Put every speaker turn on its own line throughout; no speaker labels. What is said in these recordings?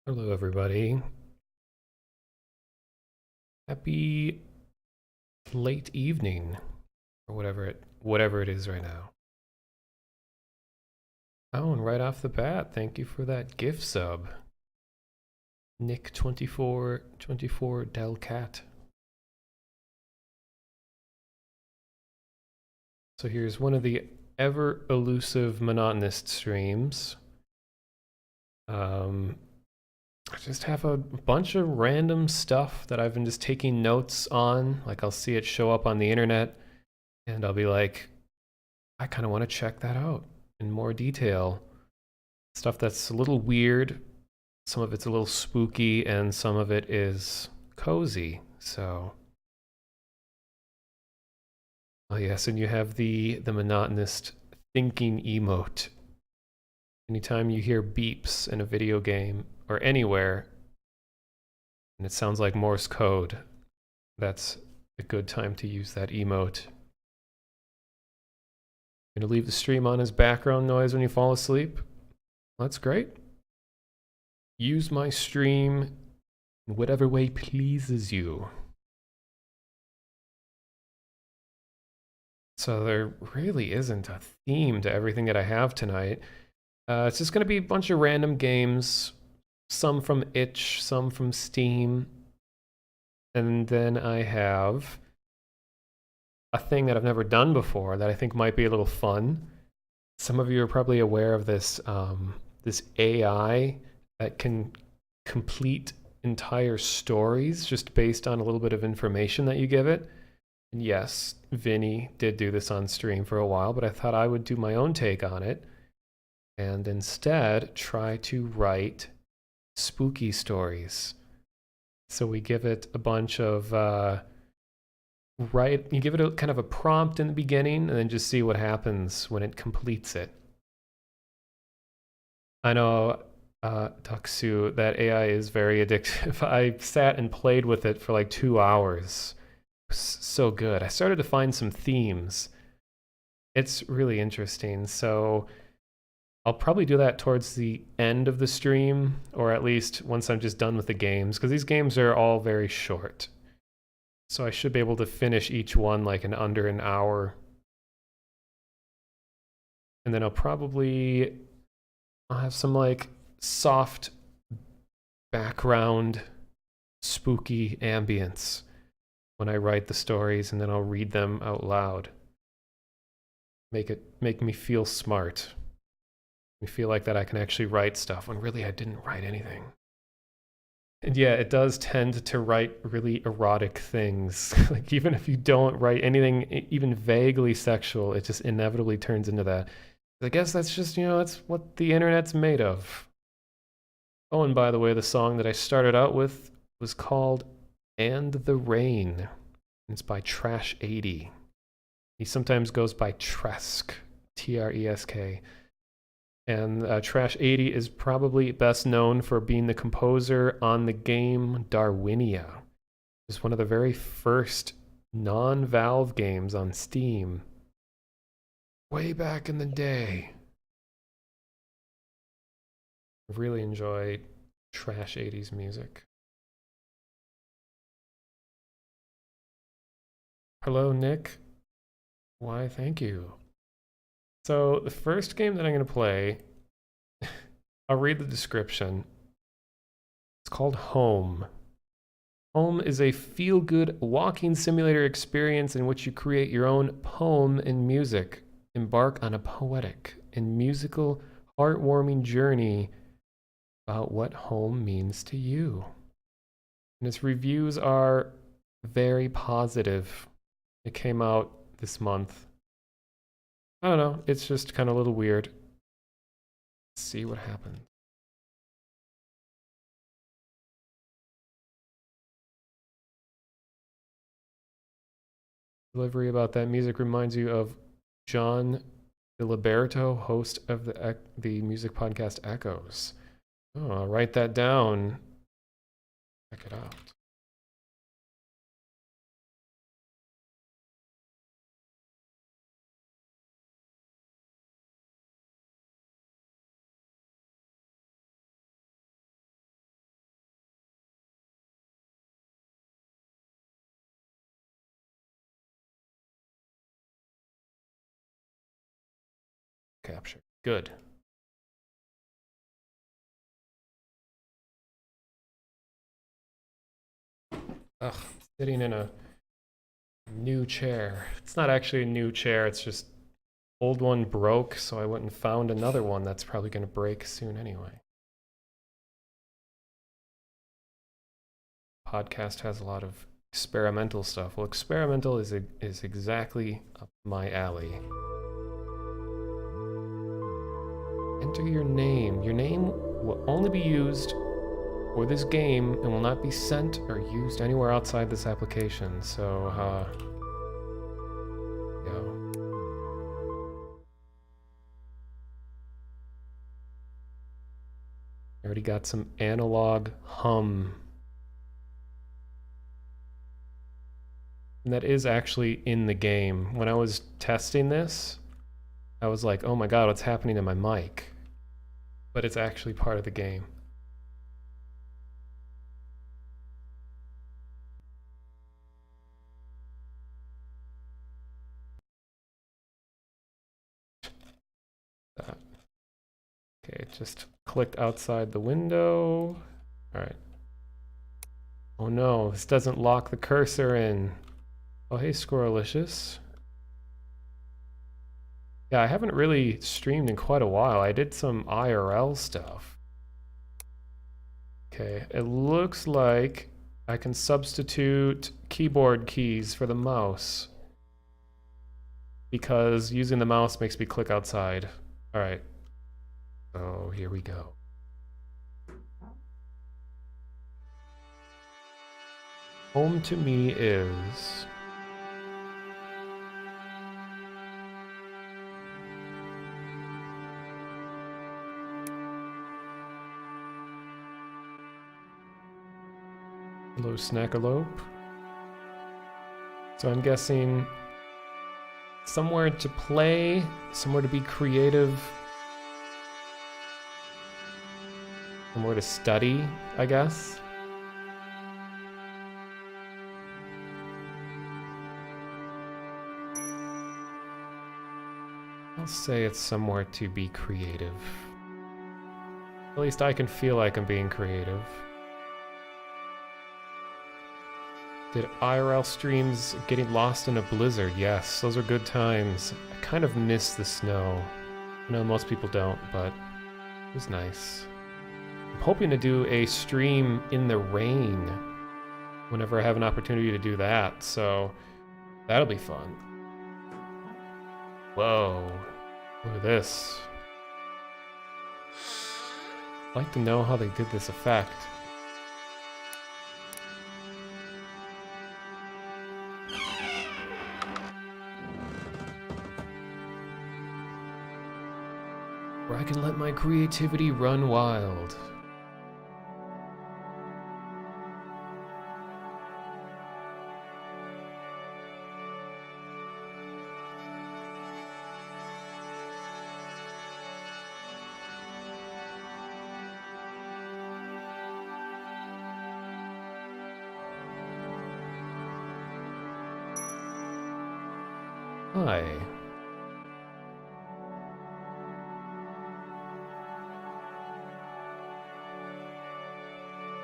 Hello, everybody. Happy late evening, or whatever it is right now. Oh, and right off the bat, thank you for that gift sub, Nick 2424 Del Cat. So here's one of the ever elusive monotonous streams. I just have a bunch of random stuff that I've been just taking notes on. Like I'll see it show up on the internet, and I'll be like, I kind of want to check that out in more detail. Stuff that's a little weird, some of it's a little spooky, and some of it is cozy. So, oh yes, and you have the monotonous thinking emote. Anytime you hear beeps in a video game or anywhere, and it sounds like Morse code, that's a good time to use that emote. I'm gonna leave the stream on as background noise when you fall asleep. That's great. Use my stream in whatever way pleases you. So there really isn't a theme to everything that I have tonight. It's just going to be a bunch of random games, some from itch, some from Steam. And then I have a thing that I've never done before that I think might be a little fun. Some of you are probably aware of this AI that can complete entire stories just based on a little bit of information that you give it. And yes, Vinny did do this on stream for a while, but I thought I would do my own take on it and instead try to write spooky stories. So we give it a bunch of you give it a kind of a prompt in the beginning and then just see what happens when it completes it. I know, Taksu, that AI is very addictive. I sat and played with it for like 2 hours. So good. I started to find some themes. It's really interesting. So I'll probably do that towards the end of the stream, or at least once I'm just done with the games, because these games are all very short. So I should be able to finish each one like in under an hour. And then I'll have some like soft background spooky ambience when I write the stories, and then I'll read them out loud. Make me feel smart. Make me feel like that I can actually write stuff when really I didn't write anything. And yeah, it does tend to write really erotic things. Like even if you don't write anything even vaguely sexual, it just inevitably turns into that. I guess that's just, that's what the internet's made of. Oh, and by the way, the song that I started out with was called And the Rain. It's by Trash80. He sometimes goes by Tresk, Tresk. And Trash80 is probably best known for being the composer on the game Darwinia. It's one of the very first non-Valve games on Steam. Way back in the day. I really enjoyed Trash80's music. Hello, Nick. Why, thank you. So the first game that I'm going to play, I'll read the description. It's called Home. Home is a feel-good walking simulator experience in which you create your own poem and music. Embark on a poetic and musical, heartwarming journey about what home means to you. And its reviews are very positive. It came out this month. I don't know, it's just kind of a little weird. Let's see what happens. Delivery about that music reminds you of John DiLiberto, host of the music podcast Echoes. Oh, I'll write that down. Check it out. capture. Good. Ugh, sitting in a new chair. It's not actually a new chair, it's just old one broke, so I went and found another one that's probably going to break soon anyway. Podcast has a lot of experimental stuff. Well, experimental is exactly up my alley. Enter your name. Your name will only be used for this game and will not be sent or used anywhere outside this application. So, go. I already got some analog hum. And that is actually in the game. When I was testing this, I was like, oh my god, what's happening to my mic? But it's actually part of the game. Okay, just clicked outside the window. All right. Oh no, this doesn't lock the cursor in. Oh, hey, Squirrelicious. Yeah, I haven't really streamed in quite a while. I did some IRL stuff. Okay, it looks like I can substitute keyboard keys for the mouse because using the mouse makes me click outside. All right. Oh, here we go. Home to me is... Hello, Snackalope. So I'm guessing somewhere to play, somewhere to be creative, somewhere to study, I guess. I'll say it's somewhere to be creative. At least I can feel like I'm being creative. Did IRL streams getting lost in a blizzard? Yes, those are good times. I kind of miss the snow. I know most people don't, but it was nice. I'm hoping to do a stream in the rain whenever I have an opportunity to do that, so that'll be fun. Whoa, look at this. I'd like to know how they did this effect. Where I can let my creativity run wild. Hi.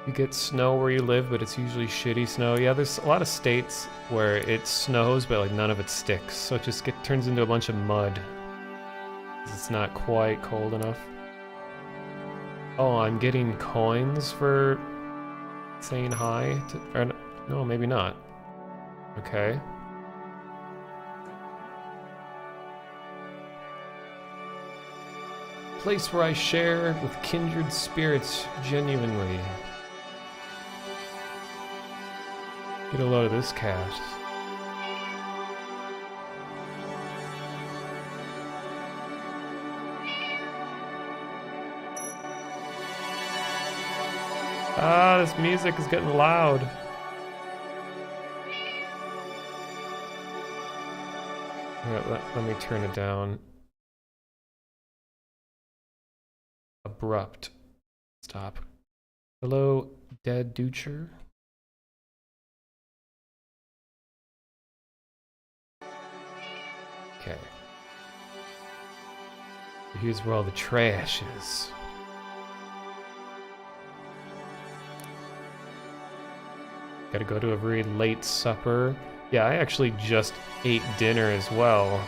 You get snow where you live, but it's usually shitty snow. Yeah, there's a lot of states where it snows, but like none of it sticks. So it just turns into a bunch of mud. It's not quite cold enough. Oh, I'm getting coins for saying hi to, or no, maybe not. Okay. Place where I share with kindred spirits genuinely. Get a load of this cat. Ah, this music is getting loud. Yeah, let me turn it down. Abrupt. Stop. Hello, Dead Dutcher. Okay. Here's where all the trash is. Gotta go to a very late supper. Yeah, I actually just ate dinner as well,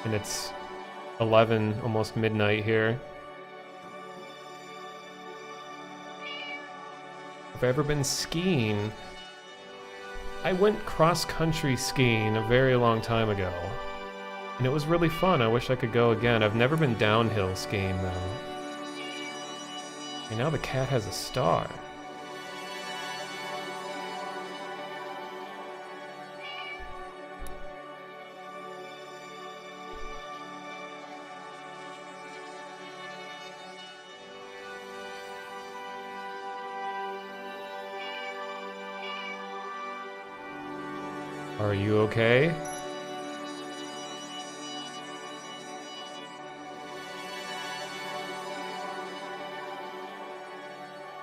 and it's 11, almost midnight here. Have I ever been skiing? I went cross-country skiing a very long time ago, and it was really fun. I wish I could go again. I've never been downhill skiing, though. And now the cat has a star. Are you okay?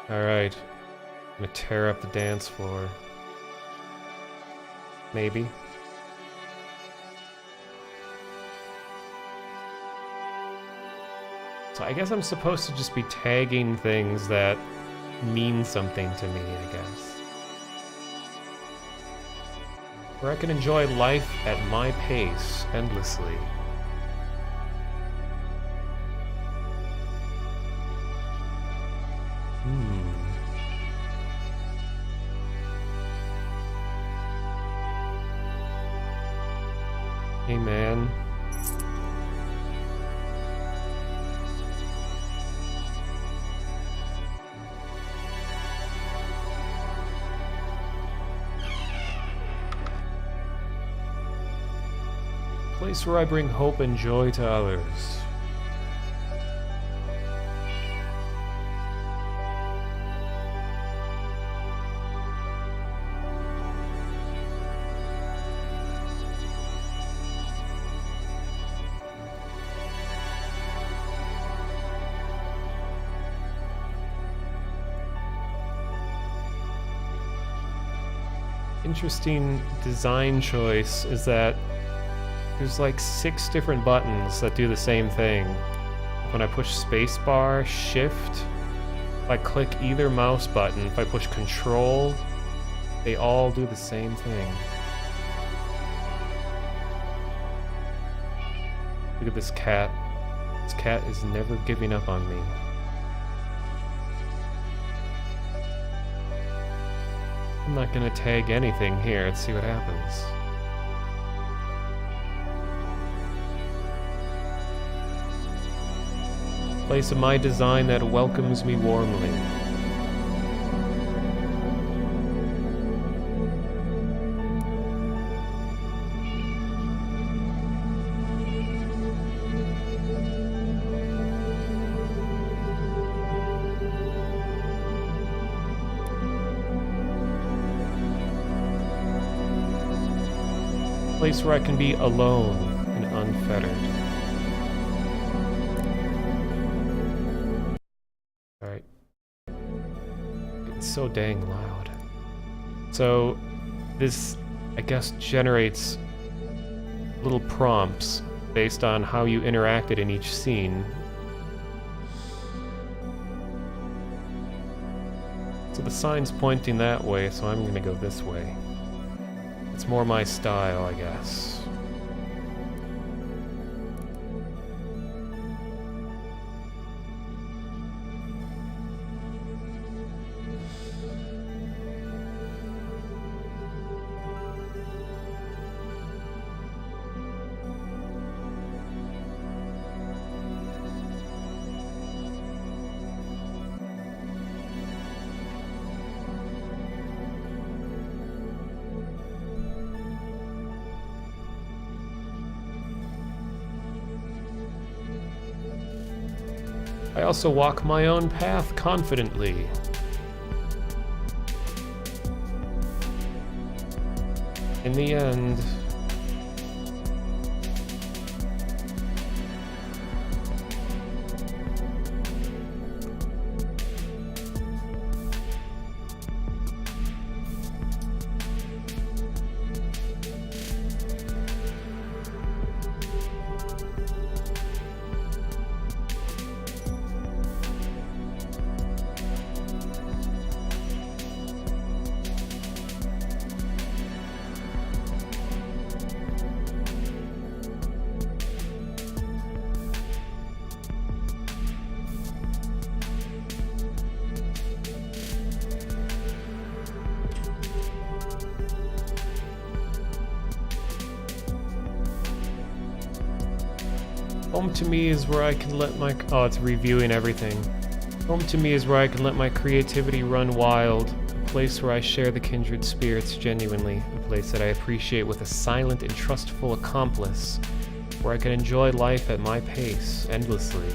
Alright. I'm gonna tear up the dance floor. Maybe. So I guess I'm supposed to just be tagging things that mean something to me, I guess. Where I can enjoy life at my pace endlessly. Hey, man. Place where I bring hope and joy to others. Interesting design choice is that there's like 6 different buttons that do the same thing. When I push spacebar, shift, if I click either mouse button, if I push control, they all do the same thing. Look at this cat. This cat is never giving up on me. I'm not gonna tag anything here. Let's see what happens. Place of my design that welcomes me warmly. Place where I can be alone and unfettered. Alright. It's so dang loud. So, this, I guess, generates little prompts based on how you interacted in each scene. So the sign's pointing that way, so I'm gonna go this way. It's more my style, I guess. I also walk my own path confidently. In the end, Home to me is where I can let my... Oh, it's reviewing everything. Home to me is where I can let my creativity run wild. A place where I share the kindred spirits genuinely. A place that I appreciate with a silent and trustful accomplice. Where I can enjoy life at my pace, endlessly.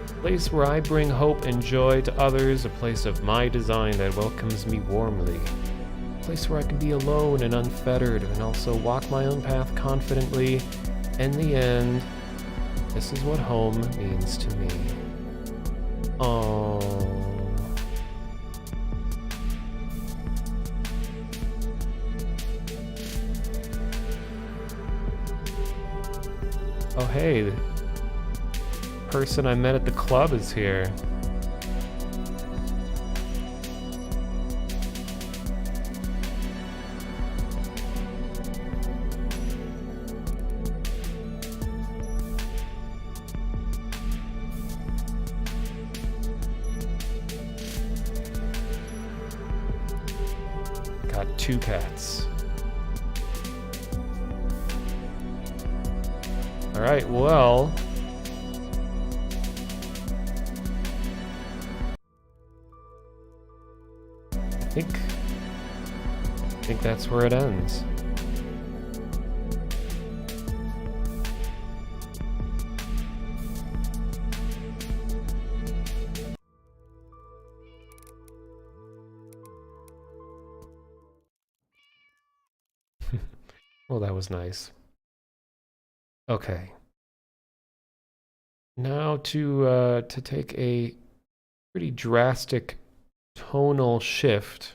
A place where I bring hope and joy to others. A place of my design that welcomes me warmly. A place where I can be alone and unfettered and also walk my own path confidently. In the end... This is what home means to me. Oh. Oh, hey. The person I met at the club is here. Got 2 cats. Alright, well... I think that's where it ends. Well, that was nice. Okay. Now to take a pretty drastic tonal shift.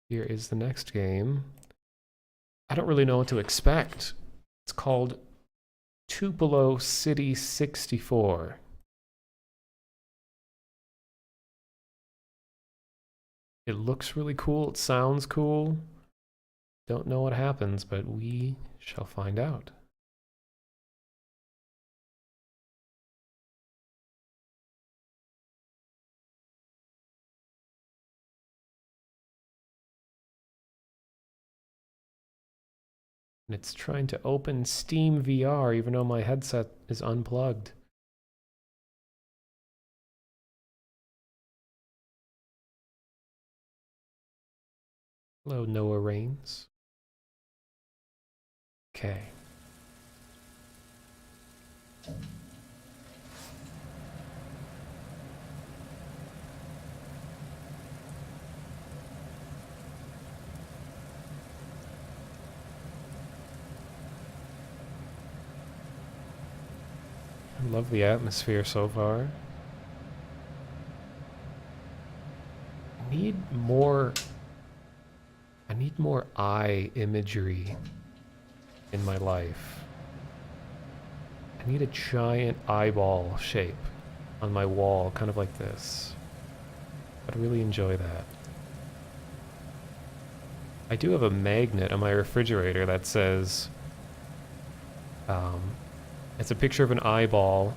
Here is the next game. I don't really know what to expect. It's called Tupelo City 64. It looks really cool. It sounds cool. Don't know what happens, but we shall find out. And it's trying to open Steam VR even though my headset is unplugged. Hello, Noah Rains. Okay. I love the atmosphere so far. I need more eye imagery in my life. I need a giant eyeball shape on my wall, kind of like this. I'd really enjoy that. I do have a magnet on my refrigerator that says, it's a picture of an eyeball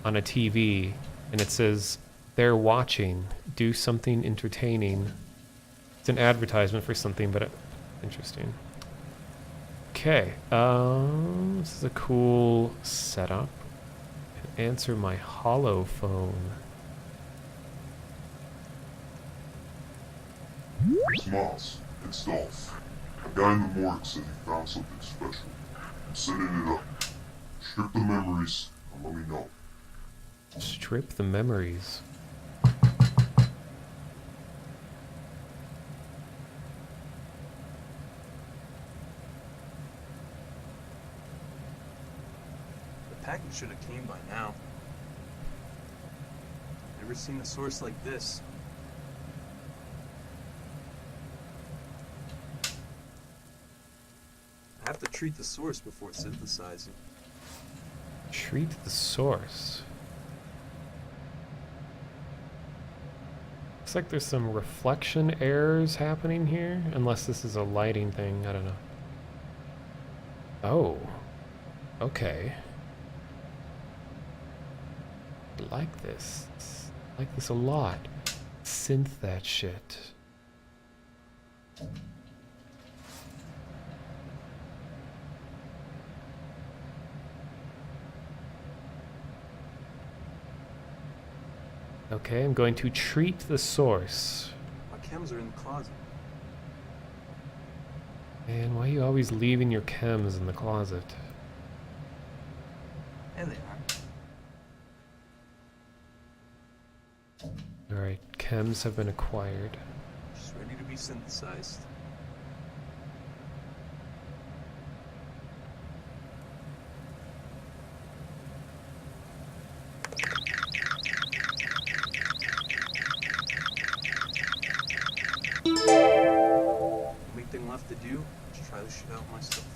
on a TV, and it says, "They're watching, do something entertaining." It's an advertisement for something, but interesting. Okay, this is a cool setup. Answer my hollow phone.
Smiles, it's Dolph. A guy in the morgue said he found something special. I'm setting it up. Strip the memories and let me know.
Strip the memories.
The package should have came by now. Never seen a source like this. I have to treat the source before synthesizing.
Treat the source. Looks like there's some reflection errors happening here, unless this is a lighting thing, I don't know. Oh, okay. I like this. I like this a lot. Synth that shit. Okay, I'm going to treat the source.
My chems are in the closet.
Man, why are you always leaving your chems in the closet?
There they are.
Alright, chems have been acquired.
Just ready to be synthesized. Only thing left to do is try this shit out myself.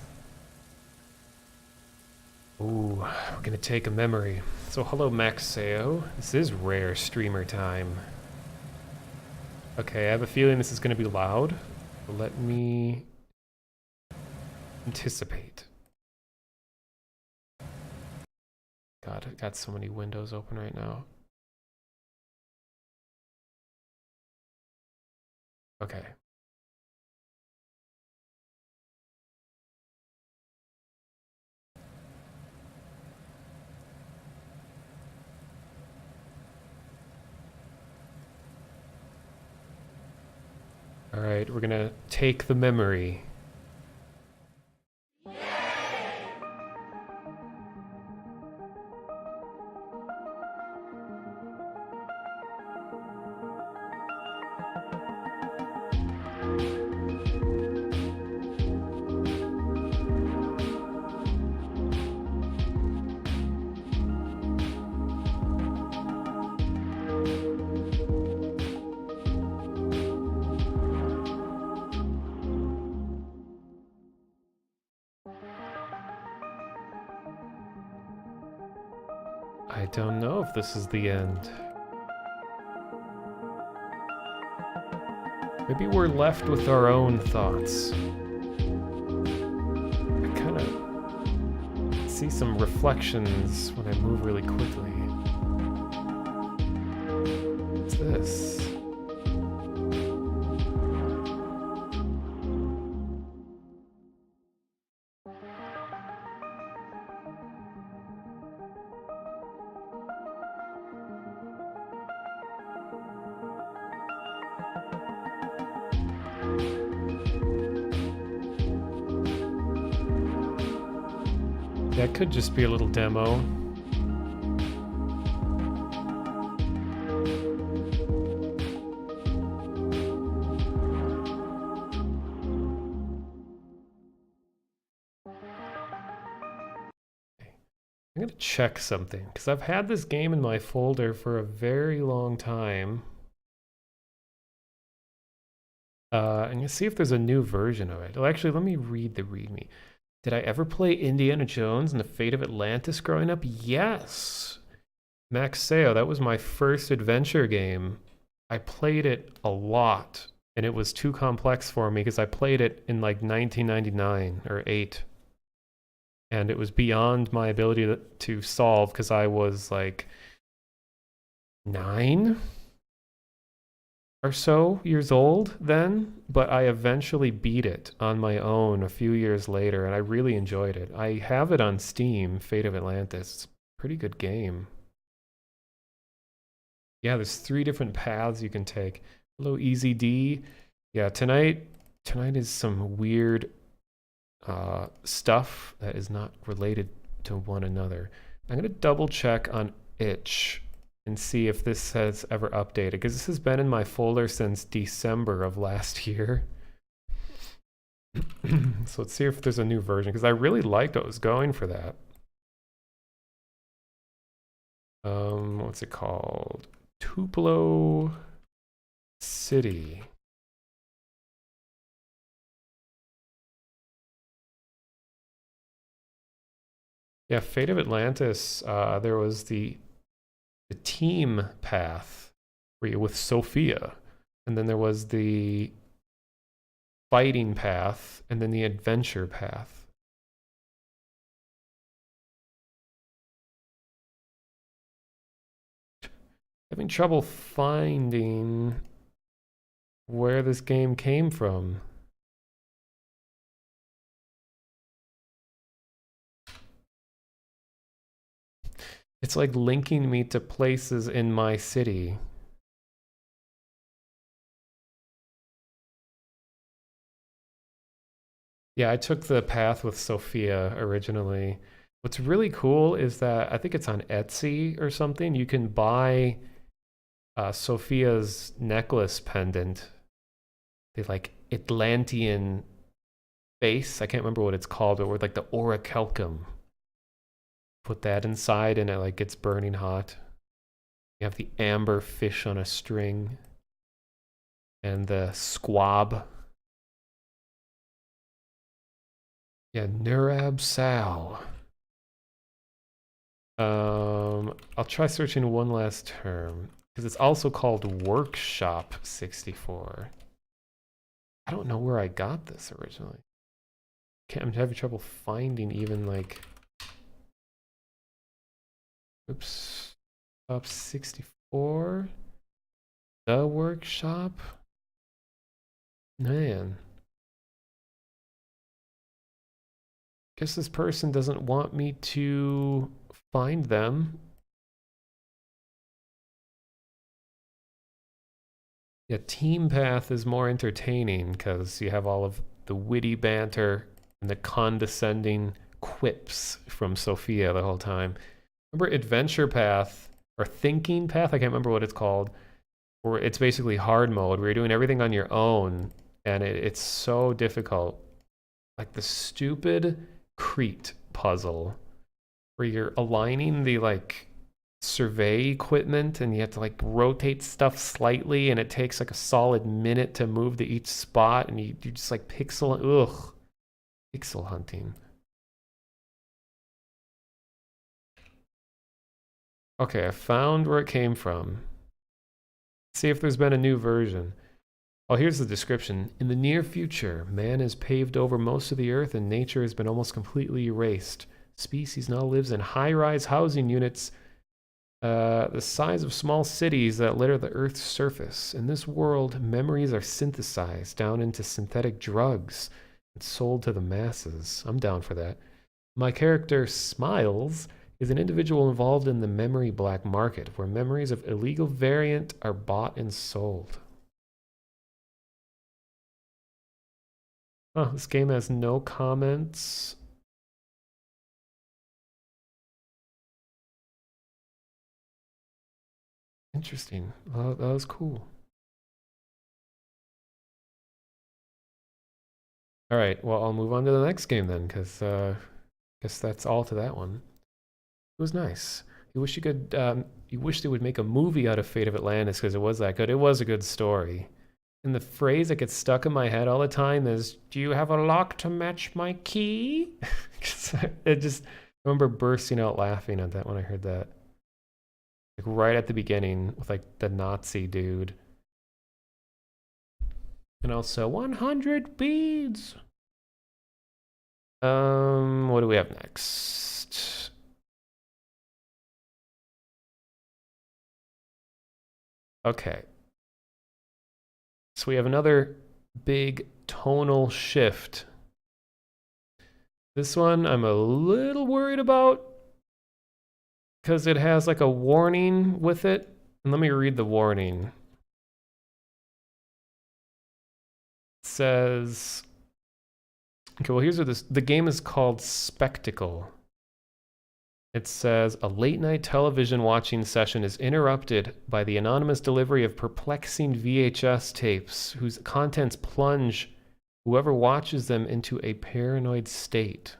Ooh, we're gonna take a memory. So hello Maxeo. This is rare streamer time. Okay, I have a feeling this is gonna be loud. Let me anticipate. God, I got so many windows open right now. Okay. All right, we're gonna take the memory. I don't know if this is the end. Maybe we're left with our own thoughts. I kind of see some reflections when I move really quickly. What's this? That could just be a little demo. I'm gonna check something, because I've had this game in my folder for a very long time. I'm gonna see if there's a new version of it. Well, actually, let me read the README. Did I ever play Indiana Jones and the Fate of Atlantis growing up? Yes! Maxeo, that was my first adventure game. I played it a lot, and it was too complex for me because I played it in like 1999 or 8. And it was beyond my ability to solve because I was like 9 or so years old then, but I eventually beat it on my own a few years later, and I really enjoyed it. I have it on Steam, Fate of Atlantis. It's a pretty good game. Yeah, there's 3 different paths you can take. Hello, Easy D. Yeah, tonight is some weird stuff that is not related to one another. I'm gonna double check on Itch and see if this has ever updated, because this has been in my folder since December of last year. So let's see if there's a new version, because I really liked what was going for that. What's it called? Tupelo City. Yeah, Fate of Atlantis, there was the team path where you with Sophia, and then there was the fighting path, and then the adventure path. Having trouble finding where this game came from. It's like linking me to places in my city, Yeah, I took the path with Sophia originally. What's really cool is that I think it's on Etsy or something. You can buy Sophia's necklace pendant, the like Atlantean face. I can't remember what it's called, but with like the orichalcum. Put that inside and it like gets burning hot. You have the amber fish on a string and the squab. Yeah, Nurab Sal. I'll try searching one last term because it's also called Workshop 64. I don't know where I got this originally. I'm having trouble finding even like. Oops. Up 64. The Workshop. Man. Guess this person doesn't want me to find them. Yeah, Team Path is more entertaining because you have all of the witty banter and the condescending quips from Sophia the whole time. Remember Adventure Path or Thinking Path? I can't remember what it's called. Where it's basically hard mode where you're doing everything on your own and it's so difficult. Like the stupid Crete puzzle where you're aligning the like survey equipment and you have to like rotate stuff slightly and it takes like a solid minute to move to each spot and you just like pixel hunting. Okay, I found where it came from. See if there's been a new version. Oh, here's the description. In the near future, man has paved over most of the earth and nature has been almost completely erased. Species now lives in high-rise housing units the size of small cities that litter the earth's surface. In this world, memories are synthesized down into synthetic drugs and sold to the masses. I'm down for that. My character, Smiles, is an individual involved in the memory black market, where memories of illegal variant are bought and sold. Oh, this game has no comments. Interesting. Well, that was cool. All right, well, I'll move on to the next game then, because guess that's all to that one. It was nice. You wish you could. You wish they would make a movie out of Fate of Atlantis because it was that good. It was a good story. And the phrase that gets stuck in my head all the time is, "Do you have a lock to match my key?" It just I remember bursting out laughing at that when I heard that. Like right at the beginning with like the Nazi dude. And also 100 beads. What do we have next? Okay. So we have another big tonal shift. This one I'm a little worried about because it has like a warning with it. And let me read the warning. It says, okay, well, here's what the game is called SPEK.TAKL. It says, a late night television watching session is interrupted by the anonymous delivery of perplexing VHS tapes whose contents plunge whoever watches them into a paranoid state.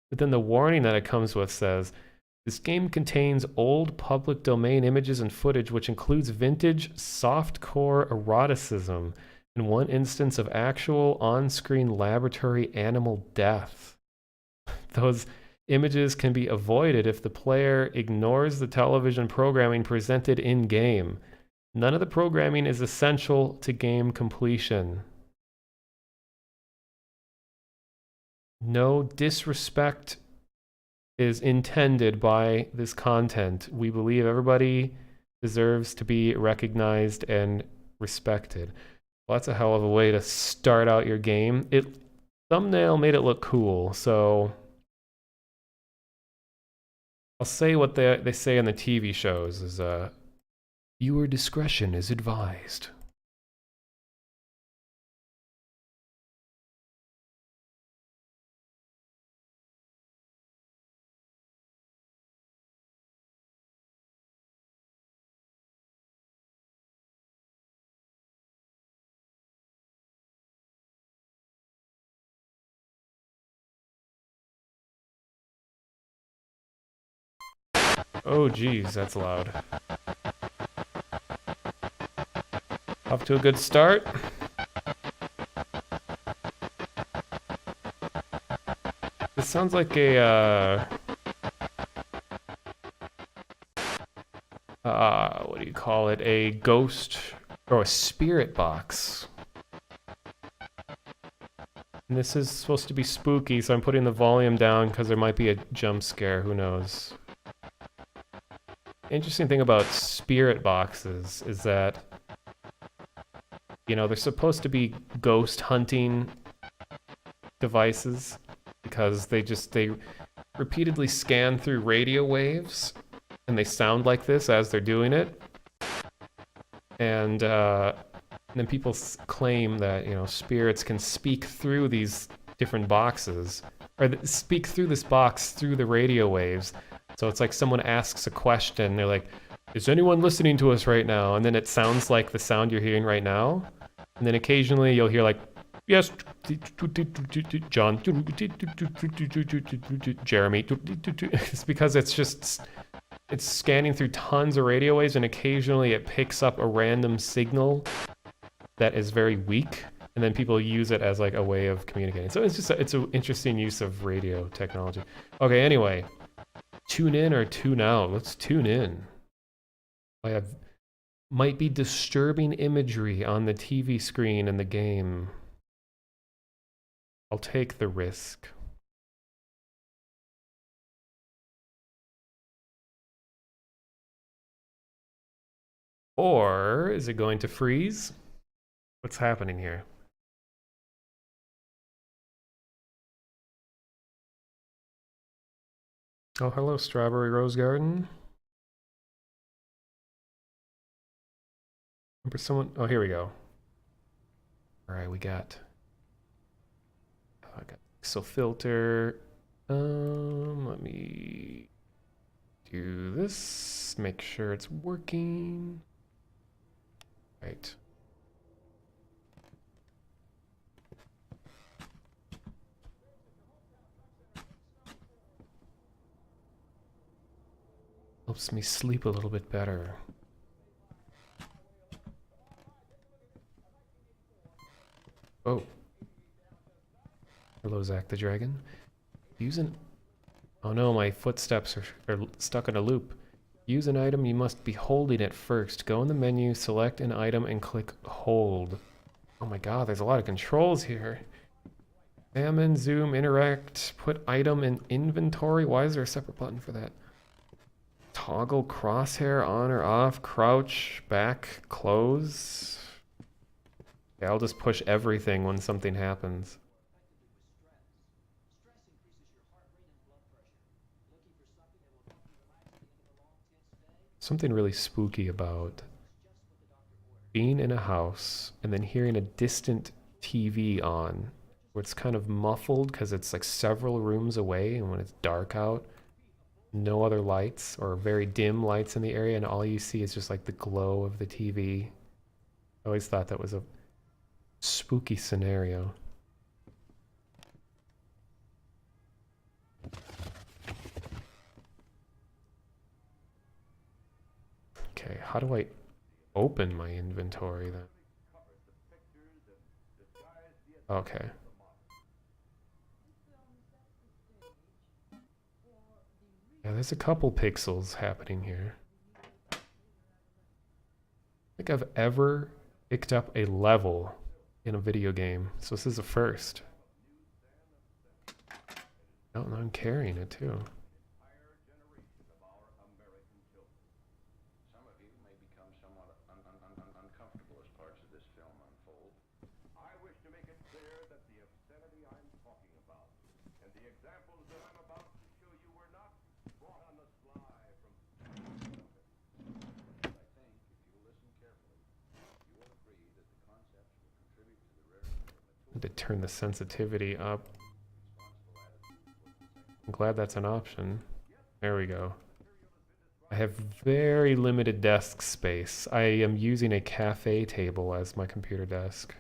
But then the warning that it comes with says, this game contains old public domain images and footage which includes vintage softcore eroticism and one instance of actual on-screen laboratory animal death. Those images can be avoided if the player ignores the television programming presented in-game. None of the programming is essential to game completion. No disrespect is intended by this content. We believe everybody deserves to be recognized and respected. Well, that's a hell of a way to start out your game. Thumbnail made it look cool, so I'll say what they say in the TV shows is viewer discretion is advised. Oh geez, that's loud. Off to a good start. This sounds like a, what do you call it? A ghost or a spirit box. And this is supposed to be spooky, so I'm putting the volume down because there might be a jump scare, who knows. Interesting thing about spirit boxes is that, you know, they're supposed to be ghost hunting devices because they repeatedly scan through radio waves and they sound like this as they're doing it. And then people claim that, you know, spirits can speak through these different boxes, or speak through this box through the radio waves. So it's like someone asks a question, they're like, is anyone listening to us right now? And then it sounds like the sound you're hearing right now. And then occasionally you'll hear like, yes, John, Jeremy. It's because it's scanning through tons of radio waves, and occasionally it picks up a random signal that is very weak, and then people use it as like a way of communicating. So it's an interesting use of radio technology. Okay, anyway, tune in or tune out. Let's tune in. I have might be disturbing imagery on the TV screen in the game. I'll take the risk. Or is it going to freeze? What's happening here? Oh, hello, Strawberry Rose Garden. Remember someone? Oh, here we go. All right, we got. I got pixel filter. Let me do this. Make sure it's working. Right. Helps me sleep a little bit better. Oh. Hello, Zach the Dragon. Using... Oh no, my footsteps are stuck in a loop. Use an item, you must be holding it first. Go in the menu, select an item, and click hold. Oh my god, there's a lot of controls here. Examine, zoom, interact, put item in inventory. Why is there a separate button for that? Toggle crosshair on or off, crouch, back, close. Yeah, I'll just push everything when something happens. Something really spooky about being in a house and then hearing a distant TV on where it's kind of muffled because it's like several rooms away, and when it's dark out, no other lights or very dim lights in the area, and all you see is just like the glow of the TV. I always thought that was a spooky scenario. Okay, how do I open my inventory then? Okay. Yeah, there's a couple pixels happening here. I think I've ever picked up a level in a video game, so this is a first. Oh, and I'm carrying it too. To turn the sensitivity up. I'm glad that's an option. There we go. I have very limited desk space. I am using a cafe table as my computer desk.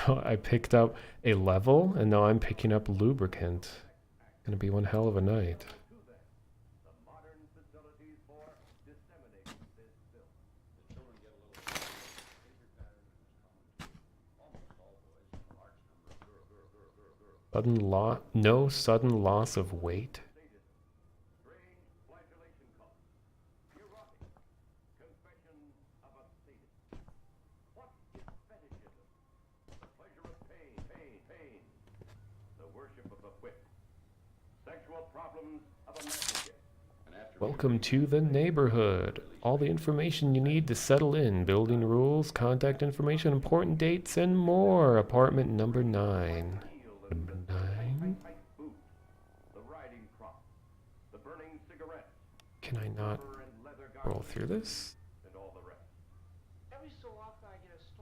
So I picked up a level, and now I'm picking up lubricant. Gonna be one hell of a night. No sudden loss of weight. Welcome to the neighborhood. All the information you need to settle in. Building rules, contact information, important dates, and more. Apartment number 9. Number 9? Can I not roll through this?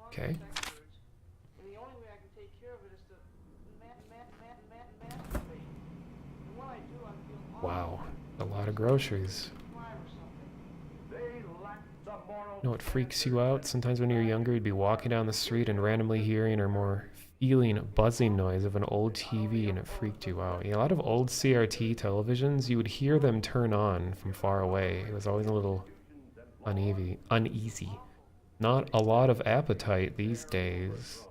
Okay. Wow, a lot of groceries. You know what freaks you out? Sometimes when you're younger, you'd be walking down the street and randomly hearing or more feeling a buzzing noise of an old TV, and it freaked you out. Yeah, a lot of old CRT televisions, you would hear them turn on from far away. It was always a little uneasy. Not a lot of appetite these days.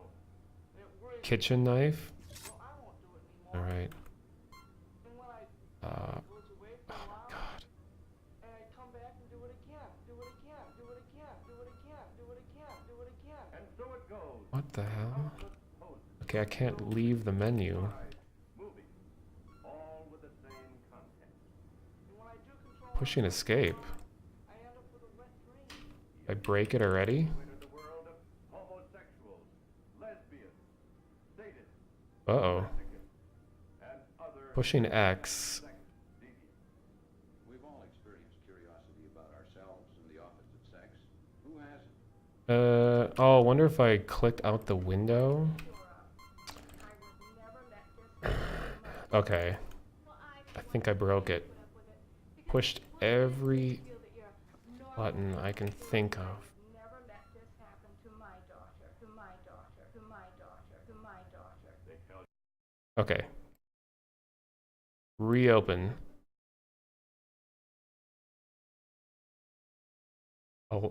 Kitchen knife. All right. Oh my god. What the hell? Okay, I can't leave the menu. Pushing escape. I break it already? Uh-oh. Pushing X.
We've all experienced curiosity about ourselves and the opposite sex. Who hasn't?
Oh, I wonder if I clicked out the window. Okay. I think I broke it. Pushed every button I can think of. Okay. Reopen.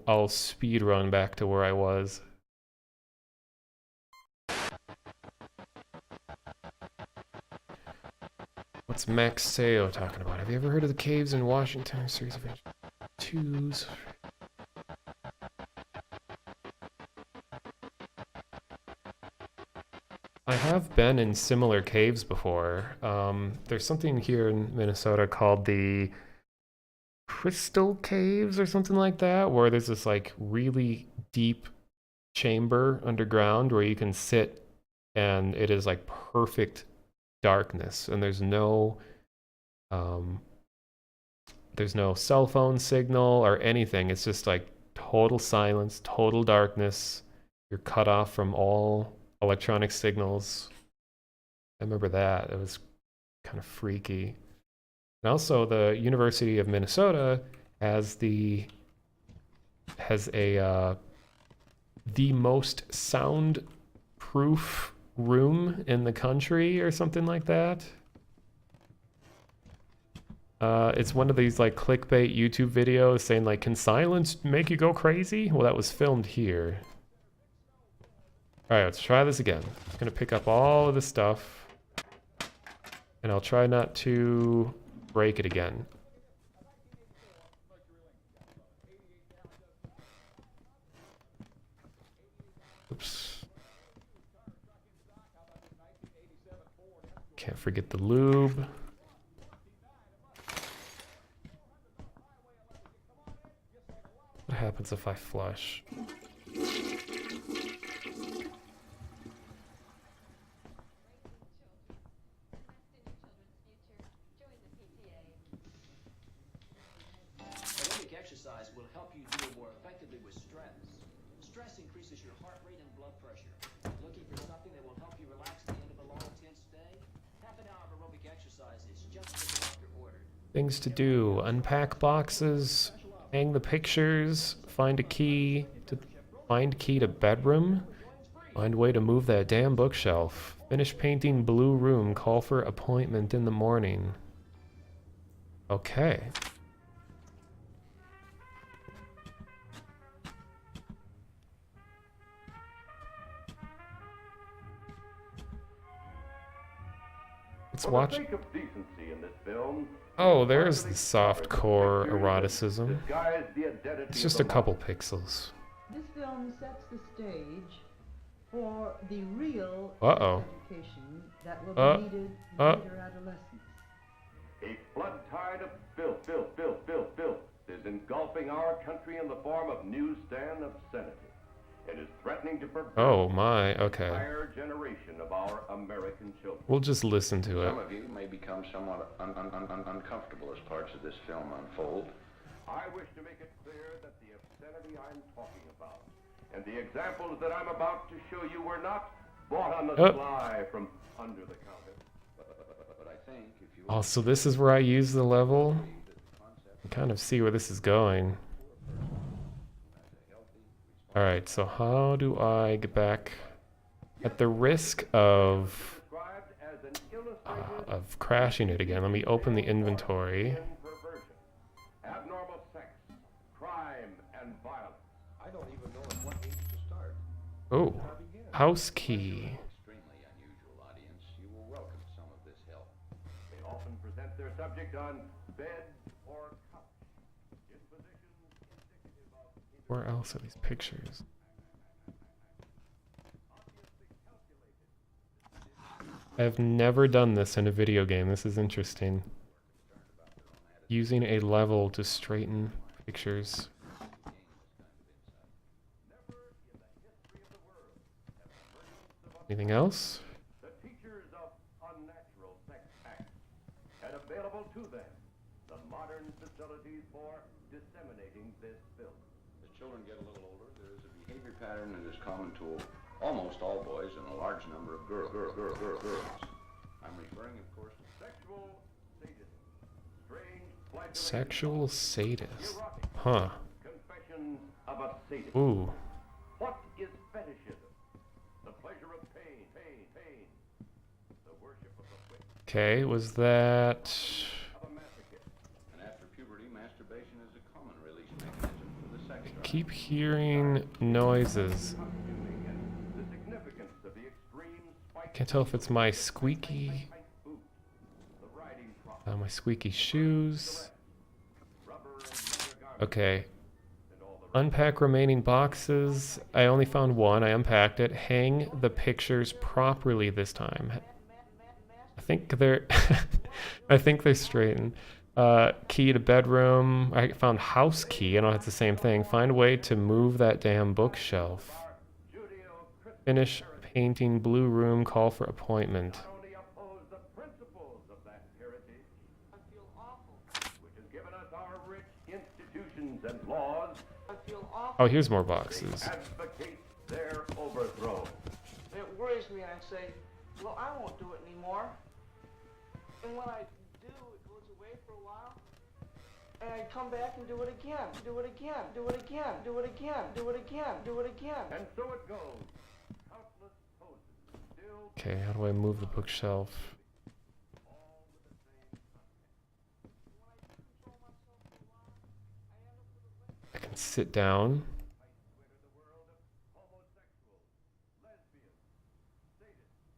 I'll speed run back to where I was. What's Max Seo talking about? Have you ever heard of the caves in Washington? Series of twos. I have been in similar caves before. There's something here in Minnesota called the Crystal Caves or something like that, where there's this like really deep chamber underground where you can sit and it is like perfect darkness, and there's no cell phone signal or anything. It's just like total silence, total darkness. You're cut off from all electronic signals. I remember that. It was kind of freaky. And also the University of Minnesota has the most soundproof room in the country or something like that. It's one of these like clickbait YouTube videos saying like, can silence make you go crazy? Well, that was filmed here. All right, let's try this again. I'm gonna pick up all of the stuff and I'll try not to break it again. Oops. Can't forget the lube. What happens if I flush?
Aerobic exercise will help you deal more effectively with stress. Stress increases your heart rate and blood pressure. Looking for something that will help you relax at the end of a long, intense day? Half an hour of aerobic exercise is just what the doctor ordered.
Things to do: unpack boxes, hang the pictures, find key to bedroom. Find way to move that damn bookshelf. Finish painting blue room. Call for appointment in the morning. Okay. Let's watch.
For the sake of decency in this film,
Oh, there's the soft-core eroticism.
disguise the identity
It's just
of
a
the
couple
monster.
pixels.
This film sets the stage for the real
Uh-oh.
education that will be needed in later adolescence.
A flood tide of filth is engulfing our country in the form of newsstand obscenity and is threatening to pervert
Oh my,
the
okay.
entire generation of our American children.
We'll just listen to it.
Some of you may become somewhat uncomfortable as parts of this film unfold.
I wish to make it clear that the obscenity I'm talking about and the examples that I'm about to show you were not bought on the sly from under the counter.
But I think if you
Oh, so this is where I use the level? I kind of see where this is going. Alright, so how do I get back? At the risk of crashing it again, let me open the inventory.
Abnormal sex, crime, and violence.
I don't even know at what age to start.
Oh, house key.
Extremely unusual audience. You will welcome some of this help.
They often present their subject on bed or couch. In positions indicative of
Where else are these pictures? I have never done this in a video game. This is interesting. Using a level to straighten pictures. Anything else?
the teachers of unnatural sex acts had available to them the modern facilities for disseminating this film.
As children get a little older, there is a behavior pattern that is common to almost all boys and a large number of girls. I'm referring, of course, to
Sexual sadism, strange flight
Sexual sadist.
erotic
Huh.
confessions of a sadist.
Ooh.
What is fetishism? The pleasure of pain. The worship of the whip,
Okay, was that...
of a masochist.
and after puberty, masturbation is a common release mechanism for the sex drive.
Keep hearing noises.
The significance of the extreme spike
Can't tell if it's my squeaky...
boot, the riding crop,
my squeaky shoes.
rubber and leather garments,
Okay.
and all the
Unpack remaining boxes. I only found one. I unpacked it. Hang the pictures properly this time. I think they're... I think they're straightened. Key to bedroom. I found house key. I know it's the same thing. Find a way to move that damn bookshelf.
Judeo-Christian
Finish painting blue room. Call for appointment.
not only oppose the principles of that heritage,
I feel awful.
which has given us our rich institutions and laws,
I feel awful.
Oh, here's more boxes.
advocate their overthrow.
It worries me. I say, well, I won't do it anymore. And when I do, it goes away for a while. And I come back and do it again. Do it again. Do it again. Do it again. Do it again. Do it again.
And so it goes. Countless poses, still
Okay, how do I move the bookshelf? I can sit down.
enter the world of homosexuals, lesbians, sadists,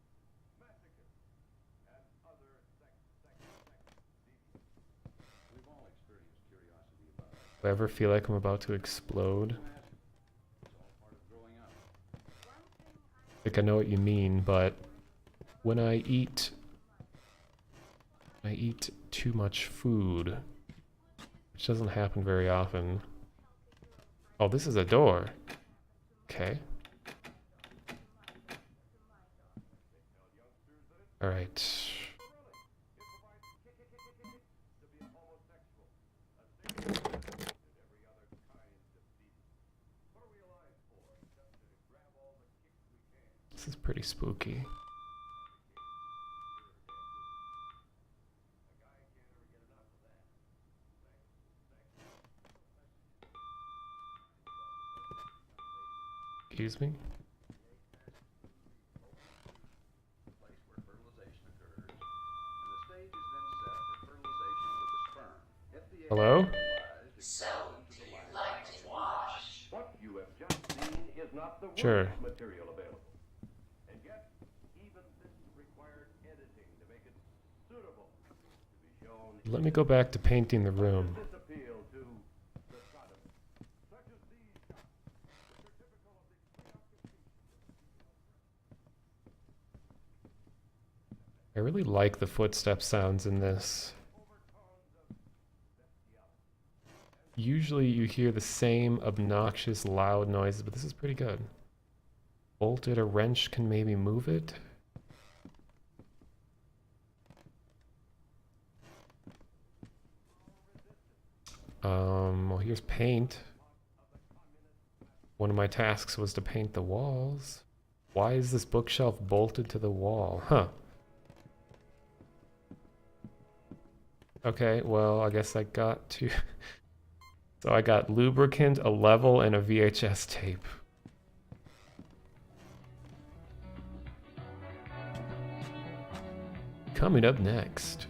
masochists, and other sex deviants.
We've all experienced curiosity about our
Do I ever feel like I'm about to explode?
It's all part of growing up.
Like I know what you mean, but when I eat too much food, which doesn't happen very often. Oh, this is a door. Okay. All right. This is pretty spooky. Excuse me?
not the
Sure.
worst material available. And yet, even this required editing to make it suitable to be shown.
Let me go back to painting the room.
This appeal to the sodomy, such as these shots, which are typical of the preoccupation.
I really like the footstep sounds in this. Usually you hear the same obnoxious loud noises, but this is pretty good. Bolted, a wrench can maybe move it. Well, here's paint. One of my tasks was to paint the walls. Why is this bookshelf bolted to the wall? Huh. Okay, well, I guess I got to... So I got lubricant, a level, and a VHS tape. Coming up next.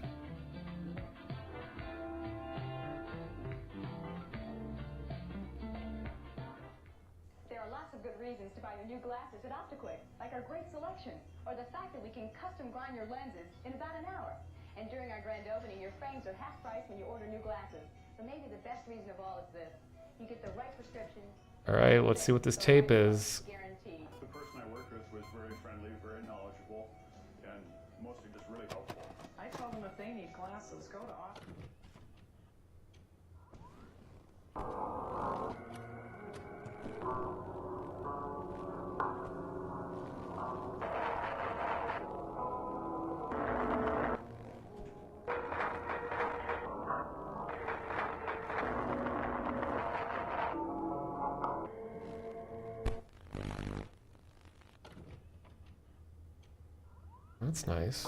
There are lots of good reasons to buy your new glasses at Optiquick, like our great selection, or the fact that we can custom grind your lenses in about an hour. And during our grand opening, your frames are half price when you order new glasses. But maybe the best reason of all is this. You get the right prescription.
All right, let's see what this tape is.
Guaranteed.
The person I worked with was very friendly, very knowledgeable, and mostly just really helpful.
I told them if they need glasses, go to Austin.
That's nice.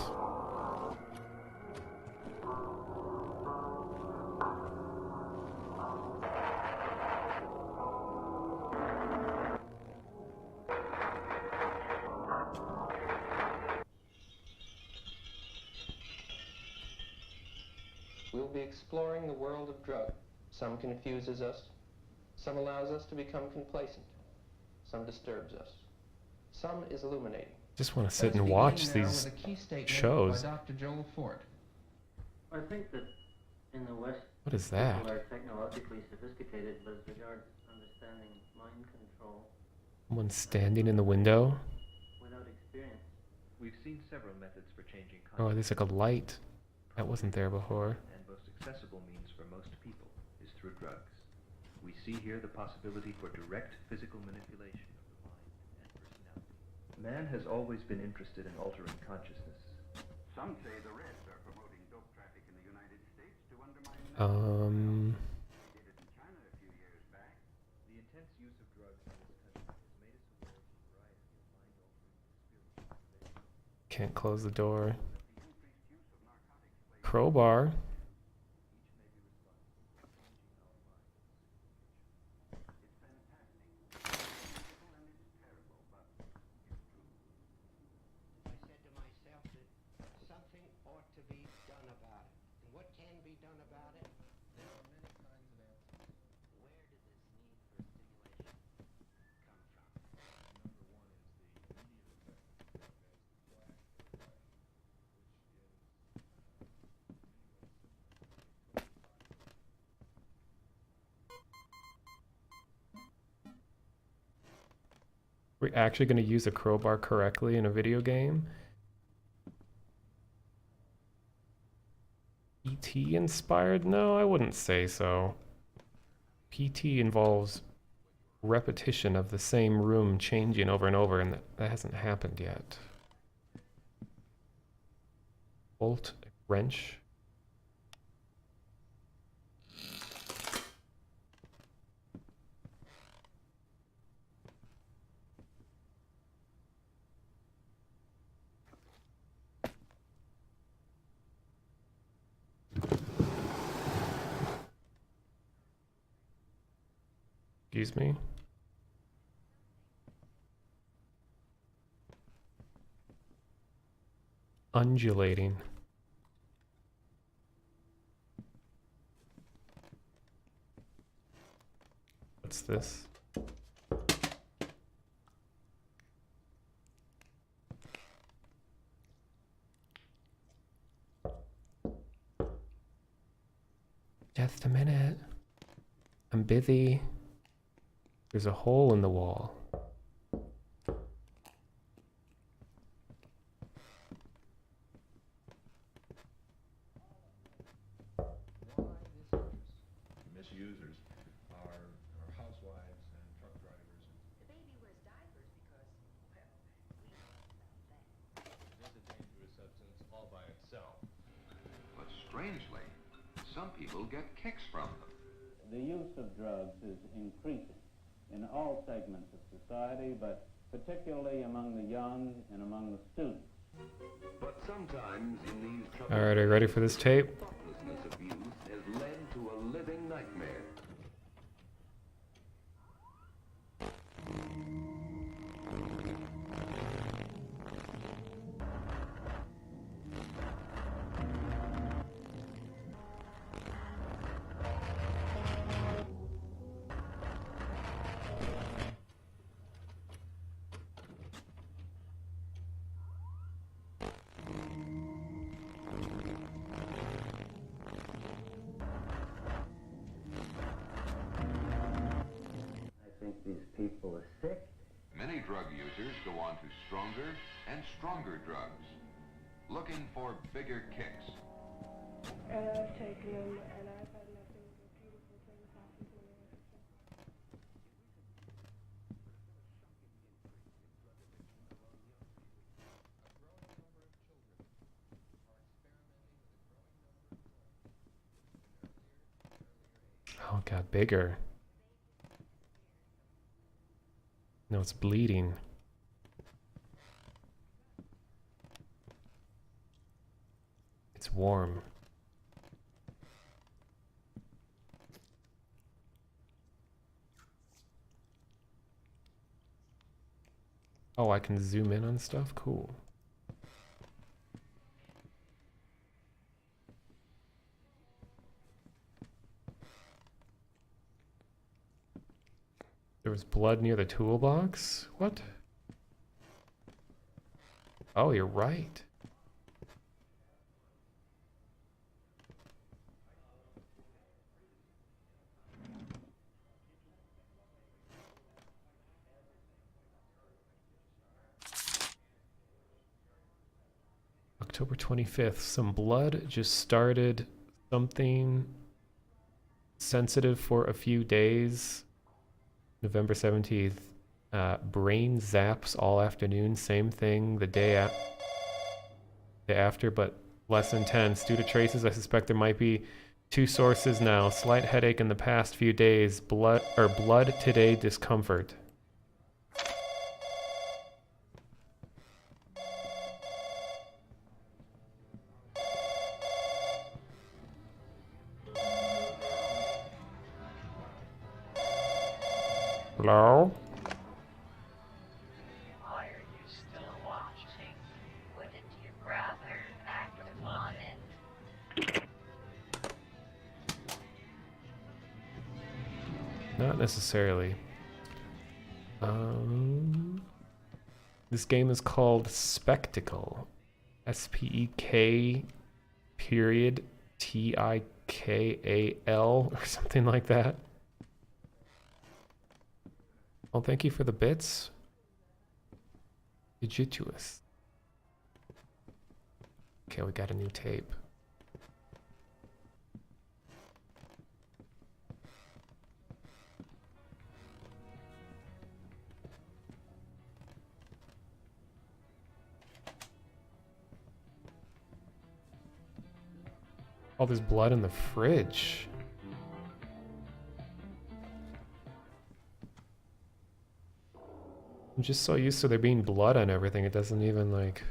We'll be exploring the world of drug. Some confuses us, some allows us to become complacent, some disturbs us, some is illuminating.
Just want to sit and watch these shows.
Dr. Joel Fort.
I think that in the West,
What is that?
people are technologically sophisticated, but as regards understanding mind control,
Someone standing in the window.
without experience.
We've seen several methods for changing
Oh,
consciousness.
there's like a light. That wasn't there before.
And most accessible means for most people is through drugs. We see here the possibility for direct physical manipulation of the mind and personality. Man has always been interested in altering consciousness.
Some say the Reds are promoting dope traffic in the United States to undermine They did it in China a few years back.
The intense use of drugs in this country has made us aware of a variety of mind-altering experiences.
Can't close the door.
The increased use of narcotics plays
Crowbar.
Each may be responsible for changing our minds.
It's fantastic. It's beautiful and it's terrible, but it's true.
I said to myself that something ought to be done about it. And what can be done about it? There are many kinds of answers. Where did this need for stimulation come from?
Number one is the immediate effect of drug as the flash or rush,
We're actually going to use a crowbar correctly in a video game. PT inspired? No, I wouldn't say so. PT involves repetition of the same room changing over and over, and that hasn't happened yet. Bolt, wrench. Excuse me. Undulating. What's this? Just a minute. I'm busy. There's a hole in the wall.
Misusers are housewives and truck drivers.
The baby wears diapers because, well, we know all about that.
It's a dangerous substance all by itself.
But strangely, some people get kicks from them.
The use of drugs is increasing in all segments of society, but particularly among the young and among the students.
But sometimes in these
All right, are you ready for this tape?
thoughtlessness of youth has led to a living nightmare.
I think these people are sick.
Many drug users go on to stronger and stronger drugs, looking for bigger kicks.
And I've taken them, and I've had nothing but beautiful things happen to me ever since.
Oh, it got bigger. No, it's bleeding. It's warm. Oh, I can zoom in on stuff? Cool. There was blood near the toolbox? What? Oh, you're right. October 25th. Some blood just started something sensitive for a few days. November 17th. Brain zaps all afternoon. Same thing the day after, but less intense. Due to traces, I suspect there might be two sources now. Slight headache in the past few days. Blood today discomfort. Hello?
Why are you still watching? Wouldn't you rather act upon it?
Not necessarily. This game is called SPEK.TAKL. SPEK period TIKAL or something like that. Well, thank you for the bits. Digituous. Okay, we got a new tape. Oh, there's blood in the fridge. I'm just so used to there being blood on everything, it doesn't even, like,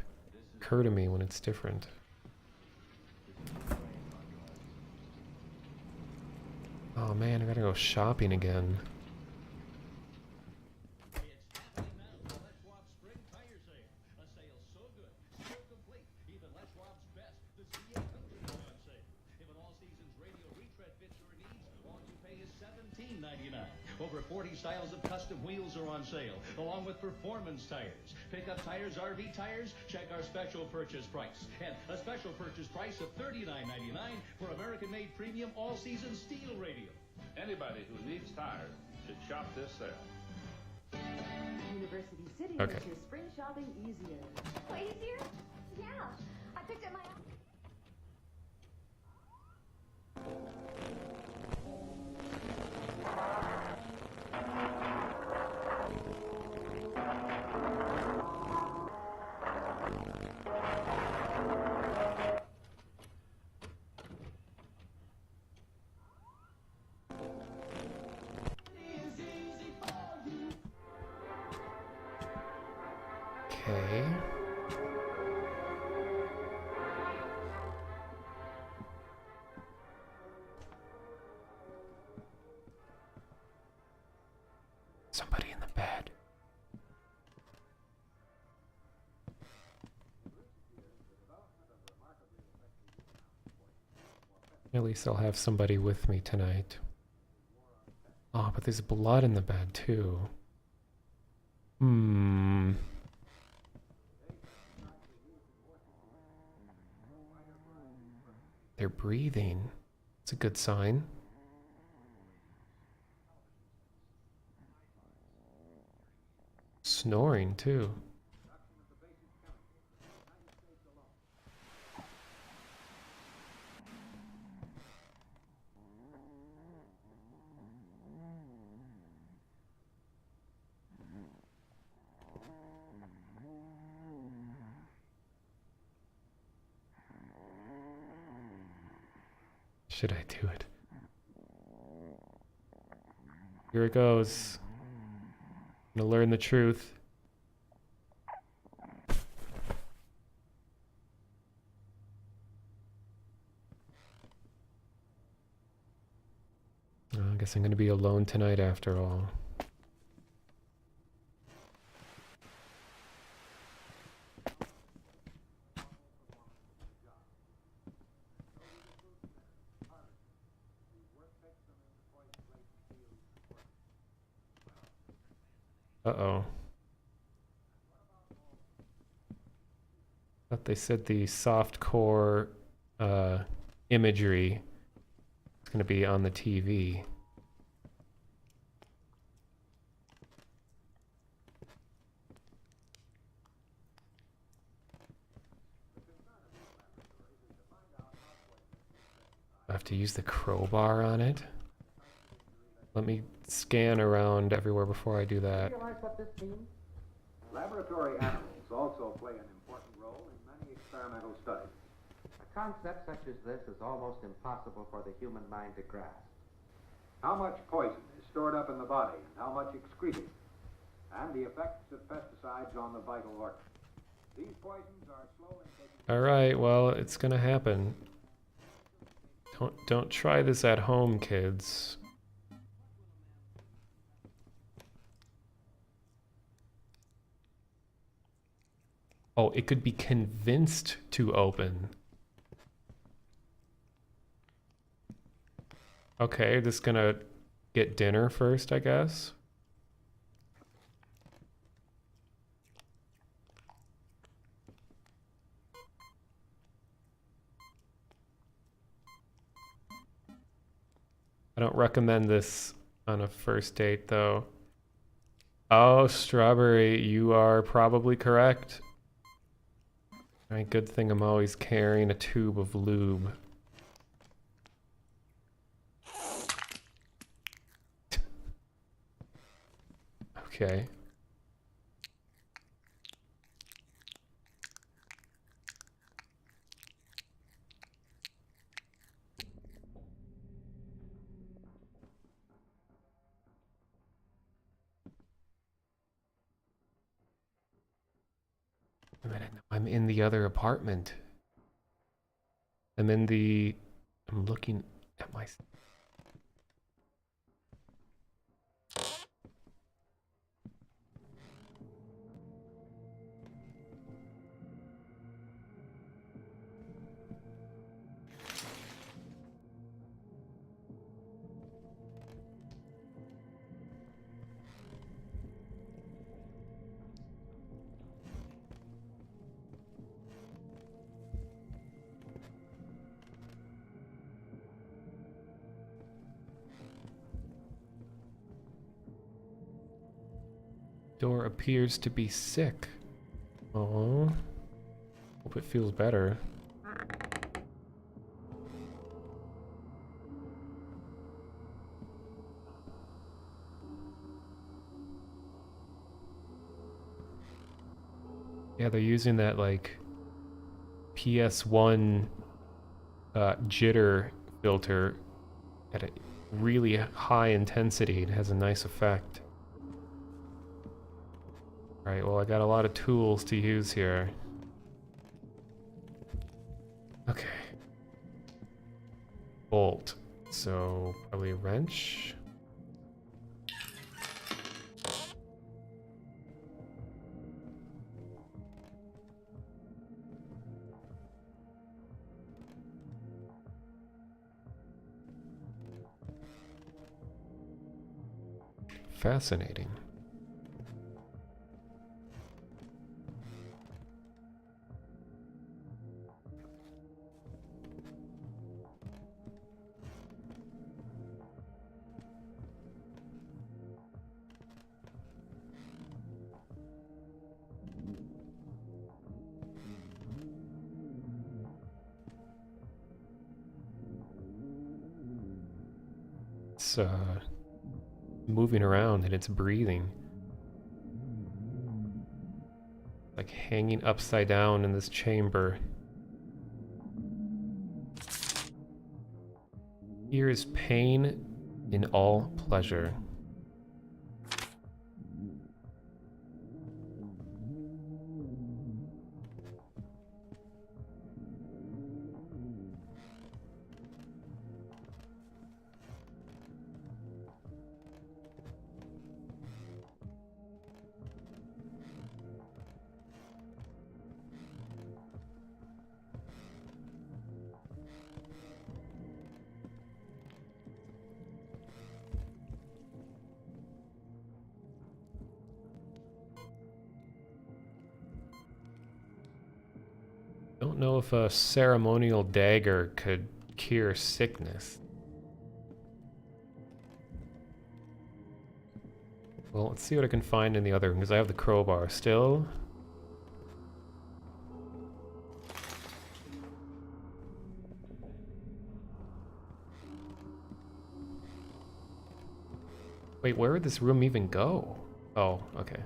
occur to me when it's different. Oh man, I gotta go shopping again.
Over 40 styles of custom wheels are on sale, along with performance tires. Pickup tires, RV tires, check our special purchase price. And a special purchase price of $39.99 for American-made premium all-season steel radium.
Anybody who needs tires should shop this sale.
University City
Okay.
makes your spring shopping easier.
Oh, easier? Yeah. I picked up my...
Okay. Somebody in the bed. At least I'll have somebody with me tonight. Oh, but there's blood in the bed too. They're breathing. It's a good sign. Snoring too. Should I do it? Here it goes. I'm gonna learn the truth. I guess I'm gonna be alone tonight after all. Uh-oh. Thought they said the soft core imagery is going to be on the TV. I have to use the crowbar on it. Let me scan around everywhere before I do that.
Realize what this means? Laboratory animals also play an important role in many experimental studies. A concept such as this is almost impossible for the human mind to grasp. How much poison is stored up in the body and how much excreted, and the effects of pesticides on the vital organs. These poisons are slowly taking...
All right, well, it's gonna happen. Don't try this at home, kids. Oh, it could be convinced to open. Okay, just gonna get dinner first, I guess. I don't recommend this on a first date, though. Oh, Strawberry, you are probably correct. All right, good thing I'm always carrying a tube of lube. Okay. Wait a minute, I'm in the other apartment. I'm looking at my... Door appears to be sick. Oh, hope it feels better. Yeah, they're using that like PS1 jitter filter at a really high intensity. It has a nice effect. Alright, well I got a lot of tools to use here. Okay. Bolt. So probably a wrench. Fascinating. It's moving around and it's breathing. Like hanging upside down in this chamber. Here is pain in all pleasure. Don't know if a ceremonial dagger could cure sickness. Well, let's see what I can find in the other room, because I have the crowbar still. Wait, where would this room even go? Oh, okay.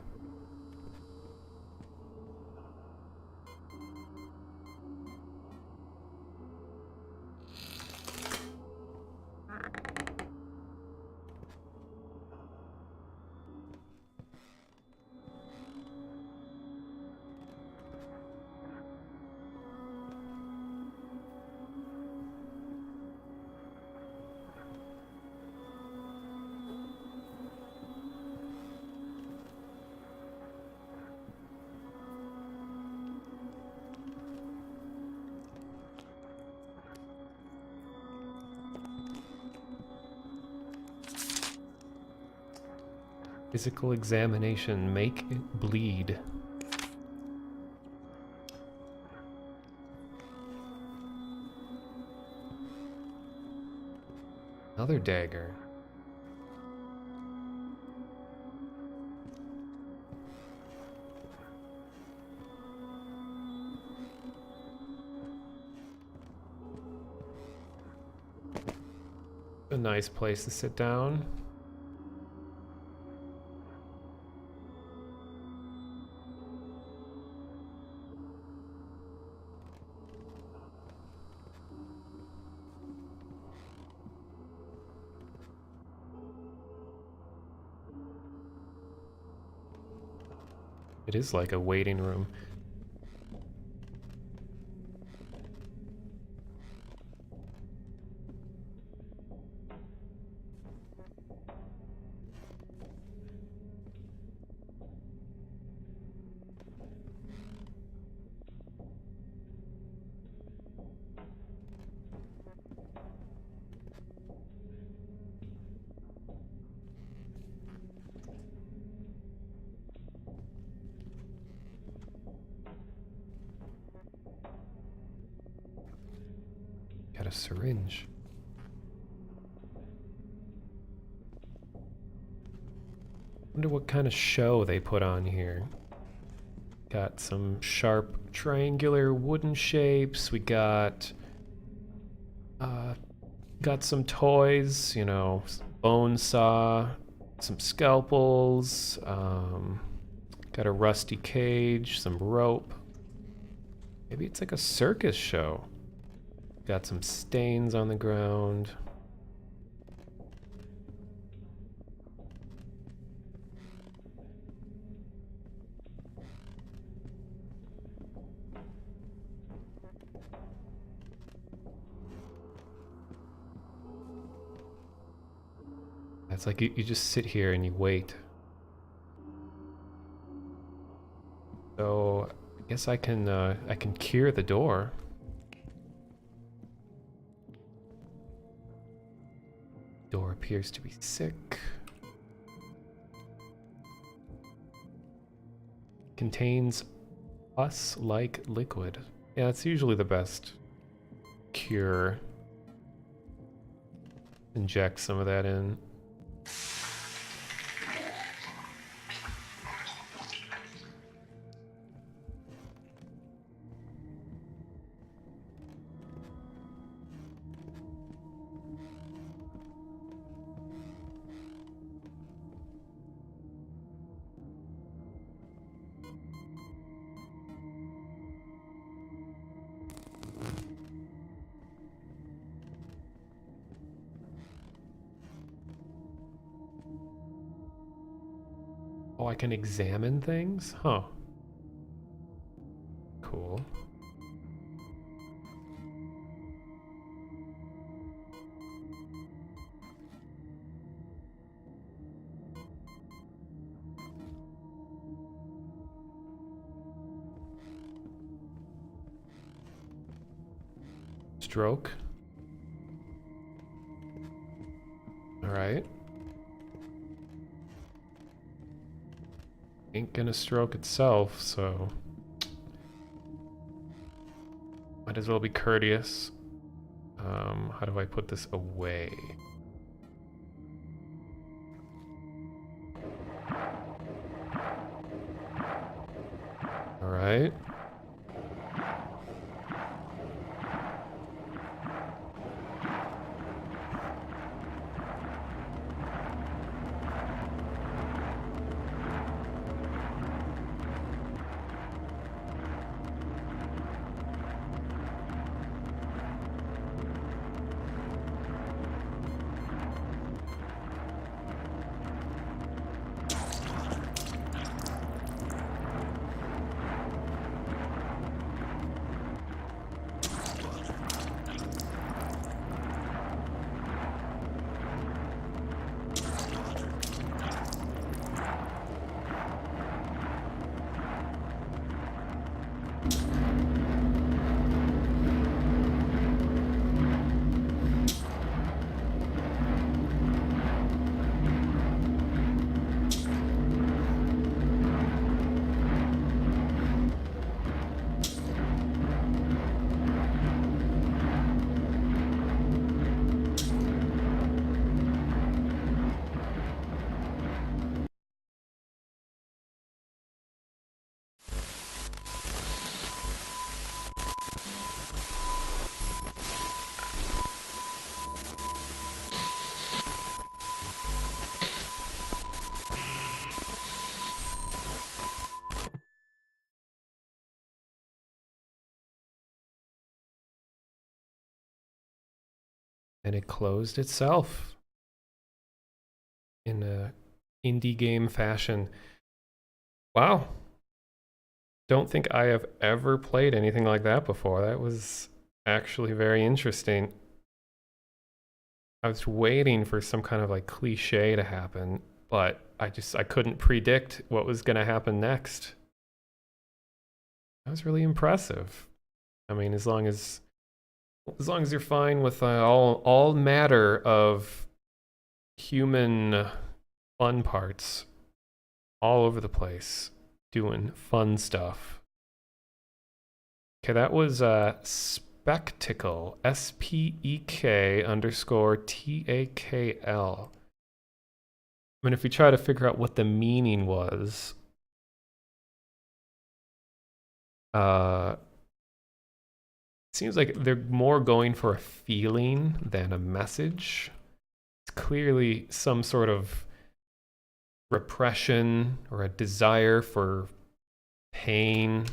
Physical examination, make it bleed. Another dagger. A nice place to sit down. It is like a waiting room. Got a syringe. Wonder what kind of show they put on here. Got some sharp triangular wooden shapes. We got some toys, you know, bone saw, some scalpels, got a rusty cage, some rope. Maybe it's like a circus show. Got some stains on the ground. It's like you just sit here and you wait. So I guess I can cure the door. Door appears to be sick. Contains pus-like liquid. Yeah, it's usually the best cure. Inject some of that in. Oh, I can examine things? Huh. Cool. Stroke. All right. Ain't gonna stroke itself, so might as well be courteous. How do I put this away? All right. And it closed itself in a indie game fashion. Wow. Don't think I have ever played anything like that before. That was actually very interesting. I was waiting for some kind of like cliche to happen, but I couldn't predict what was going to happen next. That was really impressive. I mean, as long as you're fine with all matter of human fun parts all over the place doing fun stuff. Okay, that was SPEK.TAKL, SPEK_TAKL. mean, if we try to figure out what the meaning was, it seems like they're more going for a feeling than a message. It's clearly some sort of repression or a desire for pain.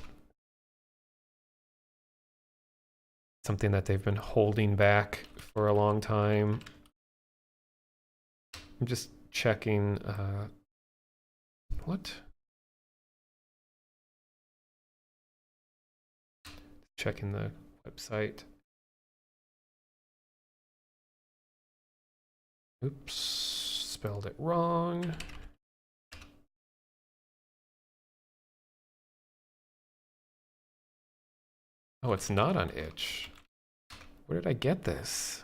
Something that they've been holding back for a long time. I'm just checking, what? Checking the website. Oops, spelled it wrong. Oh, it's not on itch. Where did I get this?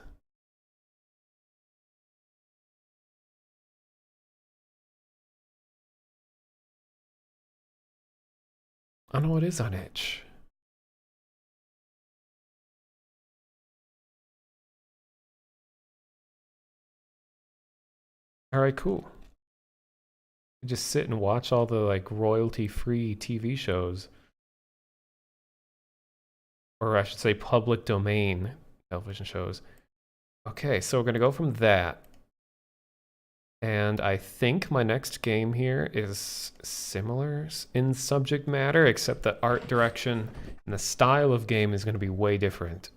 Oh no, it is on itch. Alright, cool. Just sit and watch all the like royalty-free TV shows. Or I should say public domain television shows. Okay, so we're gonna go from that. And I think my next game here is similar in subject matter, except the art direction and the style of game is going to be way different.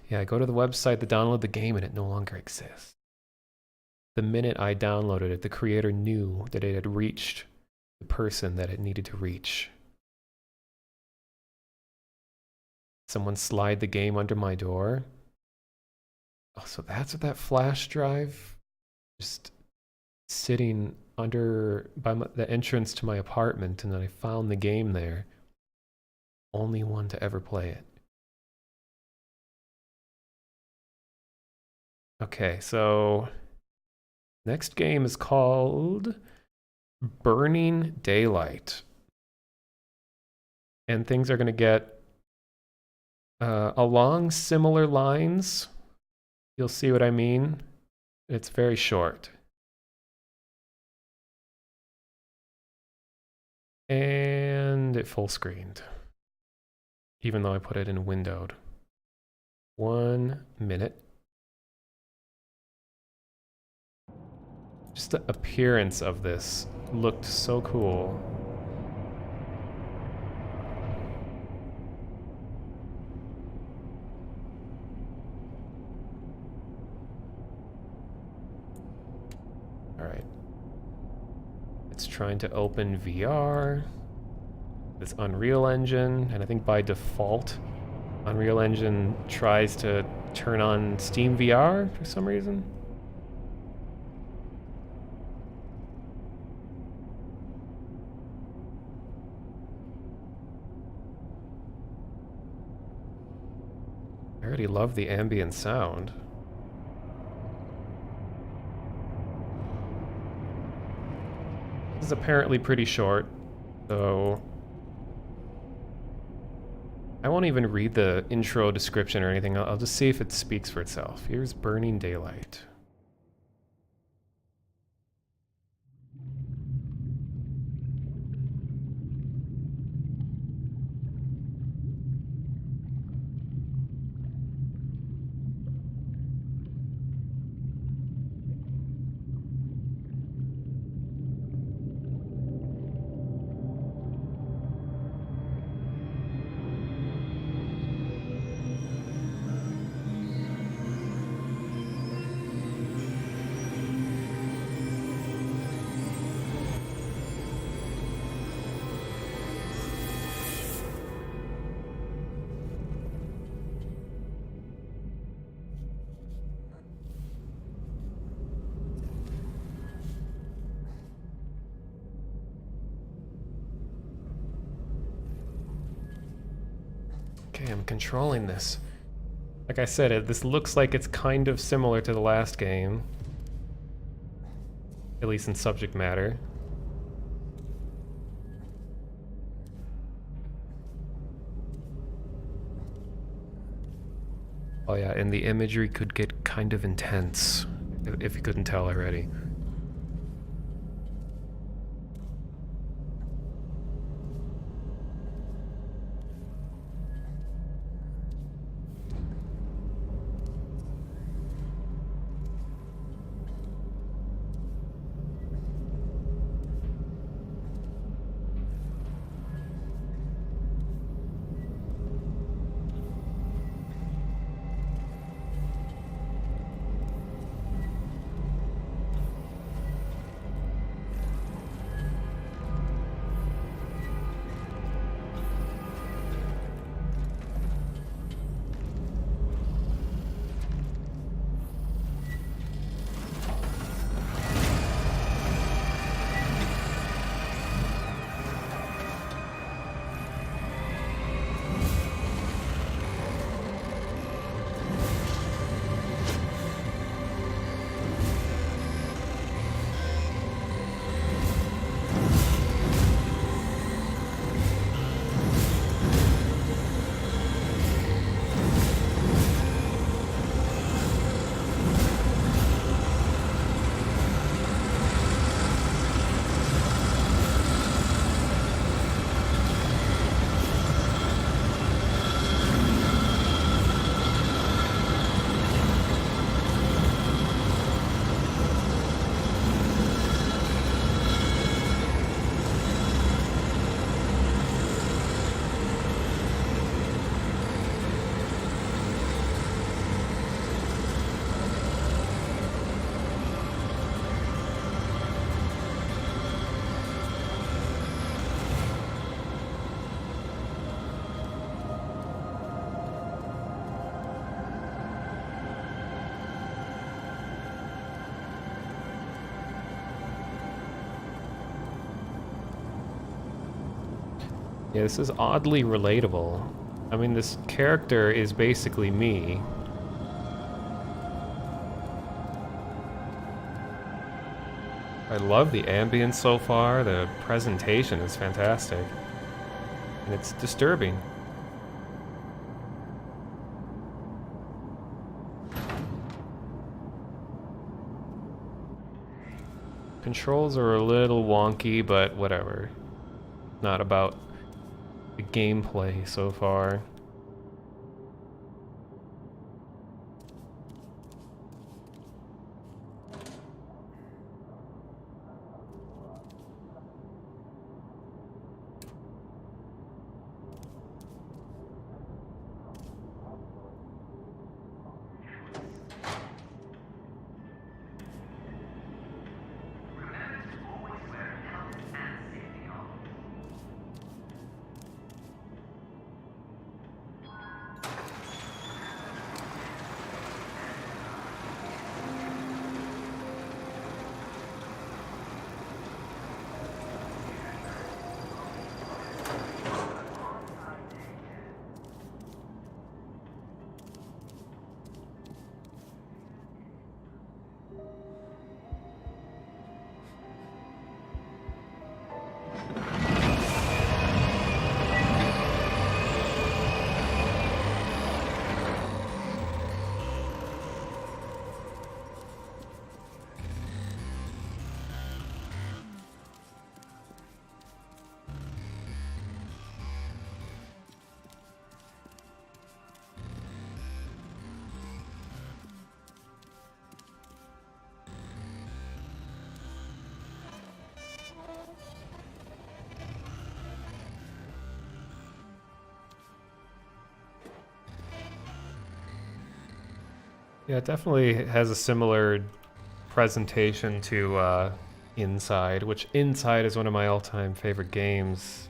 Yeah, I go to the website to download the game and it no longer exists. The minute I downloaded it, the creator knew that it had reached the person that it needed to reach. Someone slide the game under my door. Oh, so that's what that flash drive? Just sitting under by the entrance to my apartment, and then I found the game there. Only one to ever play it. Okay, so next game is called Burning Daylight. And things are going to get along similar lines. You'll see what I mean. It's very short. And it full screened. Even though I put it in windowed. 1 minute. Just the appearance of this looked so cool. Alright. It's trying to open VR. This Unreal Engine, and I think by default, Unreal Engine tries to turn on Steam VR for some reason. I already love the ambient sound. This is apparently pretty short, so I won't even read the intro description or anything. I'll just see if it speaks for itself. Here's Burning Daylight. Okay, I'm controlling this. Like I said, this looks like it's kind of similar to the last game. At least in subject matter. Oh yeah, and the imagery could get kind of intense, if you couldn't tell already. Yeah, this is oddly relatable. I mean, this character is basically me. I love the ambience so far. The presentation is fantastic. And it's disturbing. Controls are a little wonky, but whatever. Not about the gameplay so far. Yeah, it definitely has a similar presentation to Inside, which Inside is one of my all-time favorite games.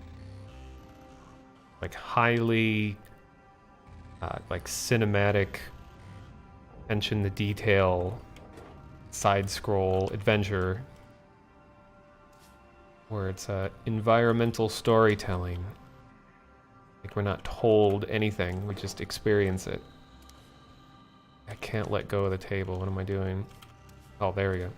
Like highly, like cinematic, attention to detail, side-scroll adventure, where it's environmental storytelling. Like we're not told anything, we just experience it. I can't let go of the table. What am I doing? Oh, there we go.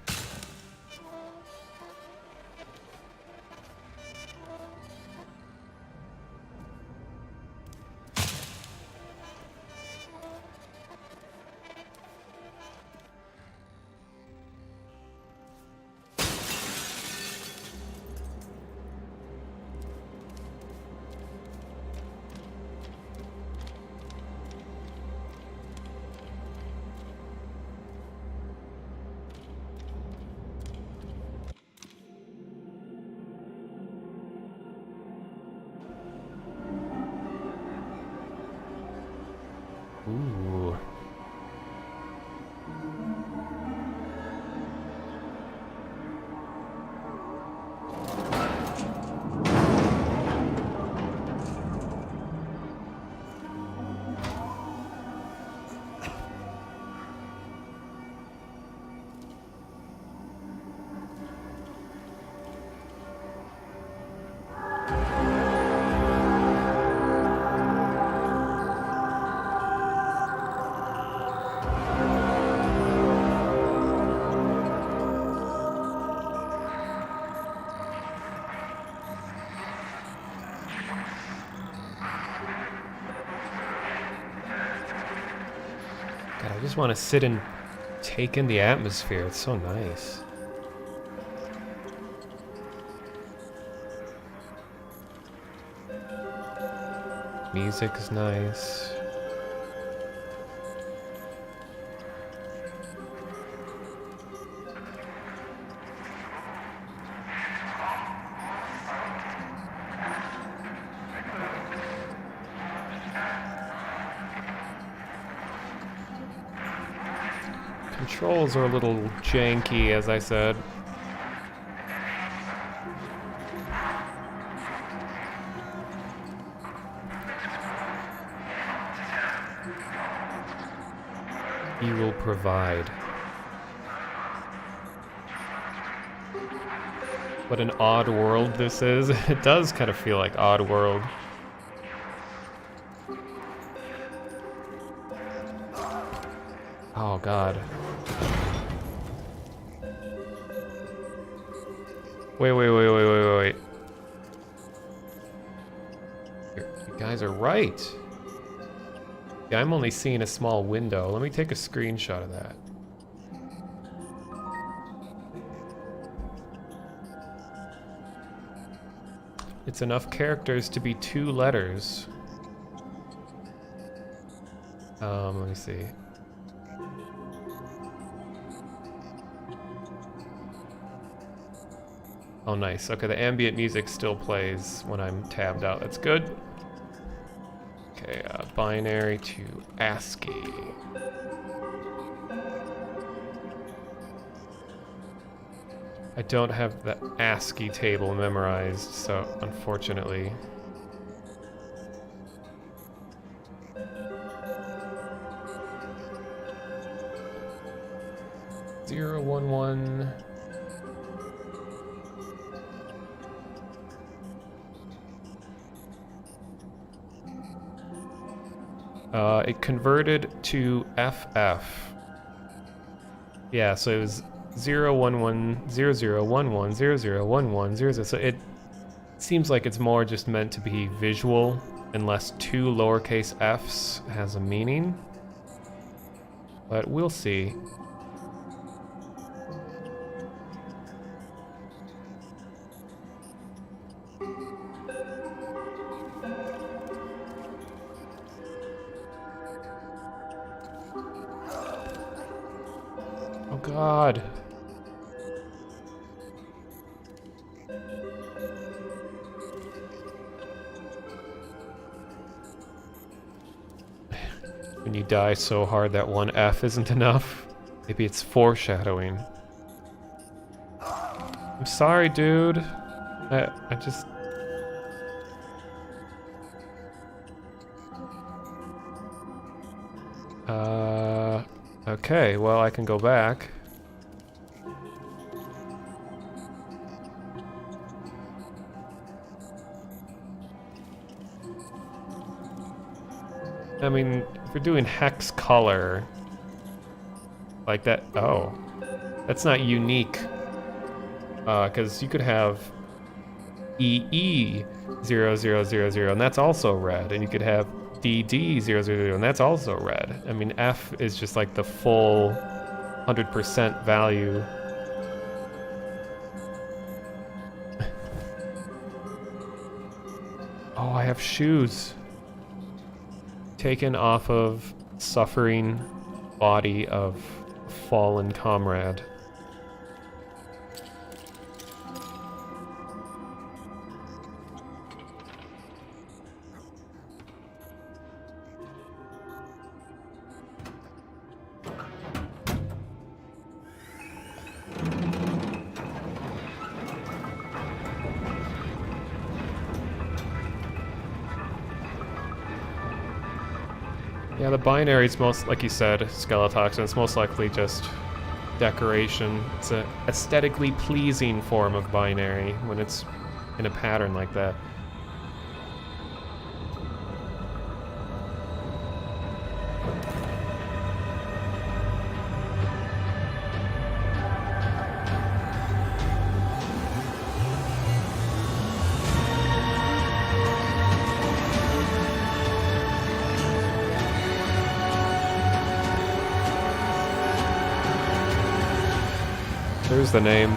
Ooh. God, I just want to sit and take in the atmosphere. It's so nice. Music is nice. Controls are a little janky, as I said. He will provide. what an odd world this is. It does kind of feel like odd world. Oh god. Wait. You guys are right. Yeah, I'm only seeing a small window. Let me take a screenshot of that. It's enough characters to be 2 letters. Let me see. Oh, nice. Okay, the ambient music still plays when I'm tabbed out. That's good. Okay, binary to ASCII. I don't have the ASCII table memorized, so unfortunately. Zero, 1, 1. It converted to FF. Yeah, so it was 0, 1, 1, 0, 0, 1, 1, 0, 0, 1, 1, 0, 0. So it seems like it's more just meant to be visual, unless 2 lowercase f's has a meaning. But we'll see. Oh god. When you die so hard that 1 F isn't enough. Maybe it's foreshadowing. I'm sorry, dude. I just... Okay, well, I can go back. I mean, if we're doing hex color, like that, oh, that's not unique, because you could have EE0000, and that's also red, and you could have DD000, and that's also red. I mean, F is just like the full 100% value. Oh, I have shoes. Taken off of suffering body of fallen comrade. Yeah, the binary is most, like you said, Skeletoxin, it's most likely just decoration. It's an aesthetically pleasing form of binary when it's in a pattern like that. There's the name.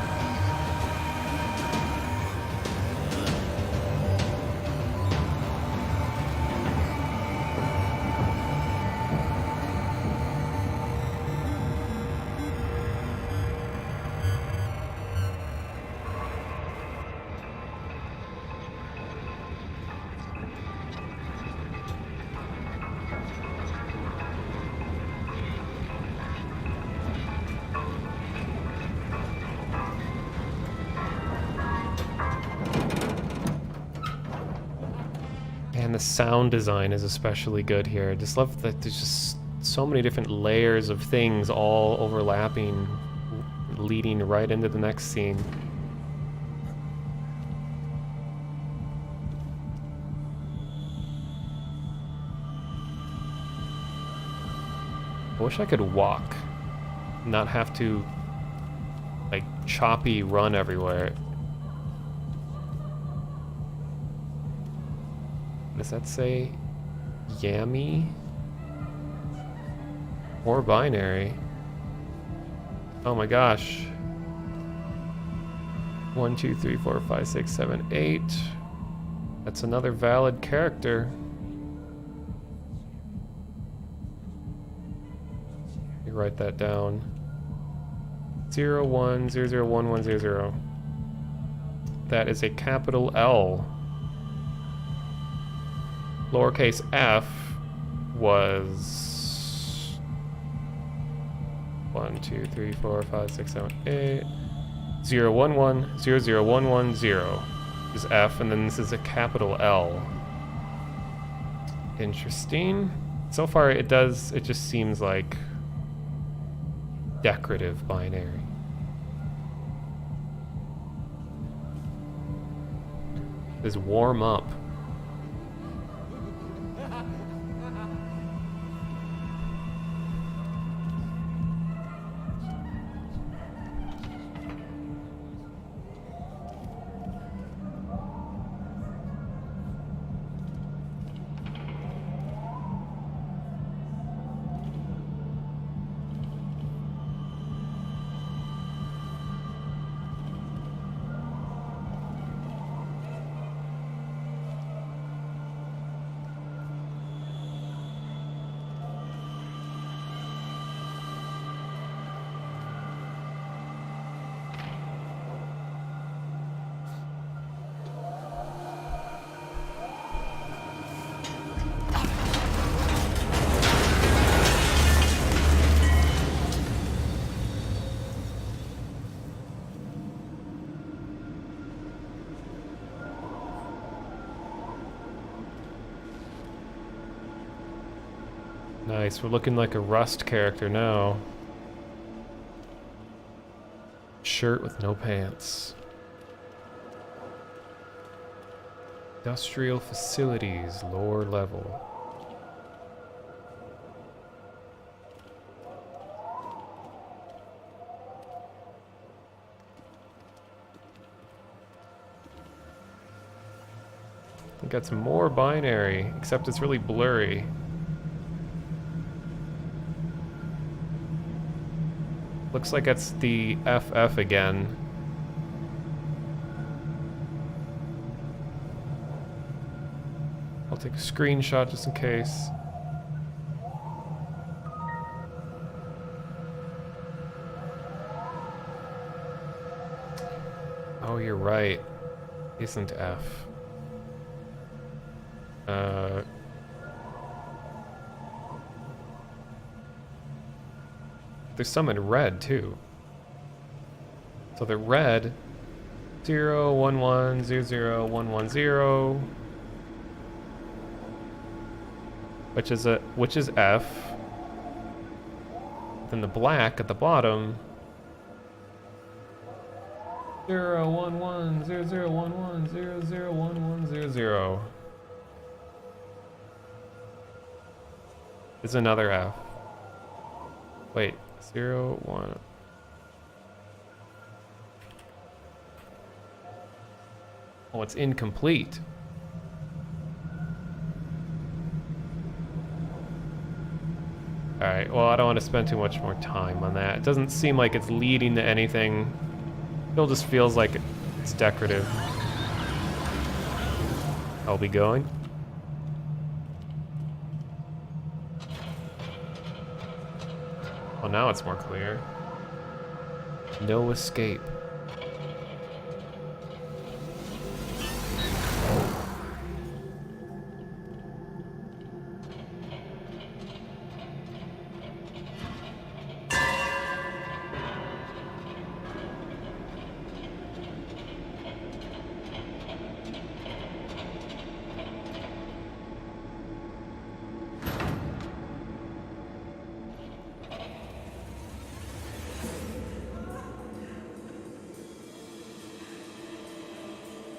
And the sound design is especially good here. I just love that there's just so many different layers of things all overlapping, leading right into the next scene. I wish I could walk, not have to like choppy run everywhere. Does that say Yammy? Or binary? Oh my gosh. 1, 2, 3, 4, 5, 6, 7, 8. That's another valid character. Let me write that down. 0, 1, 0, 0, 1, 1, 0, 0. That is a capital L. Lowercase f was 1, 2, 3, 4, 5, 6, 7, 8. 0, 1, 1, 0, 0, 1, 1, 0 is F, and then this is a capital L. Interesting. So far it just seems like decorative binary. Is warm up. Nice, we're looking like a Rust character now. Shirt with no pants. Industrial facilities, lower level. We got some more binary, except it's really blurry. Looks like it's the FF again. I'll take a screenshot just in case. Oh, you're right. Isn't F. There's some in red too. So the red 0, 1, 1, 0, 0, 1, 1, 0, which is F. Then the black at the bottom 0, 1, 1, 0, 0, 1, 1, 0, 0, 1, 1, 0, 0 is another F. Wait. 0, 1. Oh, it's incomplete. Alright, well, I don't want to spend too much more time on that. It doesn't seem like it's leading to anything. It still just feels like it's decorative. I'll be going. Well, now it's more clear. No escape.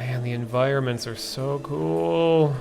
Man, the environments are so cool.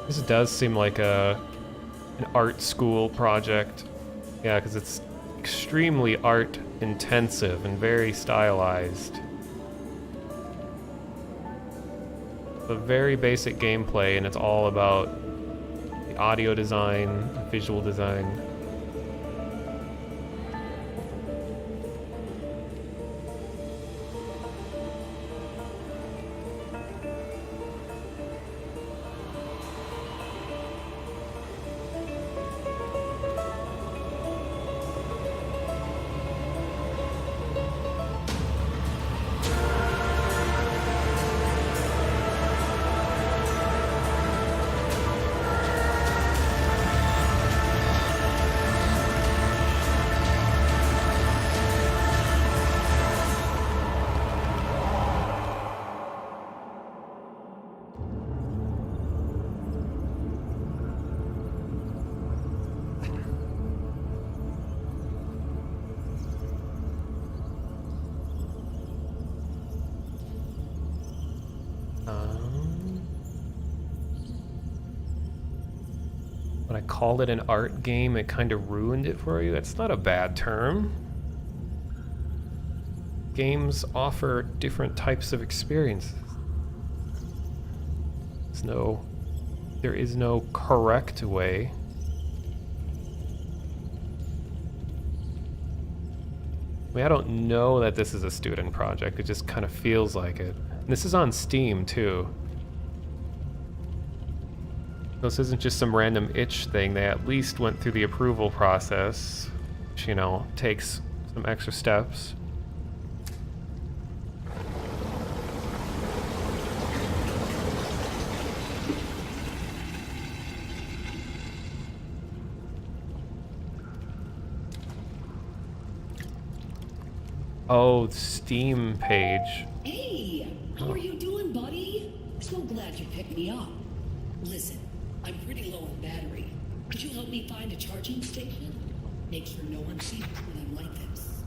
This does seem like an art school project. Yeah, because it's extremely art intensive and very stylized. A very basic gameplay, and it's all about the audio design, visual design. When I called it an art game, it kind of ruined it for you. It's not a bad term. Games offer different types of experiences. There is no correct way. I mean, I don't know that this is a student project. It just kind of feels like it. And this is on Steam, too. This isn't just some random itch thing. They at least went through the approval process, which, you know, takes some extra steps. Oh, Steam page.
Hey, how are you doing, buddy? So glad you picked me up. Listen, I'm pretty low on battery. Could you help me find a charging station? Make sure no one sees when I'm like this.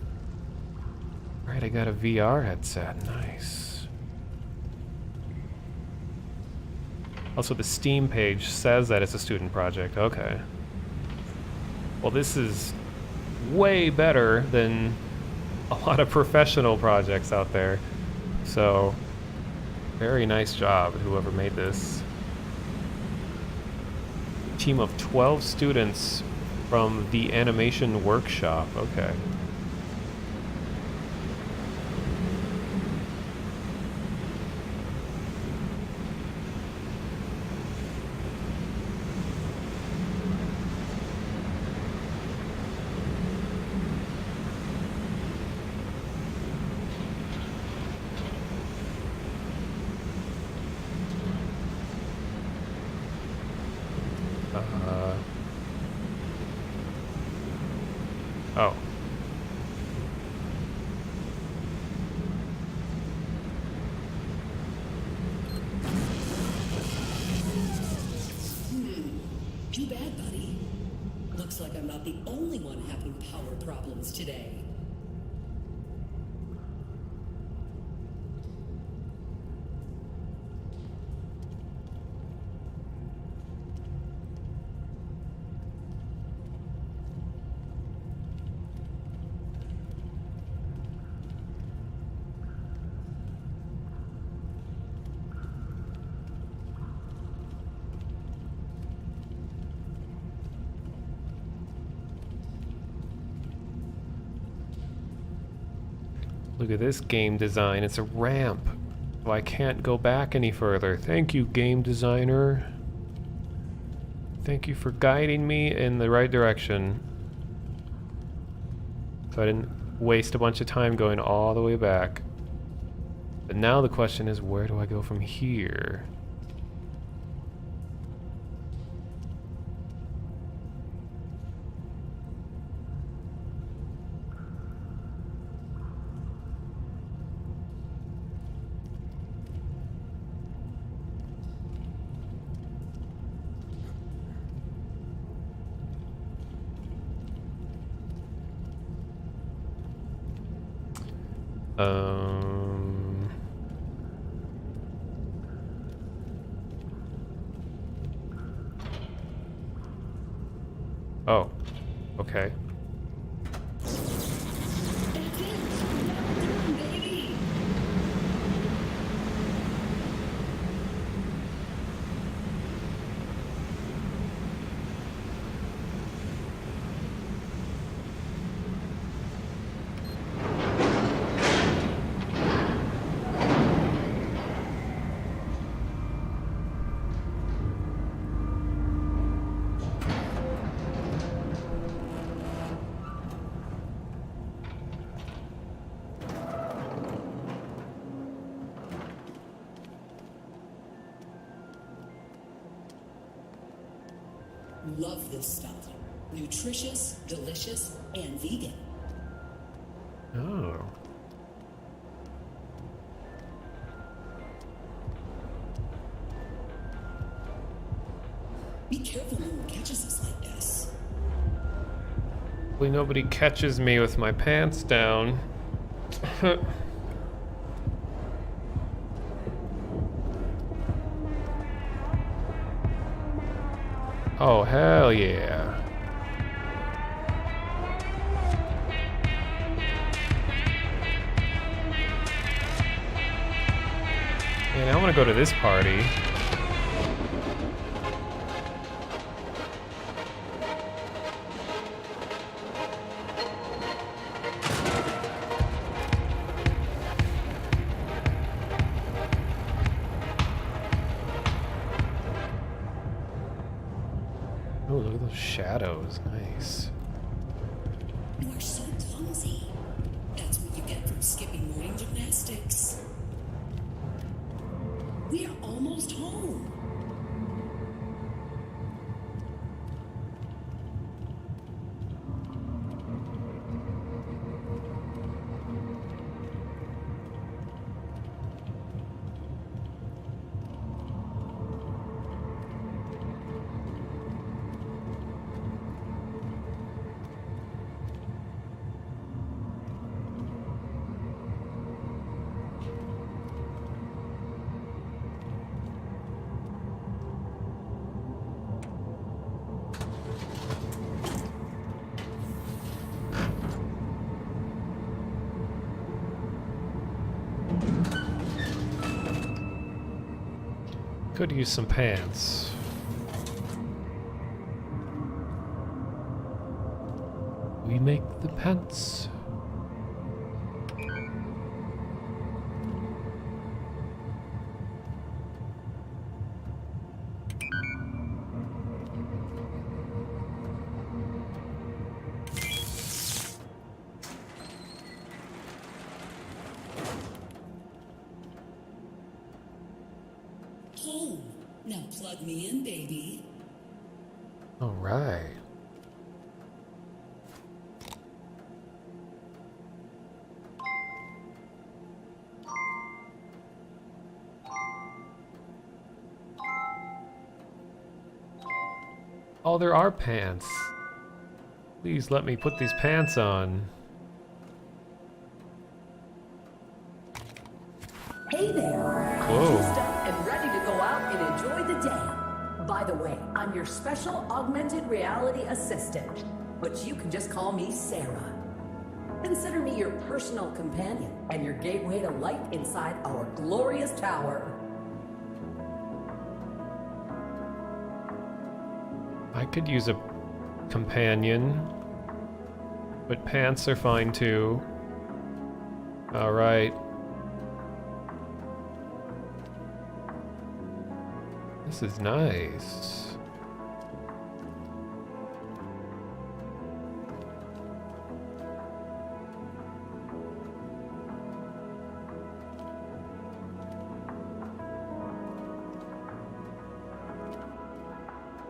Right, I got a VR headset. Nice. Also, the Steam page says that it's a student project. Okay. Well, this is way better than a lot of professional projects out there. So, very nice job, whoever made this. Team of 12 students from the animation workshop. Okay. Oh.
Too bad, buddy. Looks like I'm not the only one having power problems today.
Look at this game design. It's a ramp. So I can't go back any further. Thank you, game designer. Thank you for guiding me in the right direction. So I didn't waste a bunch of time going all the way back. But now the question is, where do I go from here? Oh. Okay.
Love this stuff. Nutritious, delicious, and vegan.
Oh.
Be careful no one catches us like this.
Hopefully nobody catches me with my pants down. Oh, hell yeah. Man, I want to go to this party. Oh, look at those shadows. Nice.
You are so clumsy. That's what you get from skipping morning gymnastics. We are almost home.
Could use some pants. We make the pants.
Home. Now plug me in, baby.
All right. Oh, there are pants. Please let me put these pants on.
Hey there.
Whoa.
Juiced up and ready to go out and enjoy the day. By the way, I'm your special augmented reality assistant, but you can just call me Sarah. Consider me your personal companion and your gateway to life inside our glorious tower.
I could use a companion, but pants are fine too. All right. This is nice.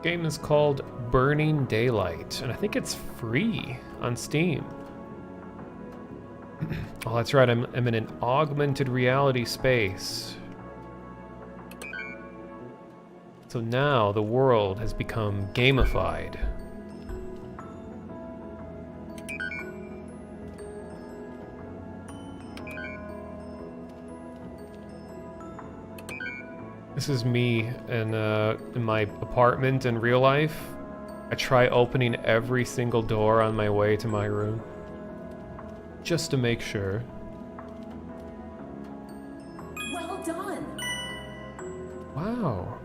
Game is called Burning Daylight, and I think it's free on Steam. Oh, that's right, I'm in an augmented reality space. So now the world has become gamified. This is me in my apartment in real life. I try opening every single door on my way to my room, just to make sure.
Well done.
Wow.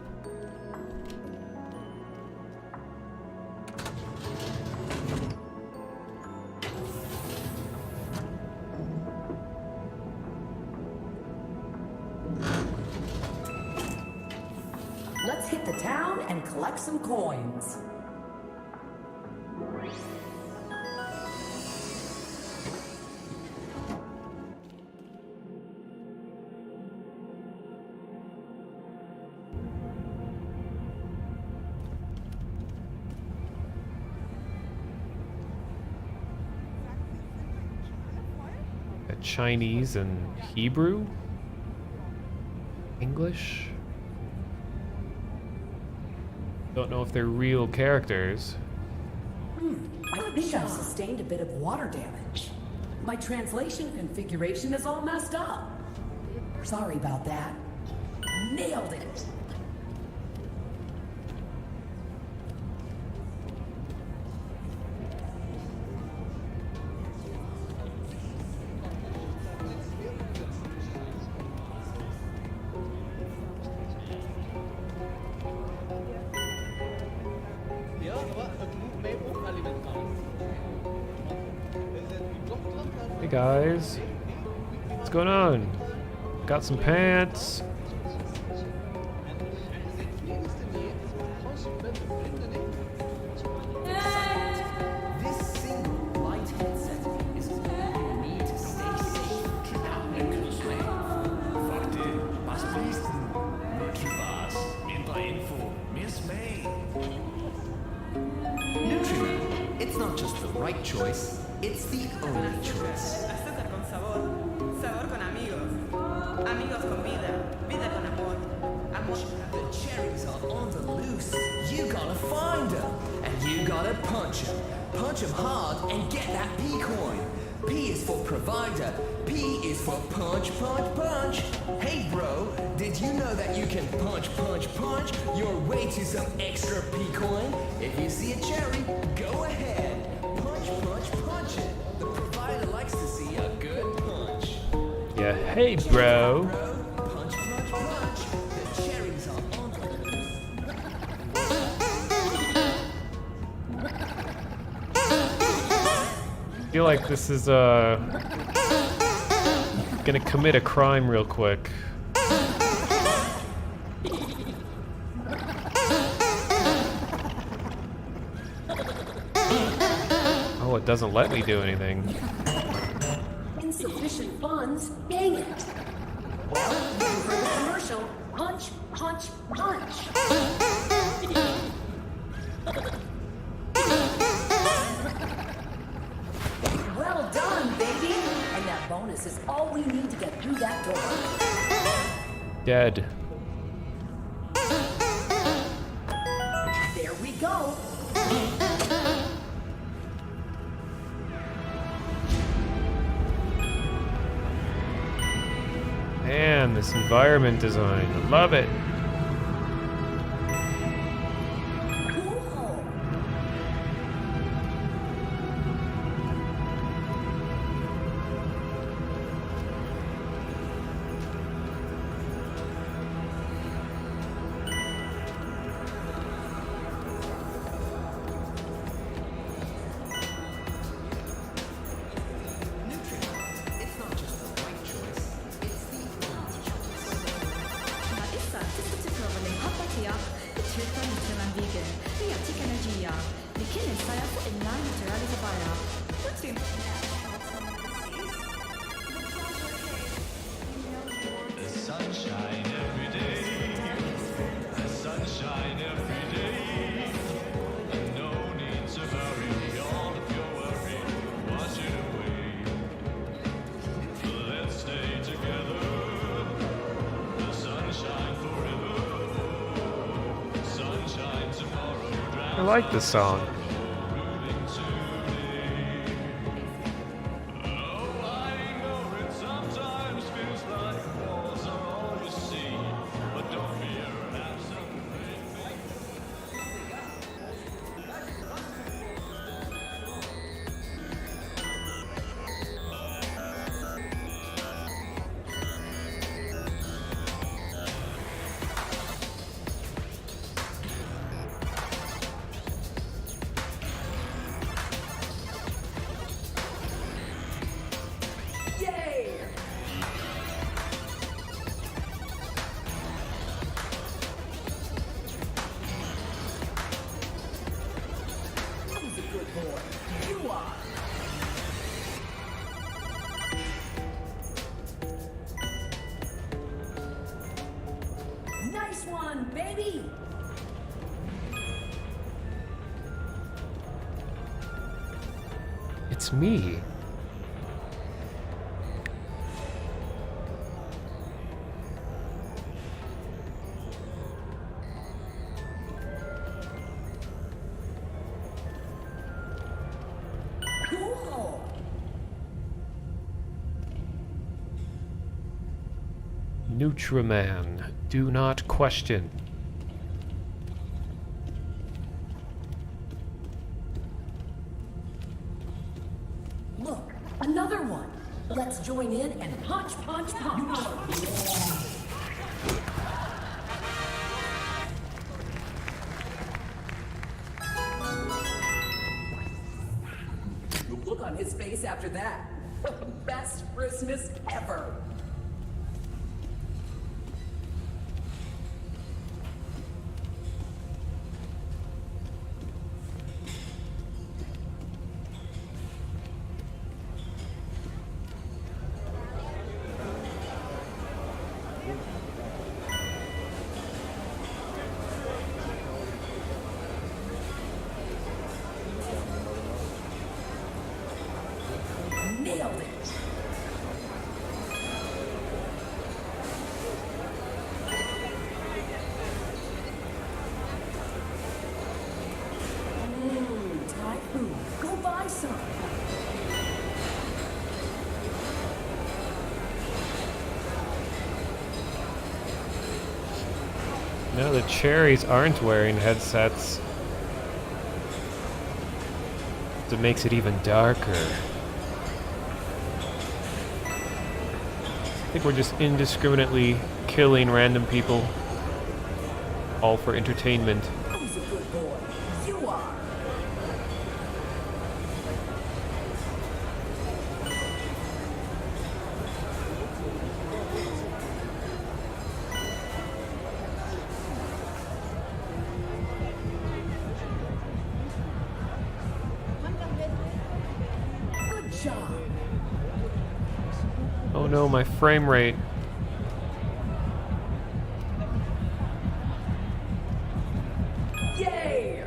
Let's hit the town and collect some coins.
Chinese and Hebrew? English? Don't know if they're real characters.
I think I've sustained a bit of water damage. My translation configuration is all messed up. Sorry about that. Nailed it.
Hey guys, what's going on? Got some pants.
This single light headset is allowing me to stay safe endlessly. Warte, was bist du? Multiverse, in der Info, Miss May. Nutriment, it's not just the right choice, it's the only choice.
Azúcar con sabor, sabor con amigos, amigos con vida, vida con amor, amor.
The cherries are on the loose. You gotta find them, and you gotta punch them. Punch them hard and get that P coin. P is for provider. P is for punch, punch, punch. Hey bro, did you know that you can punch, punch, punch your way to some extra P coin? If you see a cherry, go ahead. Punch, punch, punch it. The provider likes to see a good punch.
Yeah, hey bro.
Punch, punch, punch. The cherries are on the
I feel like this is gonna commit a crime real quick. Oh, it doesn't let me do anything.
Insufficient funds? Dang it. Well, you heard the commercial. Punch, punch, punch. Well done, baby. And that bonus is all we need to get through that door.
Dead.
There we go.
Man, this environment design, I love it. I like this song.
baby!
It's me.
Cool!
Nutriman. Do not question.
Look, another one. Let's join in and punch, punch, punch. The look on his face after that. Best Christmas ever. Nailed it. Typhoon, go buy some.
No, the cherries aren't wearing headsets. It makes it even darker. I think we're just indiscriminately killing random people, all for entertainment.
Who's a good boy? You are. Good job.
Oh no, my frame rate.
Yay!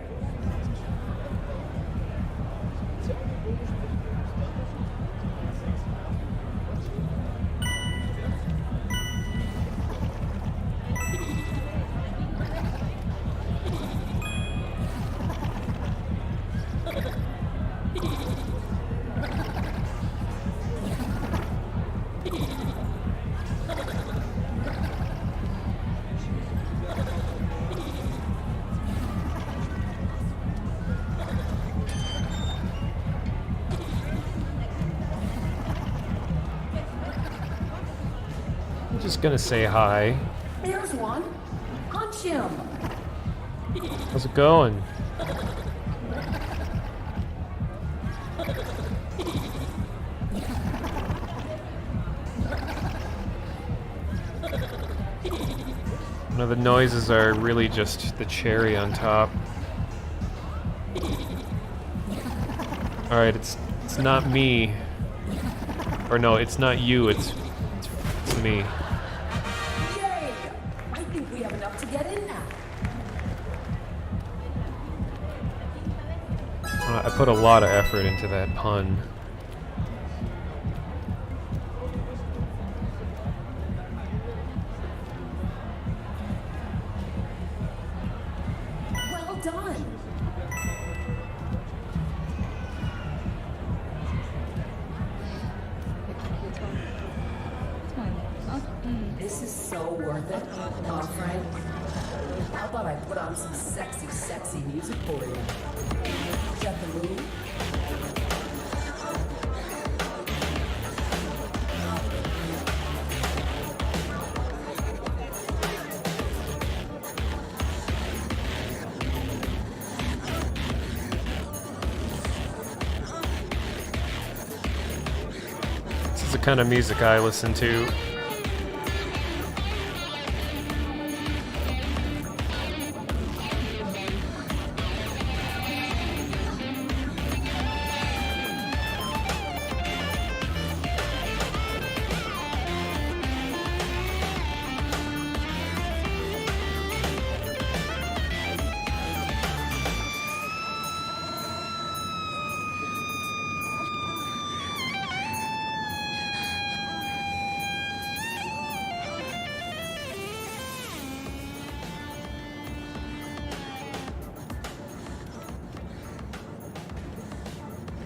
I'm just gonna say hi.
There's one. Punch him.
How's it going? One of the noises are really just the cherry on top. Alright, it's not me. Or no, it's not you, it's me.
Yay! I think we have enough to get in now.
I put a lot of effort into that pun.
Well done. This is so worth it, my friend. How about I put on some sexy, sexy music for you? Get the mood?
This is the kind of music I listen to.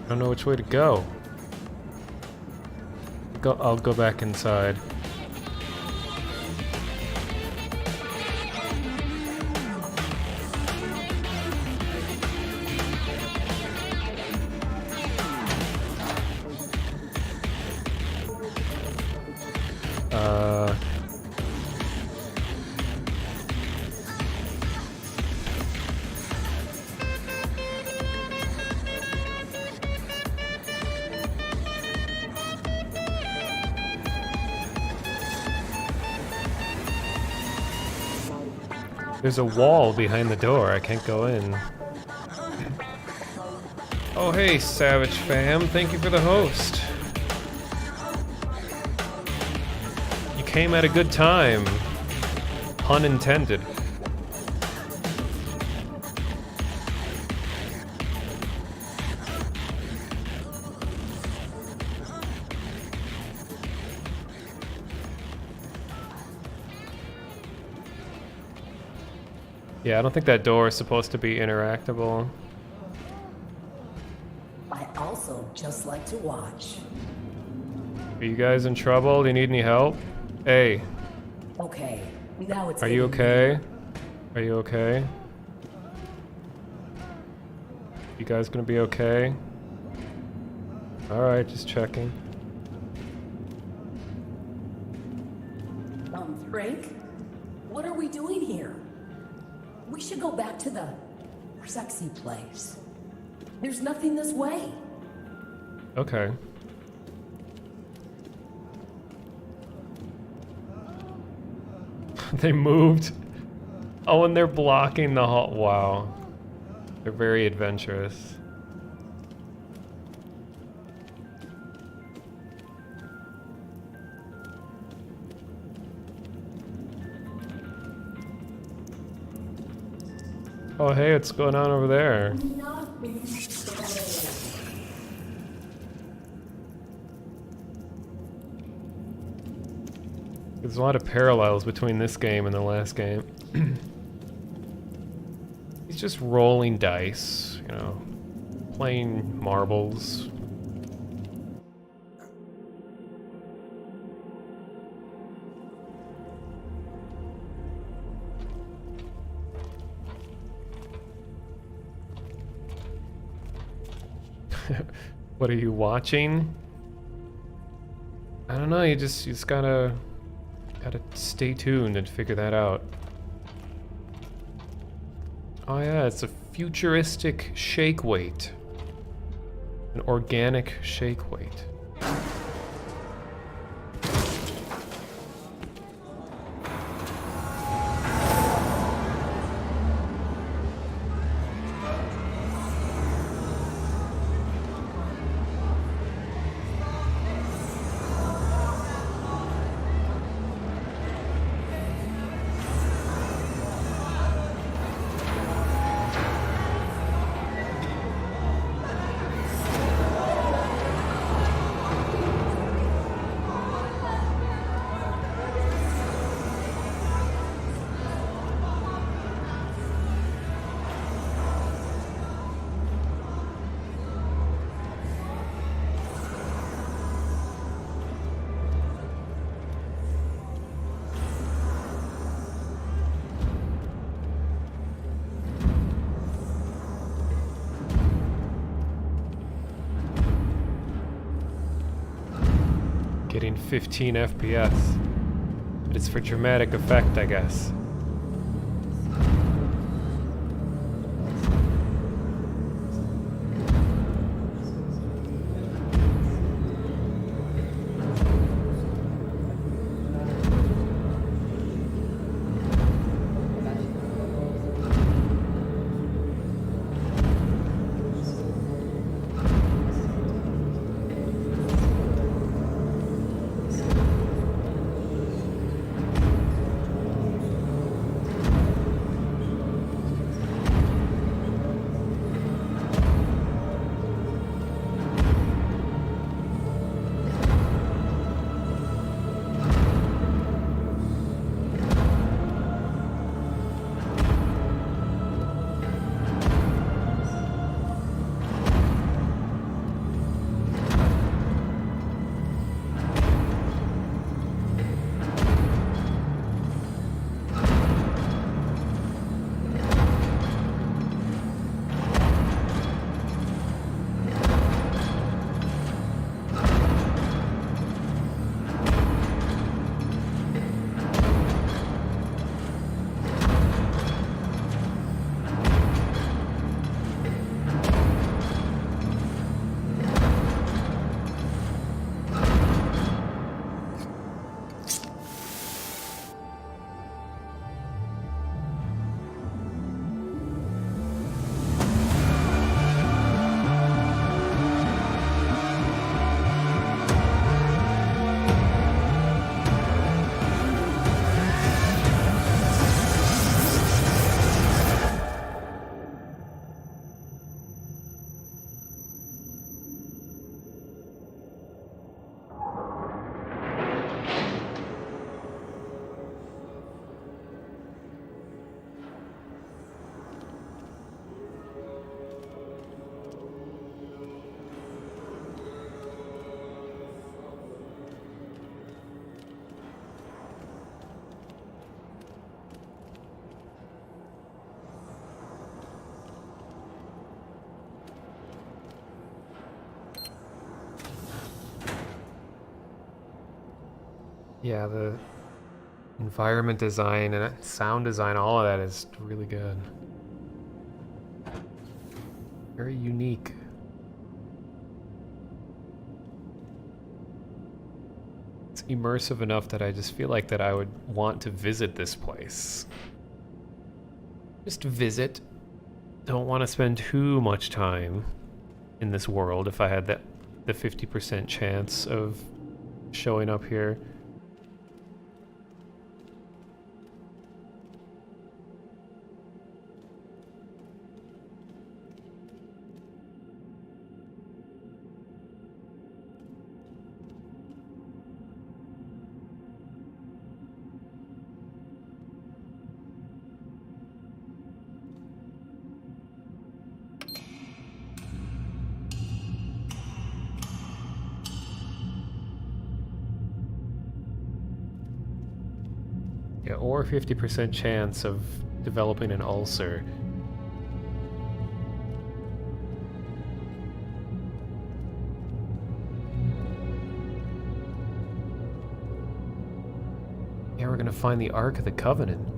I don't know which way to go. I'll go back inside. There's a wall behind the door. I can't go in. Oh, hey, Savage Fam. Thank you for the host. You came at a good time. Pun intended. Yeah, I don't think that door is supposed to be interactable.
I also just like to watch.
Are you guys in trouble? Do you need any help? Hey.
Okay, now it's.
Are you okay? Are you okay? You guys gonna be okay? Alright, just checking.
Frank? What are we doing here? We should go back to the sexy place. There's nothing this way.
Okay. They moved. Oh, and they're blocking the hall. Wow. They're very adventurous. Oh, hey, what's going on over there? There's a lot of parallels between this game and the last game. He's just rolling dice, you know, playing marbles. What are you watching? I don't know, you just gotta stay tuned and figure that out. Oh yeah, it's a futuristic shake weight. An organic shake weight. Getting 15 FPS. But it's for dramatic effect, I guess. Yeah, the environment design and sound design, all of that is really good. Very unique. It's immersive enough that I just feel like that I would want to visit this place. Just visit. Don't want to spend too much time in this world if I had the 50% chance of showing up here. Yeah, or 50% chance of developing an ulcer. Yeah, we're gonna find the Ark of the Covenant.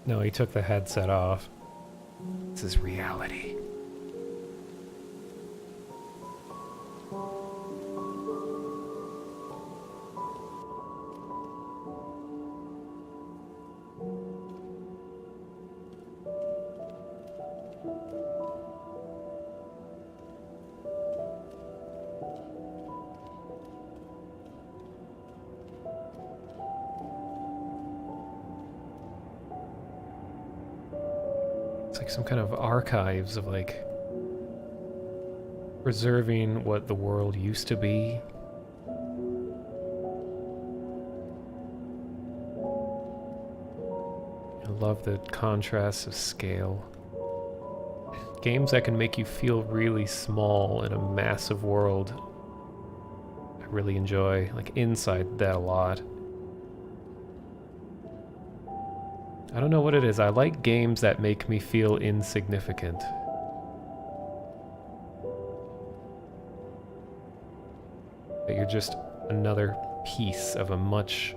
No, he took the headset off. This is reality. It's like some kind of archives of like preserving what the world used to be. I love the contrast of scale. Games that can make you feel really small in a massive world. I really enjoy, like, Inside that a lot. I don't know what it is. I like games that make me feel insignificant. That you're just another piece of a much,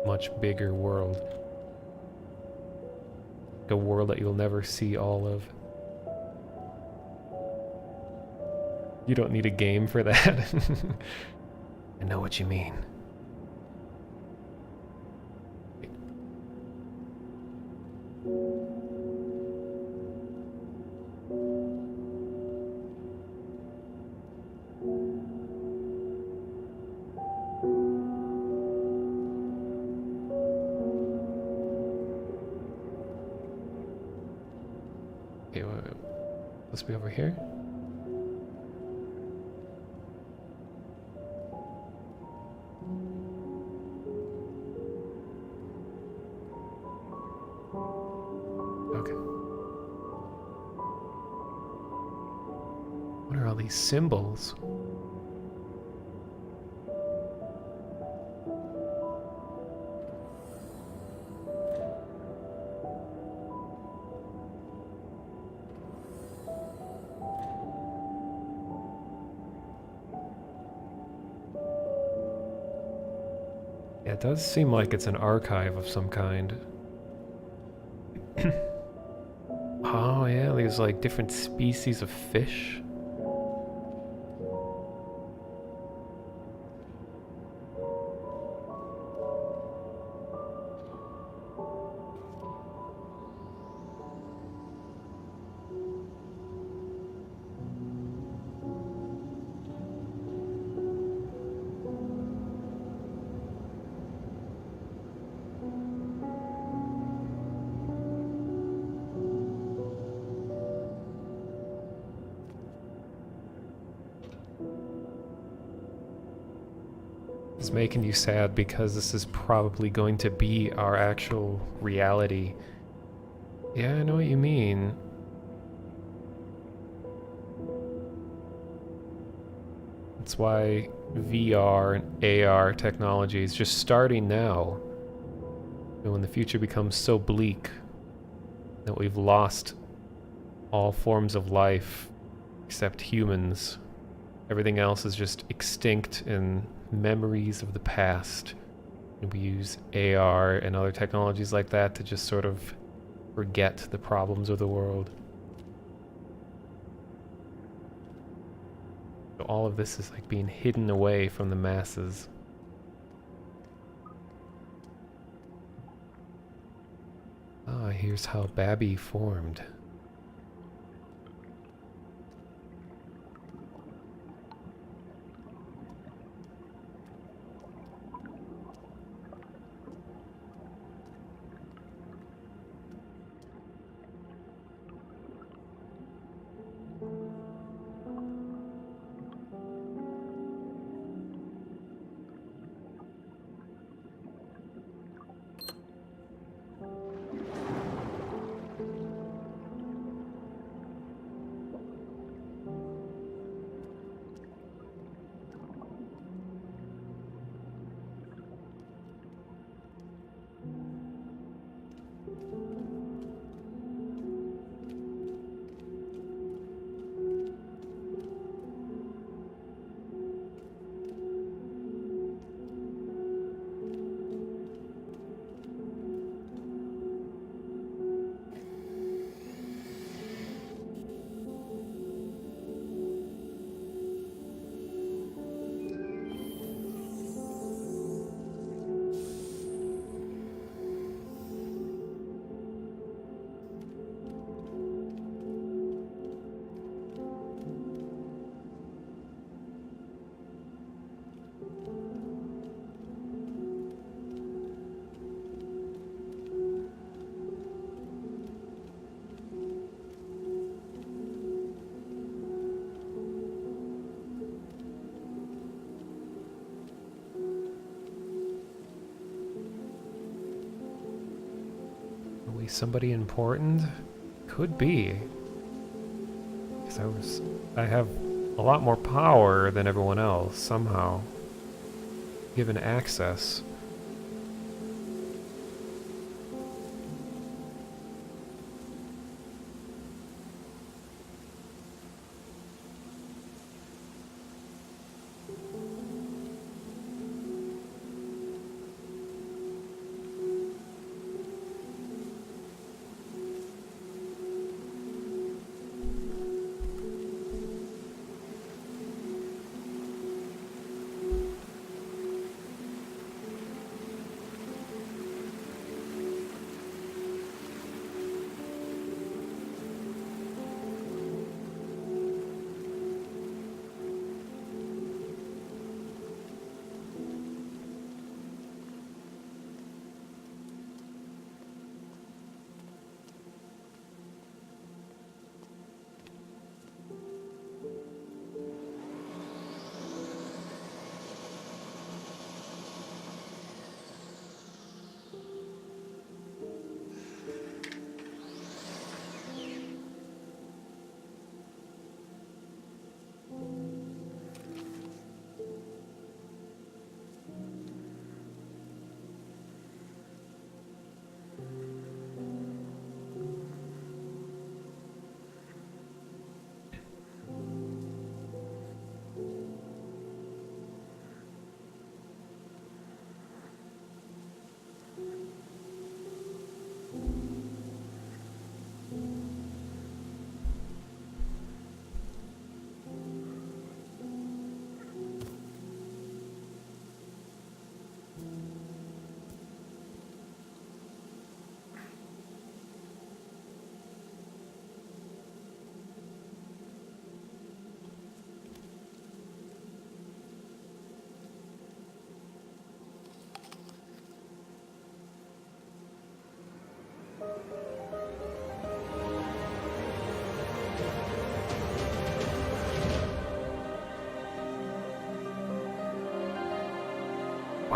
much bigger world. Like a world that you'll never see all of. You don't need a game for that. I know what you mean. Okay, let's be over here. What are all these symbols? Yeah, it does seem like it's an archive of some kind. Oh yeah, there's like different species of fish. is making you sad because this is probably going to be our actual reality. Yeah, I know what you mean. That's why VR and AR technology is just starting now. And when the future becomes so bleak that we've lost all forms of life except humans, everything else is just extinct in memories of the past. And we use AR and other technologies like that to just sort of forget the problems of the world. So all of this is like being hidden away from the masses. Ah, here's how Babby formed. Somebody important? Could be. Because I have a lot more power than everyone else, somehow. Given access.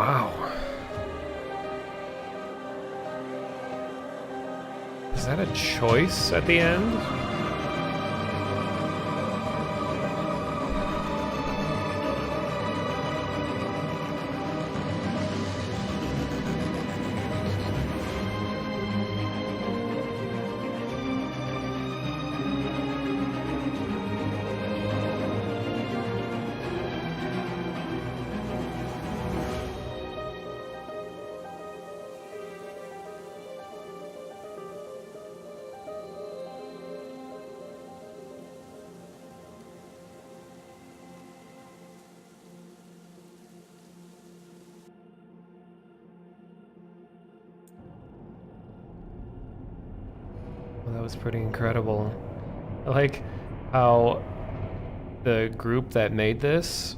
Wow. Is that a choice at the end? Well, that was pretty incredible. I like how the group that made this,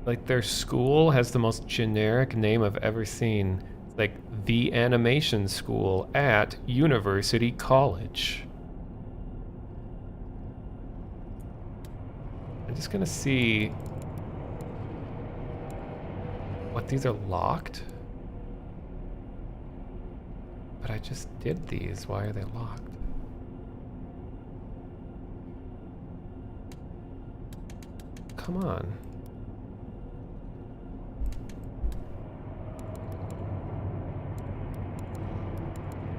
like their school has the most generic name I've ever seen. It's like the Animation School at University College. I'm just gonna see what these are locked. But I just did these. Why are they locked? Come on.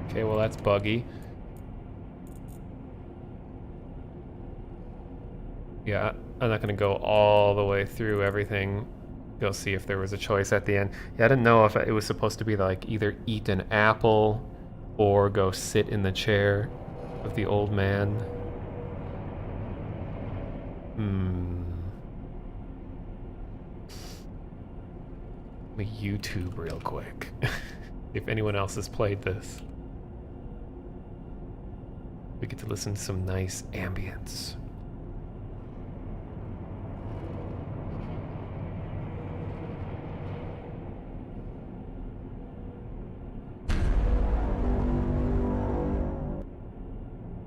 Okay, well that's buggy. Yeah, I'm not gonna go all the way through everything. Go see if there was a choice at the end. Yeah, I didn't know if it was supposed to be like either eat an apple or go sit in the chair of the old man. Let me YouTube real quick. If anyone else has played this. We get to listen to some nice ambience.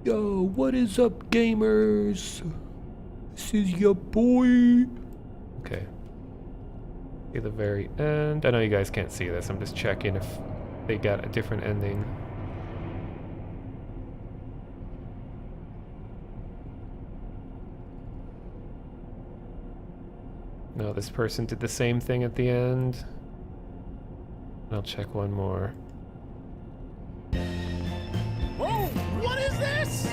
Yo, what is up, gamers? This is your boy. Okay. At the very end. I know you guys can't see this. I'm just checking if they got a different ending. No, this person did the same thing at the end. I'll check one more.
Whoa! What is this?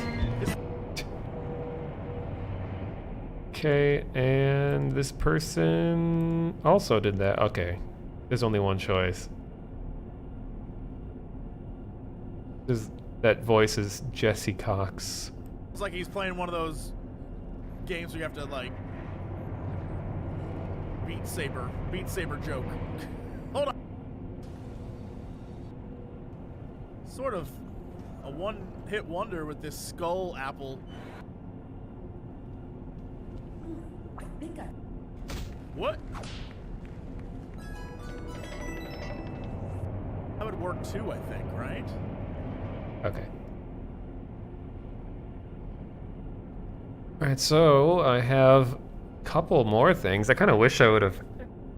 Okay, and this person also did that. Okay, there's only one choice. That voice is Jesse Cox.
It's like he's playing one of those games where you have to like Beat Saber joke. Hold on. Sort of a one-hit wonder with this skull apple.
I think I...
What? That would work too, I think, right?
Okay. Alright, so I have a couple more things. I kind of wish I would have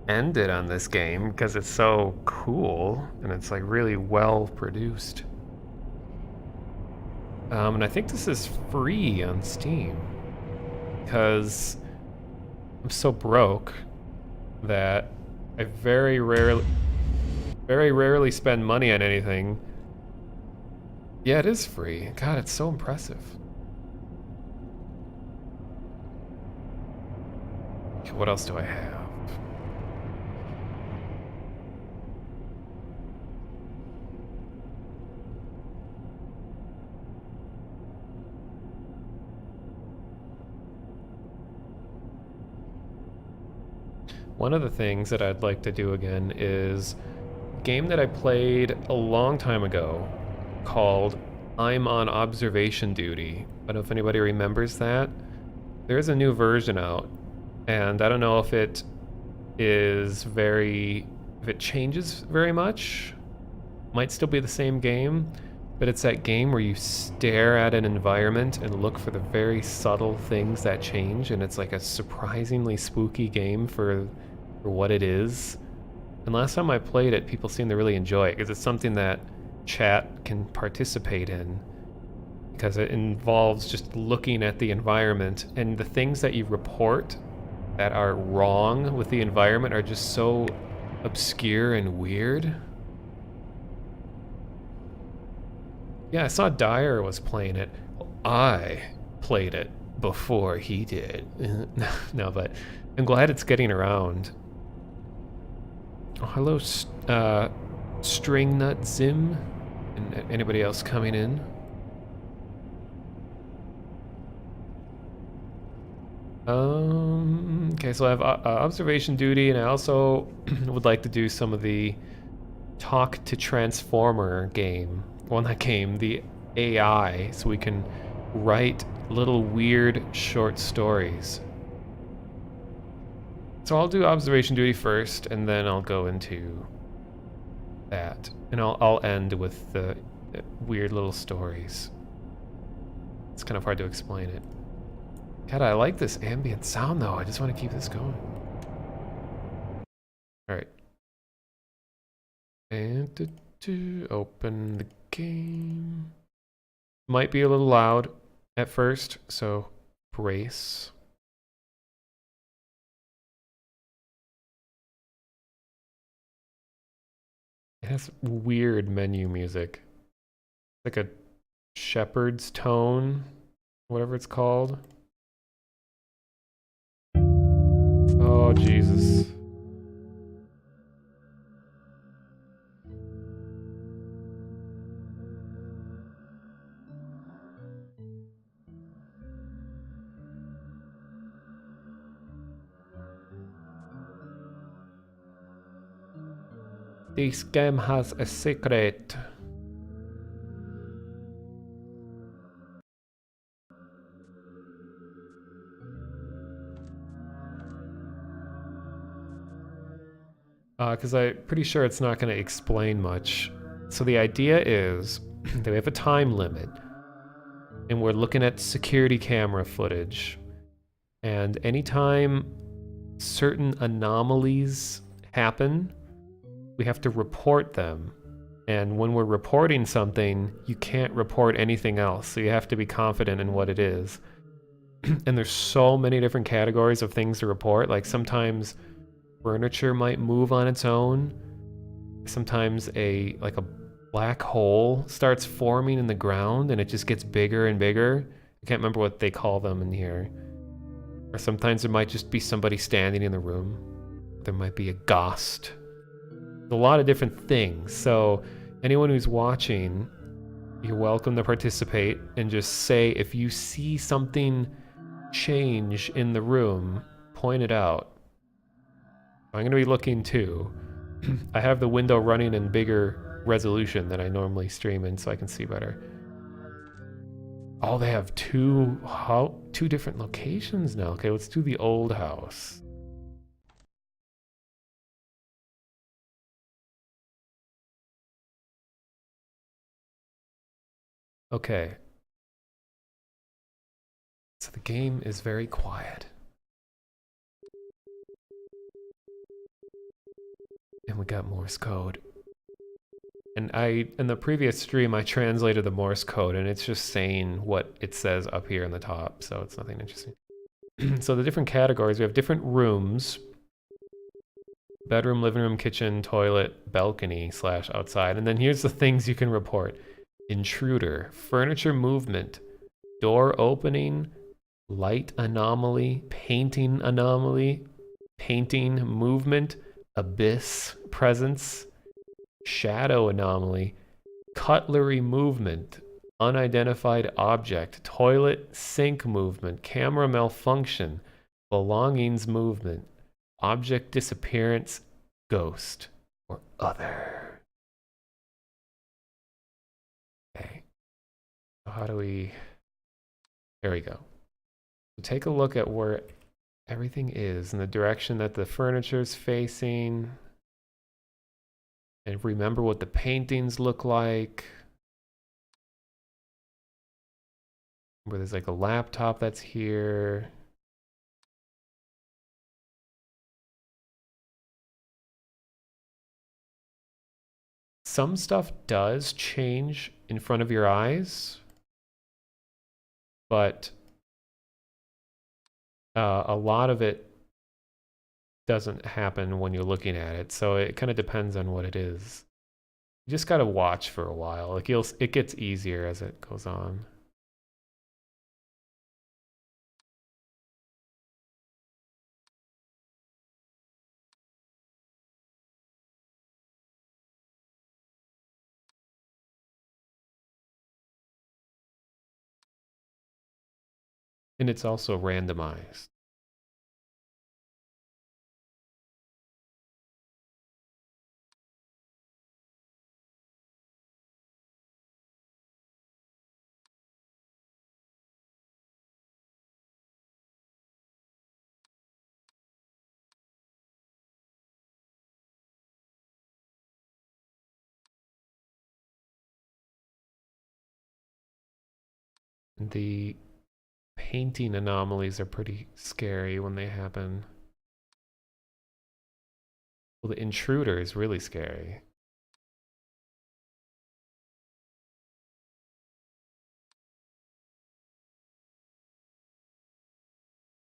ended on this game because it's so cool and it's like really well produced. And I think this is free on Steam because I'm so broke that I very rarely spend money on anything. Yeah, it is free. God, it's so impressive. Okay, what else do I have? One of the things that I'd like to do again is a game that I played a long time ago called I'm on Observation Duty. I don't know if anybody remembers that. There's a new version out, and I don't know if it changes very much. Might still be the same game, but it's that game where you stare at an environment and look for the very subtle things that change, and it's like a surprisingly spooky game for what it is. And last time I played it, people seemed to really enjoy it because it's something that chat can participate in, because it involves just looking at the environment, and the things that you report that are wrong with the environment are just so obscure and weird. Yeah, I saw Dyer was playing it. I played it before he did. No, but I'm glad it's getting around. Oh, hello, String Nut Zim, and anybody else coming in. Okay, so I have observation duty, and I also would like to do some of the talk to transformer game. Well, not game, the AI, so we can write little weird short stories. So I'll do observation duty first, and then I'll go into that, and I'll end with the weird little stories. It's kind of hard to explain it. God, I like this ambient sound though. I just want to keep this going. All right. And open the game. Might be a little loud at first, so brace. It has weird menu music. Like a shepherd's tone, whatever it's called. Oh, Jesus. This game has a secret. Because I'm pretty sure it's not going to explain much. So the idea is that we have a time limit, and we're looking at security camera footage, and anytime certain anomalies happen, we have to report them. And when we're reporting something, you can't report anything else, so you have to be confident in what it is. And there's so many different categories of things to report. Like sometimes furniture might move on its own. Sometimes a black hole starts forming in the ground and it just gets bigger and bigger. I can't remember what they call them in here. Or sometimes there might just be somebody standing in the room. There might be a ghost. A lot of different things. So anyone who's watching, you're welcome to participate and just say if you see something change in the room, point it out. I'm going to be looking too. I have the window running in bigger resolution than I normally stream in so I can see better. Oh, they have two different locations now. Okay, let's do the old house. Okay. So the game is very quiet. And we got Morse code. And in the previous stream, I translated the Morse code, and it's just saying what it says up here in the top, so it's nothing interesting. So the different categories, we have different rooms. Bedroom, living room, kitchen, toilet, balcony / outside. And then here's the things you can report. Intruder, furniture movement, door opening, light anomaly, painting movement, abyss presence, shadow anomaly, cutlery movement, unidentified object, toilet sink movement, camera malfunction, belongings movement, object disappearance, ghost, or other. Okay. So how do we... There we go. So take a look at where everything is in the direction that the furniture's facing. And remember what the paintings look like. Where there's like a laptop that's here. some stuff does change in front of your eyes, but a lot of it doesn't happen when you're looking at it. So it kind of depends on what it is. You just got to watch for a while. Like it gets easier as it goes on. And it's also randomized. The painting anomalies are pretty scary when they happen. Well, the intruder is really scary.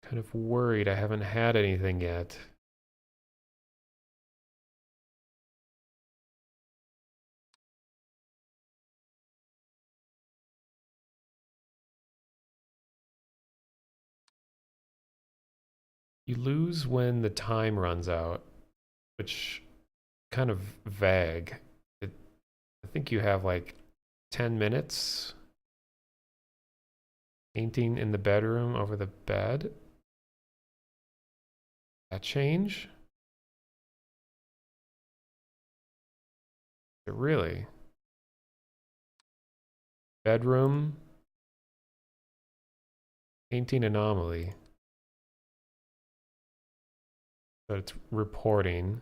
Kind of worried I haven't had anything yet. You lose when the time runs out, which kind of vague. I think you have like 10 minutes painting in the bedroom over the bed. That change? Really? Bedroom painting anomaly. So it's reporting.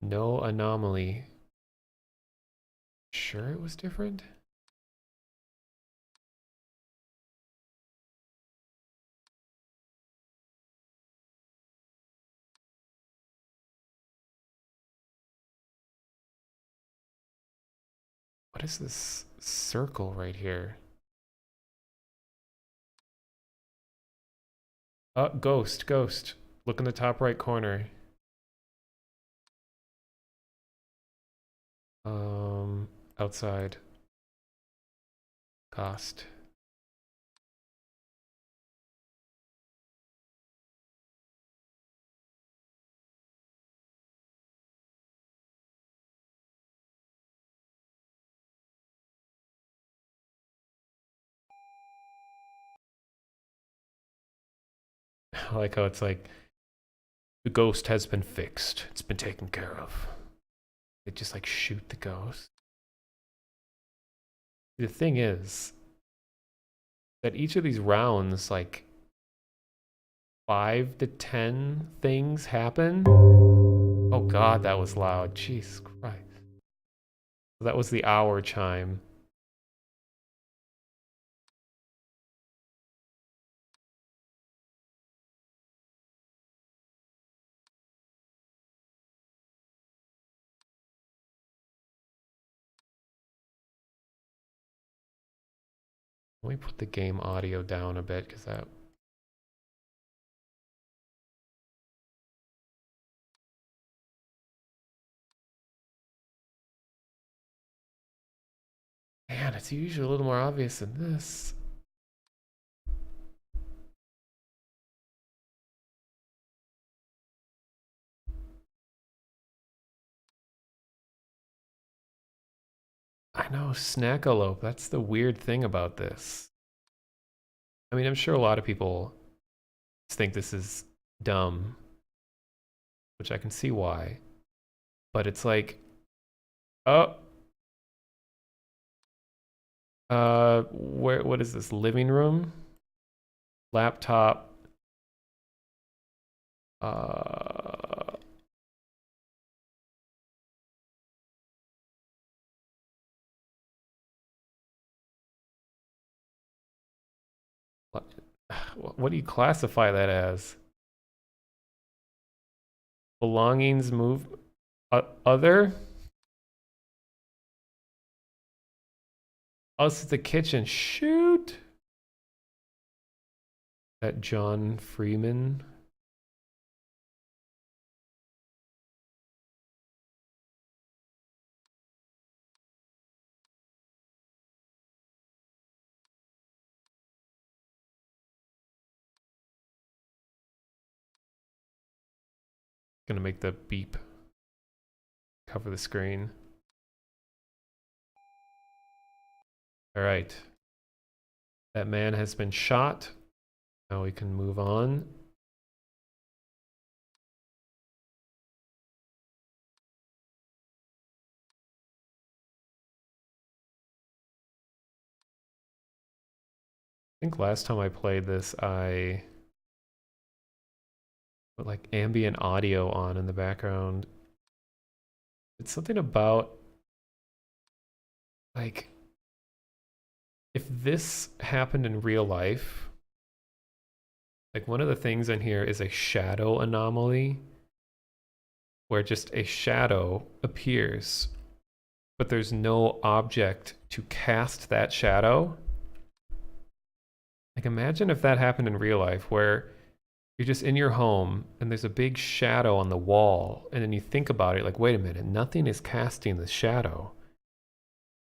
No anomaly. Sure it was different? What is this circle right here? Ghost, ghost. Look in the top right corner. Outside. Cost. I like how it's like, the ghost has been fixed. It's been taken care of. They just like shoot the ghost. The thing is that each of these rounds, like 5 to 10 things happen. Oh God, that was loud. Jesus Christ. That was the hour chime. Let me put the game audio down a bit because that... Man, it's usually a little more obvious than this. I know, snackalope. That's the weird thing about this. I mean, I'm sure a lot of people think this is dumb, which I can see why. But it's like, oh, what is this? Living room, laptop. What do you classify that as? Belongings move other? Oh, this is the kitchen. Shoot. That John Freeman. Gonna make the beep cover the screen. All right. That man has been shot. Now we can move on. I think last time I played this, I put like ambient audio on in the background. It's something about like if this happened in real life, like one of the things in here is a shadow anomaly where just a shadow appears, but there's no object to cast that shadow. Like imagine if that happened in real life where you're just in your home and there's a big shadow on the wall and then you think about it like, wait a minute, nothing is casting the shadow.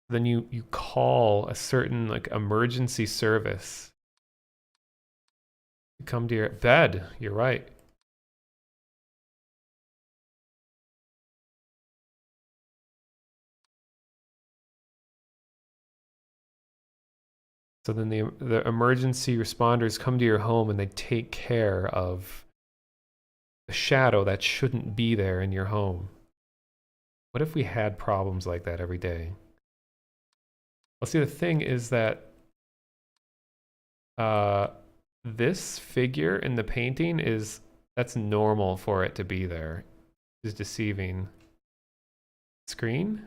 Then you call a certain like emergency service. You come to your bed, you're right. So then the emergency responders come to your home and they take care of the shadow that shouldn't be there in your home. What if we had problems like that every day? Well, see, the thing is that this figure in the painting that's normal for it to be there. It's deceiving. Screen?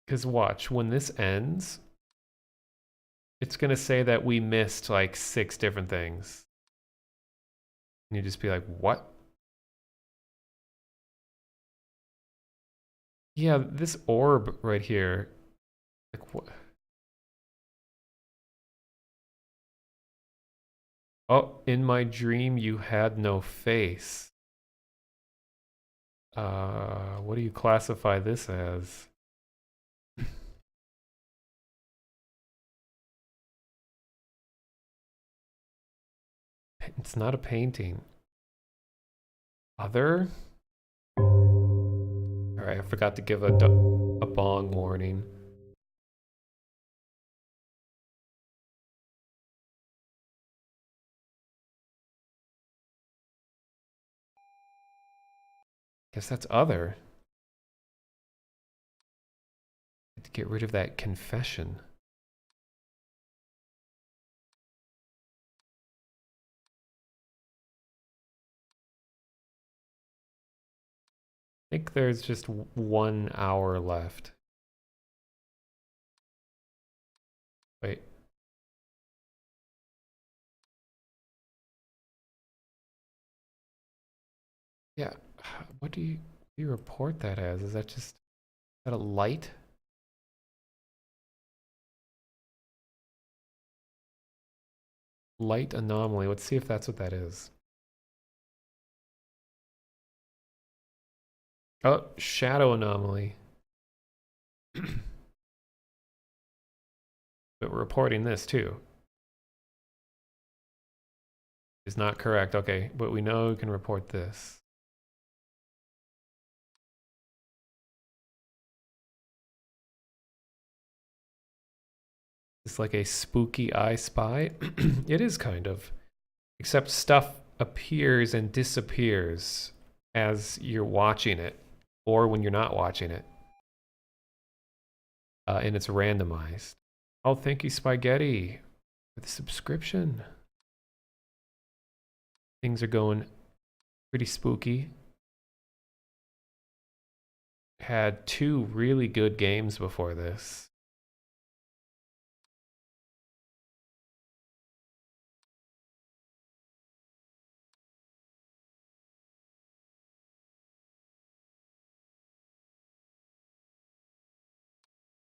Because watch, when this ends, it's going to say that we missed like 6 different things. And you just be like, what? Yeah, this orb right here. Like what? Oh, in my dream you had no face. What do you classify this as? It's not a painting. Other? Alright, I forgot to give a bong warning. Guess that's other. To get rid of that confession. I think there's just 1 hour left. Wait. Yeah, what do you report that as? Is that a light? Light anomaly. Let's see if that's what that is. Oh, shadow anomaly. But we're reporting this too. Is not correct. Okay, but we know we can report this. It's like a spooky I Spy. It is kind of. Except stuff appears and disappears as you're watching it, or when you're not watching it. And it's randomized. Oh, thank you, Spaghetti, for the subscription. Things are going pretty spooky. Had 2 really good games before this.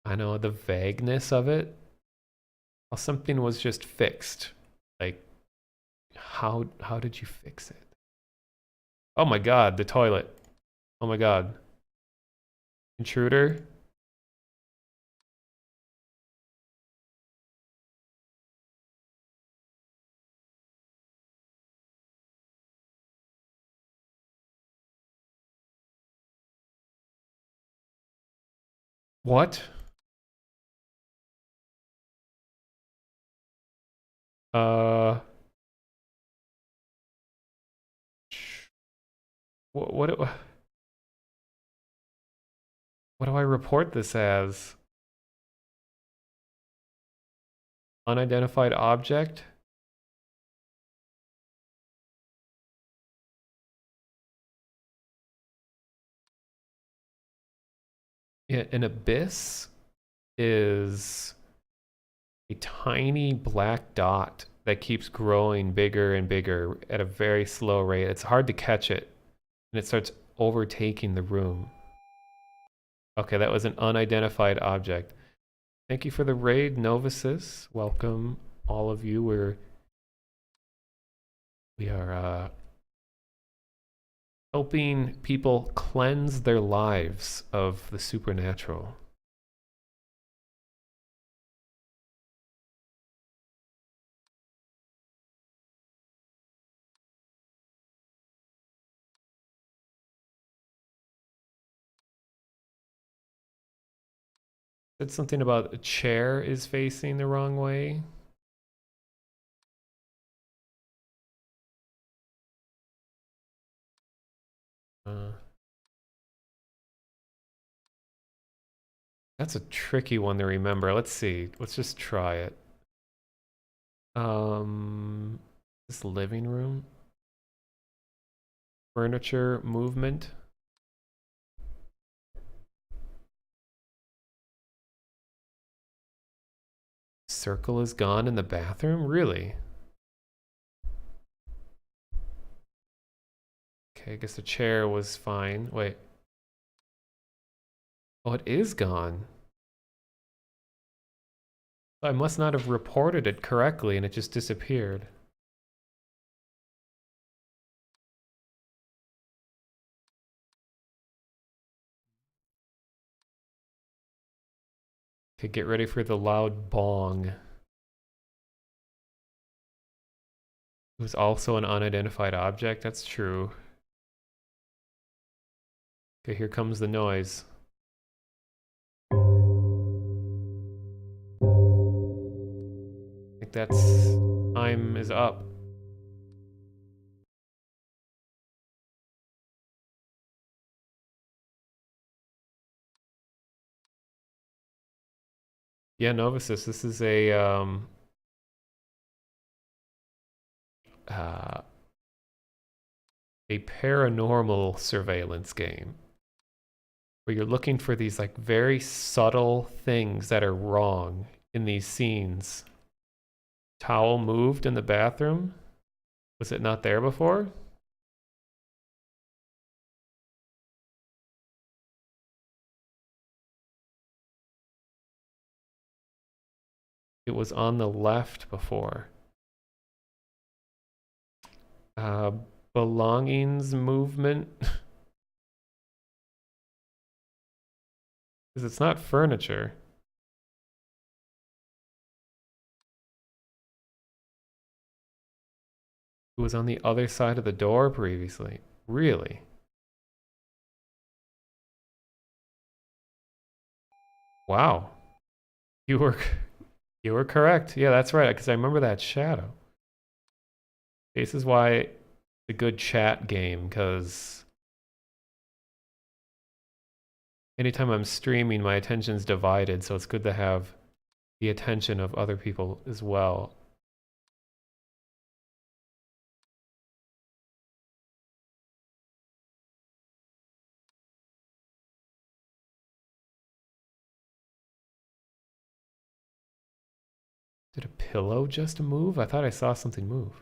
I know the vagueness of it. How something was just fixed. Like, how did you fix it? Oh my god, the toilet. Oh my god. Intruder. What? Uh what do I report this as? Unidentified object? Yeah, an abyss is a tiny black dot that keeps growing bigger and bigger at a very slow rate. It's hard to catch it, and it starts overtaking the room. Okay, that was an unidentified object. Thank you for the raid, Novices. Welcome, all of you. We are helping people cleanse their lives of the supernatural. Said something about a chair is facing the wrong way. That's a tricky one to remember. Let's see. Let's just try it. This living room. Furniture movement. Circle is gone in the bathroom? Really? Okay, I guess the chair was fine. Wait. Oh, it is gone. I must not have reported it correctly and it just disappeared. Okay, get ready for the loud bong. It was also an unidentified object. That's true. Okay, here comes the noise. I think that's time is up. Yeah, Novices, this is a paranormal surveillance game where you're looking for these like very subtle things that are wrong in these scenes. Towel moved in the bathroom? Was it not there before? It was on the left before. Belongings movement. Because it's not furniture. It was on the other side of the door previously. Really? Wow. You were You were correct. Yeah, that's right, because I remember that shadow. This is why it's a good chat game, because anytime I'm streaming, my attention's divided, so it's good to have the attention of other people as well. Did a pillow just move? I thought I saw something move.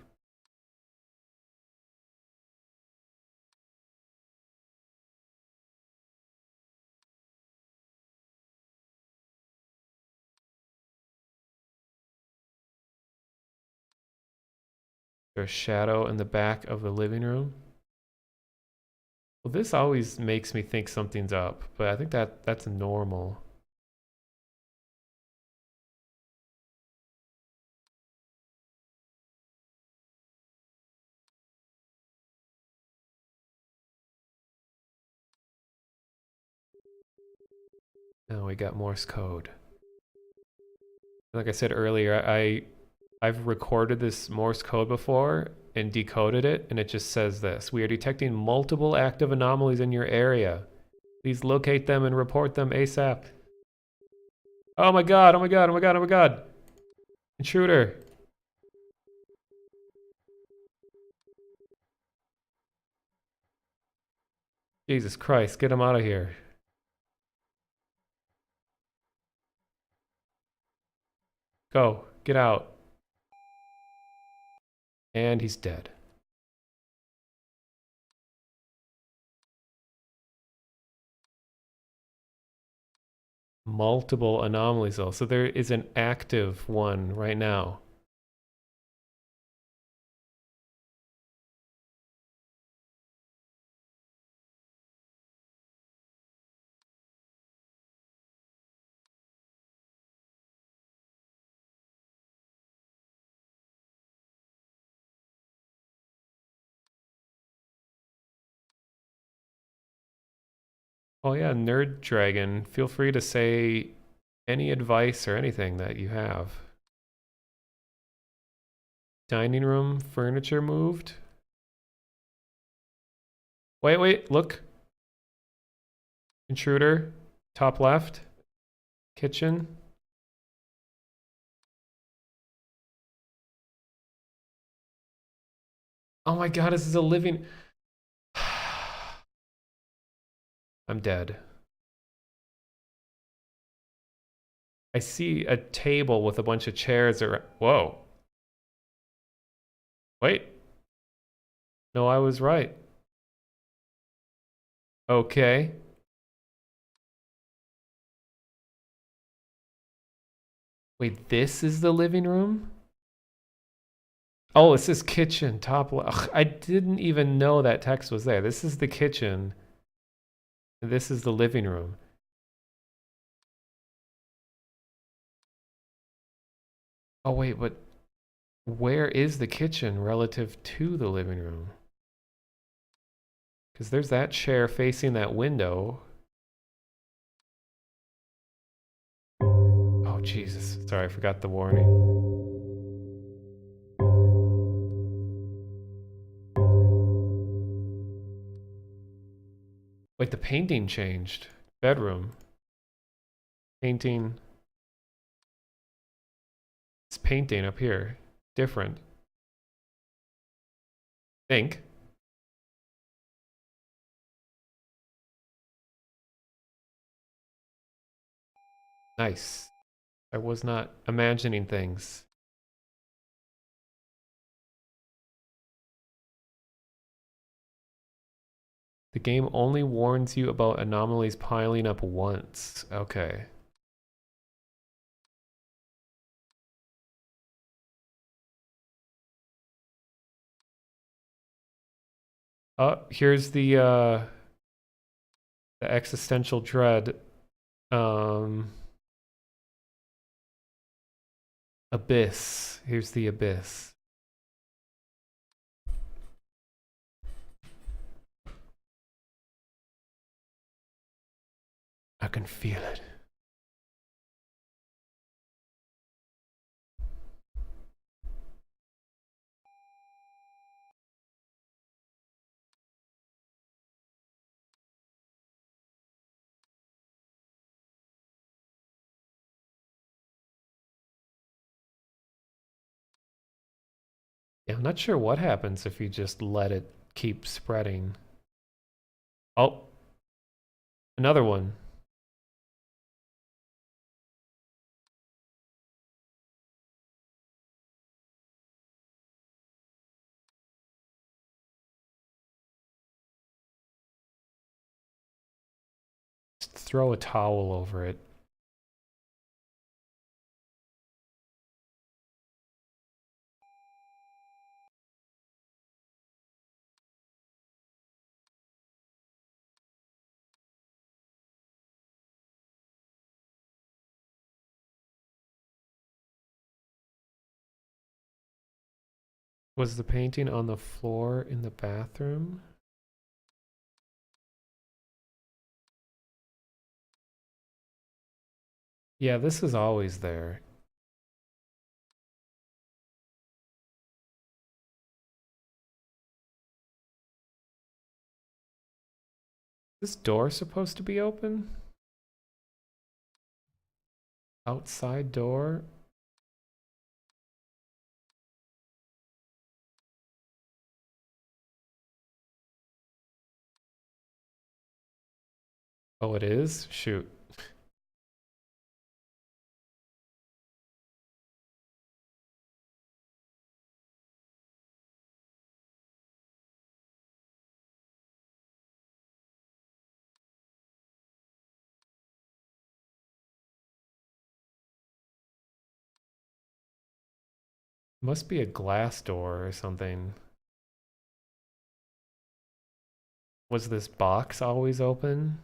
There's a shadow in the back of the living room. Well, this always makes me think something's up, but I think that's normal. Now we got Morse code. Like I said earlier, I've recorded this Morse code before and decoded it, and it just says this: we are detecting multiple active anomalies in your area. Please locate them and report them ASAP. Oh my god, oh my god, oh my god, oh my god. Intruder. Jesus Christ, get him out of here. Go, get out. And he's dead. Multiple anomalies though, so there is an active one right now. Oh yeah, Nerd Dragon, feel free to say any advice or anything that you have. Dining room furniture moved? Wait, look. Intruder, top left. Kitchen. Oh my god, this is a living... I'm dead. I see a table with a bunch of chairs around. Whoa. Wait. No, I was right. Okay. Wait, this is the living room? Oh, it says kitchen, top left. I didn't even know that text was there. This is the kitchen. And this is the living room. Oh, wait, but where is the kitchen relative to the living room? Because there's that chair facing that window. Oh, Jesus. Sorry, I forgot the warning. Wait, the painting changed. Bedroom. Painting. It's painting up here. Different. Think. Nice. I was not imagining things. The game only warns you about anomalies piling up once. Okay. Here's the existential dread. Abyss. Here's the abyss. I can feel it. Yeah, I'm not sure what happens if you just let it keep spreading. Oh, another one. Just throw a towel over it. Was the painting on the floor in the bathroom? Yeah, this is always there. Is this door supposed to be open? Outside door? Oh, it is? Shoot. Must be a glass door or something. Was this box always open?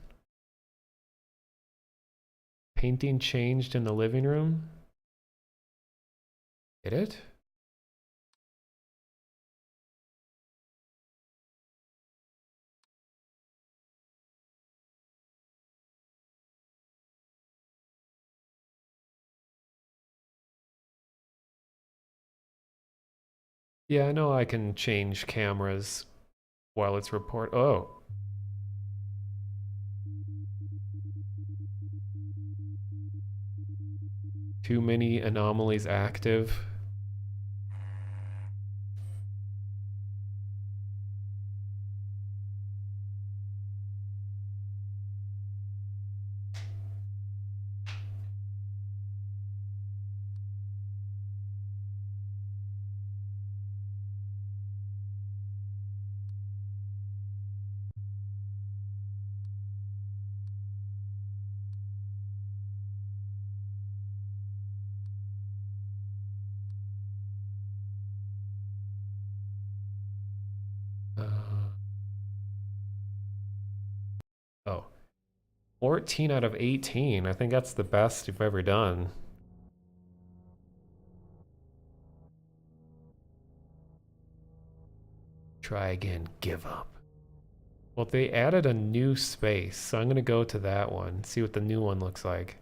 Painting changed in the living room? Did it? Yeah, I know I can change cameras while it's report. Oh. Too many anomalies active. Oh. 14 out of 18. I think that's the best you've ever done. Try again. Give up. Well, they added a new space, so I'm going to go to that one, see what the new one looks like.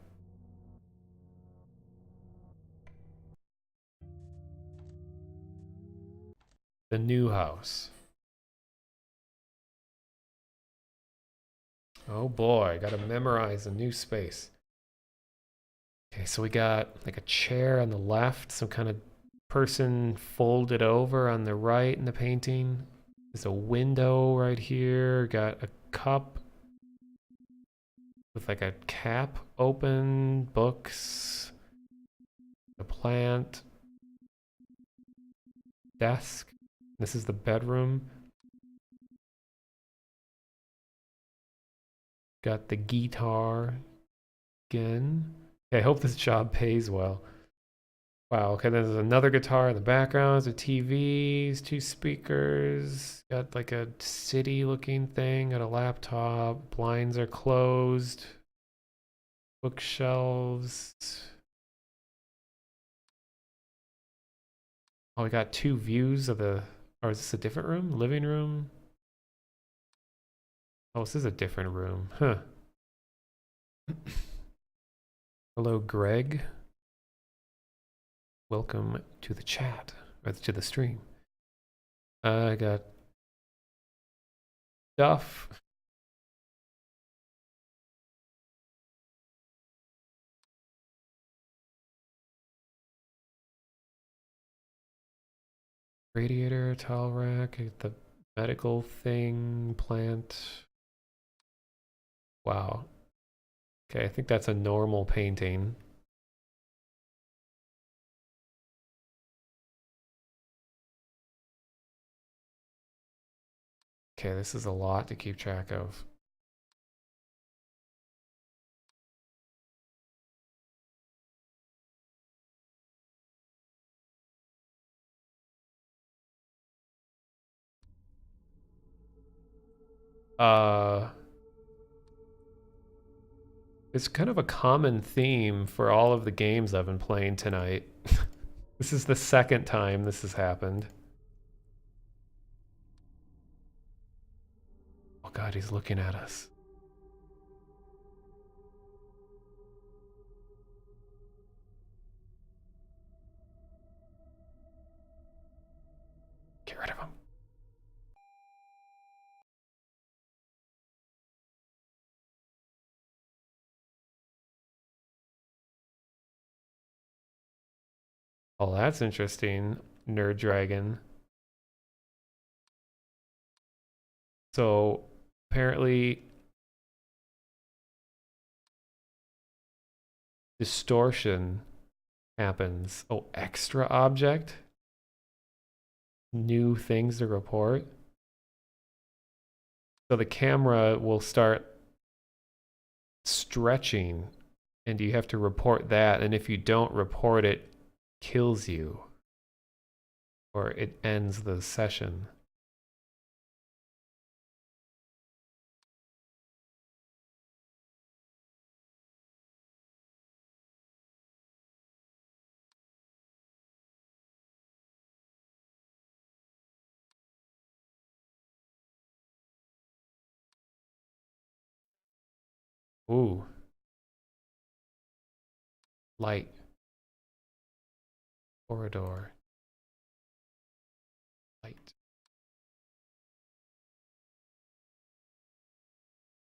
The new house. Oh boy, gotta memorize a new space. Okay, so we got like a chair on the left, some kind of person folded over on the right in the painting. There's a window right here, got a cup with like a cap open, books, a plant, desk. This is the bedroom. Got the guitar again. Okay, I hope this job pays well. Wow, okay, there's another guitar in the background, there's TVs, two speakers, got like a city looking thing, got a laptop, blinds are closed, bookshelves. Oh, we got two views of the, or is this a different room? Living room? Oh, this is a different room, huh. Hello, Greg. Welcome to the chat, or to the stream. I got stuff. Radiator, towel rack, the medical thing, plant. Wow. Okay, I think that's a normal painting. Okay, this is a lot to keep track of. It's kind of a common theme for all of the games I've been playing tonight. This is the second time this has happened. Oh God, he's looking at us. Get rid of him. Oh, that's interesting. Nerd Dragon. So apparently distortion happens. Oh, extra object? New things to report? So the camera will start stretching and you have to report that, and if you don't report it, kills you. Or it ends the session. Ooh. Light. Corridor. Light.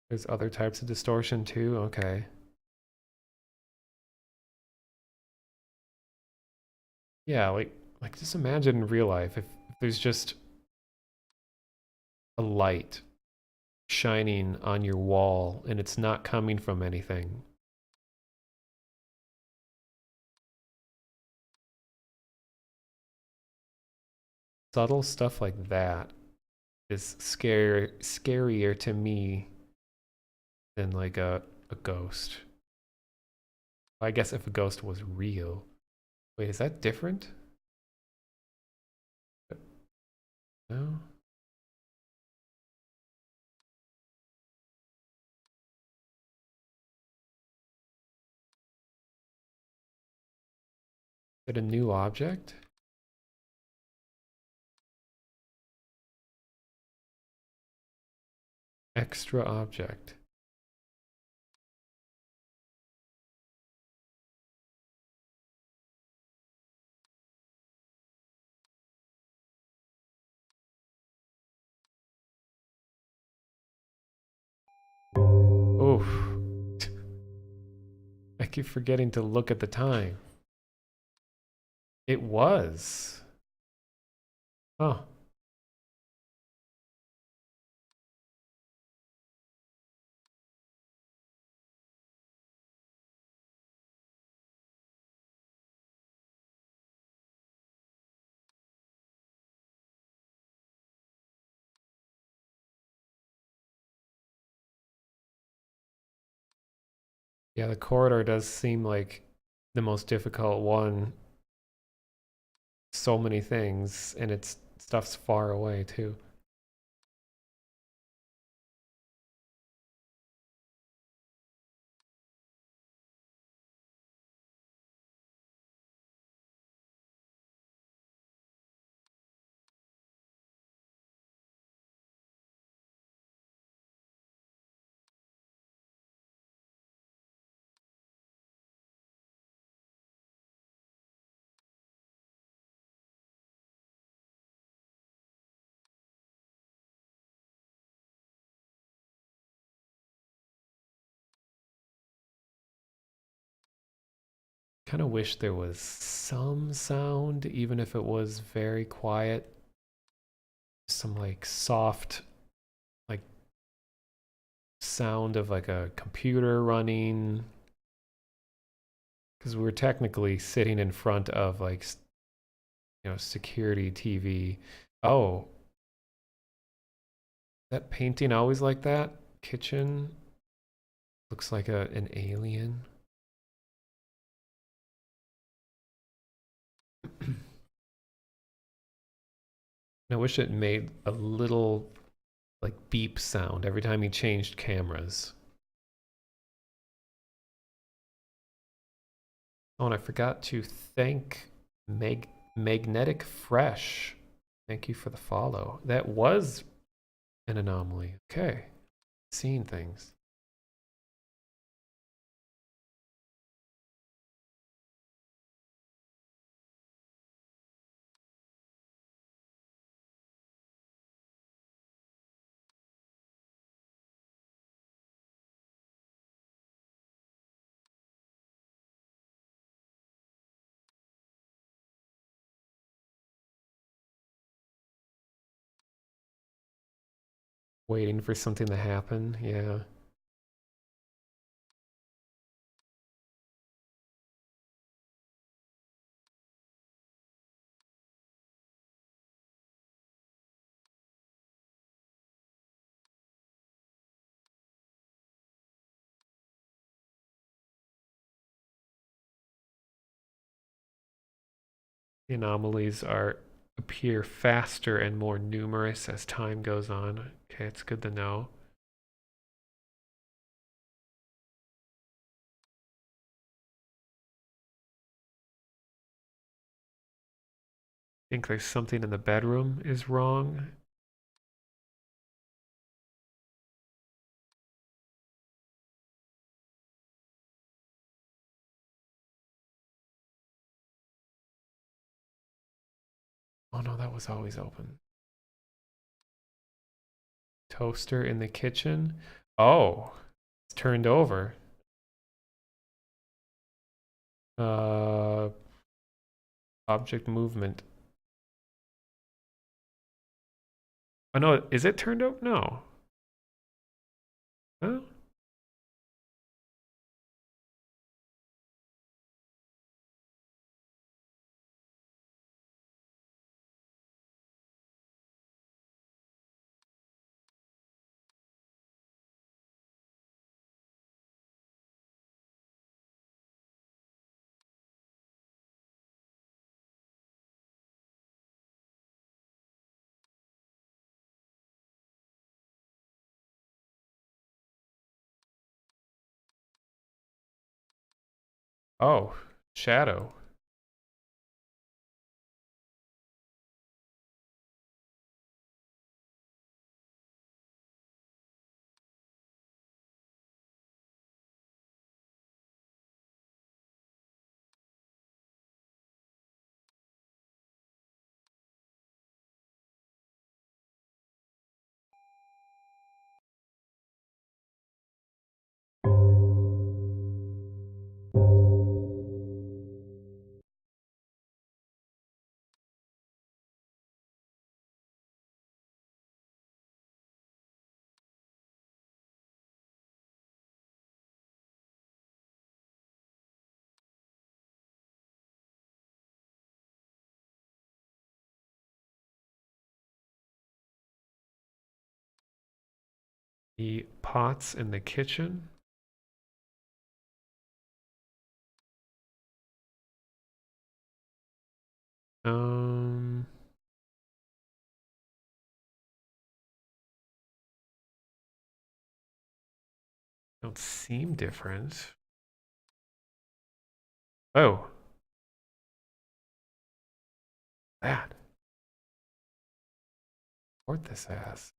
There's other types of distortion too? Okay. Yeah, like just imagine in real life if there's just a light shining on your wall and it's not coming from anything. Subtle stuff like that is scarier to me than like a ghost. I guess if a ghost was real. Wait, is that different? No? Is it a new object? Extra object. Oof. I keep forgetting to look at the time. It was. Oh. Yeah, the corridor does seem like the most difficult one. So many things, and it's stuff's far away too. Kind of wish there was some sound, even if it was very quiet. some like soft like sound of like a computer running, because we're technically sitting in front of like, you know, security TV. Oh, that painting always like that? Kitchen looks like an alien. I wish it made a little like beep sound every time he changed cameras. Oh, and I forgot to thank Magnetic Fresh. Thank you for the follow. That was an anomaly. Okay. Seeing things. Waiting for something to happen. Yeah. The anomalies appear faster and more numerous as time goes on. Okay, it's good to know. I think there's something in the bedroom is wrong. Oh no, that was always open. Toaster in the kitchen. Oh, it's turned over. Object movement. Oh no, is it turned over? No. Huh? Oh, shadow. The pots in the kitchen. Um, don't seem different. Oh. That. What this ass.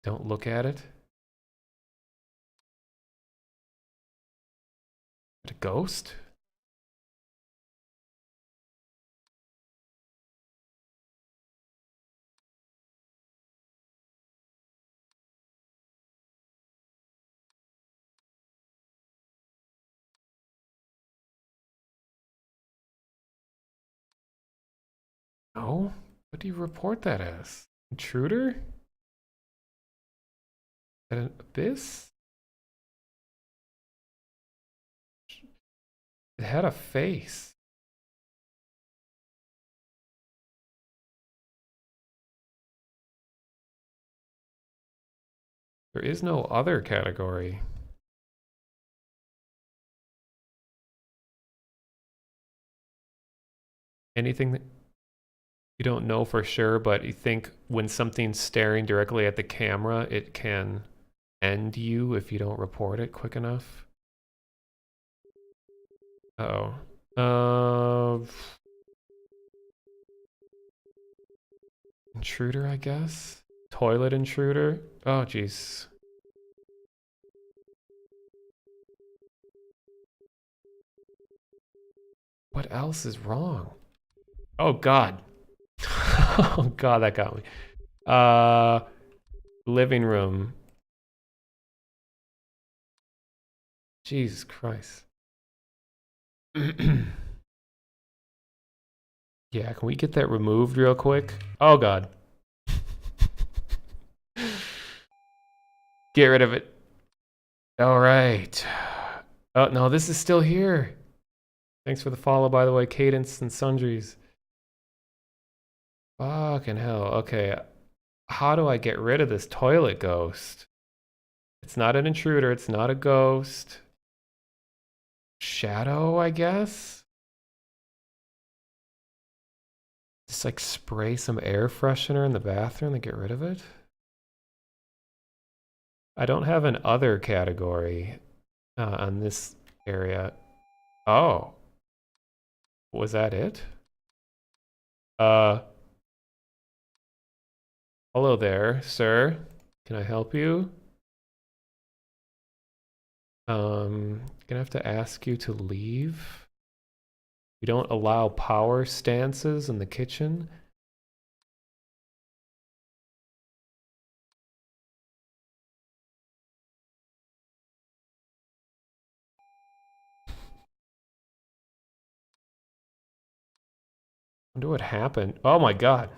Don't look at it. Is it a ghost? No? What do you report that as? Intruder? An abyss? It had a face. There is no other category. Anything that you don't know for sure, but you think when something's staring directly at the camera, it can end you if you don't report it quick enough? Uh-oh. Intruder, I guess? Toilet intruder? Oh, jeez. What else is wrong? Oh, God. Oh, God, that got me. Living room. Jesus Christ. Yeah, can we get that removed real quick? Oh, God. Get rid of it. All right. Oh, no, this is still here. Thanks for the follow, by the way, Cadence and Sundries. Fucking hell. Okay. How do I get rid of this toilet ghost? It's not an intruder. It's not a ghost. Shadow, I guess? Just like spray some air freshener in the bathroom to get rid of it? I don't have an other category on this area. Oh. Was that it? Hello there, sir. Can I help you? Gonna have to ask you to leave. We don't allow power stances in the kitchen. Wonder what happened. Oh my God.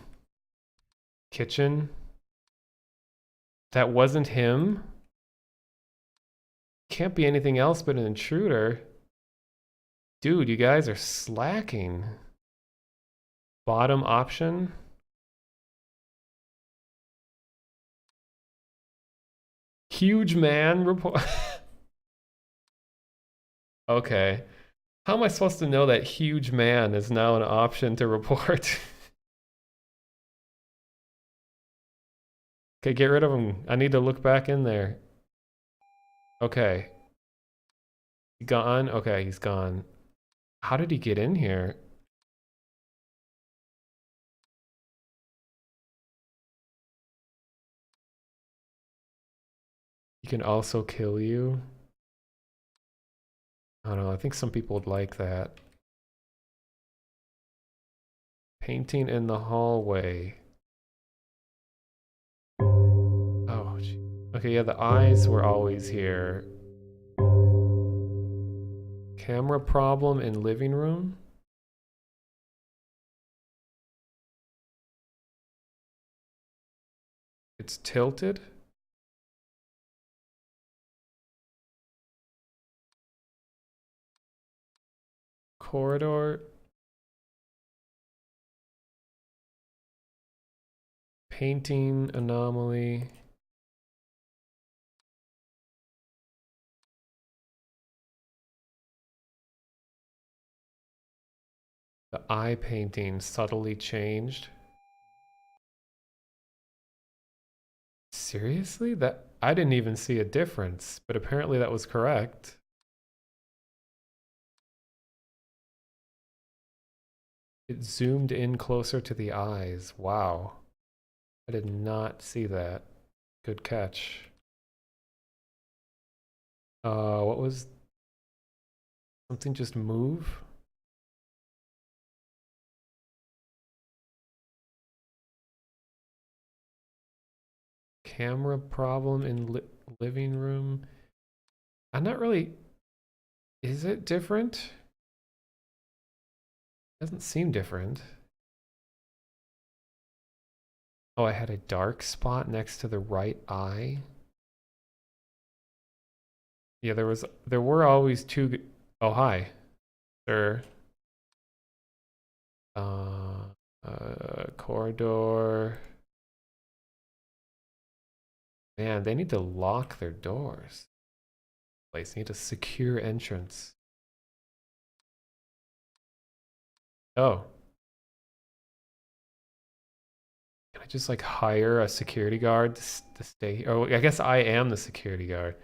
Kitchen. That wasn't him. Can't be anything else but an intruder. Dude, you guys are slacking. Bottom option. Huge man report. Okay. How am I supposed to know that huge man is now an option to report? Okay, get rid of him. I need to look back in there. Okay. Gone? Okay, he's gone. How did he get in here? He can also kill you. I don't know, I think some people would like that. Painting in the hallway. Oh, gee. Okay, yeah, the eyes were always here. Camera problem in living room? It's tilted? Corridor? Painting anomaly. The eye painting subtly changed. Seriously? That I didn't even see a difference, but apparently that was correct. It zoomed in closer to the eyes. Wow. I did not see that. Good catch. What was... Something just move? Camera problem in living room? I'm not really... Is it different? Doesn't seem different. Oh, I had a dark spot next to the right eye. Yeah, there were always two. Oh, hi, sir. Corridor. Man, they need to lock their doors. Place need a secure entrance. Oh. Can I just like hire a security guard to stay here? Oh, I guess I am the security guard.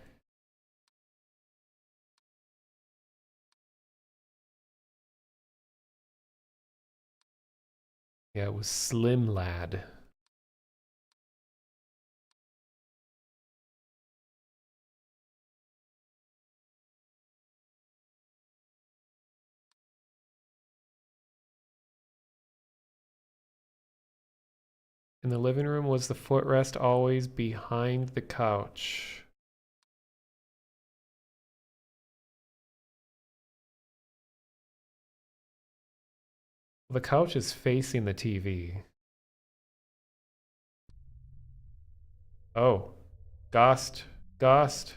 Yeah, it was Slim Lad. In the living room, was the footrest always behind the couch? The couch is facing the TV. Oh. Ghost. Ghost.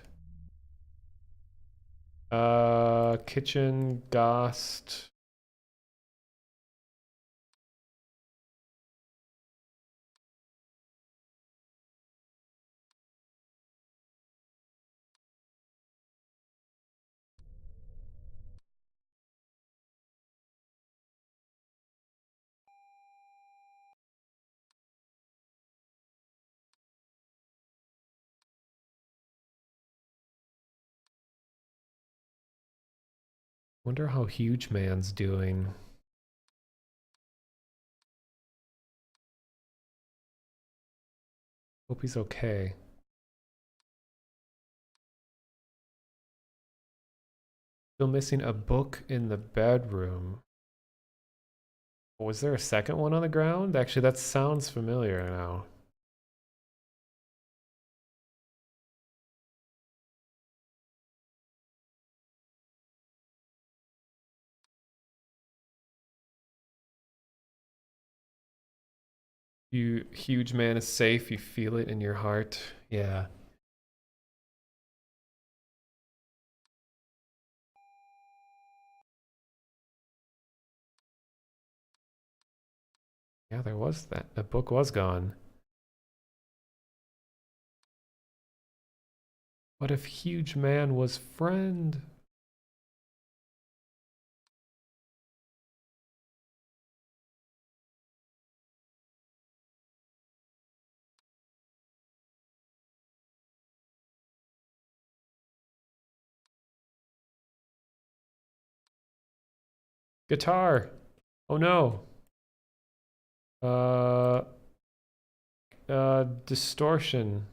Kitchen. Ghost. Wonder how Huge Man's doing. Hope he's okay. Still missing a book in the bedroom. Was there a second one on the ground? Actually, that sounds familiar now. You Huge Man is safe, you feel it in your heart. Yeah. Yeah, there was that. The book was gone. What if Huge Man was friend? Guitar. Oh no. Distortion.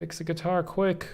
Fix the guitar quick.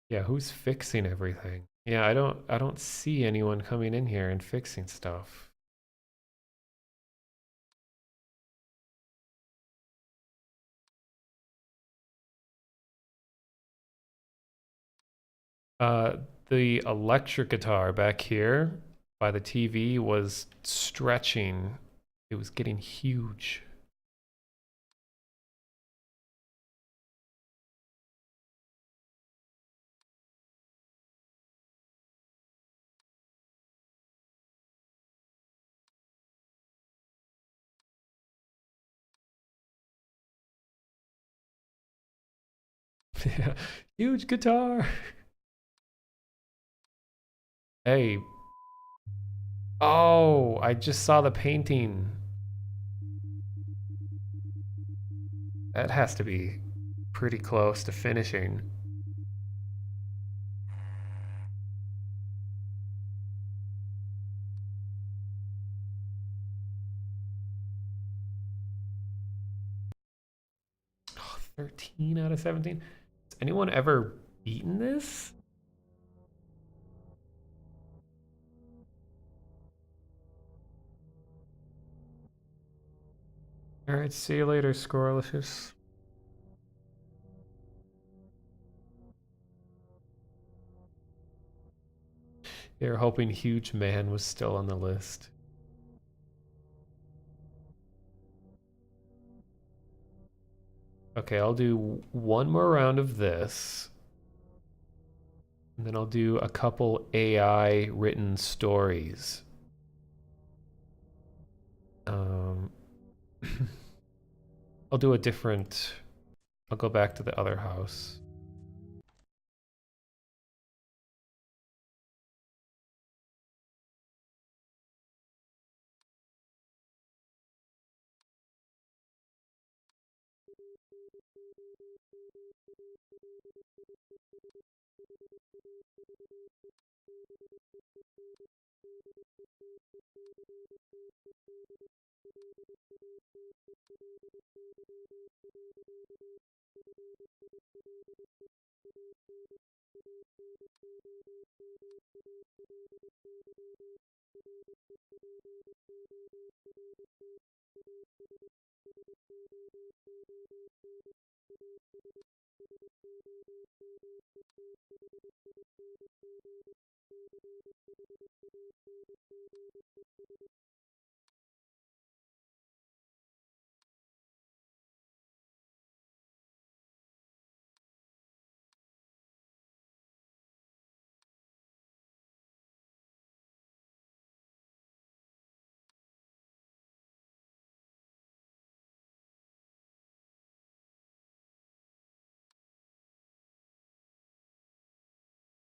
Yeah, who's fixing everything? Yeah, I don't see anyone coming in here and fixing stuff. The electric guitar back here by the TV was stretching. It was getting huge. Yeah, huge guitar. Hey. Oh, I just saw the painting. That has to be pretty close to finishing. 13 out of 17. Has anyone ever beaten this? Alright, see you later, Scorelicious. They were hoping Huge Man was still on the list. Okay, I'll do one more round of this. And then I'll do a couple AI written stories. I'll do a different... I'll go back to the other house.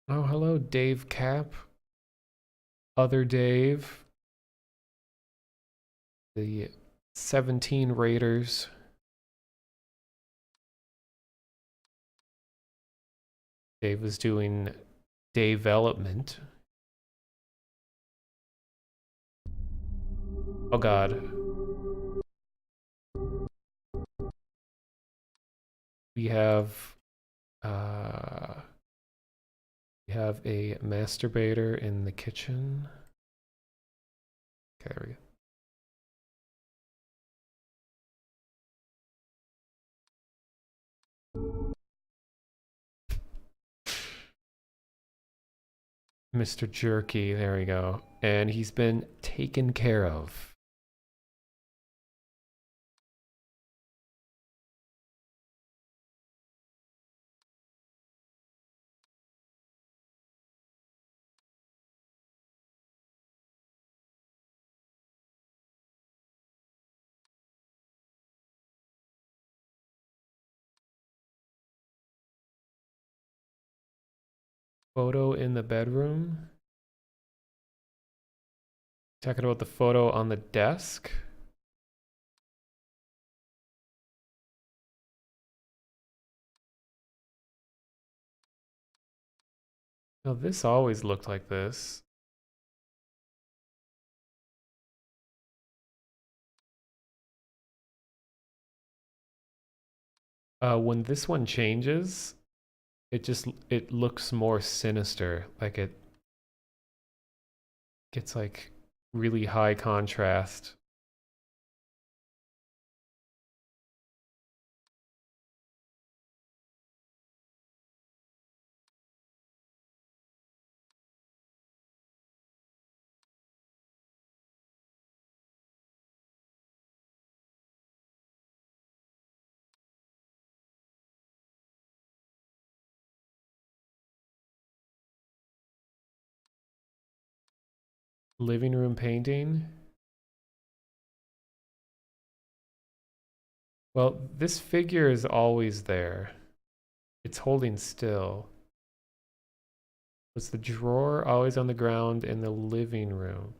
Oh, hello, Dave Cap. Other Dave. The 17 Raiders. Dave was doing development. Oh god. We have a masturbator in the kitchen. Okay, there we go. Mr. Jerky, there we go. And he's been taken care of. Photo in the bedroom. Talking about the photo on the desk. Now this always looked like this. When this one changes, it looks more sinister. Like it gets like really high contrast. Living room painting. Well, this figure is always there. It's holding still. Was the drawer always on the ground in the living room?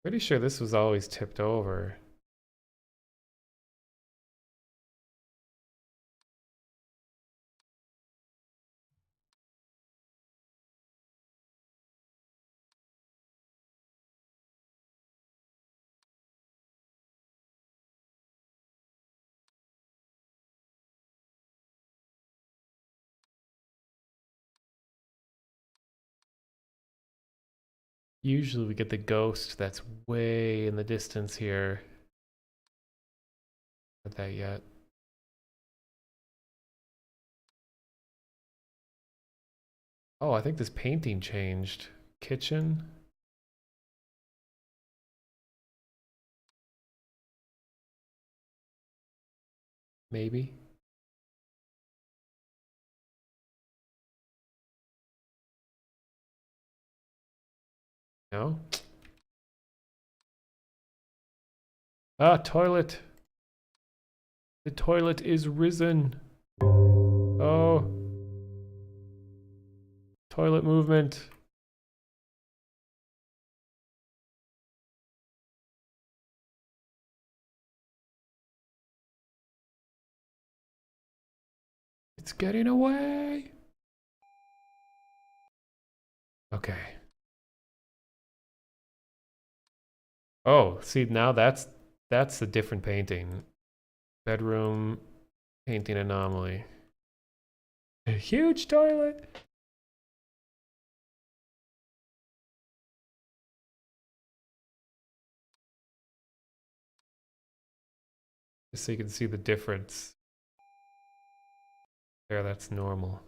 Pretty sure this was always tipped over. Usually we get the ghost that's way in the distance here. Not that yet. Oh, I think this painting changed. Kitchen. Maybe. No? Ah, toilet. The toilet is risen. Oh. Toilet movement. It's getting away. Okay. Oh, see, now that's a different painting. Bedroom painting anomaly. A huge toilet. Just so you can see the difference. There, that's normal.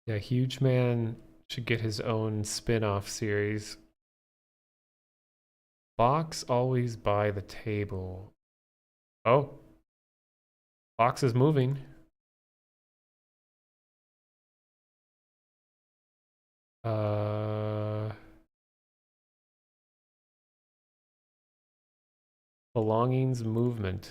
Yeah, Huge Man should get his own spin-off series. Box always by the table. Oh. Box is moving. Belongings movement.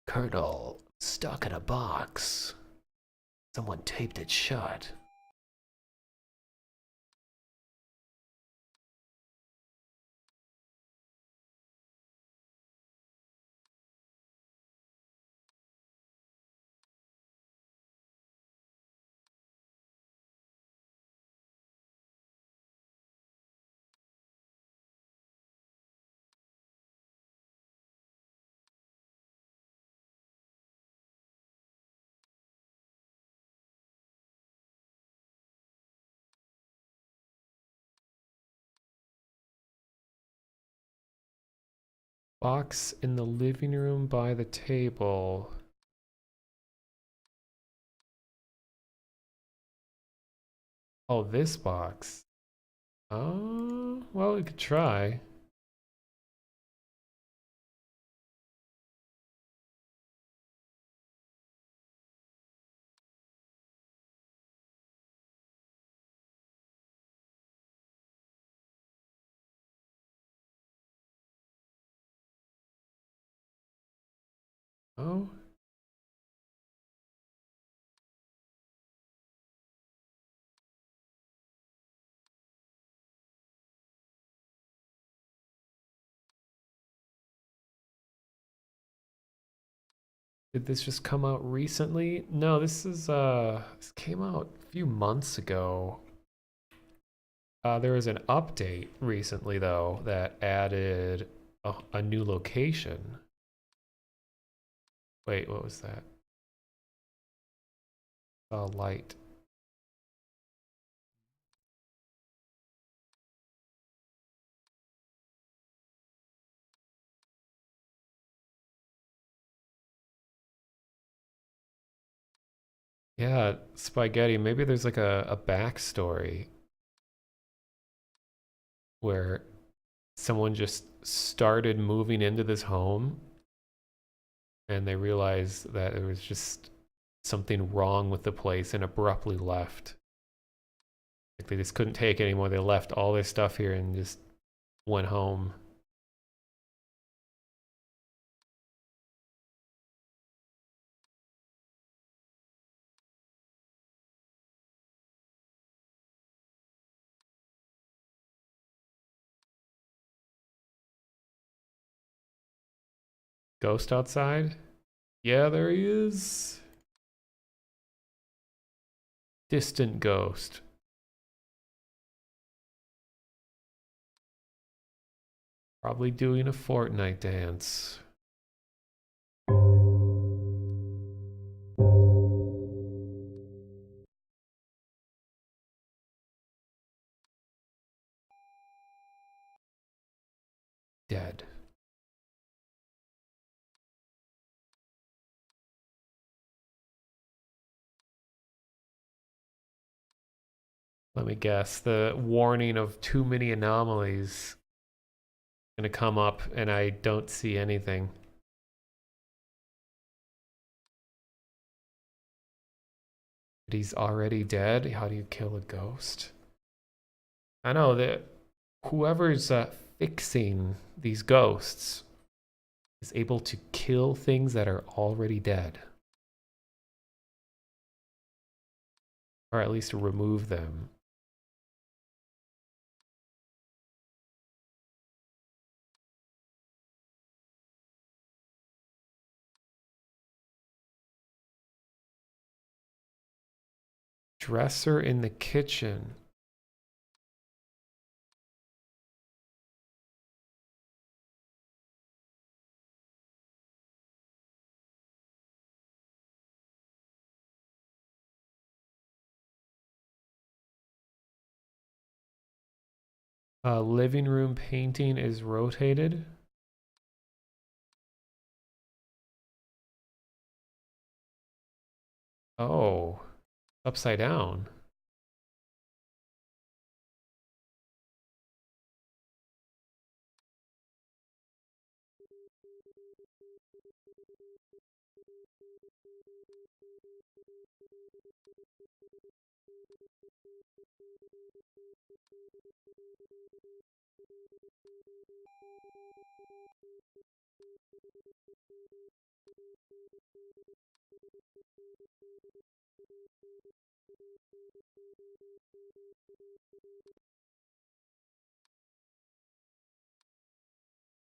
Colonel, stuck in a box. Someone taped it shut. Box in the living room by the table. Oh, this box. Oh, well, we could try. Oh. Did this just come out recently? No, this came out a few months ago. There was an update recently though that added a new location. Wait, what was that? Light. Yeah, spaghetti. Maybe there's like a backstory where someone just started moving into this home and they realized that there was just something wrong with the place and abruptly left. Like they just couldn't take it anymore. They left all their stuff here and just went home. Ghost outside? Yeah, there he is. Distant ghost. Probably doing a Fortnite dance. Dead. Let me guess. The warning of too many anomalies is gonna come up and I don't see anything. But he's already dead? How do you kill a ghost? I know that whoever's fixing these ghosts is able to kill things that are already dead. Or at least remove them. Dresser in the kitchen. Living room painting is rotated. Oh, upside down.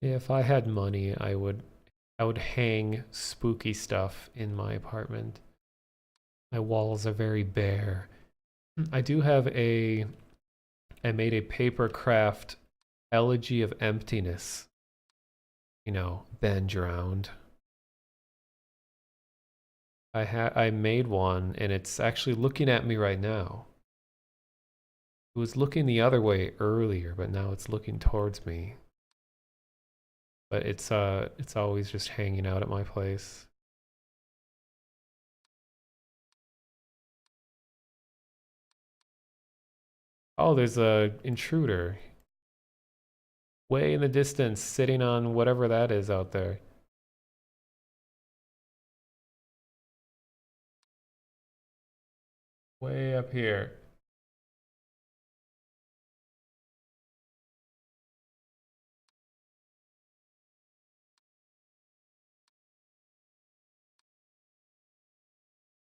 If I had money, I would hang spooky stuff in my apartment. My walls are very bare. I do have I made a paper craft elegy of emptiness. You know, Ben drowned. I made one and it's actually looking at me right now. It was looking the other way earlier, but now it's looking towards me. But it's always just hanging out at my place. Oh, there's a intruder. Way in the distance, sitting on whatever that is out there. Way up here.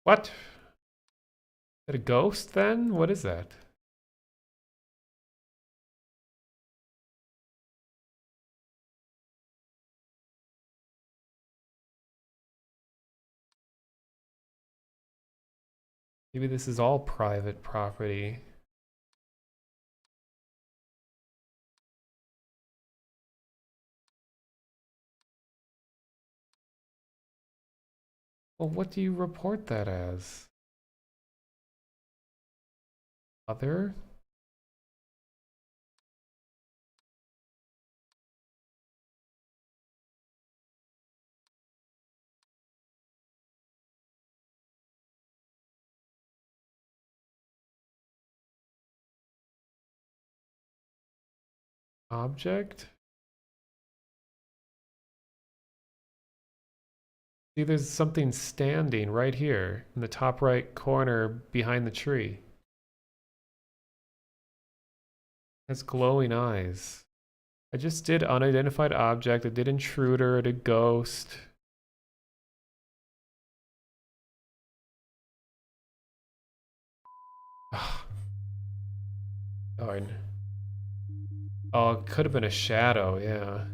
What? Is that a ghost then? What is that? Maybe this is all private property. Well, what do you report that as? Other? Object? See, there's something standing right here in the top right corner behind the tree. Has glowing eyes. I just did unidentified object, I did intruder, I did ghost. Darn. Oh, it could have been a shadow, yeah.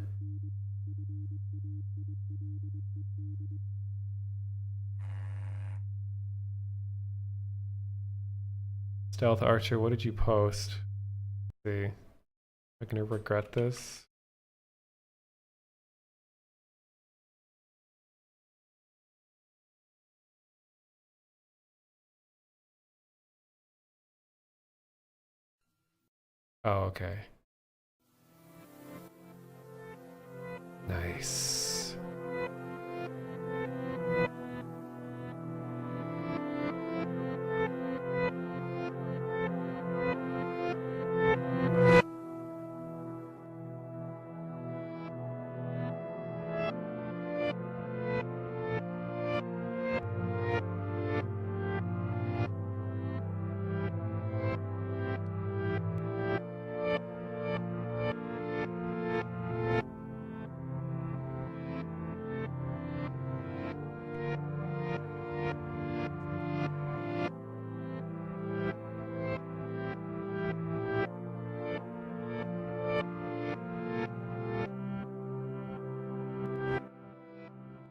Stealth Archer, what did you post? Let's see. Am I gonna regret this? Oh, okay. Nice.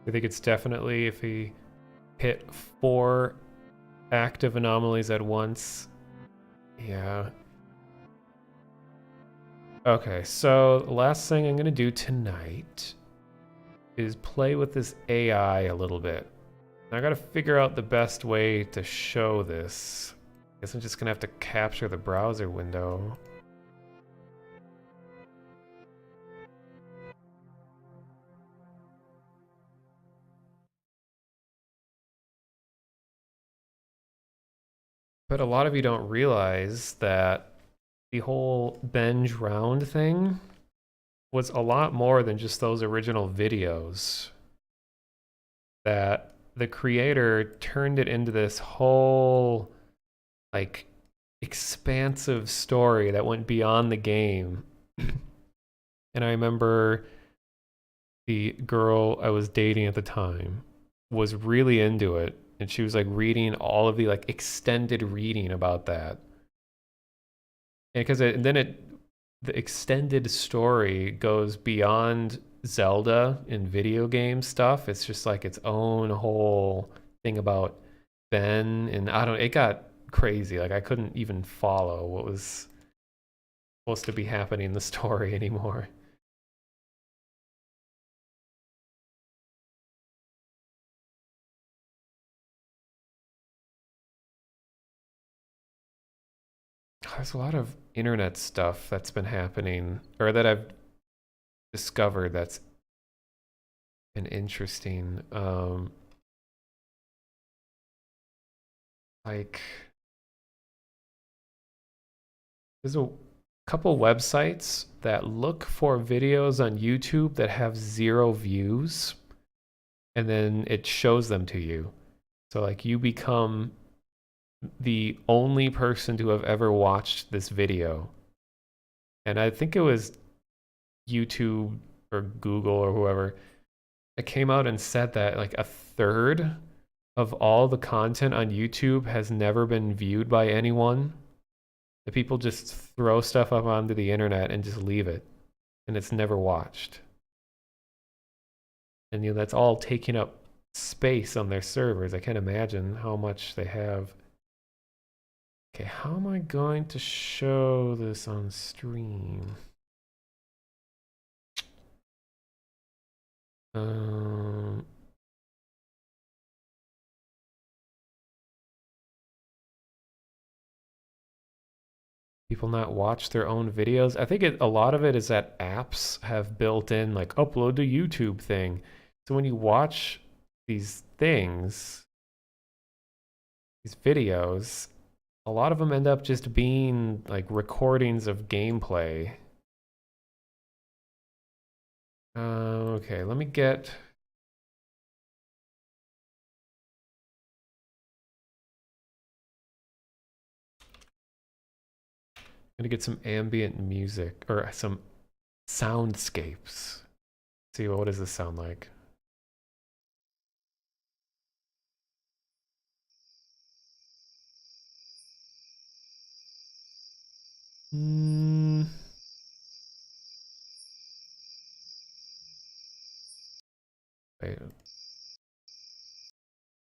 I think it's definitely if he hit 4 active anomalies at once. Yeah. Okay, so the last thing I'm gonna do tonight is play with this AI a little bit. I gotta figure out the best way to show this. Guess I'm just gonna have to capture the browser window. But a lot of you don't realize that the whole binge round thing was a lot more than just those original videos. That the creator turned it into this whole, like, expansive story that went beyond the game. And I remember the girl I was dating at the time was really into it, and she was like reading all of the like extended reading about that. And because the extended story goes beyond Zelda and video game stuff. It's just like its own whole thing about Ben, and I don't, it got crazy. Like I couldn't even follow what was supposed to be happening in the story anymore. There's a lot of internet stuff that's been happening, or that I've discovered that's been interesting. Like, there's a couple websites that look for videos on YouTube that have 0 views, and then it shows them to you. So like you become the only person to have ever watched this video. And I think it was YouTube or Google or whoever that came out and said that like a third of all the content on YouTube has never been viewed by anyone. The people just throw stuff up onto the internet and just leave it, and it's never watched. And you know, that's all taking up space on their servers. I can't imagine how much they have. Okay, how am I going to show this on stream? People not watch their own videos. I think a lot of it is that apps have built in like upload to YouTube thing. So when you watch these things, these videos, a lot of them end up just being like recordings of gameplay. Okay, let me get... gonna get some ambient music or some soundscapes. See, what does this sound like? Wait.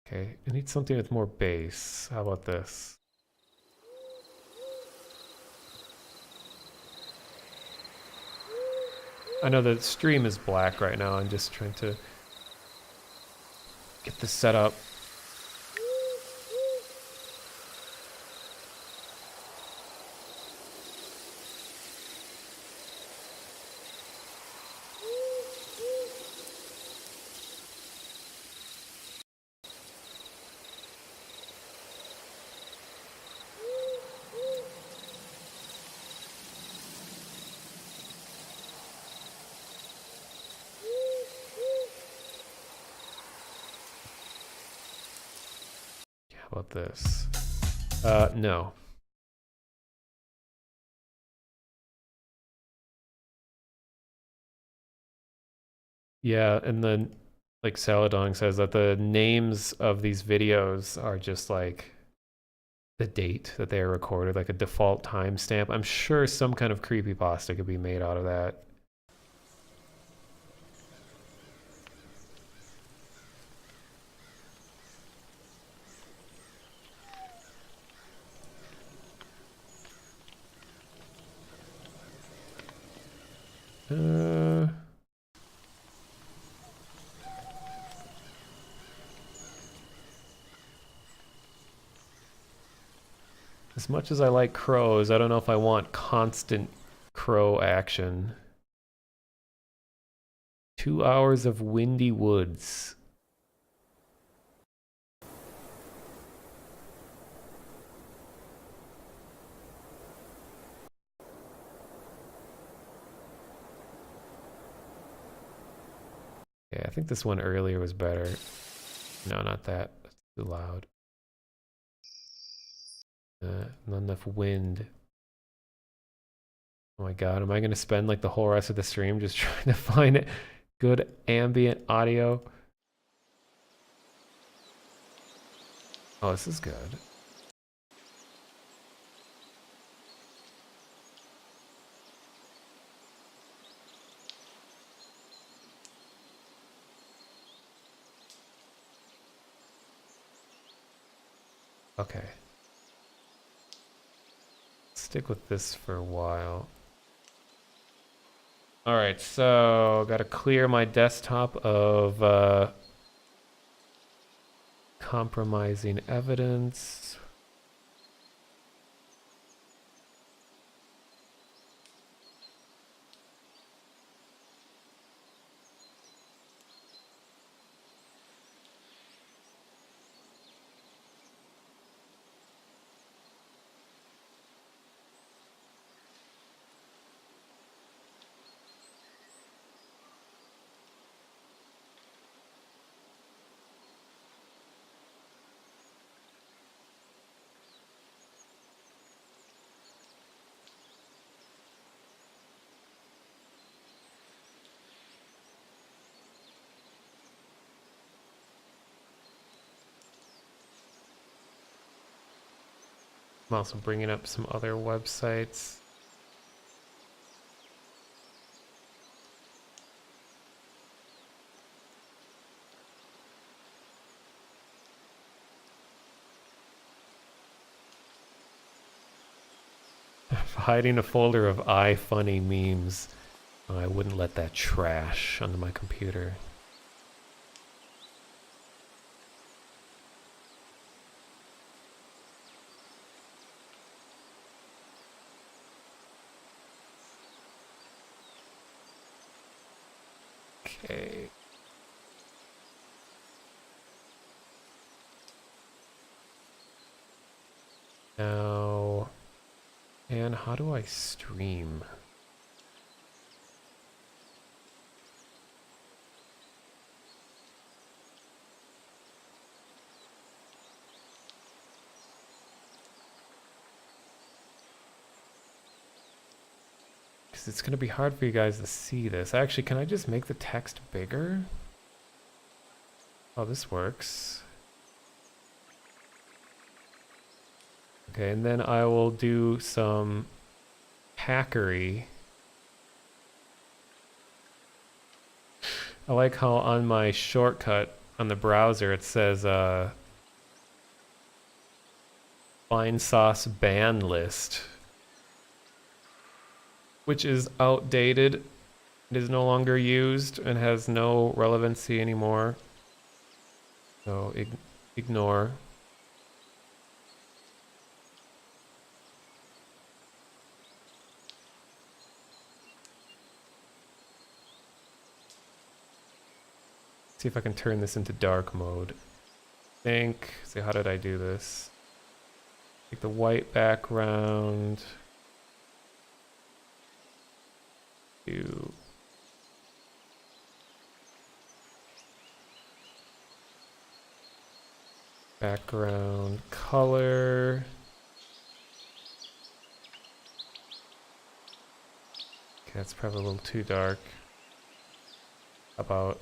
Okay, I need something with more bass. How about this? I know the stream is black right now. I'm just trying to get this set up. How about this? No. Yeah, and then like Saladong says that the names of these videos are just like the date that they are recorded, like a default timestamp. I'm sure some kind of creepypasta could be made out of that. As much as I like crows, I don't know if I want constant crow action. 2 hours of windy woods. Yeah, I think this one earlier was better. No, not that. That's too loud. Not enough wind. Oh my god, am I gonna spend like the whole rest of the stream just trying to find good ambient audio? Oh, this is good. Okay. Stick with this for a while. Alright, so gotta clear my desktop of compromising evidence. I'm also bringing up some other websites. Hiding a folder of iFunny memes. Oh, I wouldn't let that trash onto my computer. Okay. Now, and how do I stream? because it's going to be hard for you guys to see this. Actually, can I just make the text bigger? Oh, this works. Okay, and then I will do some hackery. I like how on my shortcut on the browser it says Fine Sauce ban list, which is outdated. It is no longer used and has no relevancy anymore. So ignore. See if I can turn this into dark mode. See, how did I do this? Take the white background. Do background color. Okay, that's probably a little too dark. How about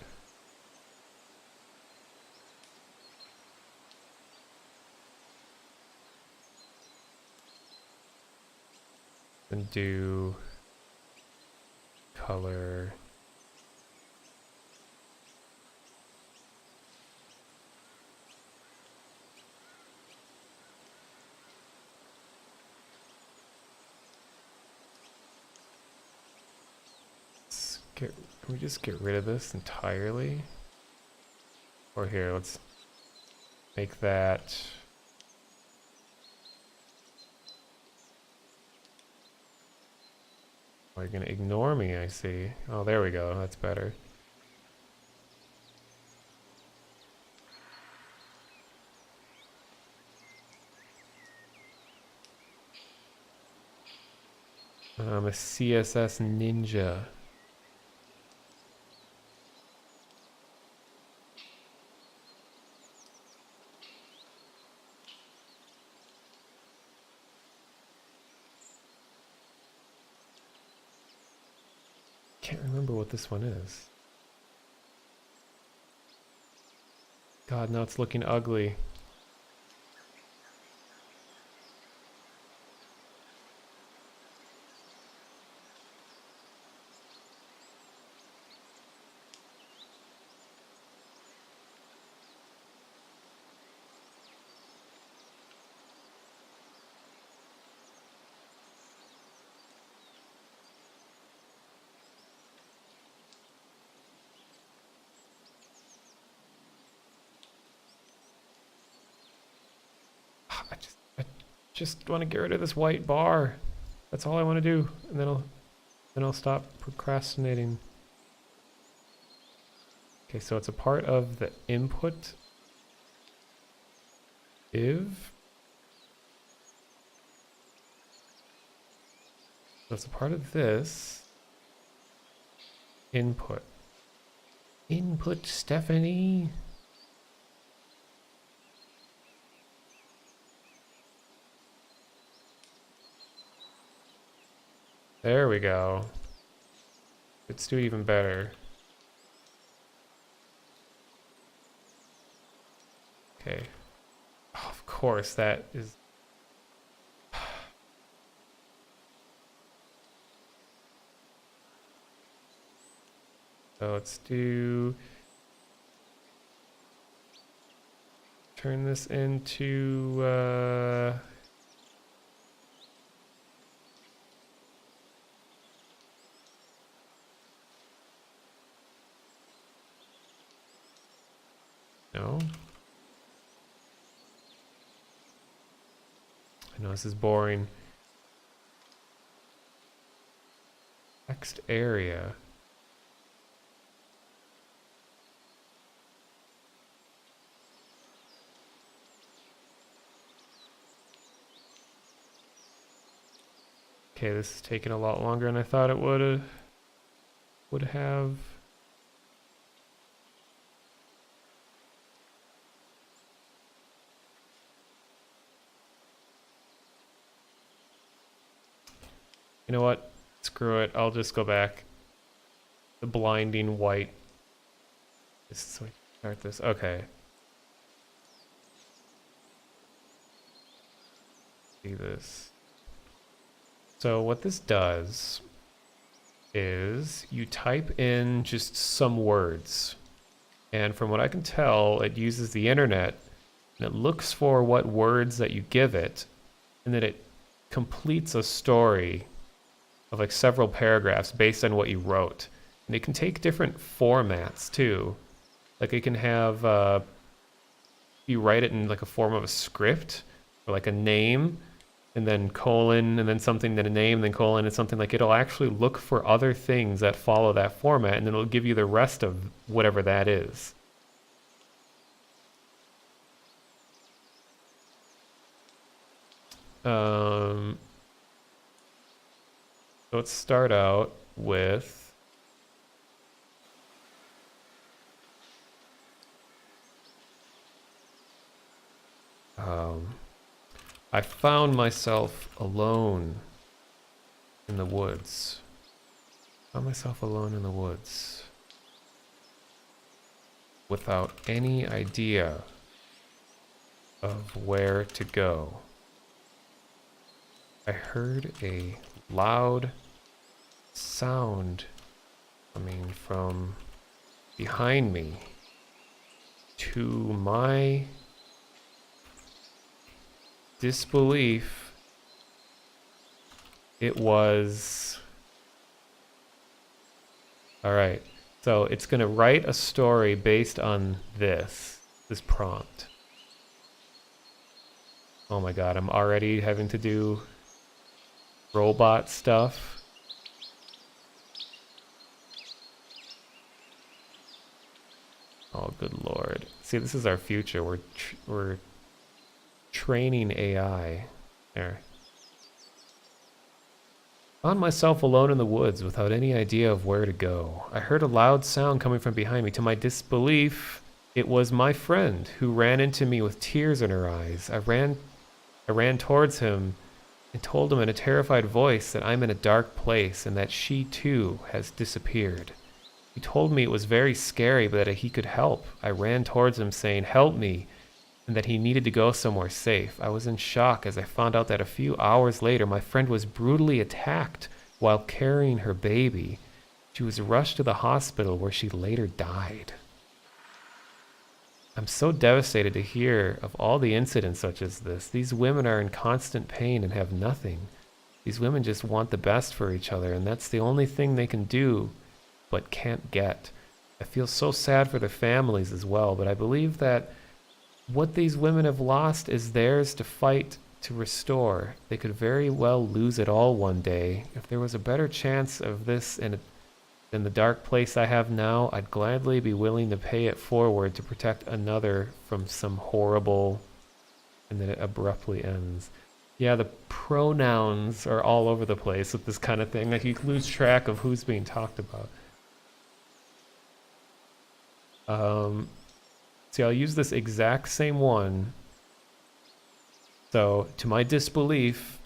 and do color. Can we just get rid of this entirely? Or here, let's make that. Oh, you're gonna ignore me, I see. Oh, there we go, that's better. I'm a CSS ninja. Can't remember what this one is. God, now it's looking ugly. I just want to get rid of this white bar. That's all I want to do, and then I'll stop procrastinating. Okay, so it's a part of the input div. So it's a part of this input. Input, Stephanie. There we go. Let's do even better. Okay. Oh, of course, that is... So let's do... Turn this into... No. I know this is boring. Text area. Okay, this is taking a lot longer than I thought it would have. You know what? Screw it. I'll just go back. The blinding white. So we start this. Okay. See this. So what this does is you type in just some words. And from what I can tell, it uses the internet and it looks for what words that you give it, and then it completes a story of like several paragraphs based on what you wrote. And it can take different formats too. Like it can have, you write it in like a form of a script, or like a name, and then colon, and then something, then a name, then colon, and something. Like it'll actually look for other things that follow that format, and then it'll give you the rest of whatever that is. So let's start out with I found myself alone in the woods. Found myself alone in the woods without any idea of where to go. I heard a loud sound coming from behind me. To my disbelief, it was... Alright, so it's going to write a story based on this prompt. Oh my god, I'm already having to do robot stuff. Oh, good lord. See, this is our future. We're training AI. There. Found myself alone in the woods without any idea of where to go. I heard a loud sound coming from behind me. To my disbelief, it was my friend who ran into me with tears in her eyes. I ran towards him and told him in a terrified voice that I'm in a dark place and that she too has disappeared. He told me it was very scary, but that he could help. I ran towards him saying, "Help me," and that he needed to go somewhere safe. I was in shock as I found out that a few hours later my friend was brutally attacked while carrying her baby. She was rushed to the hospital where she later died. I'm so devastated to hear of all the incidents such as this. These women are in constant pain and have nothing. These women just want the best for each other, and that's the only thing they can do but can't get. I feel so sad for their families as well, but I believe that what these women have lost is theirs to fight to restore. They could very well lose it all one day. If there was a better chance of this in the dark place I have now, I'd gladly be willing to pay it forward to protect another from some horrible... And then it abruptly ends. Yeah, the pronouns are all over the place with this kind of thing. Like you lose track of who's being talked about. See, I'll use this exact same one. So, to my disbelief,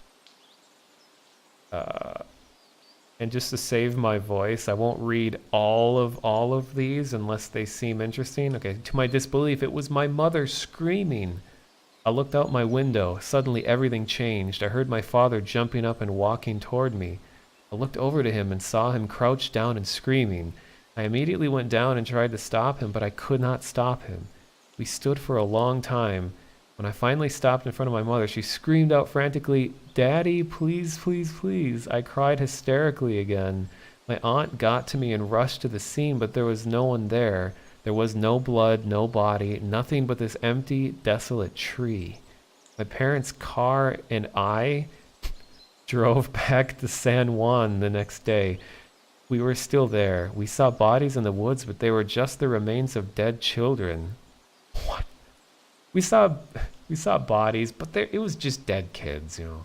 and just to save my voice, I won't read all of these unless they seem interesting. Okay, to my disbelief, it was my mother screaming. I looked out my window. Suddenly, everything changed. I heard my father jumping up and walking toward me. I looked over to him and saw him crouched down and screaming. I immediately went down and tried to stop him, but I could not stop him. We stood for a long time. When I finally stopped in front of my mother, she screamed out frantically, "Daddy, please, please, please." I cried hysterically again. My aunt got to me and rushed to the scene, but there was no one there. There was no blood, no body, nothing but this empty, desolate tree. My parents' car and I drove back to San Juan the next day. We were still there. We saw bodies in the woods, but they were just the remains of dead children. What? We saw bodies, but it was just dead kids, you know.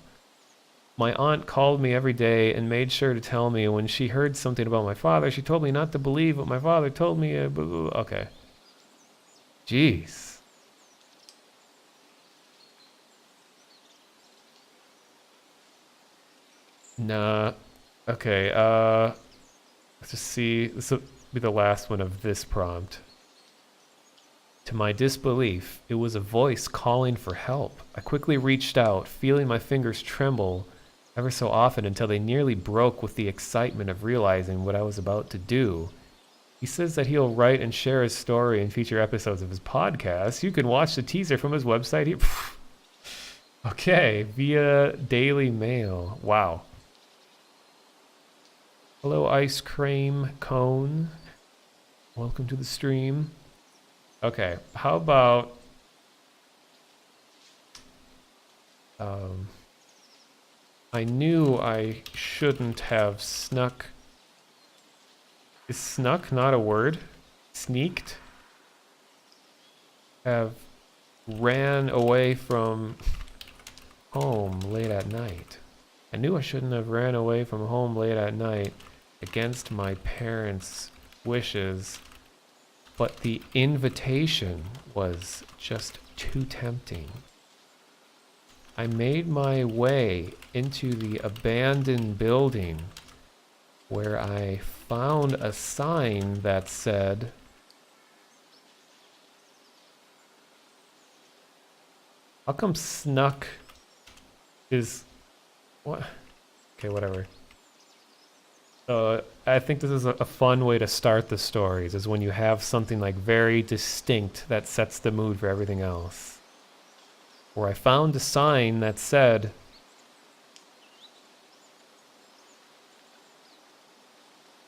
My aunt called me every day and made sure to tell me when she heard something about my father. She told me not to believe what my father told me. Okay. Jeez. Nah. Okay, let's just see. This will be the last one of this prompt. To my disbelief, it was a voice calling for help. I quickly reached out, feeling my fingers tremble ever so often until they nearly broke with the excitement of realizing what I was about to do. He says that he'll write and share his story in future episodes of his podcast. You can watch the teaser from his website here. Okay, via Daily Mail. Wow. Hello, ice cream cone. Welcome to the stream. Okay, how about I knew I shouldn't have snuck. Is snuck not a word? Sneaked? Have ran away from home late at night. I knew I shouldn't have ran away from home late at night against my parents' wishes, but the invitation was just too tempting. I made my way into the abandoned building where I found a sign that said, how come snuck is what? Okay, whatever. I think this is a fun way to start the stories, is when you have something like very distinct that sets the mood for everything else. Where I found a sign that said,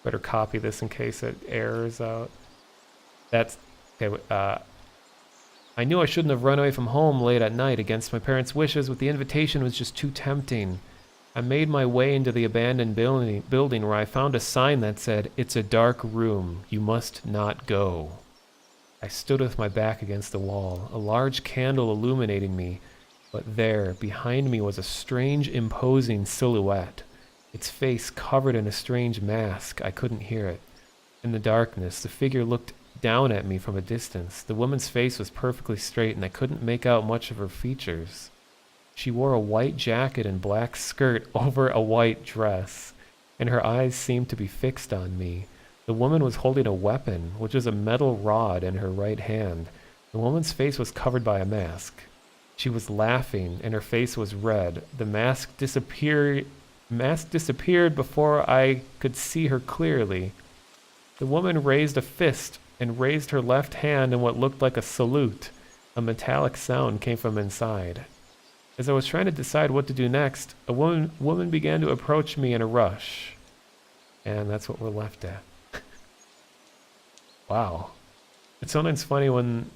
better copy this in case it errors out. That's okay. I knew I shouldn't have run away from home late at night against my parents' wishes, but the invitation was just too tempting. I made my way into the abandoned building where I found a sign that said, "It's a dark room. You must not go." I stood with my back against the wall, a large candle illuminating me, but there, behind me, was a strange, imposing silhouette, its face covered in a strange mask. I couldn't hear it. In the darkness, the figure looked down at me from a distance. The woman's face was perfectly straight, and I couldn't make out much of her features. She wore a white jacket and black skirt over a white dress, and her eyes seemed to be fixed on me. The woman was holding a weapon, which was a metal rod, in her right hand. The woman's face was covered by a mask. She was laughing, and her face was red. The mask disappeared before I could see her clearly. The woman raised a fist and raised her left hand in what looked like a salute. A metallic sound came from inside. As I was trying to decide what to do next, a woman began to approach me in a rush. And that's what we're left at. Wow. It's sometimes funny when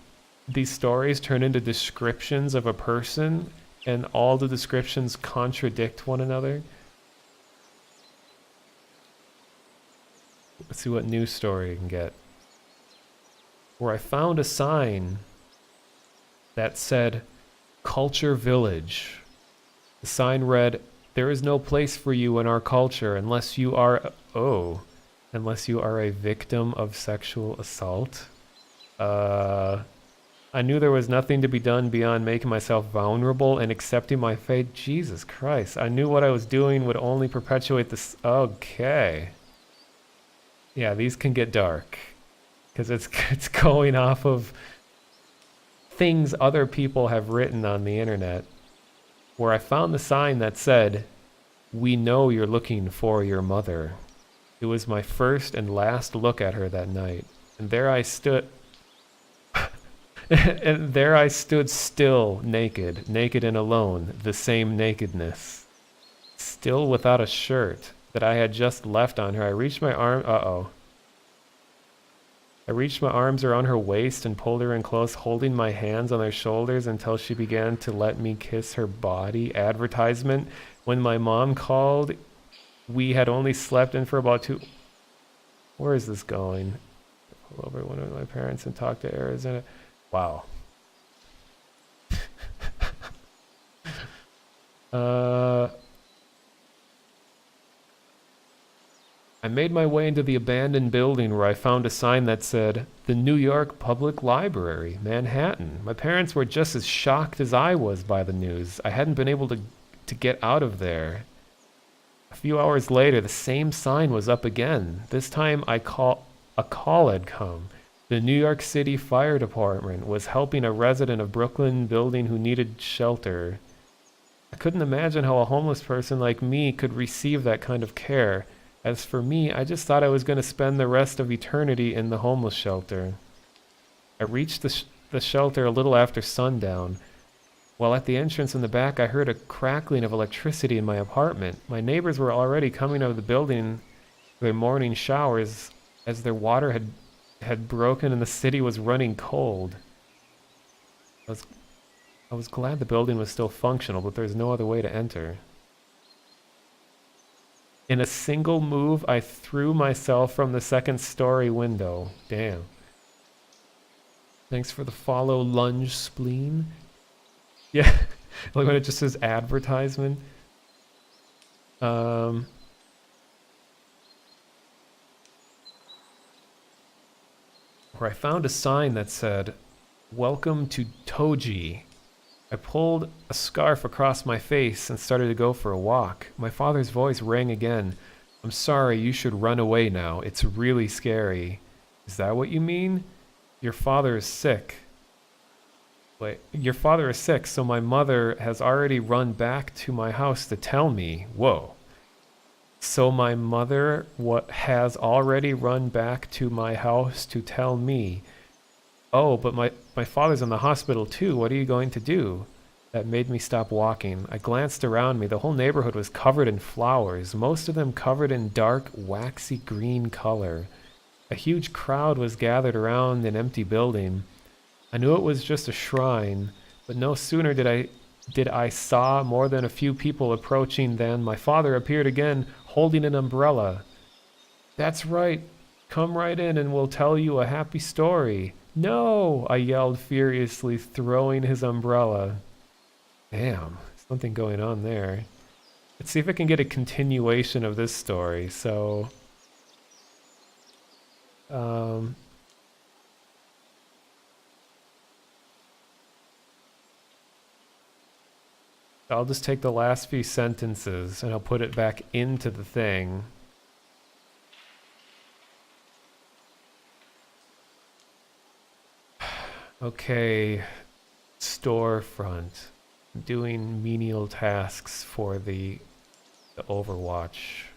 these stories turn into descriptions of a person and all the descriptions contradict one another. Let's see what news story I can get. Where I found a sign that said, "Culture Village." The sign read, "There is no place for you in our culture unless you are a victim of sexual assault." I knew there was nothing to be done beyond making myself vulnerable and accepting my fate. Jesus Christ. I knew what I was doing would only perpetuate this. Okay. Yeah, these can get dark. Because it's going off of things other people have written on the internet. Where I found the sign that said, "We know you're looking for your mother." It was my first and last look at her that night. And there I stood... and there I stood still, naked and alone, the same nakedness. Still without a shirt that I had just left on her. I reached my arm... I reached my arms around her waist and pulled her in close, holding my hands on her shoulders until she began to let me kiss her body. Advertisement. When my mom called, we had only slept in for about 2... Where is this going? Pull over one of my parents and talk to Arizona. Wow. I made my way into the abandoned building where I found a sign that said, "The New York Public Library, Manhattan." My parents were just as shocked as I was by the news. I hadn't been able to get out of there. A few hours later, the same sign was up again. This time a call had come. The New York City Fire Department was helping a resident of Brooklyn building who needed shelter. I couldn't imagine how a homeless person like me could receive that kind of care. As for me, I just thought I was going to spend the rest of eternity in the homeless shelter. I reached the shelter a little after sundown. While at the entrance in the back, I heard a crackling of electricity in my apartment. My neighbors were already coming out of the building for their morning showers as their water had broken and the city was running cold. I was glad the building was still functional, but there's no other way to enter. In a single move, I threw myself from the second-story window. Damn. Thanks for the follow, Lunge Spleen. Yeah, like when it just says advertisement. Where I found a sign that said, "Welcome to Toji." I pulled a scarf across my face and started to go for a walk. My father's voice rang again. "I'm sorry, you should run away now. It's really scary." "Is that what you mean?" "Your father is sick." Wait, your father is sick, so my mother has already run back to my house to tell me. Whoa. So my mother has already run back to my house to tell me. Oh, but my father's in the hospital too. What are you going to do? That made me stop walking. I glanced around me. The whole neighborhood was covered in flowers, most of them covered in dark, waxy green color. A huge crowd was gathered around an empty building. I knew it was just a shrine, but no sooner did I saw more than a few people approaching than my father appeared again, holding an umbrella. "That's right. Come right in and we'll tell you a happy story." "No!" I yelled furiously, throwing his umbrella. Damn, something going on there. Let's see if I can get a continuation of this story. So, I'll just take the last few sentences and I'll put it back into the thing. Okay, storefront. Doing menial tasks for the Overwatch.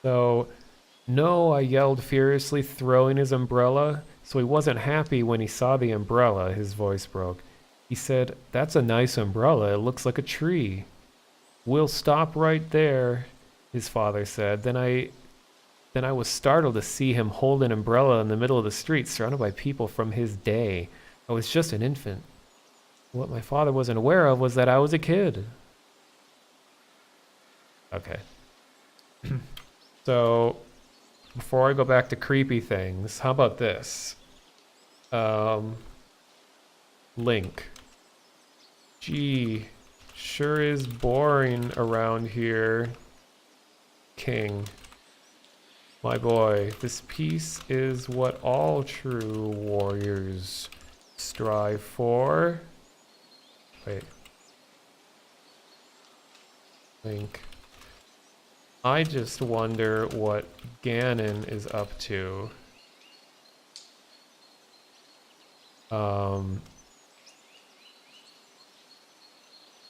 So, "No," I yelled furiously, throwing his umbrella. So he wasn't happy when he saw the umbrella. His voice broke. He said, "That's a nice umbrella. It looks like a tree." "We'll stop right there," his father said. Then I was startled to see him hold an umbrella in the middle of the street, surrounded by people from his day. I was just an infant. What my father wasn't aware of was that I was a kid. Okay. So, before I go back to creepy things, how about this? Link. Gee, sure is boring around here. King. My boy, this peace is what all true warriors strive for. Wait. Link. I just wonder what Ganon is up to.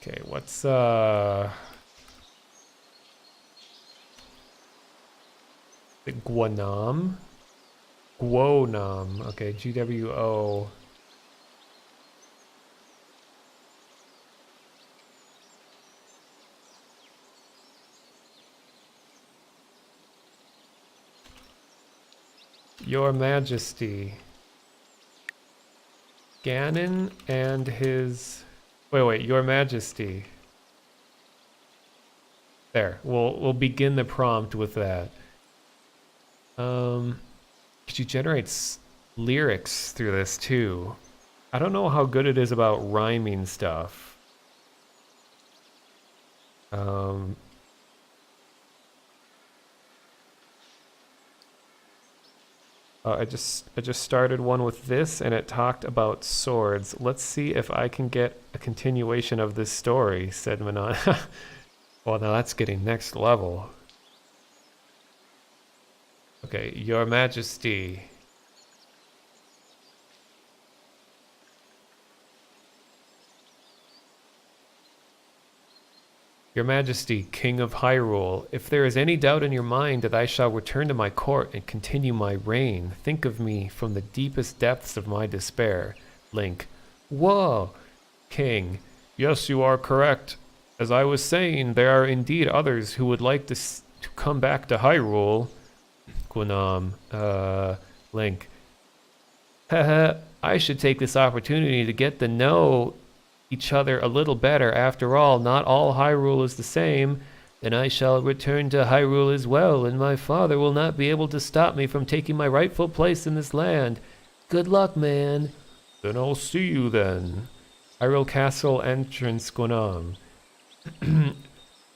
Okay, what's the Guanam? Guonam. Okay, GWO. Your Majesty. Ganon and his... Wait, Your Majesty. There, we'll begin the prompt with that. Could you generate lyrics through this too? I don't know how good it is about rhyming stuff. I just started one with this, and it talked about swords. Let's see if I can get a continuation of this story, said Manon. Well, now that's getting next level. Okay, Your Majesty. Your Majesty, King of Hyrule, if there is any doubt in your mind that I shall return to my court and continue my reign, think of me from the deepest depths of my despair. Link. Whoa! King. Yes, you are correct. As I was saying, there are indeed others who would like to come back to Hyrule. Link. Haha, I should take this opportunity to get to know each other a little better. After all, not all Hyrule is the same. Then I shall return to Hyrule as well, and my father will not be able to stop me from taking my rightful place in this land. Good luck, man. Then I'll see you then. Hyrule Castle entrance, Guanam.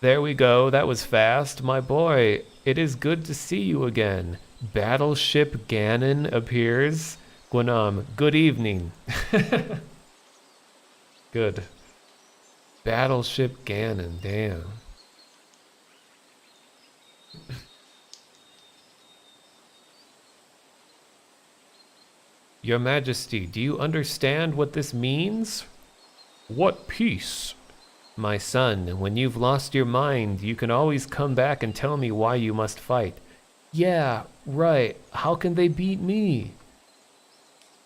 There we go, that was fast. My boy, it is good to see you again. Battleship Ganon appears. Guanam, good evening. Good. Battleship Ganon, damn. Your Majesty, do you understand what this means? What peace? My son, when you've lost your mind, you can always come back and tell me why you must fight. Yeah, right. How can they beat me?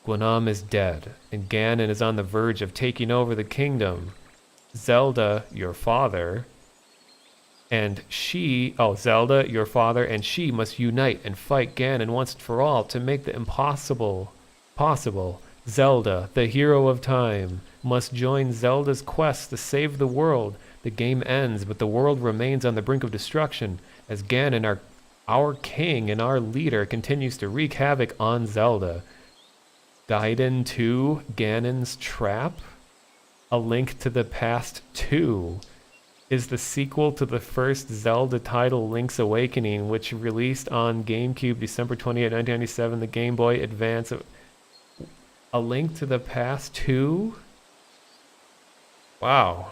Guanam is dead, and Ganon is on the verge of taking over the kingdom. Zelda, your father, and she... Oh, Zelda, your father, and she must unite and fight Ganon once and for all to make the impossible possible. Zelda, the hero of time, must join Zelda's quest to save the world. The game ends, but the world remains on the brink of destruction as Ganon, our king and our leader, continues to wreak havoc on Zelda. Gaiden 2, Ganon's Trap? A Link to the Past 2 is the sequel to the first Zelda title, Link's Awakening, which released on GameCube December 28, 1997, the Game Boy Advance. A Link to the Past 2? Wow.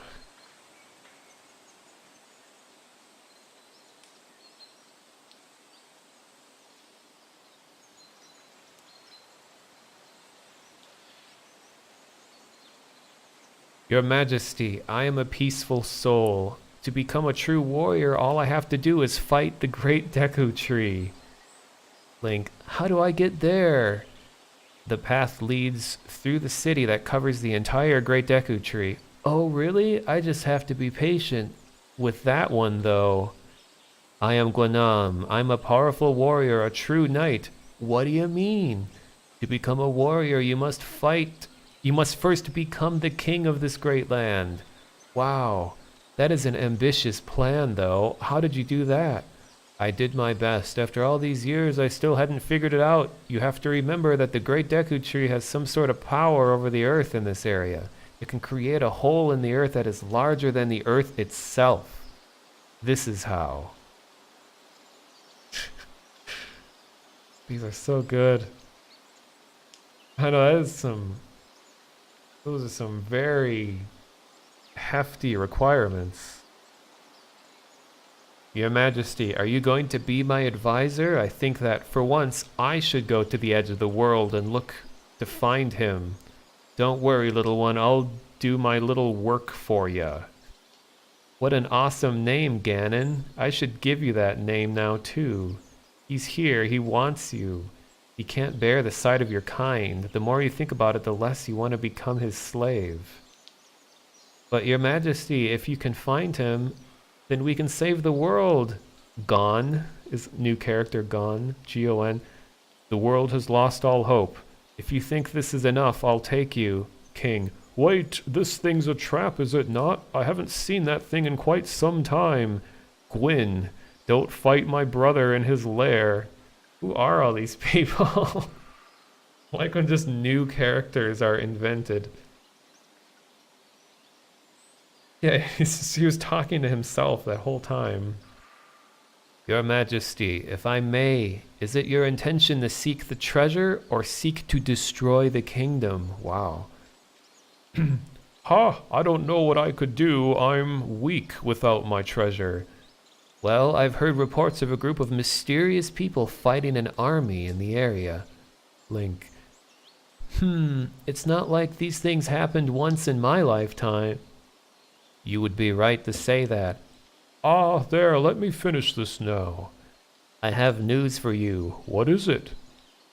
Your Majesty, I am a peaceful soul. To become a true warrior, all I have to do is fight the Great Deku Tree. Link, how do I get there? The path leads through the city that covers the entire Great Deku Tree. Oh, really? I just have to be patient with that one, though. I am Guanam. I'm a powerful warrior, a true knight. What do you mean? To become a warrior, you must fight. You must first become the king of this great land. Wow, that is an ambitious plan, though. How did you do that? I did my best. After all these years, I still hadn't figured it out. You have to remember that the Great Deku Tree has some sort of power over the earth in this area. It can create a hole in the earth that is larger than the earth itself. This is how. These are so good. I know, those are some very hefty requirements. Your Majesty, are you going to be my advisor? I think that, for once, I should go to the edge of the world and look to find him. Don't worry, little one, I'll do my little work for ya. What an awesome name, Ganon. I should give you that name now, too. He's here, he wants you. He can't bear the sight of your kind. The more you think about it, the less you want to become his slave. But Your Majesty, if you can find him, then we can save the world. Gon is new character, Gon, G-O-N. The world has lost all hope. If you think this is enough, I'll take you. King, wait, this thing's a trap, is it not? I haven't seen that thing in quite some time. Gwyn, don't fight my brother in his lair. Who are all these people? Like when just new characters are invented. Yeah, he was talking to himself that whole time. Your Majesty, if I may, is it your intention to seek the treasure or seek to destroy the kingdom? Wow. Ha! I don't know what I could do. I'm weak without my treasure. Well, I've heard reports of a group of mysterious people fighting an army in the area. Link. It's not like these things happened once in my lifetime. You would be right to say that. Ah, there, let me finish this now. I have news for you. What is it?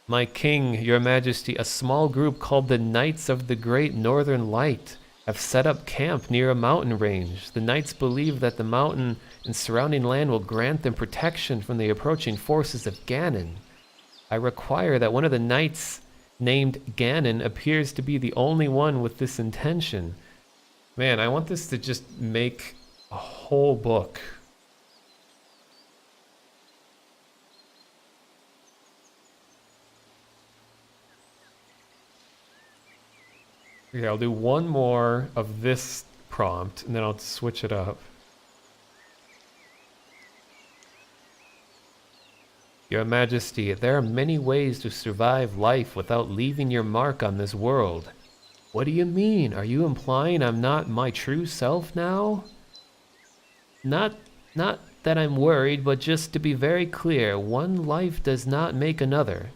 My king, your majesty, a small group called the Knights of the Great Northern Light have set up camp near a mountain range. The knights believe that the mountain and surrounding land will grant them protection from the approaching forces of Ganon. I require that one of the knights named Ganon appears to be the only one with this intention. Man, I want this to just make a whole book. Okay, I'll do one more of this prompt, and then I'll switch it up. Your Majesty, there are many ways to survive life without leaving your mark on this world. What do you mean? Are you implying I'm not my true self now? Not that I'm worried, but just to be very clear, one life does not make another.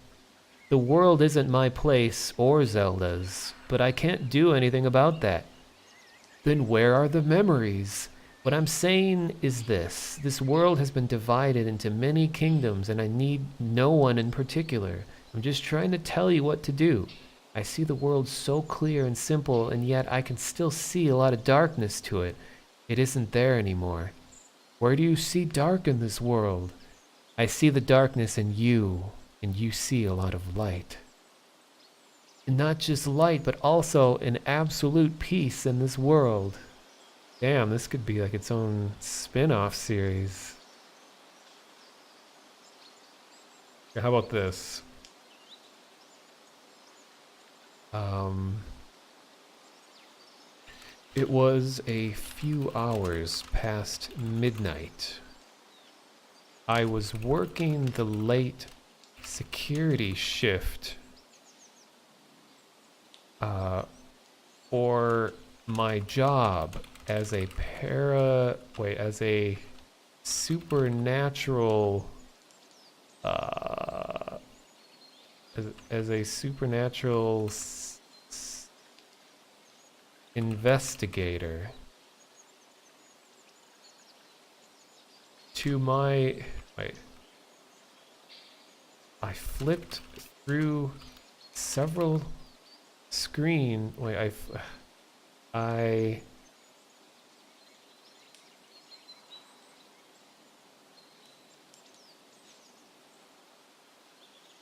The world isn't my place or Zelda's, but I can't do anything about that. Then where are the memories? What I'm saying is this. This world has been divided into many kingdoms, and I need no one in particular. I'm just trying to tell you what to do. I see the world so clear and simple, and yet I can still see a lot of darkness to it. It isn't there anymore. Where do you see dark in this world? I see the darkness in you, and you see a lot of light. And not just light, but also an absolute peace in this world. Damn, this could be like its own spin-off series. How about this? It was a few hours past midnight. I was working the late security shift for my job as a supernatural investigator. I flipped through several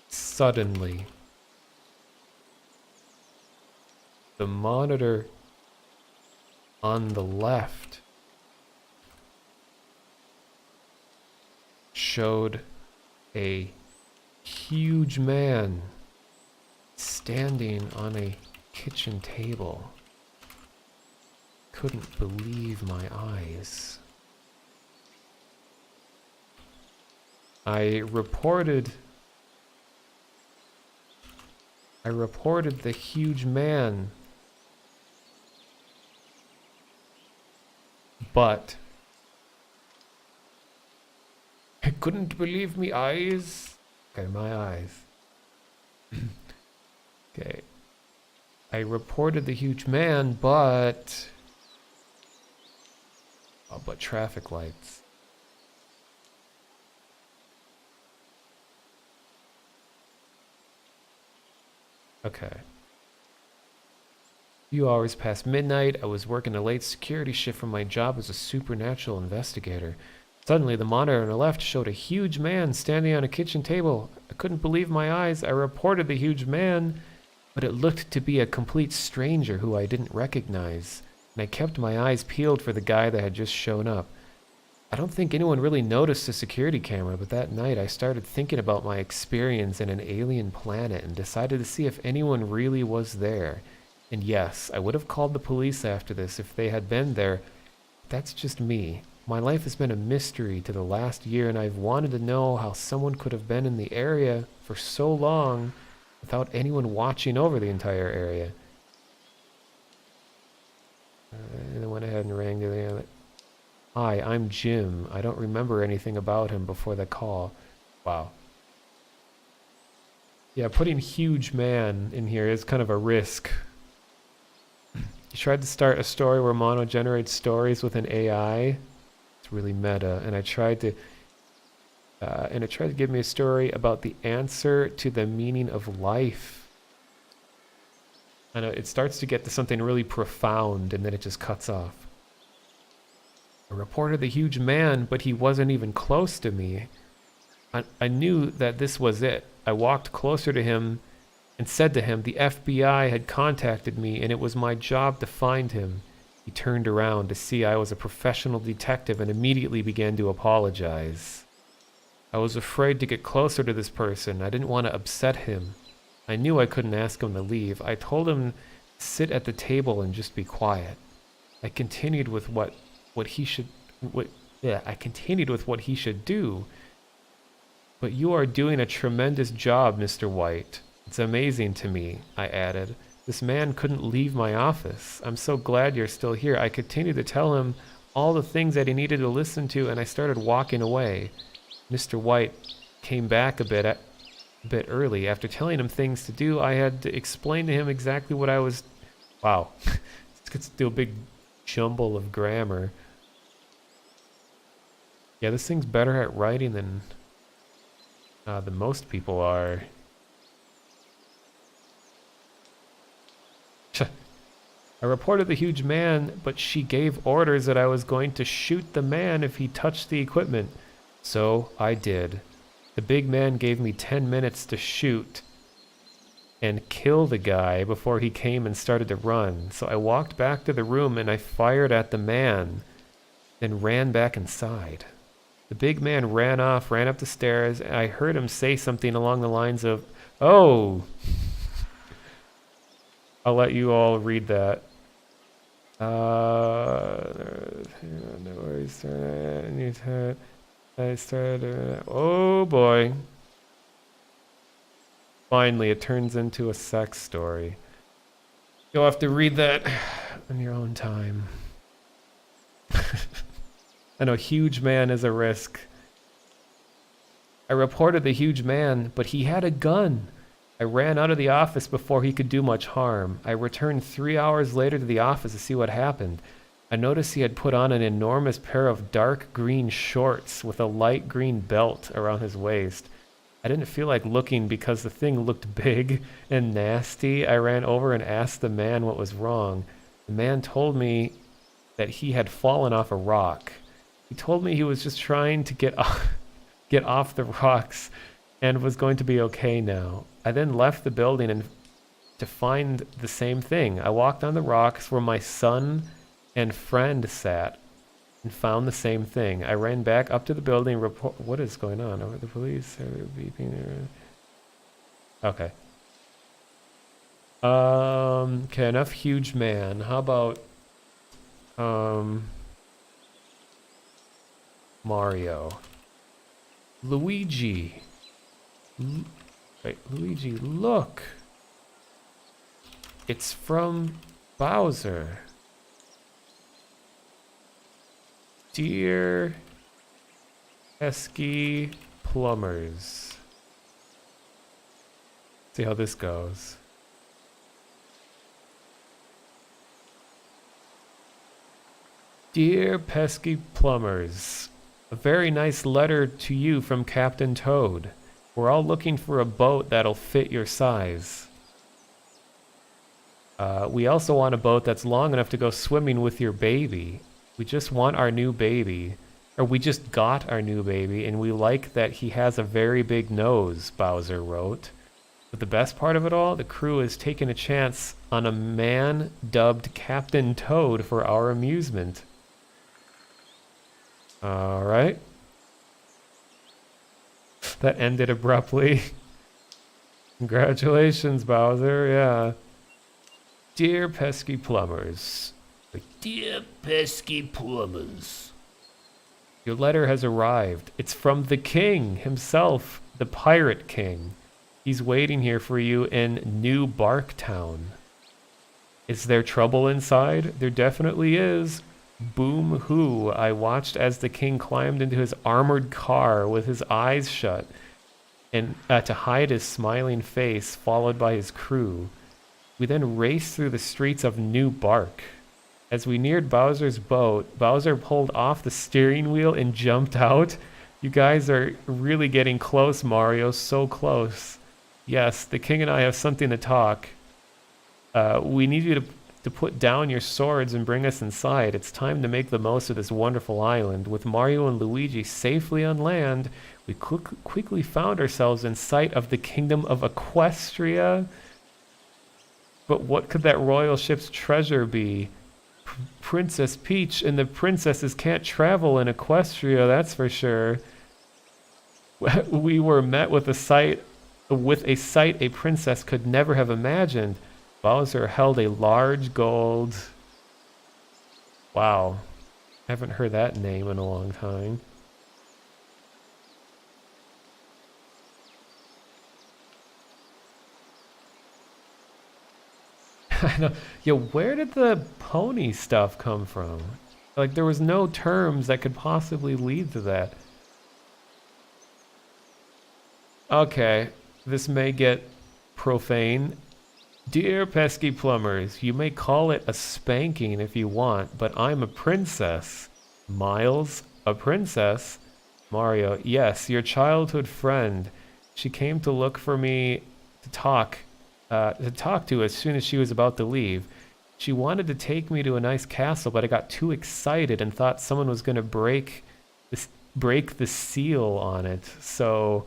suddenly the monitor on the left showed a huge man standing on a kitchen table. Couldn't believe my eyes. I reported the huge man, but I couldn't believe me eyes. Okay, my eyes. Okay. I reported the huge man, but traffic lights. Okay. A few hours past midnight, I was working a late security shift from my job as a supernatural investigator. Suddenly, the monitor on the left showed a huge man standing on a kitchen table. I couldn't believe my eyes. I reported the huge man, but it looked to be a complete stranger who I didn't recognize, and I kept my eyes peeled for the guy that had just shown up. I don't think anyone really noticed the security camera, but that night I started thinking about my experience in an alien planet and decided to see if anyone really was there. And yes, I would have called the police after this if they had been there. That's just me. My life has been a mystery to the last year, and I've wanted to know how someone could have been in the area for so long without anyone watching over the entire area. And I went ahead and rang the other. Hi, I'm Jim. I don't remember anything about him before the call. Wow. Yeah, putting huge man in here is kind of a risk. You tried to start a story where Mono generates stories with an AI. It's really meta, and it tried to give me a story about the answer to the meaning of life. I know it starts to get to something really profound, and then it just cuts off. I reported the huge man, but he wasn't even close to me. I knew that this was it. I walked closer to him and said to him the FBI had contacted me and it was my job to find him. He turned around to see I was a professional detective and immediately began to apologize. I was afraid to get closer to this person. I didn't want to upset him. I knew I couldn't ask him to leave. I told him to sit at the table and just be quiet. I continued with what he should do. But you are doing a tremendous job, Mr. White. It's amazing to me, I added. This man couldn't leave my office. I'm so glad you're still here. I continued to tell him all the things that he needed to listen to, and I started walking away. Mr. White came back a bit early. After telling him things to do, I had to explain to him exactly what I was... Wow. Let's do a big jumble of grammar. Yeah, this thing's better at writing than most people are. I reported the huge man, but she gave orders that I was going to shoot the man if he touched the equipment. So I did. The big man gave me 10 minutes to shoot and kill the guy before he came and started to run. So I walked back to the room and I fired at the man, then ran back inside. The big man ran up the stairs, and I heard him say something along the lines of, "Oh!" I'll let you all read that. Oh boy. Finally, it turns into a sex story. You'll have to read that on your own time. I know huge man is a risk. I reported the huge man, but he had a gun. I ran out of the office before he could do much harm. I returned 3 hours later to the office to see what happened. I noticed he had put on an enormous pair of dark green shorts with a light green belt around his waist. I didn't feel like looking because the thing looked big and nasty. I ran over and asked the man what was wrong. The man told me that he had fallen off a rock. He told me he was just trying to get off the rocks and was going to be okay now. I then left the building and to find the same thing. I walked on the rocks where my son and friend sat and found the same thing. I ran back up to the building and what is going on? Over the police are beeping. Okay. Okay, enough huge man. How about Mario. Luigi. Luigi, look. It's from Bowser. Dear pesky plumbers. See how this goes. Dear pesky plumbers, a very nice letter to you from Captain Toad. We're all looking for a boat that'll fit your size. We also want a boat that's long enough to go swimming with your baby. We just want our new baby. Or we just got our new baby, and we like that he has a very big nose, Bowser wrote. But the best part of it all, the crew is taking a chance on a man dubbed Captain Toad for our amusement. Alright. That ended abruptly. Congratulations, Bowser, yeah. Dear pesky plumbers. Dear pesky plumbers. Your letter has arrived. It's from the king himself, the Pirate King. He's waiting here for you in New Barktown. Is there trouble inside? There definitely is. Boom hoo. I watched as the king climbed into his armored car with his eyes shut and to hide his smiling face, followed by his crew. We then raced through the streets of New Bark. As we neared Bowser's boat, Bowser pulled off the steering wheel and jumped out. You guys are really getting close, Mario, so close. Yes, the king and I have something to talk. We need you to put down your swords and bring us inside. It's time to make the most of this wonderful island. With Mario and Luigi safely on land, we quickly found ourselves in sight of the kingdom of Equestria. But what could that royal ship's treasure be? Princess Peach and the princesses can't travel in Equestria, that's for sure. We were met with a sight a princess could never have imagined. Bowser held a large gold... Wow. I haven't heard that name in a long time. I know. Yo, where did the pony stuff come from? Like, there was no terms that could possibly lead to that. Okay, this may get profane. Dear pesky plumbers, you may call it a spanking if you want, but I'm a princess. Miles, a princess? Mario, yes, your childhood friend. She came to look for me to talk to as soon as she was about to leave. She wanted to take me to a nice castle, but I got too excited and thought someone was going to break the seal on it. So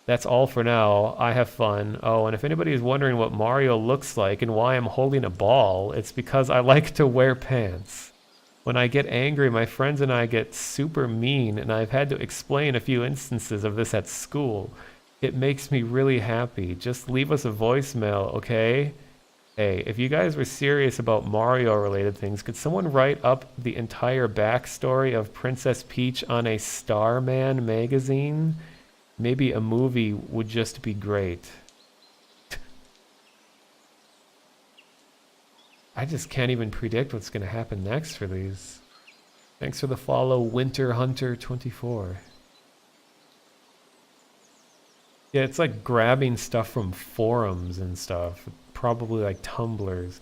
that's all for now. I have fun. Oh, and if anybody is wondering what Mario looks like and why I'm holding a ball, it's because I like to wear pants. When I get angry, my friends and I get super mean, and I've had to explain a few instances of this at school. It makes me really happy. Just leave us a voicemail, okay? Hey, if you guys were serious about Mario-related things, could someone write up the entire backstory of Princess Peach on a Starman magazine? Maybe a movie would just be great. I just can't even predict what's going to happen next for these. Thanks for the follow, Winter Hunter 24. Yeah, it's like grabbing stuff from forums and stuff. Probably like Tumblrs.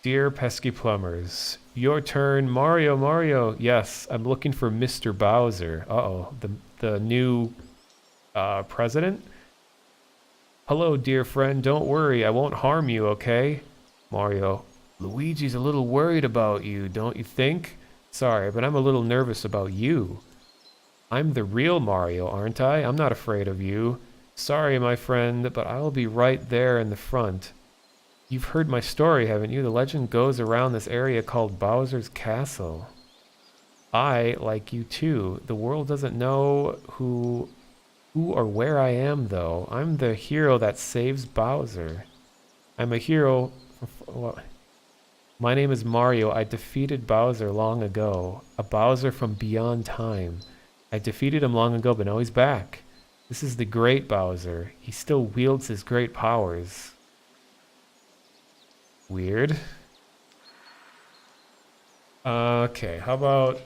Dear pesky plumbers, your turn. Mario. Yes, I'm looking for Mr. Bowser. Uh-oh, the new president? Hello, dear friend. Don't worry, I won't harm you, okay? Mario, Luigi's a little worried about you, don't you think? Sorry, but I'm a little nervous about you. I'm the real Mario, aren't I? I'm not afraid of you. Sorry, my friend, but I'll be right there in the front. You've heard my story, haven't you? The legend goes around this area called Bowser's Castle. I, like you too, the world doesn't know who or where I am, though. I'm the hero that saves Bowser. I'm a hero... My name is Mario. I defeated Bowser long ago. A Bowser from beyond time. I defeated him long ago, but now he's back. This is the great Bowser. He still wields his great powers. Weird. Okay, how about...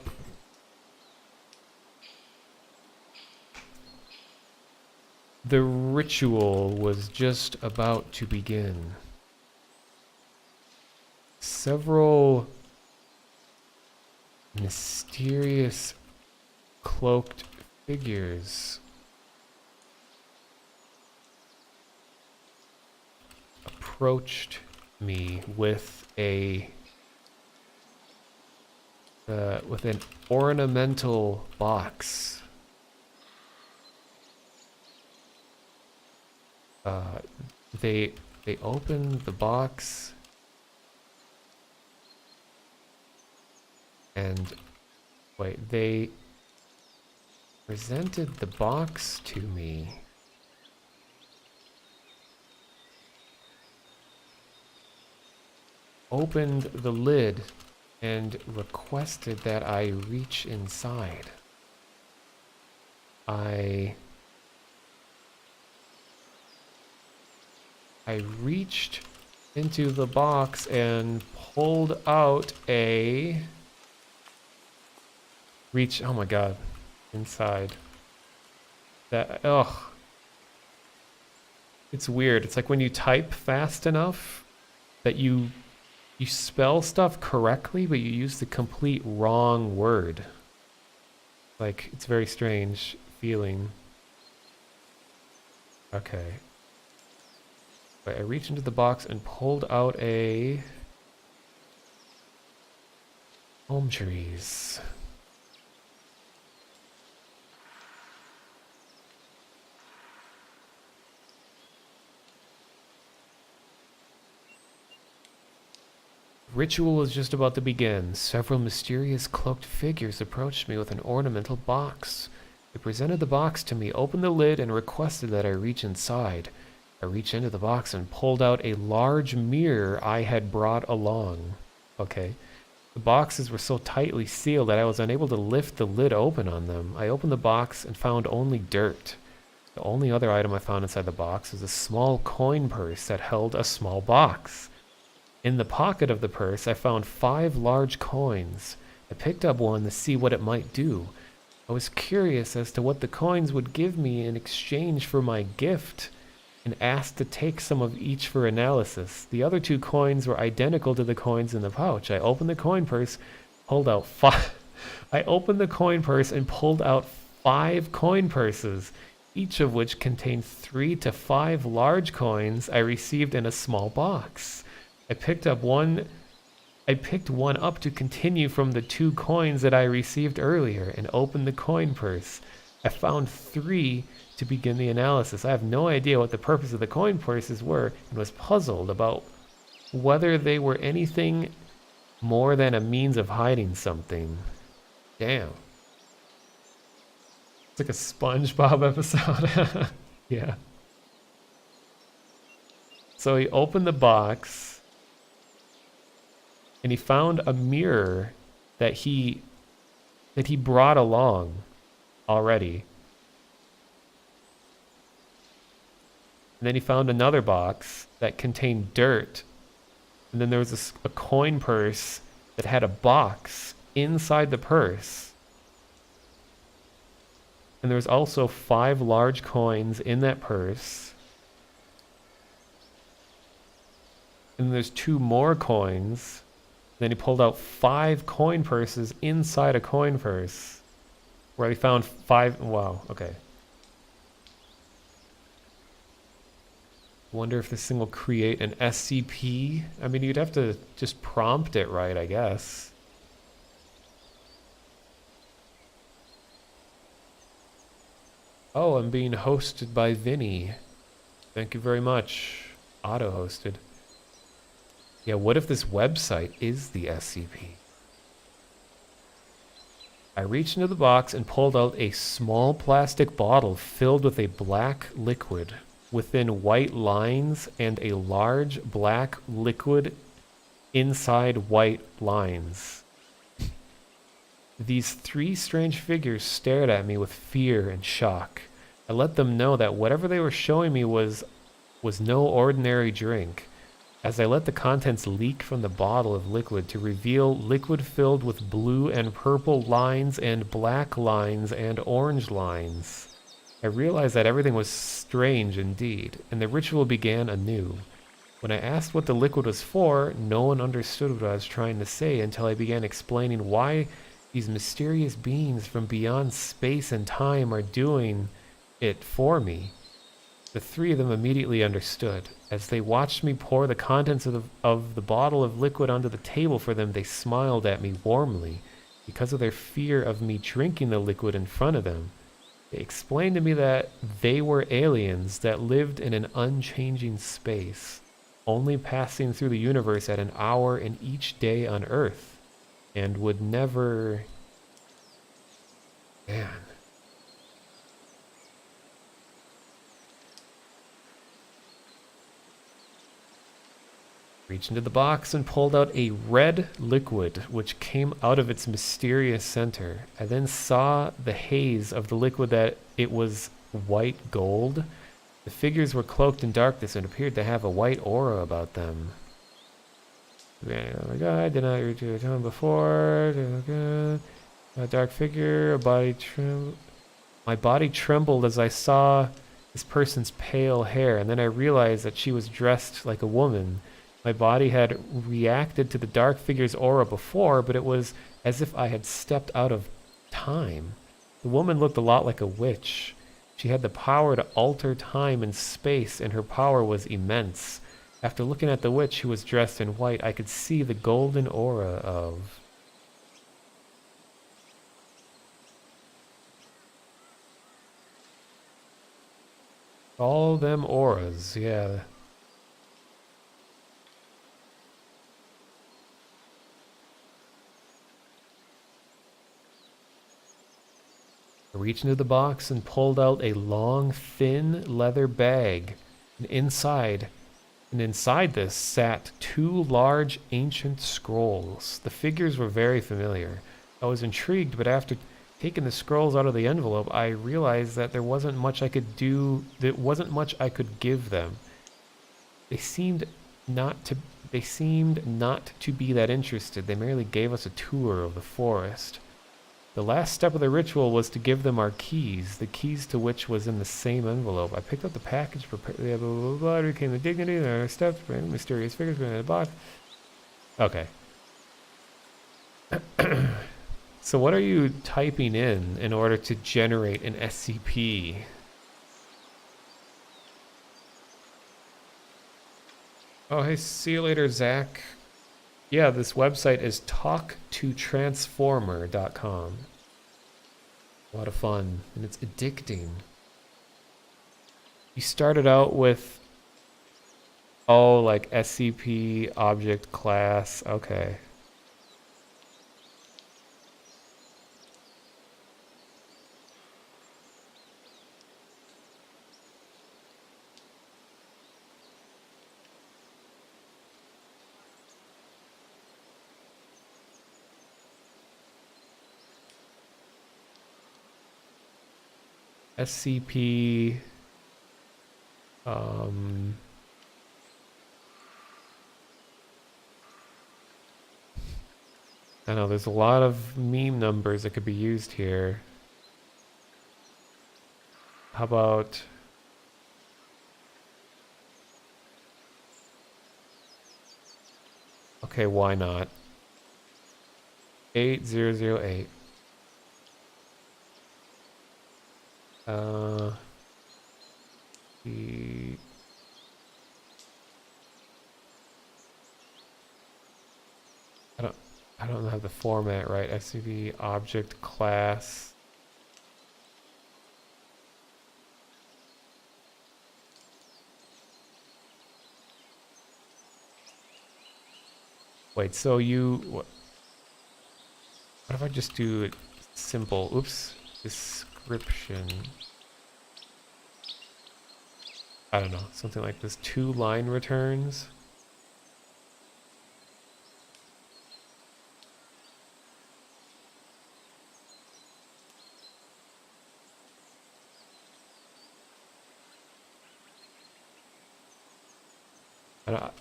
The ritual was just about to begin. Several mysterious cloaked figures approached me with an ornamental box. They opened the box and they presented the box to me. Opened the lid and requested that I reach inside. I reached into the box and pulled out a oh my god, inside. That, ugh. It's weird. It's like when you type fast enough that you spell stuff correctly, but you use the complete wrong word. Like, it's a very strange feeling. Okay. I reached into the box and pulled out a palm trees. Ritual was just about to begin. Several mysterious cloaked figures approached me with an ornamental box. They presented the box to me, opened the lid, and requested that I reach inside. I reached into the box and pulled out a large mirror I had brought along. Okay. The boxes were so tightly sealed that I was unable to lift the lid open on them. I opened the box and found only dirt. The only other item I found inside the box was a small coin purse that held a small box. In the pocket of the purse, I found 5 large coins. I picked up one to see what it might do. I was curious as to what the coins would give me in exchange for my gift, and asked to take some of each for analysis. The other 2 coins were identical to the coins in the pouch. I opened the coin purse, pulled out 5. I opened the coin purse and pulled out 5 coin purses, each of which contained 3 to 5 large coins I received in a small box. I picked one up to continue from the 2 coins that I received earlier and opened the coin purse. I found 3 to begin the analysis. I have no idea what the purpose of the coin purses were and was puzzled about whether they were anything more than a means of hiding something. Damn. It's like a SpongeBob episode. Yeah. So he opened the box and he found a mirror that he brought along already. And then he found another box that contained dirt. And then there was a coin purse that had a box inside the purse. And there was also 5 large coins in that purse. And there's 2 more coins. Then he pulled out 5 coin purses inside a coin purse. Where he found 5... Wow, okay. Wonder if this thing will create an SCP. I mean, you'd have to just prompt it right, I guess. Oh, I'm being hosted by Vinny. Thank you very much. Auto-hosted. Yeah, what if this website is the SCP? I reached into the box and pulled out a small plastic bottle filled with a black liquid within white lines and a large black liquid inside white lines. These 3 strange figures stared at me with fear and shock. I let them know that whatever they were showing me was no ordinary drink. As I let the contents leak from the bottle of liquid to reveal liquid filled with blue and purple lines and black lines and orange lines. I realized that everything was strange indeed, and the ritual began anew. When I asked what the liquid was for, no one understood what I was trying to say until I began explaining why these mysterious beings from beyond space and time are doing it for me. The 3 of them immediately understood. As they watched me pour the contents of the bottle of liquid onto the table for them, they smiled at me warmly. Because of their fear of me drinking the liquid in front of them, they explained to me that they were aliens that lived in an unchanging space, only passing through the universe at an hour in each day on Earth, and would never... Man. Reached into the box and pulled out a red liquid which came out of its mysterious center. I then saw the haze of the liquid that it was white gold. The figures were cloaked in darkness and appeared to have a white aura about them. Oh my god, did not reach your tone before. A dark figure, a body my body trembled as I saw this person's pale hair, and then I realized that she was dressed like a woman. My body had reacted to the dark figure's aura before, but it was as if I had stepped out of time. The woman looked a lot like a witch. She had the power to alter time and space, and her power was immense. After looking at the witch who was dressed in white, I could see the golden aura of... all them auras, yeah. I reached into the box and pulled out a long, thin leather bag. And inside this sat 2 large ancient scrolls. The figures were very familiar. I was intrigued, but after taking the scrolls out of the envelope, I realized that there wasn't much I could do. There wasn't much I could give them. They seemed not to be that interested. They merely gave us a tour of the forest. The last step of the ritual was to give them our keys, the keys to which was in the same envelope. I picked up the package, prepared, blah, blah, blah, blah, became the dignity, and our steps, random mysterious figures in the box. Okay. So what are you typing in order to generate an SCP? Oh, hey, see you later, Zach. Yeah, this website is talktotransformer.com. A lot of fun, and it's addicting. You started out with, oh, like SCP object class, okay. SCP, I know there's a lot of meme numbers that could be used here. How about okay, why not? 8008. I don't have the format right. SCP object class. Wait, so what if I just do it simple? Oops. Description. I don't know, something like this. 2 line returns.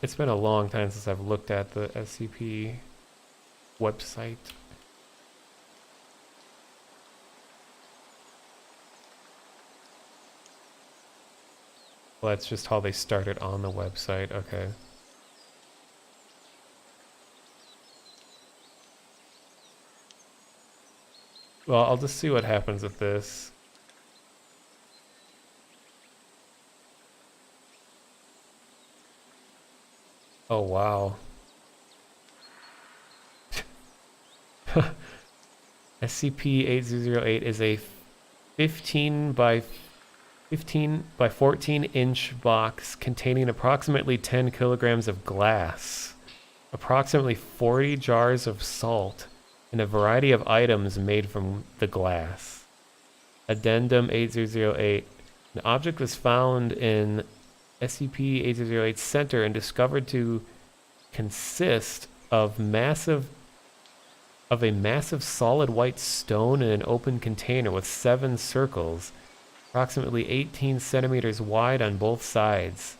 It's been a long time since I've looked at the SCP website. Well, that's just how they started on the website. Okay. Well, I'll just see what happens with this. Oh, wow. SCP-8008 is a 15 by 14 inch box containing approximately 10 kilograms of glass, approximately 40 jars of salt, and a variety of items made from the glass. Addendum 8008. An object was found in SCP-8008's center and discovered to consist of a massive solid white stone in an open container with 7 circles, approximately 18 centimeters wide on both sides.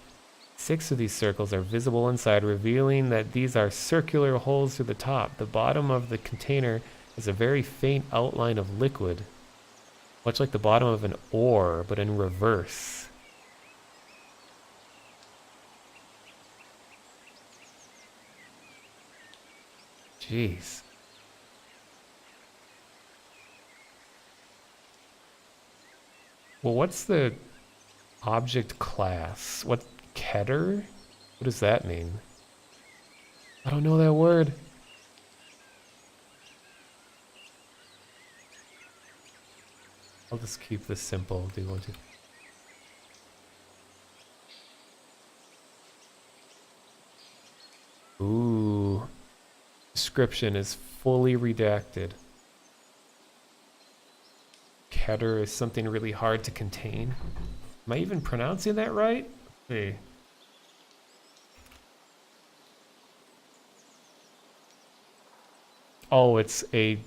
6 of these circles are visible inside, revealing that these are circular holes through the top. The bottom of the container has a very faint outline of liquid, much like the bottom of an ore, but in reverse. Jeez. Well, what's the object class? What, Keter? What does that mean? I don't know that word. I'll just keep this simple. Do you want to? Ooh. Description is fully redacted. Keter is something really hard to contain. Am I even pronouncing that right? Let's see. Oh, it's a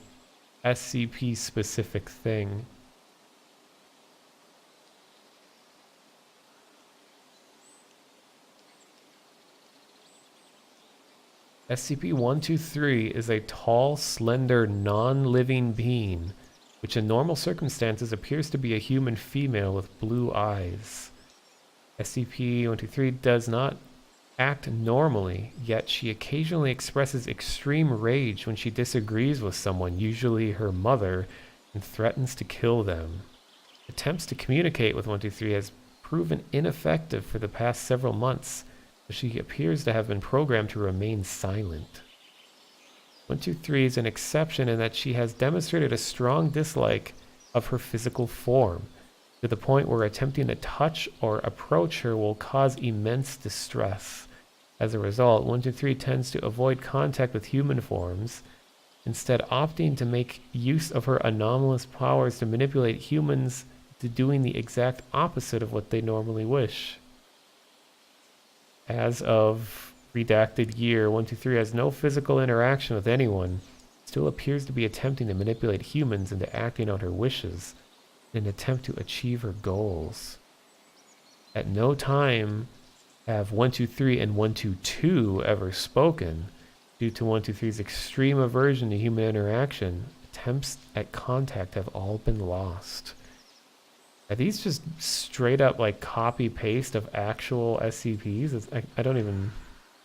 SCP specific thing. SCP-123 is a tall, slender, non-living being, which in normal circumstances appears to be a human female with blue eyes. SCP-123 does not act normally, yet she occasionally expresses extreme rage when she disagrees with someone, usually her mother, and threatens to kill them. Attempts to communicate with 123 has proven ineffective for the past several months, but she appears to have been programmed to remain silent. 123 is an exception in that she has demonstrated a strong dislike of her physical form, to the point where attempting to touch or approach her will cause immense distress. As a result, 123 tends to avoid contact with human forms, instead opting to make use of her anomalous powers to manipulate humans to doing the exact opposite of what they normally wish. As of redacted year, 123 has no physical interaction with anyone, still appears to be attempting to manipulate humans into acting out her wishes in an attempt to achieve her goals. At no time have 123 and 122 ever spoken. Due to 123's extreme aversion to human interaction, attempts at contact have all been lost. Are these just straight up like copy paste of actual SCPs? I don't even,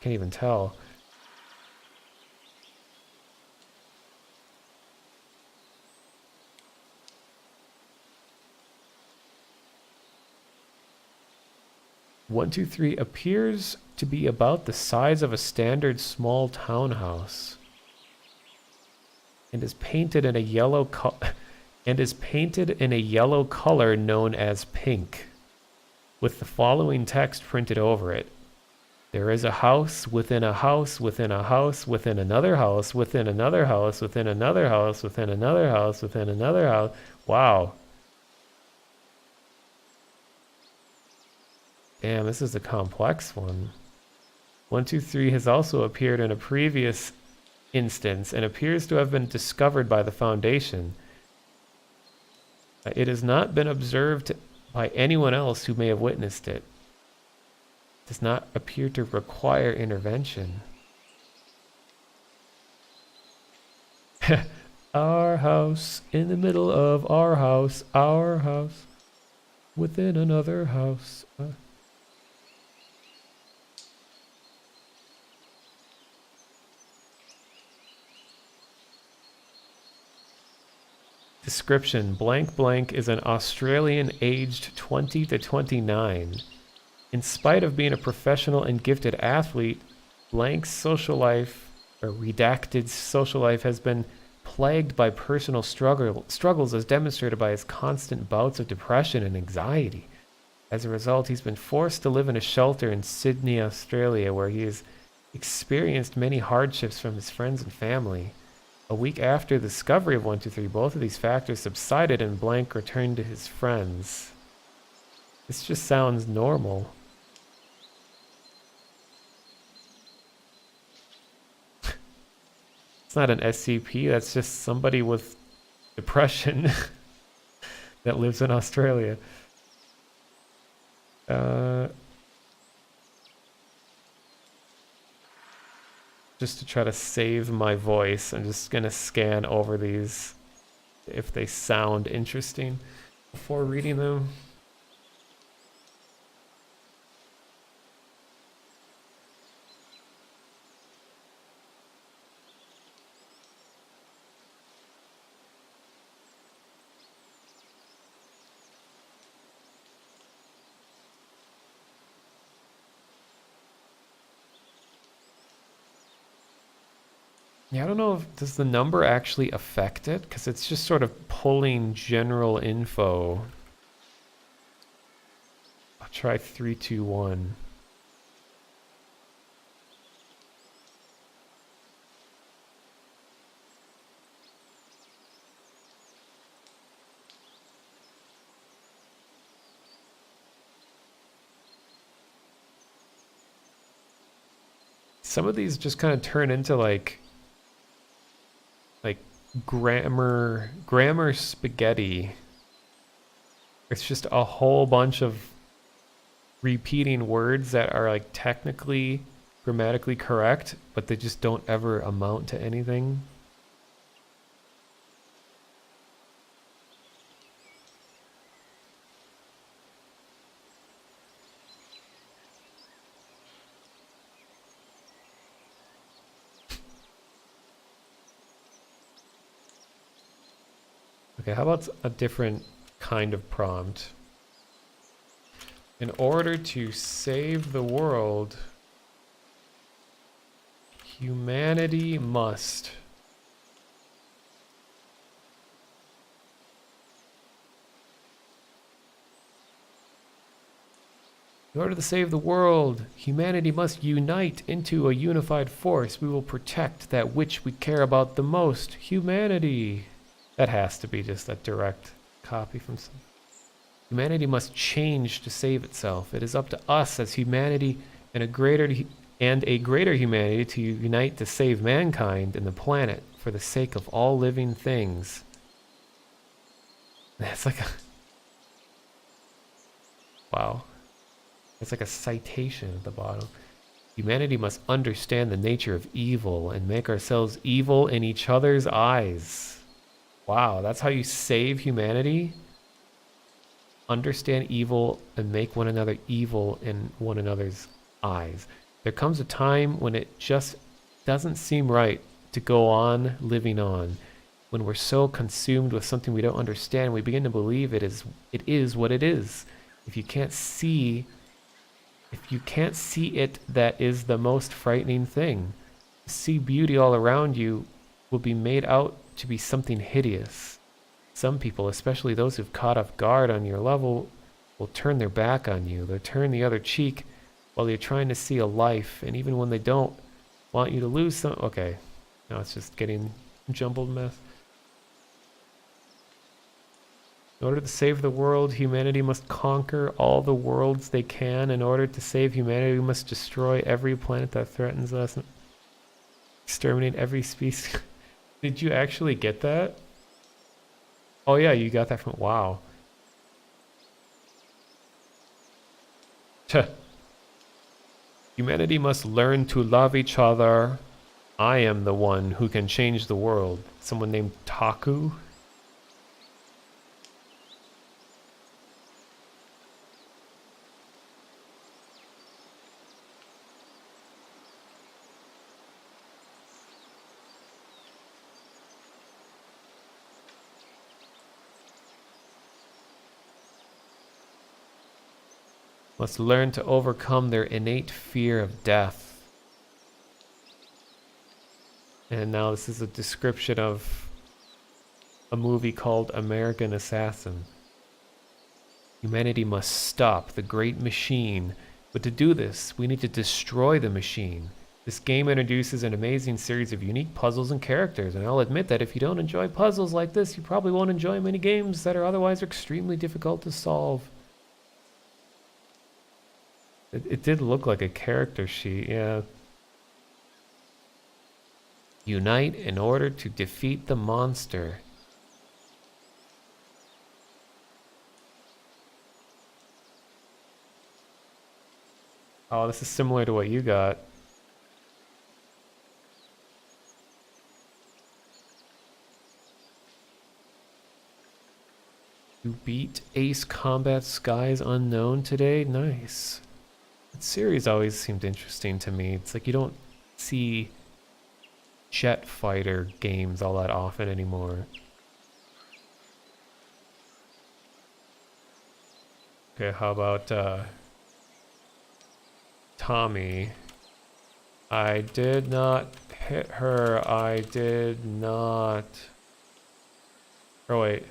can't even tell. "123 appears to be about the size of a standard small townhouse and is painted in a yellow color known as pink, with the following text printed over it. There is a house within a house within a house within another house within another house within another house within another house within another house." Wow. Damn, this is a complex one. 123 has also appeared in a previous instance and appears to have been discovered by the Foundation. It has not been observed by anyone else who may have witnessed it. It does not appear to require intervention. Our house, in the middle of our house, within another house. Description: blank blank is an Australian aged 20 to 29. In spite of being a professional and gifted athlete, blank's social life, or redacted social life, has been plagued by personal struggles as demonstrated by his constant bouts of depression and anxiety. As a result, he's been forced to live in a shelter in Sydney, Australia, where he has experienced many hardships from his friends and family. A week after the discovery of 123, both of these factors subsided and blank returned to his friends. This just sounds normal. It's not an SCP, that's just somebody with depression that lives in Australia. Just to try to save my voice, I'm just gonna scan over these if they sound interesting before reading them. Yeah, I don't know if does the number actually affect it, because it's just sort of pulling general info. I'll try 321. Some of these just kind of turn into like grammar spaghetti. It's just a whole bunch of repeating words that are like technically grammatically correct, but they just don't ever amount to anything. Okay, how about a different kind of prompt? In order to save the world, humanity must. In order to save the world, humanity must unite into a unified force. We will protect that which we care about the most, humanity. That has to be just a direct copy from some. Humanity must change to save itself. It is up to us as humanity and a greater humanity to unite to save mankind and the planet for the sake of all living things. That's like a... Wow. It's like a citation at the bottom. Humanity must understand the nature of evil and make ourselves evil in each other's eyes. Wow, that's how you save humanity? Understand evil and make one another evil in one another's eyes. There comes a time when it just doesn't seem right to go on living on. When we're so consumed with something we don't understand, we begin to believe it is what it is. If you can't see it, that is the most frightening thing. To see beauty all around you will be made out to be something hideous. Some people, especially those who've caught off guard on your level, will turn their back on you. They'll turn the other cheek while you're trying to see a life, and even when they don't want you to lose some... Okay, now it's just getting jumbled mess. In order to save the world, humanity must conquer all the worlds they can. In order to save humanity, we must destroy every planet that threatens us. Exterminate every species. Did you actually get that? Oh yeah, you got that from... Wow. Humanity must learn to love each other. I am the one who can change the world. Someone named Taku? Must learn to overcome their innate fear of death. And now this is a description of a movie called American Assassin. Humanity must stop the great machine, but to do this, we need to destroy the machine. This game introduces an amazing series of unique puzzles and characters, and I'll admit that if you don't enjoy puzzles like this, you probably won't enjoy many games that are otherwise extremely difficult to solve. It did look like a character sheet, yeah. Unite in order to defeat the monster. Oh, this is similar to what you got. You beat Ace Combat Skies Unknown today? Nice. That series always seemed interesting to me. It's like you don't see jet fighter games all that often anymore. Okay, how about Tommy? I did not hit her. I did not. Oh wait.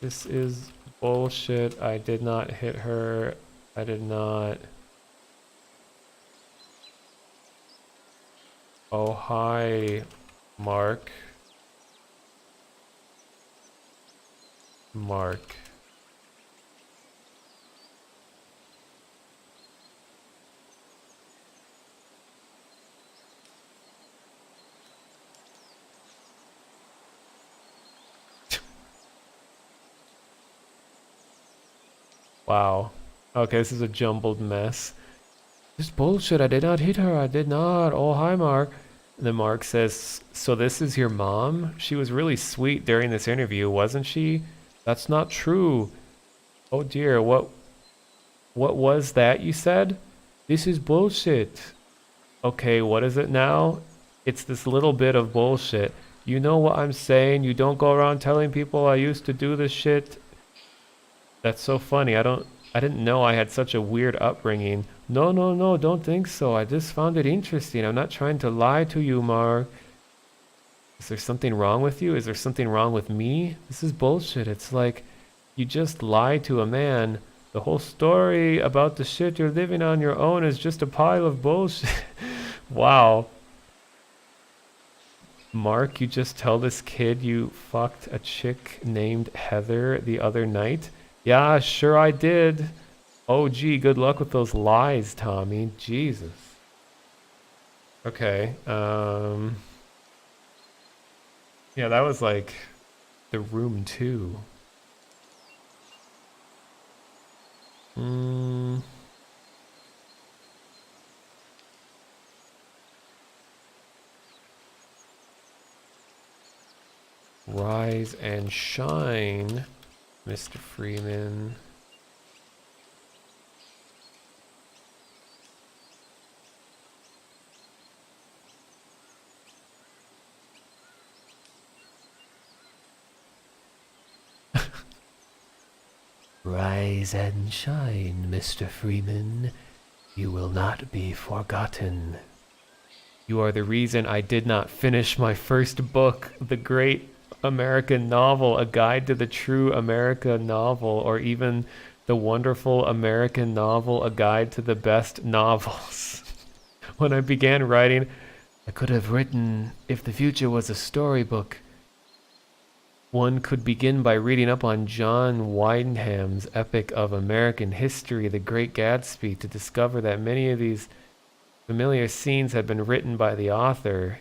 This is bullshit. I did not hit her. I did not. Oh, hi, Mark. Mark. Wow. Okay, this is a jumbled mess. This bullshit. I did not hit her. I did not. Oh, hi, Mark. And then Mark says, so this is your mom? She was really sweet during this interview, wasn't she? That's not true. Oh dear, what was that you said? This is bullshit. Okay, what is it now? It's this little bit of bullshit. You know what I'm saying? You don't go around telling people I used to do this shit. That's so funny. I didn't know I had such a weird upbringing. No, no, no, don't think so. I just found it interesting. I'm not trying to lie to you, Mark. Is there something wrong with you? Is there something wrong with me? This is bullshit. It's like you just lie to a man. The whole story about the shit you're living on your own is just a pile of bullshit. Wow. Mark, you just tell this kid you fucked a chick named Heather the other night? Yeah, sure I did. Oh, gee, good luck with those lies, Tommy. Jesus. Okay, yeah, that was like the room 2. Rise and shine, Mr. Freeman. Rise and shine, Mr. Freeman. You will not be forgotten. You are the reason I did not finish my first book, The Great American Novel, A Guide to the True American Novel, or even The Wonderful American Novel, A Guide to the Best Novels. When I began writing, I could have written If the Future Was a Storybook. One could begin by reading up on John Wyndham's epic of American history, The Great Gatsby, to discover that many of these familiar scenes had been written by the author.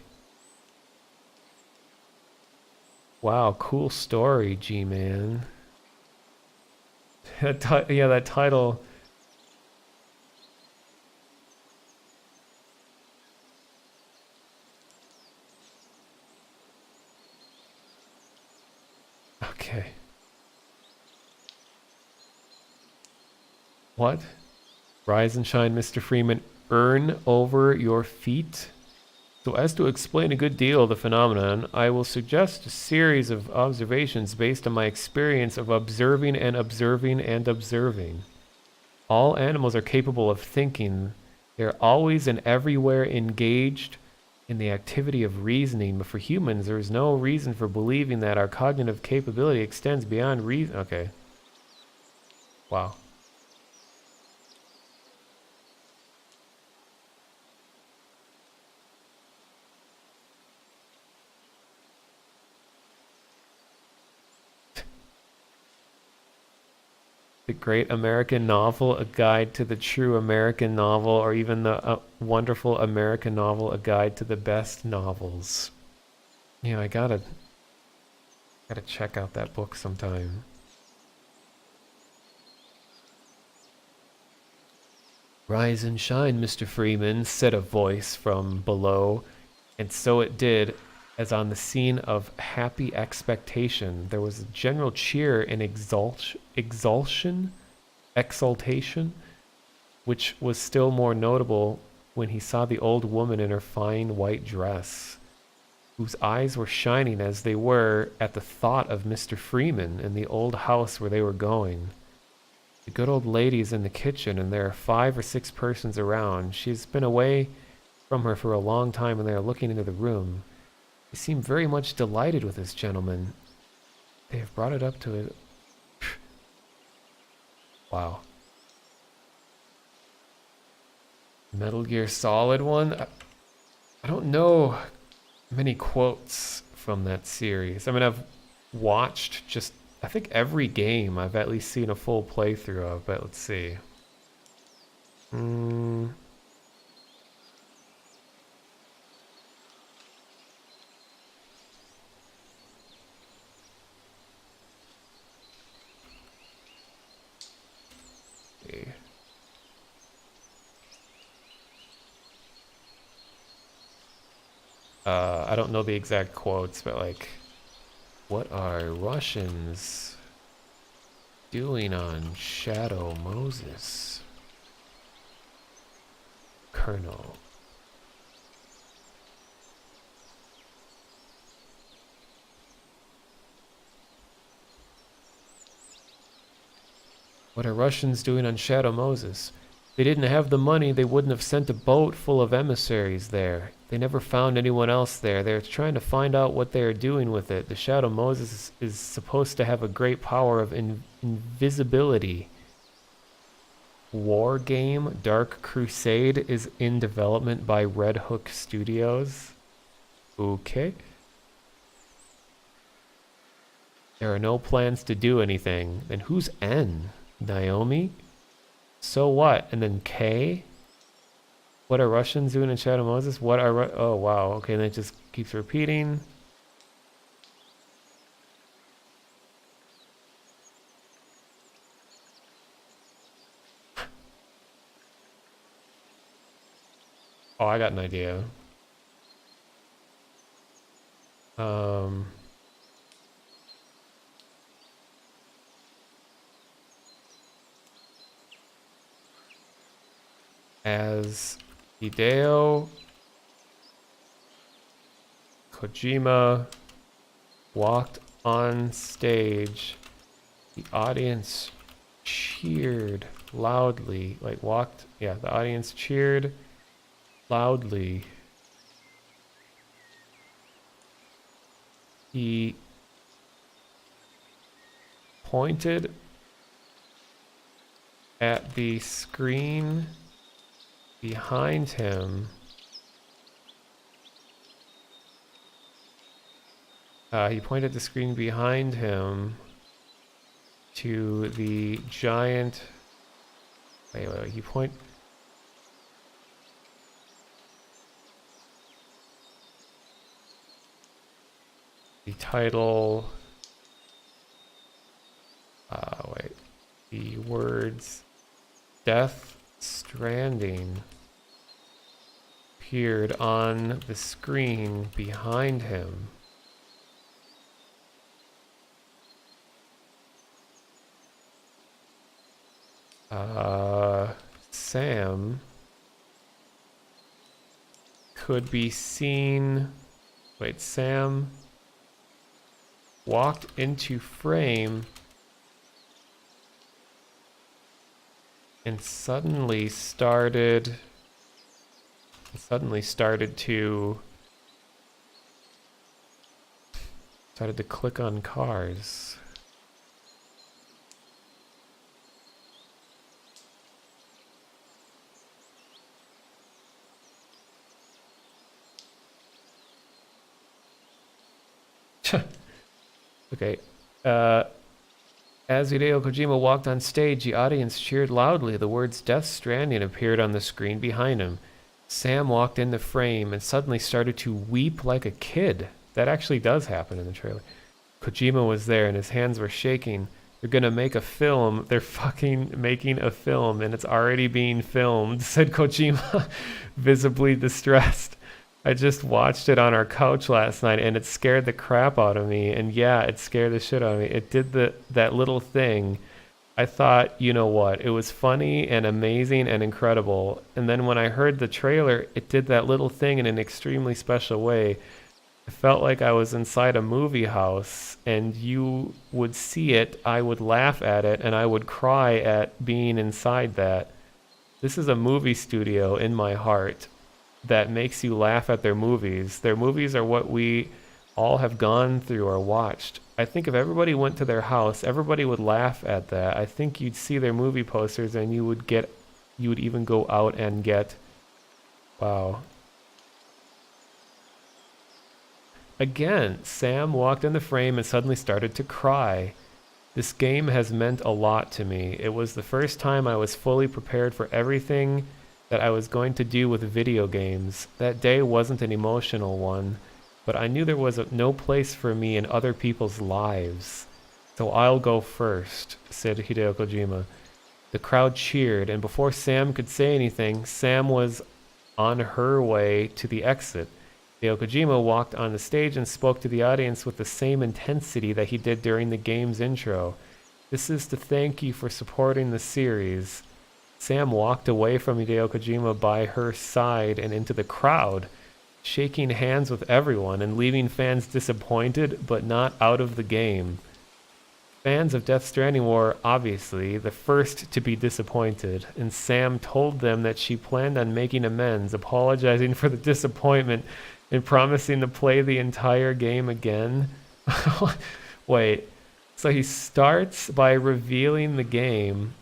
Wow, cool story, G-Man. Yeah, that title. Okay. What? Rise and shine, Mr. Freeman. Earn over your feet? So as to explain a good deal of the phenomenon, I will suggest a series of observations based on my experience of observing and observing and observing. All animals are capable of thinking. They are always and everywhere engaged in the activity of reasoning, but for humans, there is no reason for believing that our cognitive capability extends beyond reason. Okay. Wow. The Great American Novel, A Guide to the True American Novel, or even the Wonderful American Novel, A Guide to the Best Novels. Yeah, I gotta check out that book sometime. Rise and shine, Mr. Freeman, said a voice from below, and so it did, as on the scene of happy expectation, there was a general cheer and exultation, which was still more notable when he saw the old woman in her fine white dress, whose eyes were shining as they were at the thought of Mr. Freeman and the old house where they were going. The good old lady's in the kitchen, and there are 5 or 6 persons around. She's been away from her for a long time, and they are looking into the room. They seem very much delighted with this gentleman. They have brought it up to it. Wow. Metal Gear Solid one? I don't know many quotes from that series. I mean, I've watched just, I think every game I've at least seen a full playthrough of, but let's see. Okay. I don't know the exact quotes, but like, what are Russians doing on Shadow Moses? Colonel. What are Russians doing on Shadow Moses? They didn't have the money, they wouldn't have sent a boat full of emissaries there. They never found anyone else there. They're trying to find out what they are doing with it. The Shadow Moses is supposed to have a great power of invisibility. War game Dark Crusade is in development by Red Hook Studios. Okay. There are no plans to do anything. Then who's N? Naomi? So what? And then K? What are Russians doing in Shadow Moses? What are oh wow, okay, and it just keeps repeating. Oh, I got an idea. As Hideo Kojima walked on stage, the audience cheered loudly. The audience cheered loudly. He pointed at the screen behind him. He pointed at the screen behind him to the giant. Wait. He the title. The words Death Stranding appeared on the screen behind him. Sam could be seen. Wait, Sam walked into frame and suddenly started to click on cars. Okay. As Hideo Kojima walked on stage, the audience cheered loudly. The words Death Stranding appeared on the screen behind him. Sam walked in the frame and suddenly started to weep like a kid. That actually does happen in the trailer. Kojima was there and his hands were shaking. They're gonna make a film. They're fucking making a film and it's already being filmed, said Kojima, visibly distressed. I just watched it on our couch last night and it scared the crap out of me. And yeah, it scared the shit out of me. It did that little thing. I thought, you know what, it was funny and amazing and incredible. And then when I heard the trailer, it did that little thing in an extremely special way. I felt like I was inside a movie house and you would see it, I would laugh at it, and I would cry at being inside that. This is a movie studio in my heart that makes you laugh at their movies. Their movies are what we all have gone through or watched. I think if everybody went to their house, everybody would laugh at that. I think you'd see their movie posters and you would even go out and get, wow. Again, Sam walked in the frame and suddenly started to cry. This game has meant a lot to me. It was the first time I was fully prepared for everything that I was going to do with video games. That day wasn't an emotional one, but I knew there was no place for me in other people's lives. So I'll go first, said Hideo Kojima. The crowd cheered, and before Sam could say anything, Sam was on her way to the exit. Hideo Kojima walked on the stage and spoke to the audience with the same intensity that he did during the game's intro. This is to thank you for supporting the series. Sam walked away from Hideo Kojima by her side and into the crowd, shaking hands with everyone and leaving fans disappointed but not out of the game. Fans of Death Stranding were, obviously, the first to be disappointed, and Sam told them that she planned on making amends, apologizing for the disappointment and promising to play the entire game again. Wait, so he starts by revealing the game.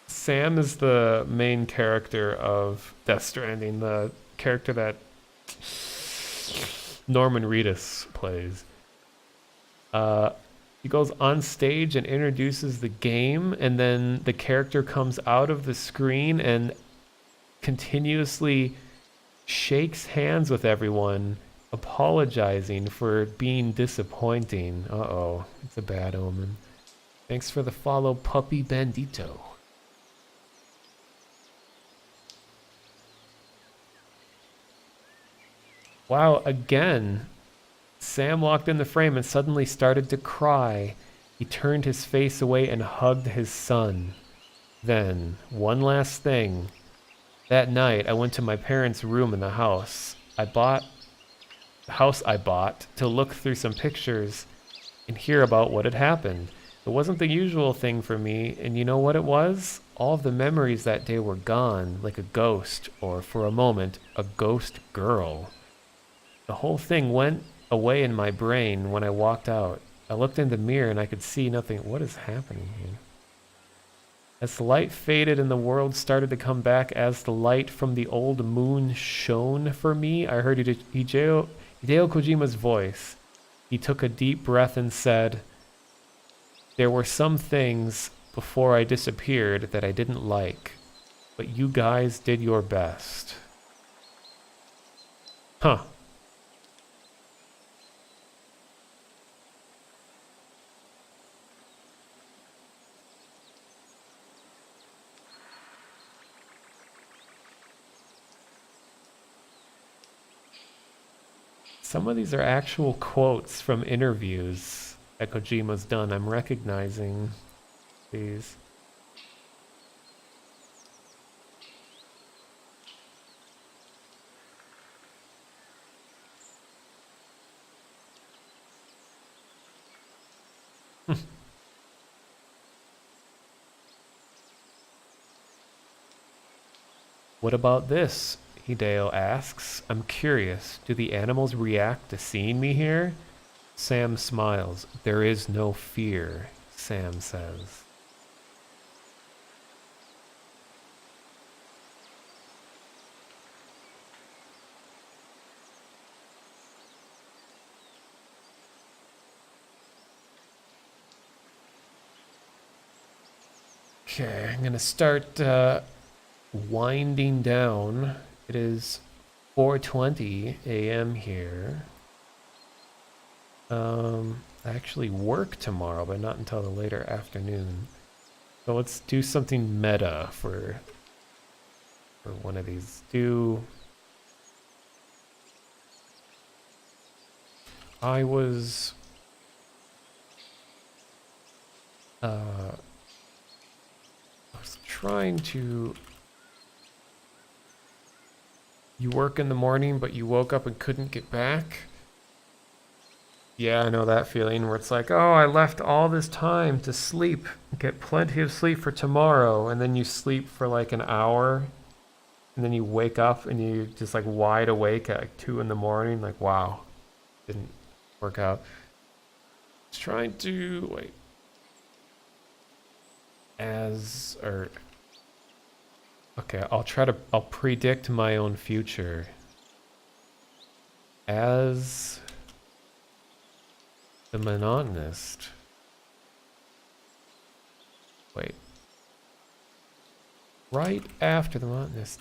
Sam is the main character of Death Stranding, the character that Norman Reedus plays. He goes on stage and introduces the game, and then the character comes out of the screen and continuously shakes hands with everyone, apologizing for being disappointing. Uh-oh, it's a bad omen. Thanks for the follow, Puppy Bandito. Wow, again, Sam walked in the frame and suddenly started to cry. He turned his face away and hugged his son. Then, one last thing. That night, I went to my parents' room in the house. I bought to look through some pictures and hear about what had happened. It wasn't the usual thing for me, and you know what it was? All of the memories that day were gone, like a ghost, or for a moment, a ghost girl. The whole thing went away in my brain when I walked out. I looked in the mirror and I could see nothing. What is happening here? As the light faded and the world started to come back, as the light from the old moon shone for me, I heard Hideo Kojima's voice. He took a deep breath and said, "There were some things before I disappeared that I didn't like, but you guys did your best." Huh. Some of these are actual quotes from interviews that Kojima's done. I'm recognizing these. What about this? Hideo asks. I'm curious. Do the animals react to seeing me here? Sam smiles. There is no fear, Sam says. Okay, I'm gonna start winding down. It is 4:20 a.m. here. I actually work tomorrow, but not until the later afternoon. So let's do something meta for one of these. I was trying to. You work in the morning, but you woke up and couldn't get back. Yeah, I know that feeling where it's like, oh, I left all this time to sleep, get plenty of sleep for tomorrow, and then you sleep for like an hour, and then you wake up and you're just like wide awake at like 2 in the morning, like, wow, didn't work out. Just trying to, wait. Okay, I'll predict my own future. As the monotonist. Wait. Right after the monotonist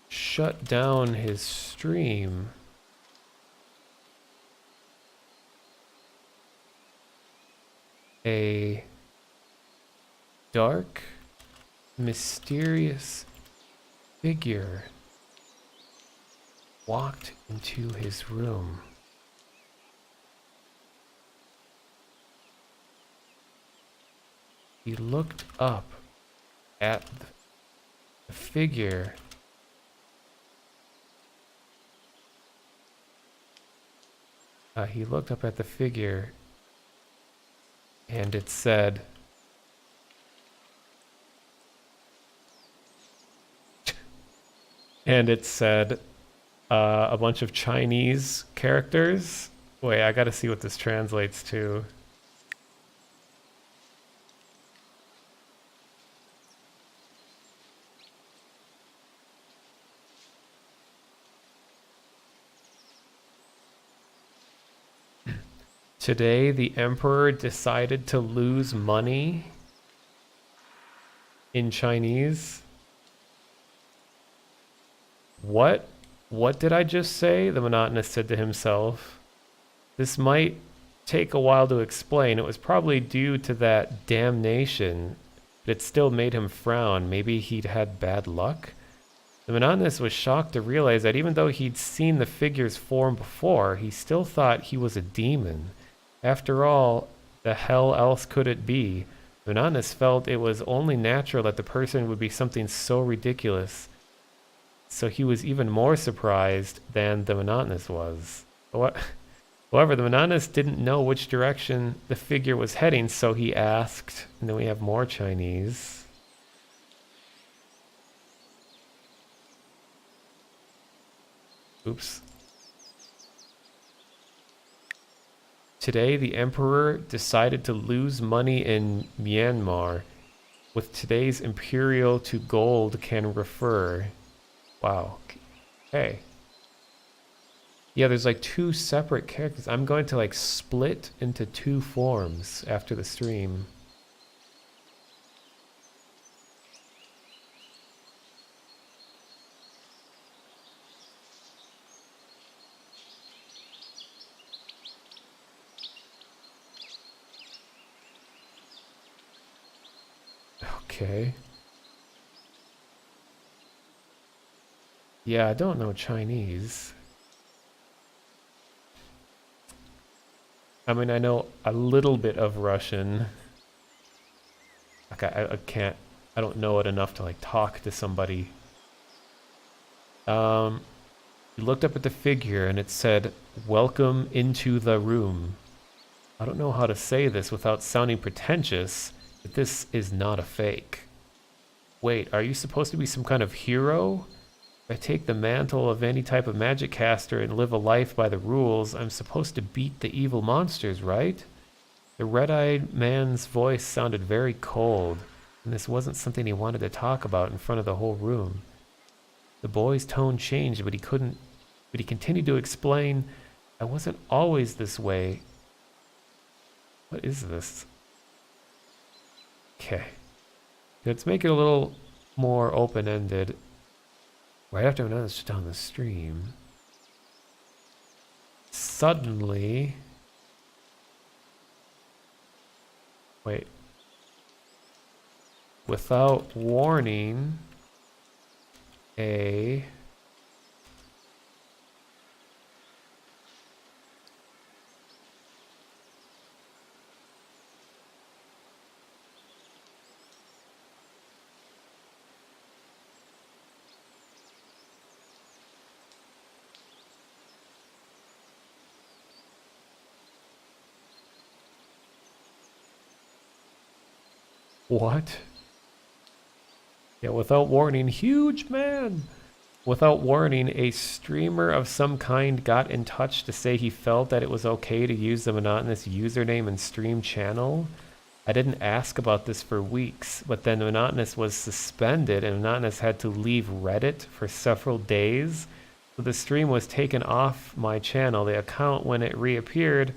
shut down his stream, a dark, mysterious figure walked into his room. He looked up at the figure. He looked up at the figure, and it said, a bunch of Chinese characters. Wait, I gotta see what this translates to. Today, the emperor decided to lose money in Chinese. What did I just say? The monotonist said to himself. This might take a while to explain. It was probably due to that damnation, but it still made him frown. Maybe he'd had bad luck? The monotonist was shocked to realize that even though he'd seen the figure's form before, he still thought he was a demon. After all, the hell else could it be? The monotonist felt it was only natural that the person would be something so ridiculous. So he was even more surprised than the monotonist was. However, the monotonist didn't know which direction the figure was heading, so he asked, and then we have more Chinese. Oops. Today, the emperor decided to lose money in Myanmar. With today's imperial to gold can refer. Wow. Hey. Yeah, there's like 2 separate characters. I'm going to like split into 2 forms after the stream. Okay. Yeah, I don't know Chinese. I mean, I know a little bit of Russian. Like, I don't know it enough to like talk to somebody. He looked up at the figure and it said, "Welcome into the room." I don't know how to say this without sounding pretentious, but this is not a fake. Wait, are you supposed to be some kind of hero? If I take the mantle of any type of magic caster and live a life by the rules, I'm supposed to beat the evil monsters, right? The red-eyed man's voice sounded very cold, and this wasn't something he wanted to talk about in front of the whole room. The boy's tone changed, but he continued to explain, "I wasn't always this way." What is this? Okay. Let's make it a little more open-ended. Right after another shut down the stream, suddenly, wait, without warning, a what? Yeah, without warning, huge man. Without warning, a streamer of some kind got in touch to say he felt that it was okay to use the Monotonous username and stream channel. I didn't ask about this for weeks, but then Monotonous was suspended and Monotonous had to leave Reddit for several days. So the stream was taken off my channel. The account, when it reappeared,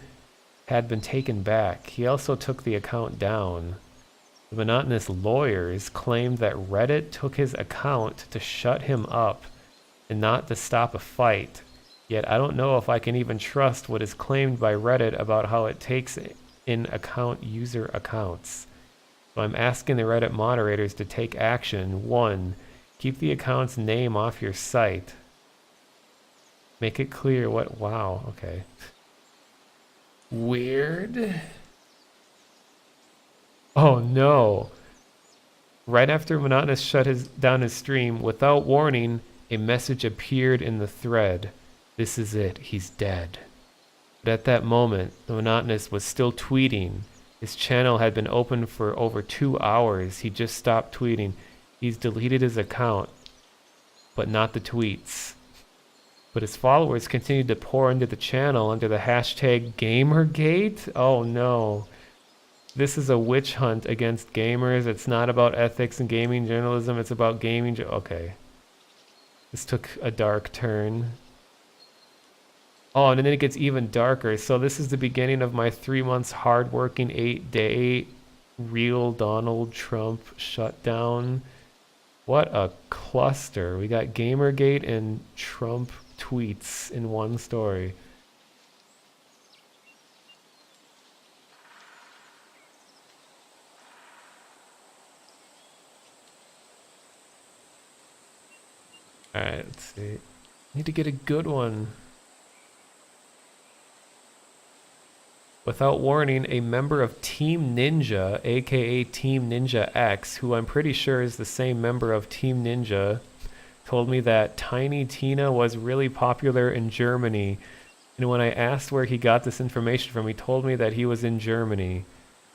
had been taken back. He also took the account down. The Monotonous lawyers claimed that Reddit took his account to shut him up and not to stop a fight. Yet I don't know if I can even trust what is claimed by Reddit about how it takes in account user accounts. So I'm asking the Reddit moderators to take action. 1. Keep the account's name off your site. Make it clear what... Wow, okay. Weird. Oh no. Right after Monotonous shut down his stream, without warning, a message appeared in the thread. This is it. He's dead. But at that moment, the Monotonous was still tweeting. His channel had been open for over 2 hours. He just stopped tweeting. He's deleted his account, but not the tweets. But his followers continued to pour into the channel under the hashtag Gamergate. Oh no. This is a witch hunt against gamers. It's not about ethics and gaming journalism. It's about gaming. Okay. This took a dark turn. Oh, and then it gets even darker. So this is the beginning of my 3 months hardworking 8-day real Donald Trump shutdown. What a cluster. We got Gamergate and Trump tweets in one story. Alright, let's see. Need to get a good one. Without warning, a member of Team Ninja, aka Team Ninja X, who I'm pretty sure is the same member of Team Ninja, told me that Tiny Tina was really popular in Germany. And when I asked where he got this information from, he told me that he was in Germany.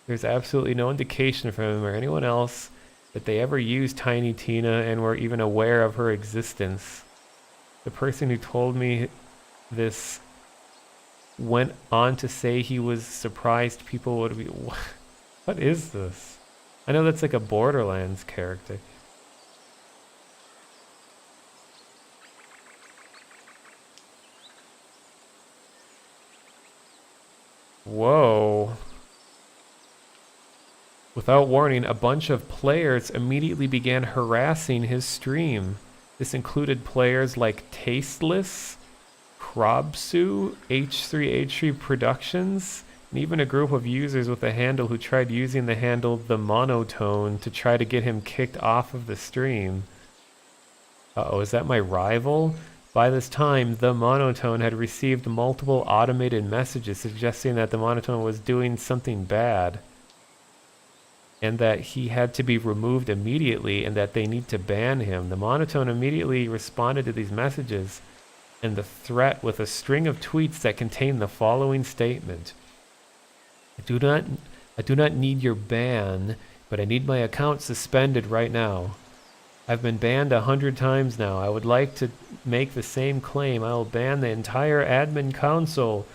There's absolutely no indication from him or anyone else that they ever used Tiny Tina and were even aware of her existence. The person who told me this went on to say he was surprised people would be... What is this? I know that's like a Borderlands character. Whoa. Without warning, a bunch of players immediately began harassing his stream. This included players like Tasteless, Krobsu, H3H3 Productions, and even a group of users with a handle who tried using the handle The Monotone to try to get him kicked off of the stream. Uh-oh, is that my rival? By this time, The Monotone had received multiple automated messages suggesting that The Monotone was doing something bad, and that he had to be removed immediately and that they need to ban him. The Monotone immediately responded to these messages and the threat with a string of tweets that contained the following statement. I do not need your ban, but I need my account suspended right now. I've been banned 100 times now. I would like to make the same claim. I will ban the entire admin council,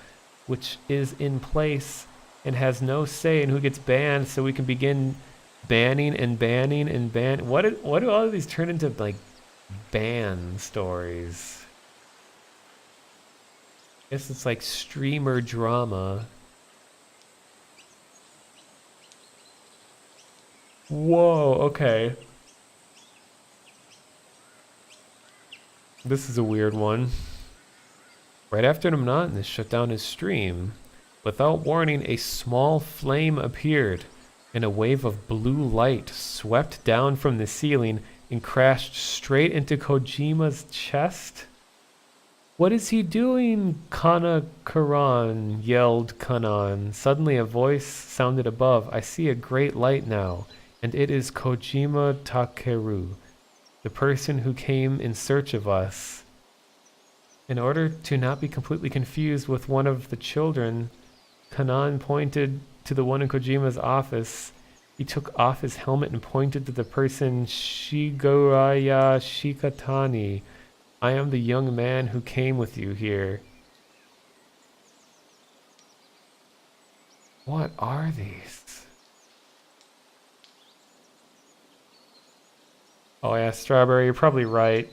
which is in place and has no say in who gets banned, so we can begin banning and banning and ban. What do all of these turn into, like, ban stories? I guess it's like streamer drama. Whoa, okay. This is a weird one. Right after the monotonous shut down his stream, without warning, a small flame appeared, and a wave of blue light swept down from the ceiling and crashed straight into Kojima's chest. What is he doing, Kana-karan? Yelled Kanan. Suddenly a voice sounded above. I see a great light now, and it is Kojima Takeru, the person who came in search of us. In order to not be completely confused with one of the children, Kanan pointed to the one in Kojima's office. He took off his helmet and pointed to the person, Shigoraya Shikatani. I am the young man who came with you here. What are these? Oh yeah, Strawberry, you're probably right.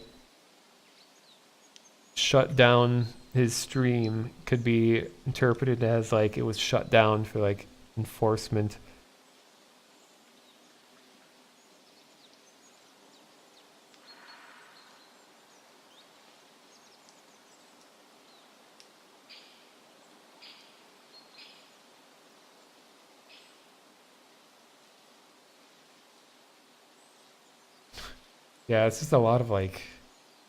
Shut down his stream could be interpreted as like it was shut down for like enforcement. Yeah, it's just a lot of like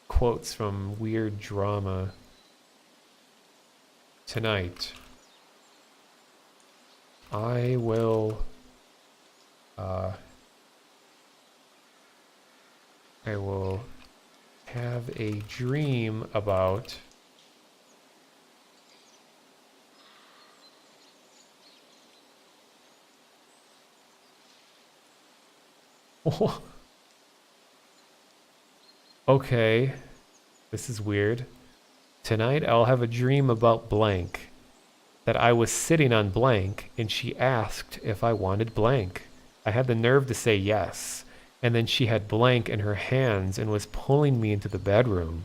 quotes from weird drama. Tonight, I will have a dream about okay, this is weird. Tonight I'll have a dream about blank. That I was sitting on blank and she asked if I wanted blank. I had the nerve to say yes. And then she had blank in her hands and was pulling me into the bedroom.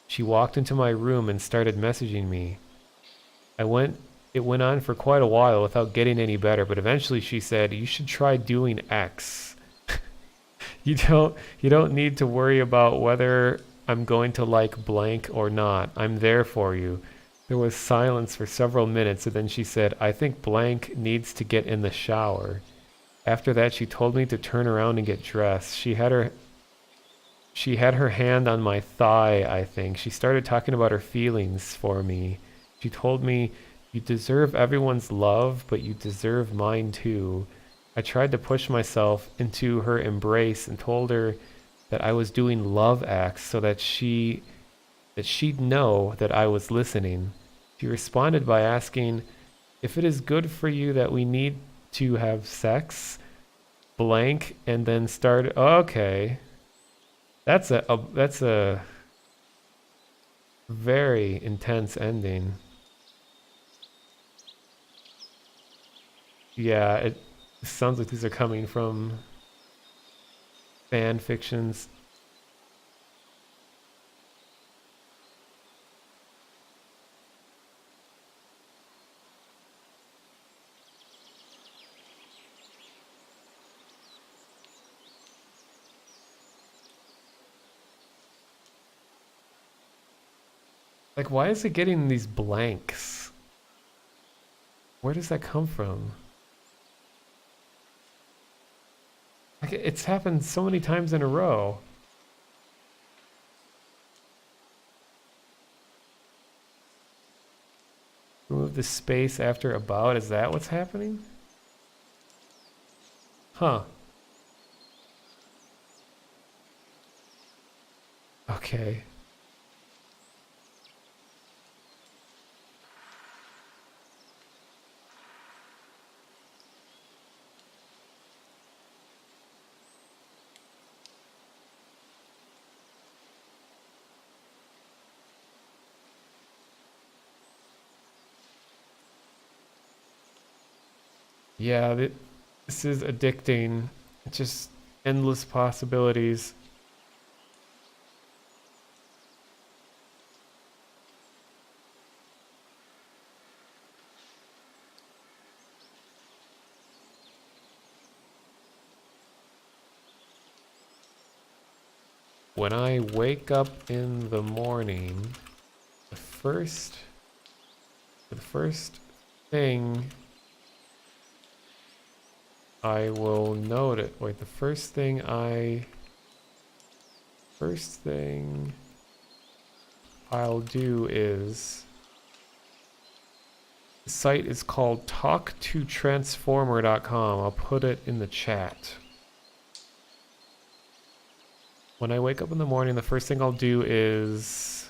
She walked into my room and started messaging me. It went on for quite a while without getting any better, but eventually she said, "You should try doing X. You don't need to worry about whether I'm going to like blank or not. I'm there for you." There was silence for several minutes, and then she said, "I think blank needs to get in the shower." After that, she told me to turn around and get dressed. She had her hand on my thigh, I think. She started talking about her feelings for me. She told me, "You deserve everyone's love, but you deserve mine too." I tried to push myself into her embrace and told her that I was doing love acts so that she'd know that I was listening. She responded by asking, "If it is good for you that we need to have sex, blank," and then started. Okay, that's a very intense ending. Yeah, it sounds like these are coming from fan fictions. Like, why is it getting these blanks? Where does that come from? Like, it's happened so many times in a row. Remove the space after about. Is that what's happening? Huh. Okay. Yeah, this is addicting. It's just endless possibilities. when I wake up in the morning, the first thing I will notice. Wait, the first thing I'll do is, the site is called talktotransformer.com. I'll put it in the chat. When I wake up in the morning, the first thing I'll do is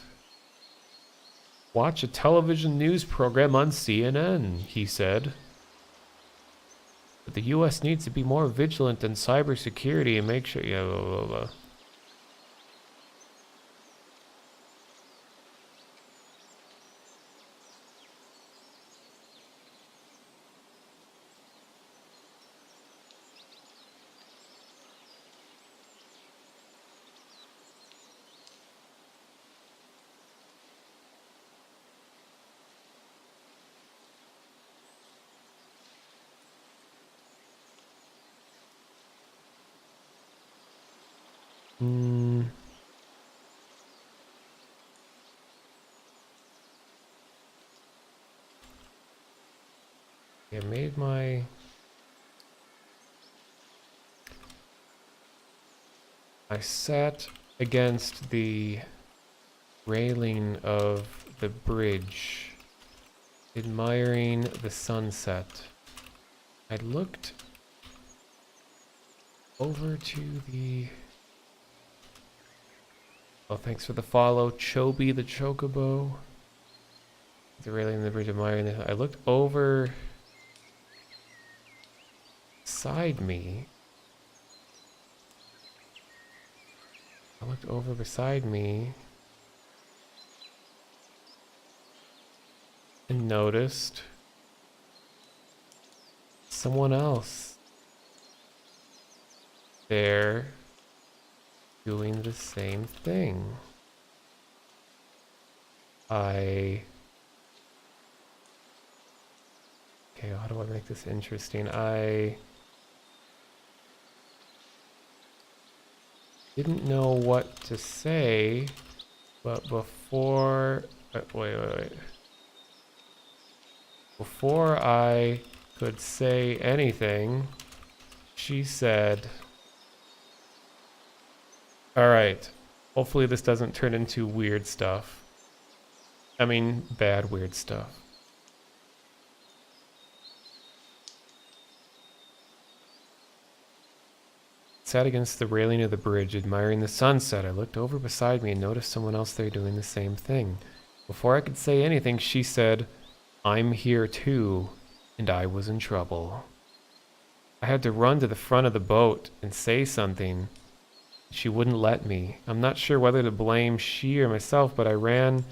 watch a television news program on CNN, he said. But the US needs to be more vigilant in cybersecurity and make sure, yeah, blah, blah, blah. I made my... I sat against the railing of the bridge, admiring the sunset. I looked over to the... Oh, thanks for the follow, Chobi the Chocobo. The railing of the bridge, admiring the... I looked over... beside me. I looked over beside me and noticed someone else there doing the same thing. Okay, how do I make this interesting? I didn't know what to say, but before... wait. Before I could say anything, she said, "Alright, hopefully this doesn't turn into weird stuff. I mean, bad weird stuff." Sat against the railing of the bridge, admiring the sunset. I looked over beside me and noticed someone else there doing the same thing. Before I could say anything, she said, "I'm here too," and I was in trouble. I had to run to the front of the boat and say something. She wouldn't let me. I'm not sure whether to blame she or myself, but I ran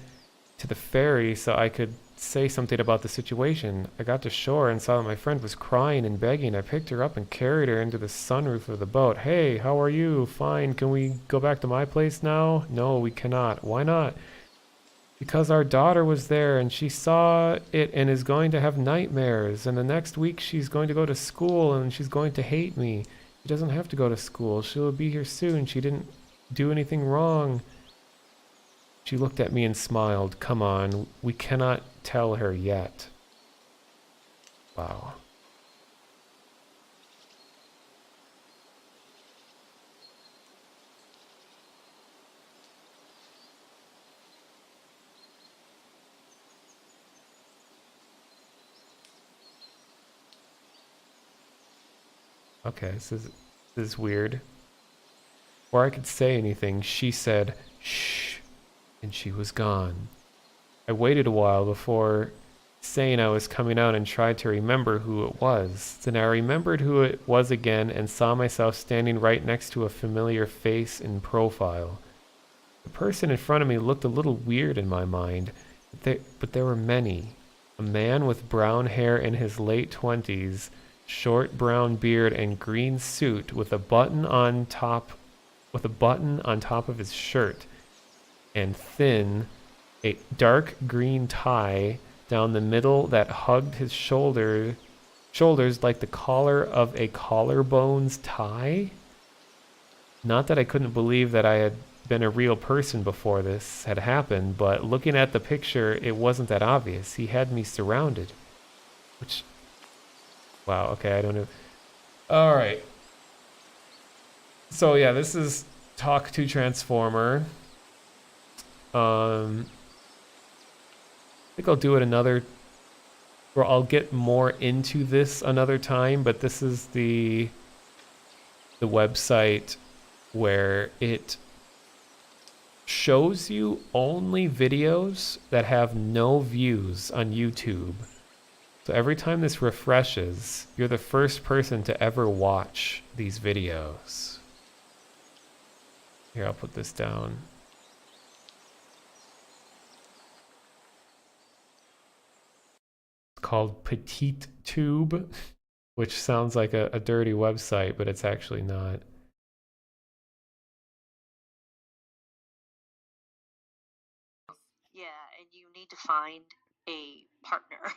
to the ferry so I could say something about the situation. I got to shore and saw that my friend was crying and begging. I picked her up and carried her into the sunroof of the boat. "Hey, how are you? Fine. Can we go back to my place now?" "No, we cannot." "Why not?" "Because our daughter was there and she saw it and is going to have nightmares. And the next week she's going to go to school and she's going to hate me." "She doesn't have to go to school. She'll be here soon. She didn't do anything wrong." She looked at me and smiled. "Come on, we cannot tell her yet." Wow. Okay, this is weird. Before I could say anything, she said, "Shh," and she was gone. I waited a while before saying I was coming out and tried to remember who it was. Then I remembered who it was again and saw myself standing right next to a familiar face in profile. The person in front of me looked a little weird in my mind, but there were many. A man with brown hair in his late 20s, short brown beard and green suit with a button on top of his shirt, and thin, a dark green tie down the middle that hugged his shoulders like the collar of a collarbones tie. Not that I couldn't believe that I had been a real person before this had happened, but looking at the picture, it wasn't that obvious. He had me surrounded. Which... Wow, okay, I don't know. Alright. So yeah, this is Talk to Transformer. I think I'll do it another... Or I'll get more into this another time, but this is the website where it shows you only videos that have no views on YouTube. So every time this refreshes, you're the first person to ever watch these videos. Here, I'll put this down. It's called Petite Tube, which sounds like a dirty website, but it's actually not.
Yeah, and you need to find a partner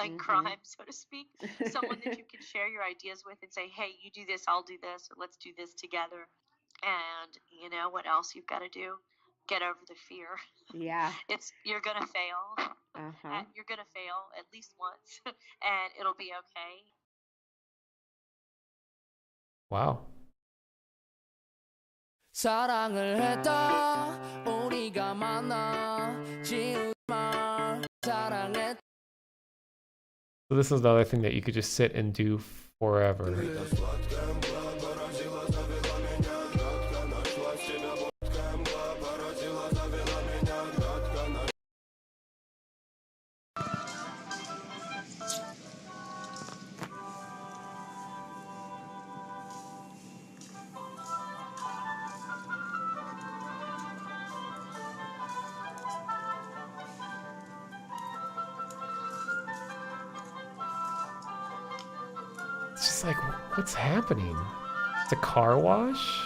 in crime, so to speak. Someone that you can share your ideas with and say, hey, you do this, I'll do this, or let's do this together. And you know what else you've got to do? Get over the fear.
Yeah.
You're gonna fail. You're gonna fail at least once, and it'll be okay.
Wow.
사랑을 했다 우리가 만나 사랑했다.
So this is another thing that you could just sit and do forever. It's just like, what's happening? It's a car wash?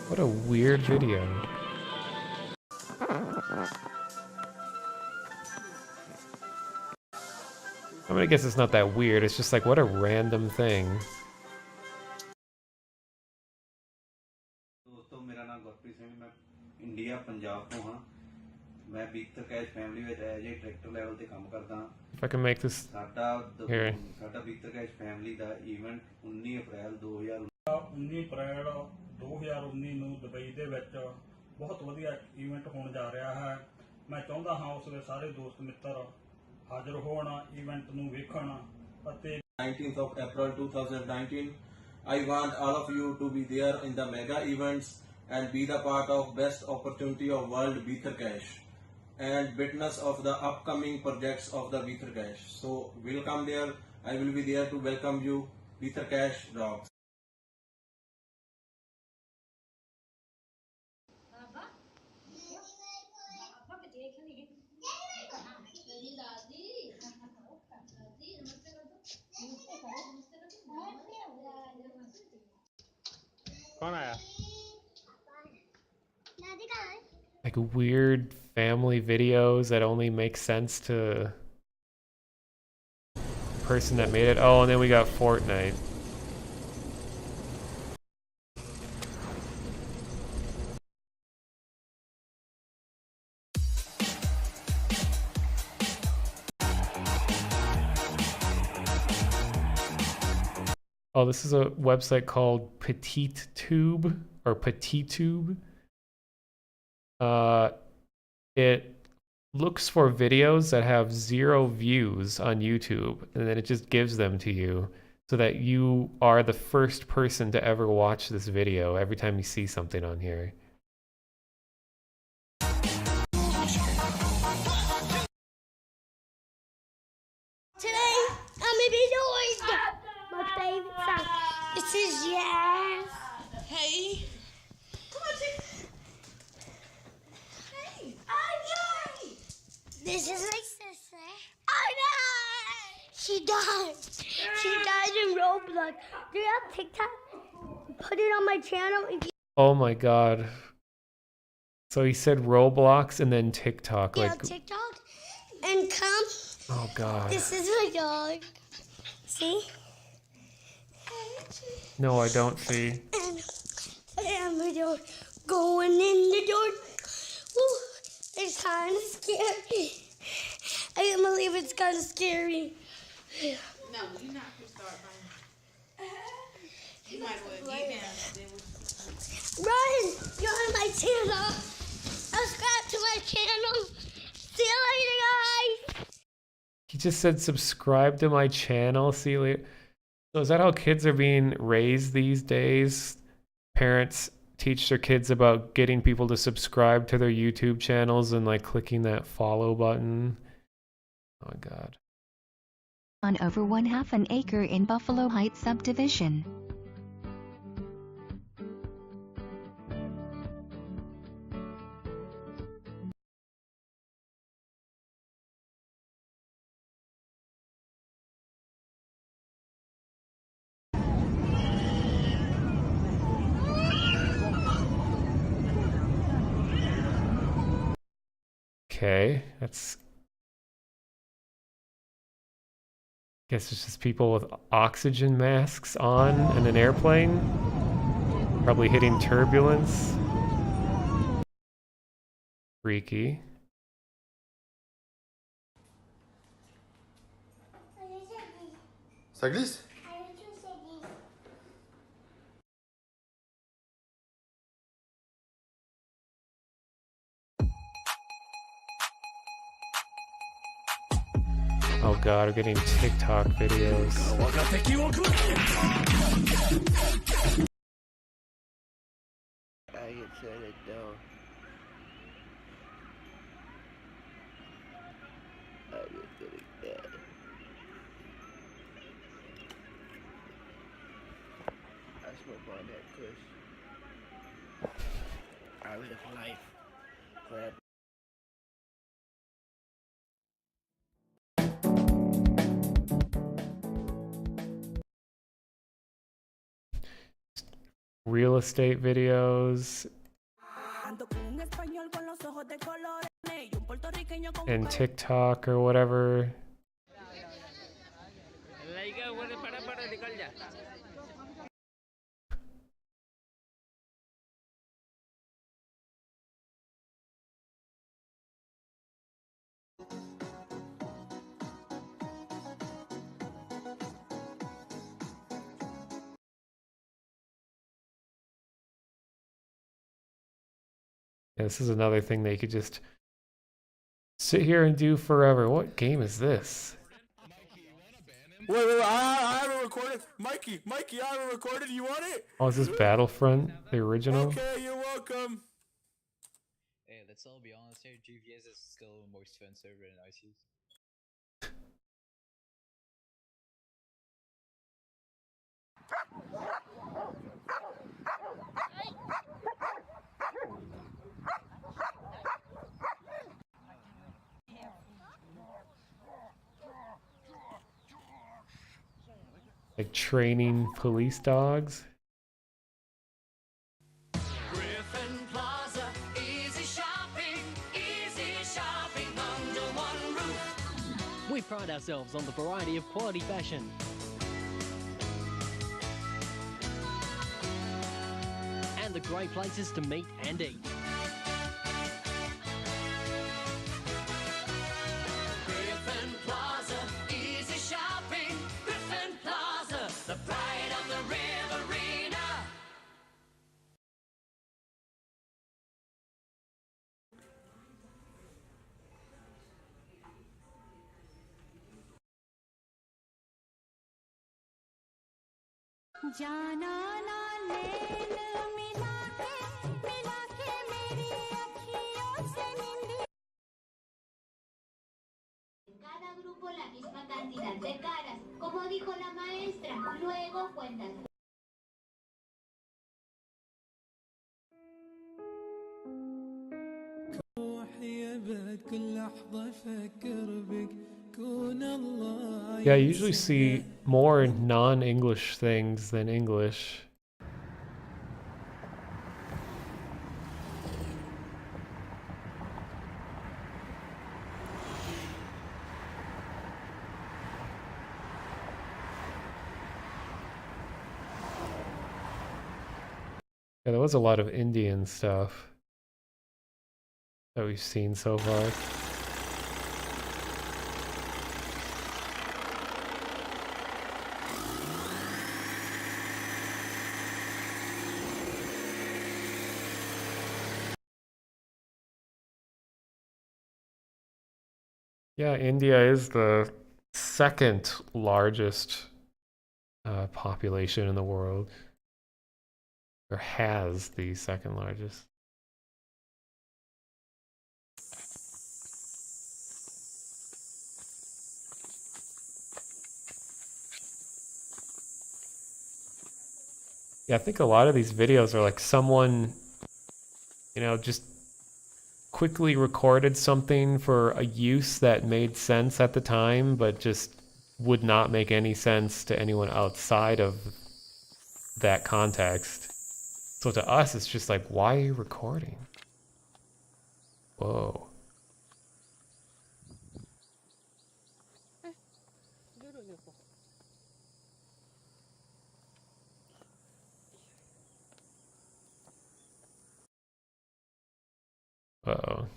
What a weird video. I mean, I guess it's not that weird. It's just like, what a random thing.
दोस्तों मेरा नाम गुरप्रीत सिंह मैं India Punjab ਤੋਂ ਹਾਂ ਮੈਂ ਬੀਤਰ cash family ਵਿੱਚ as a director level ਤੇ ਕੰਮ ਕਰਦਾ ਹਾਂ
If I can make this here.
ਸਾਡਾ ਬੀਤਰ ਕੈਸ਼ ਫੈਮਿਲੀ ਦਾ ਇਵੈਂਟ 19 ਅਪ੍ਰੈਲ
2019 ਨੂੰ ਦੁਬਈ ਦੇ ਵਿੱਚ ਬਹੁਤ ਵਧੀਆ ਇਵੈਂਟ ਹੋਣ ਜਾ ਰਿਹਾ ਹੈ ਮੈਂ ਚਾਹੁੰਦਾ ਹਾਂ ਉਸ ਦੇ ਸਾਰੇ ਦੋਸਤ ਮਿੱਤਰ ਹਾਜ਼ਰ ਹੋਣ ਇਵੈਂਟ ਨੂੰ ਵੇਖਣ ਅਤੇ
19th of April 2019 I want all of you to be there in the mega events and be the part of best opportunity of World Beather Cash and witness of the upcoming projects of the Beather Cash. So we'll come there. I will be there to welcome you. Beather Cash rocks.
कौन आया?
Like weird family videos that only make sense to the person that made it. Oh, and then we got Fortnite. Oh, this is a website called Petite Tube or Petite Tube. It looks for videos that have 0 views on YouTube, and then it just gives them to you so that you are the first person to ever watch this video every time you see something on here.
Today, I'm gonna be doing my favorite song. This is Yes. Hey. Come on, Chick. Hey. This is my sister. I know. She died. She died in Roblox. Do you have TikTok? put it on my channel. If you
Oh my god. So he said Roblox and then TikTok.
yeah,
Like,
TikTok and come.
oh god.
This is my dog. See?
No, I don't see.
And my dog going in the door. Woo, it's kind of scary. I can't believe it's kind of scary.
No, you're not gonna start by. You might as well get down.
Ryan, you're on my channel. Subscribe to my channel. See you later, guys.
He just said subscribe to my channel. See you later. So is that how kids are being raised these days? Parents teach their kids about getting people to subscribe to their YouTube channels and like clicking that follow button. Oh my god.
On over 1/2 acre in Buffalo Heights subdivision.
Okay, that's... Guess it's just people with oxygen masks on in an airplane. Probably hitting turbulence. Freaky.
Ça glisse?
Oh god, we're getting TikTok videos.
I can turn it down. I just did it bad. I smoke on that kush. I live life. Grab
Real estate videos. And TikTok or whatever. Yeah, this is another thing they could just sit here and do forever. What game is this?
Wait, I haven't recorded. Mikey, I haven't recorded. You want it?
Oh, is this Battlefront, the original?
Okay, you're welcome.
Hey, let's all be honest here. GVS is still the most fun server in ICs.
Like training police dogs?
We pride ourselves on the variety of quality fashion. And the great places to meet and eat.
Griffin Plaza, easy shopping. Griffin Plaza, the pride of the Riverina.
जाना ना नैन मिला के मेरी अखियों से नींद
Cada grupo la misma cantidad de caras, como dijo la maestra. Luego cuentas.
Yeah, I usually see more non-English things than English. Yeah, there was a lot of Indian stuff that we've seen so far. Yeah, India is the second largest population in the world, or has the second largest. Yeah, I think a lot of these videos are like someone, just quickly recorded something for a use that made sense at the time, but just would not make any sense to anyone outside of that context. So to us, it's just like, why are you recording? Whoa. Uh-oh.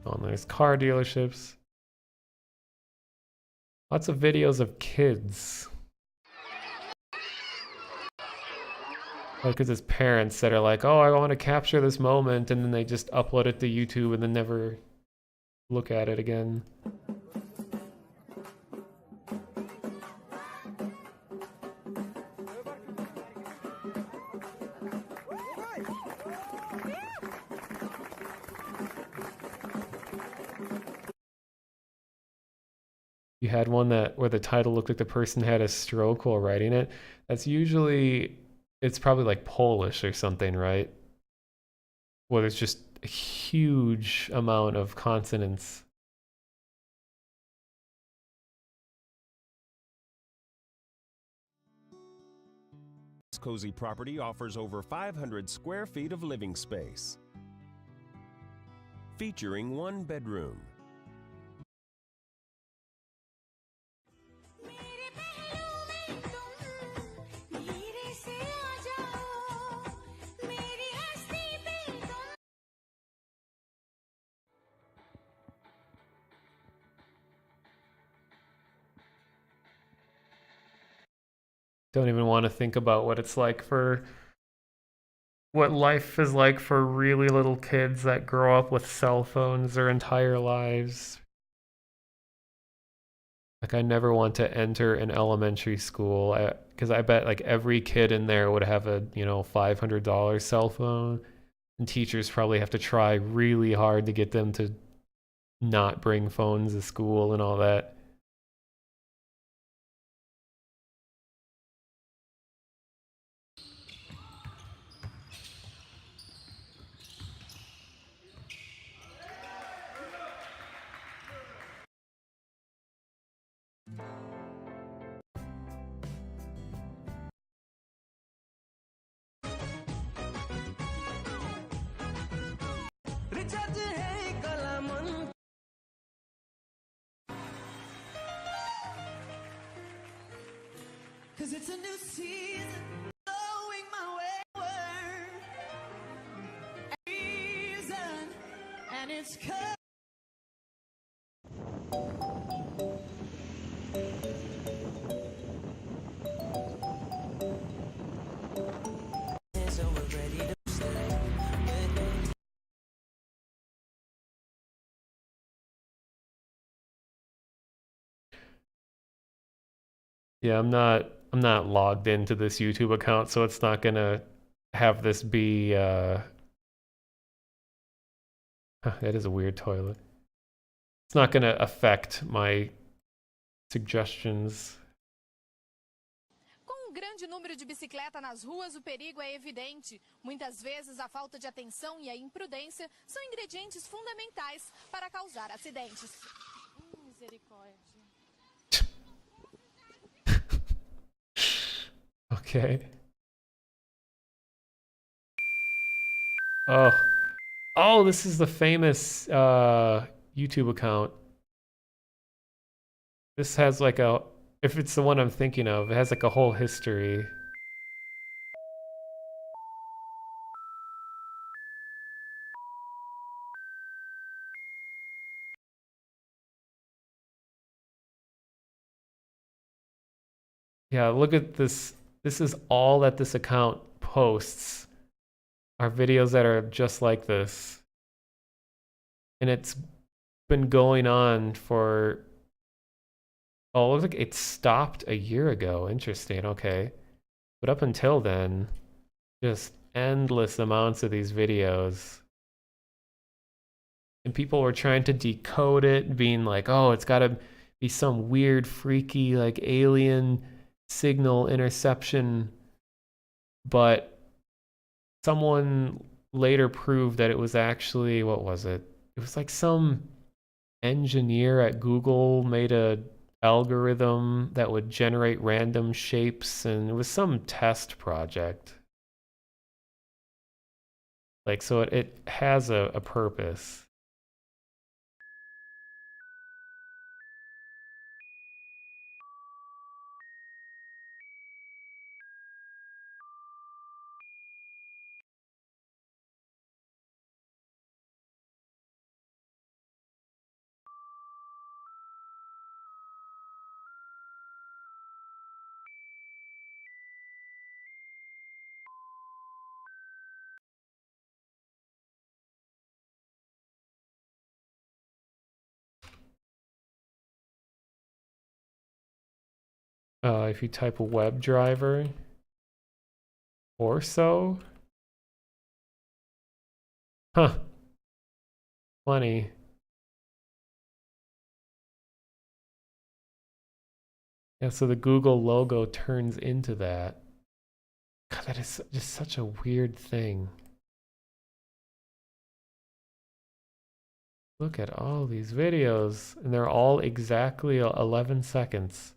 Oh, there's car dealerships. Lots of videos of kids. Like, it's his parents that are like, oh, I want to capture this moment, and then they just upload it to YouTube and then never look at it again. You had one where the title looked like the person had a stroke while writing it. That's usually, it's probably like Polish or something, right? Where there's just a huge amount of consonants.
This cozy property offers over 500 square feet of living space, featuring one bedroom,
Don't even want to think about what it's like what life is like for really little kids that grow up with cell phones their entire lives. Like, I never want to enter an elementary school because I bet like every kid in there would have a, $500 cell phone, and teachers probably have to try really hard to get them to not bring phones to school and all that.
Cause it's a new season, blowing my way season, and it's coming. So we're ready to play.
Yeah, I'm not logged into this YouTube account, so it's not gonna have this be that is a weird toilet. It's not gonna affect my suggestions.
Com um grande número de bicicleta nas ruas, o perigo é evidente. Muitas vezes a falta de atenção e a imprudência são ingredientes fundamentais para causar acidentes. Misericórdia.
Okay. Oh, this is the famous YouTube account. This has like a, if it's the one I'm thinking of, it has like a whole history. Yeah, look at this. This is all that this account posts are videos that are just like this. And it's been going on for, oh, it looks like it stopped a year ago. Interesting, okay. But up until then, just endless amounts of these videos. And people were trying to decode it, being like, oh, it's gotta be some weird, freaky, like alien signal interception. But someone later proved that it was actually, what was it? It was like some engineer at Google made a algorithm that would generate random shapes, and it was some test project. Like, so it has a purpose. If you type a web driver or so, huh? Funny. Yeah, so the Google logo turns into that. God, that is just such a weird thing. Look at all these videos, and they're all exactly 11 seconds.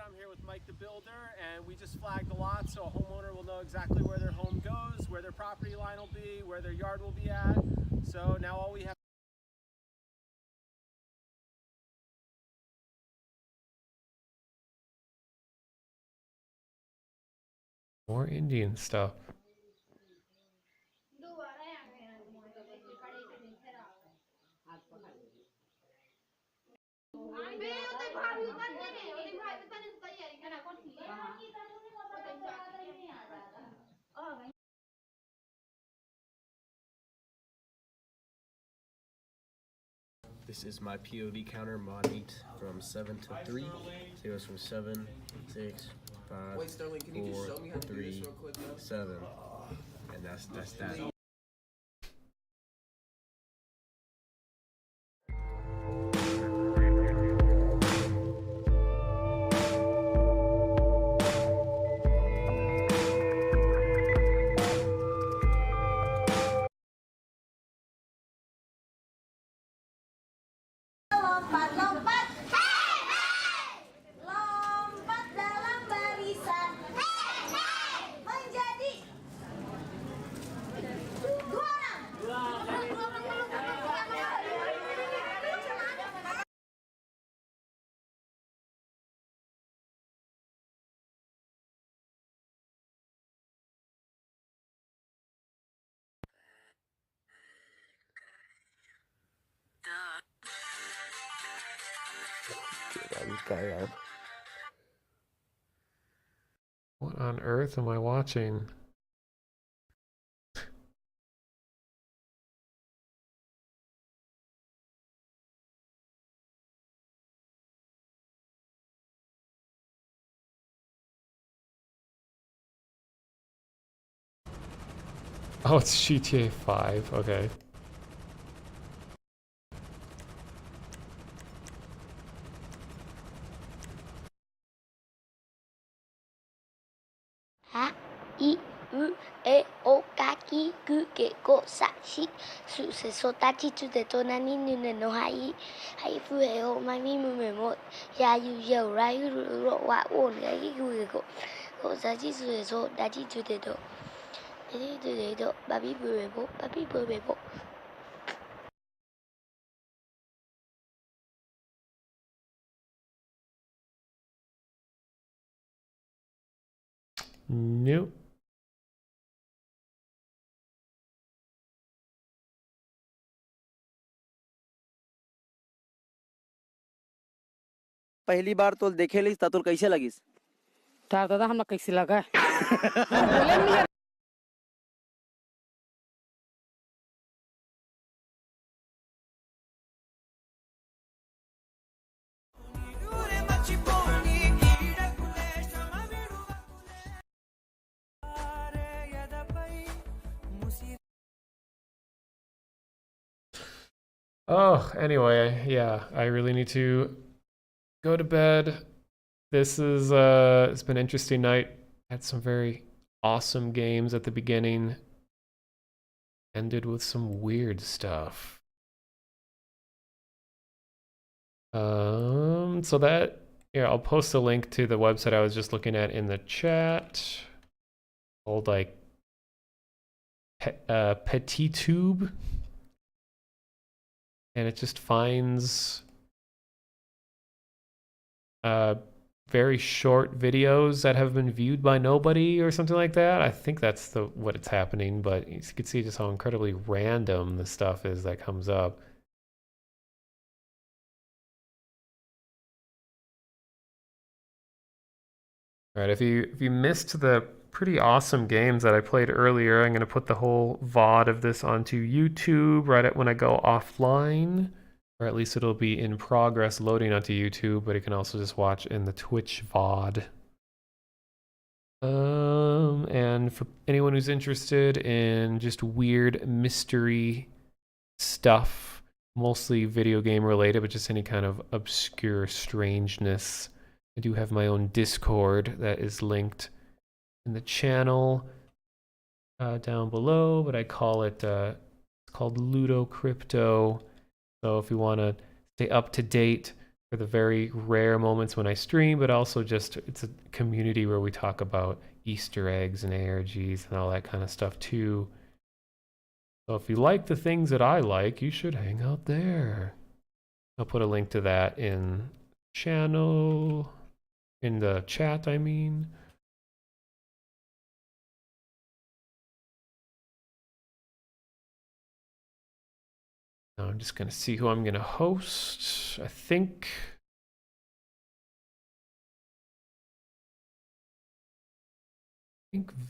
I'm here with Mike the Builder, and we just flagged the lot so a homeowner will know exactly where their home goes, where their property line will be, where their yard will be at. So now all we have.
More Indian stuff.
This is my POV counter, mod 8 from 7 to 3. So it goes from 7, 6, 5,
Wait, Sterling, can you just
4,
show me how to do
3,
this real quick, man?
7. And that's that.
Lompat-lompat, hei hei, lompat dalam barisan, hei hei, menjadi dua orang.
What on earth am I watching? Oh, it's GTA 5. Okay.
Ha, I, U, E, O, Ka, Ki, Ku, Ke, Ko, Sa, Shi, Su, Se, So, Ta, Chi, Chu, Te, To, Na, Ni, Nu, Ne, No, Hai, Hai, Fu, He, Ho, Ma, Mi, Mu, Me, Mo, Ya, Yu, Yo, Ra, Yu, Ru, Ro, Wa, Wo, Ga, Ki, Ku, Ke, Ko, Ko, Sa, Chi, Su, Se, So, Da, Chi, Chu, Te, To, Te, Te, Te, Te, To, Ba, Bi, Bu, Be, Bo, Ba, Bi, Bu, Be, Bo.
Nope.
पहली बार तो देखेलिस त तोर कैसे लगिस?
तार दादा हमरा कैसे लगा?
Oh, anyway, yeah, I really need to go to bed. This is it's been an interesting night. Had some very awesome games at the beginning. Ended with some weird stuff. So that, yeah, I'll post a link to the website I was just looking at in the chat. Old like Petit Tube. And it just finds very short videos that have been viewed by nobody or something like that. I think that's what it's happening, but you can see just how incredibly random the stuff is that comes up. All right, if you missed the pretty awesome games that I played earlier, I'm going to put the whole VOD of this onto YouTube right at when I go offline. Or at least it'll be in progress loading onto YouTube, but you can also just watch in the Twitch VOD. And for anyone who's interested in just weird mystery stuff, mostly video game related, but just any kind of obscure strangeness, I do have my own Discord that is linked in the channel down below, but I call it, it's called Ludo Crypto. So if you want to stay up to date for the very rare moments when I stream, but also just it's a community where we talk about Easter eggs and ARGs and all that kind of stuff too. So if you like the things that I like, you should hang out there. I'll put a link to that in channel, in the chat, I mean. Now I'm just going to see who I'm going to host. I think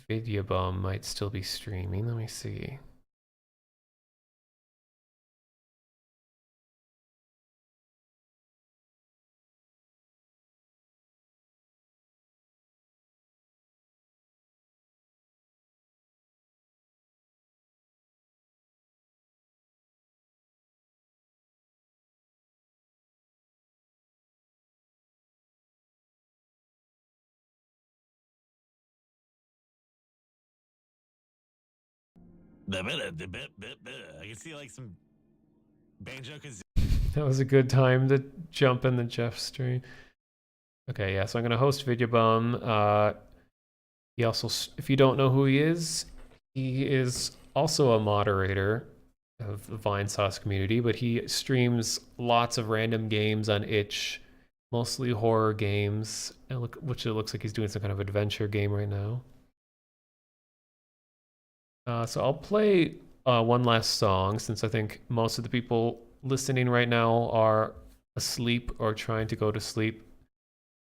Videobum might still be streaming. Let me see.
I can see like some banjo kazooie.
That was a good time to jump in the Jeff stream. Okay, yeah, so I'm going to host Videobum. He also, if you don't know who he is also a moderator of the Vinesauce community, but he streams lots of random games on itch, mostly horror games, which it looks like he's doing some kind of adventure game right now. So I'll play one last song, since I think most of the people listening right now are asleep or trying to go to sleep.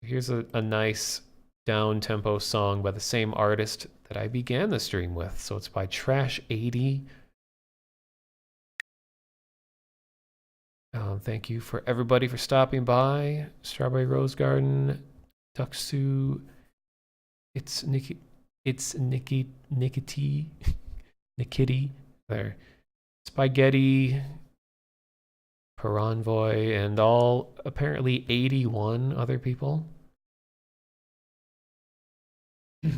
Here's a nice down-tempo song by the same artist that I began the stream with. So it's by Trash80. Thank you for everybody for stopping by. Strawberry Rose Garden, Duxu, it's Nikki T. Nikiti, there, Spaghetti, Paranvoy, and all apparently 81 other people.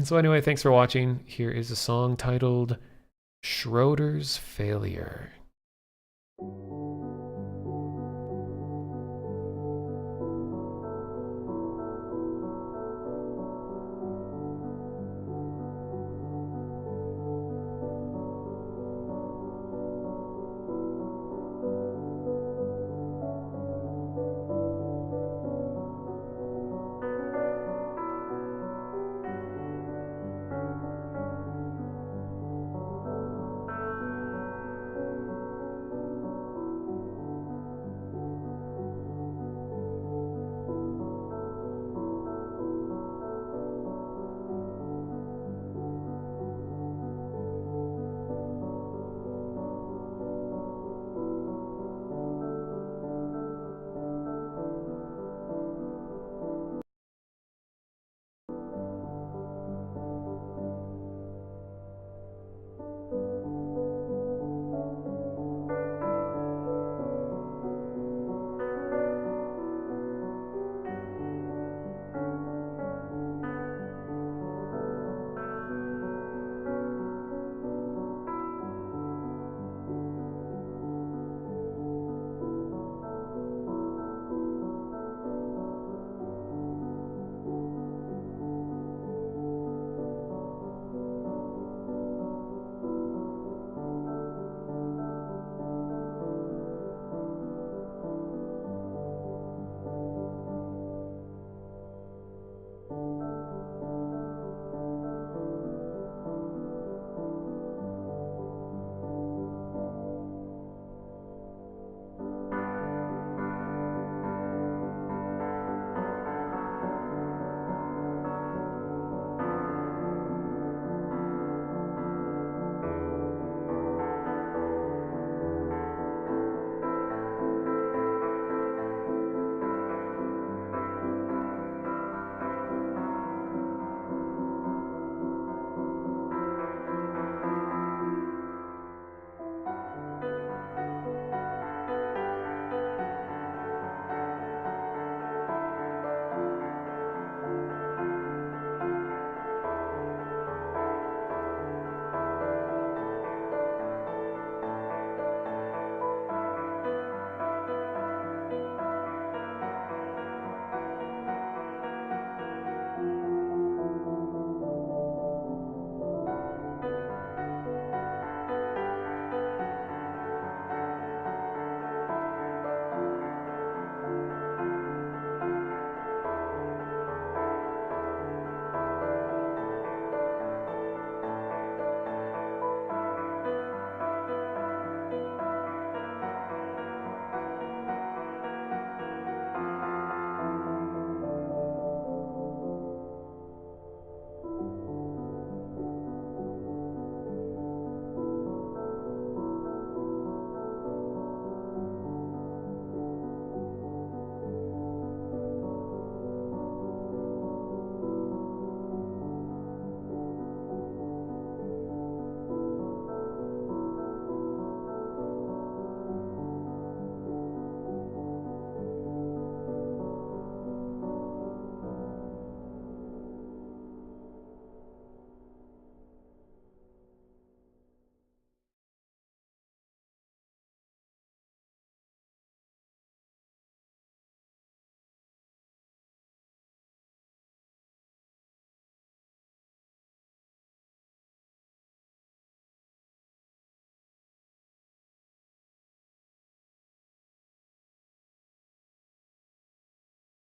So anyway, thanks for watching. Here is a song titled Schroeder's Failure.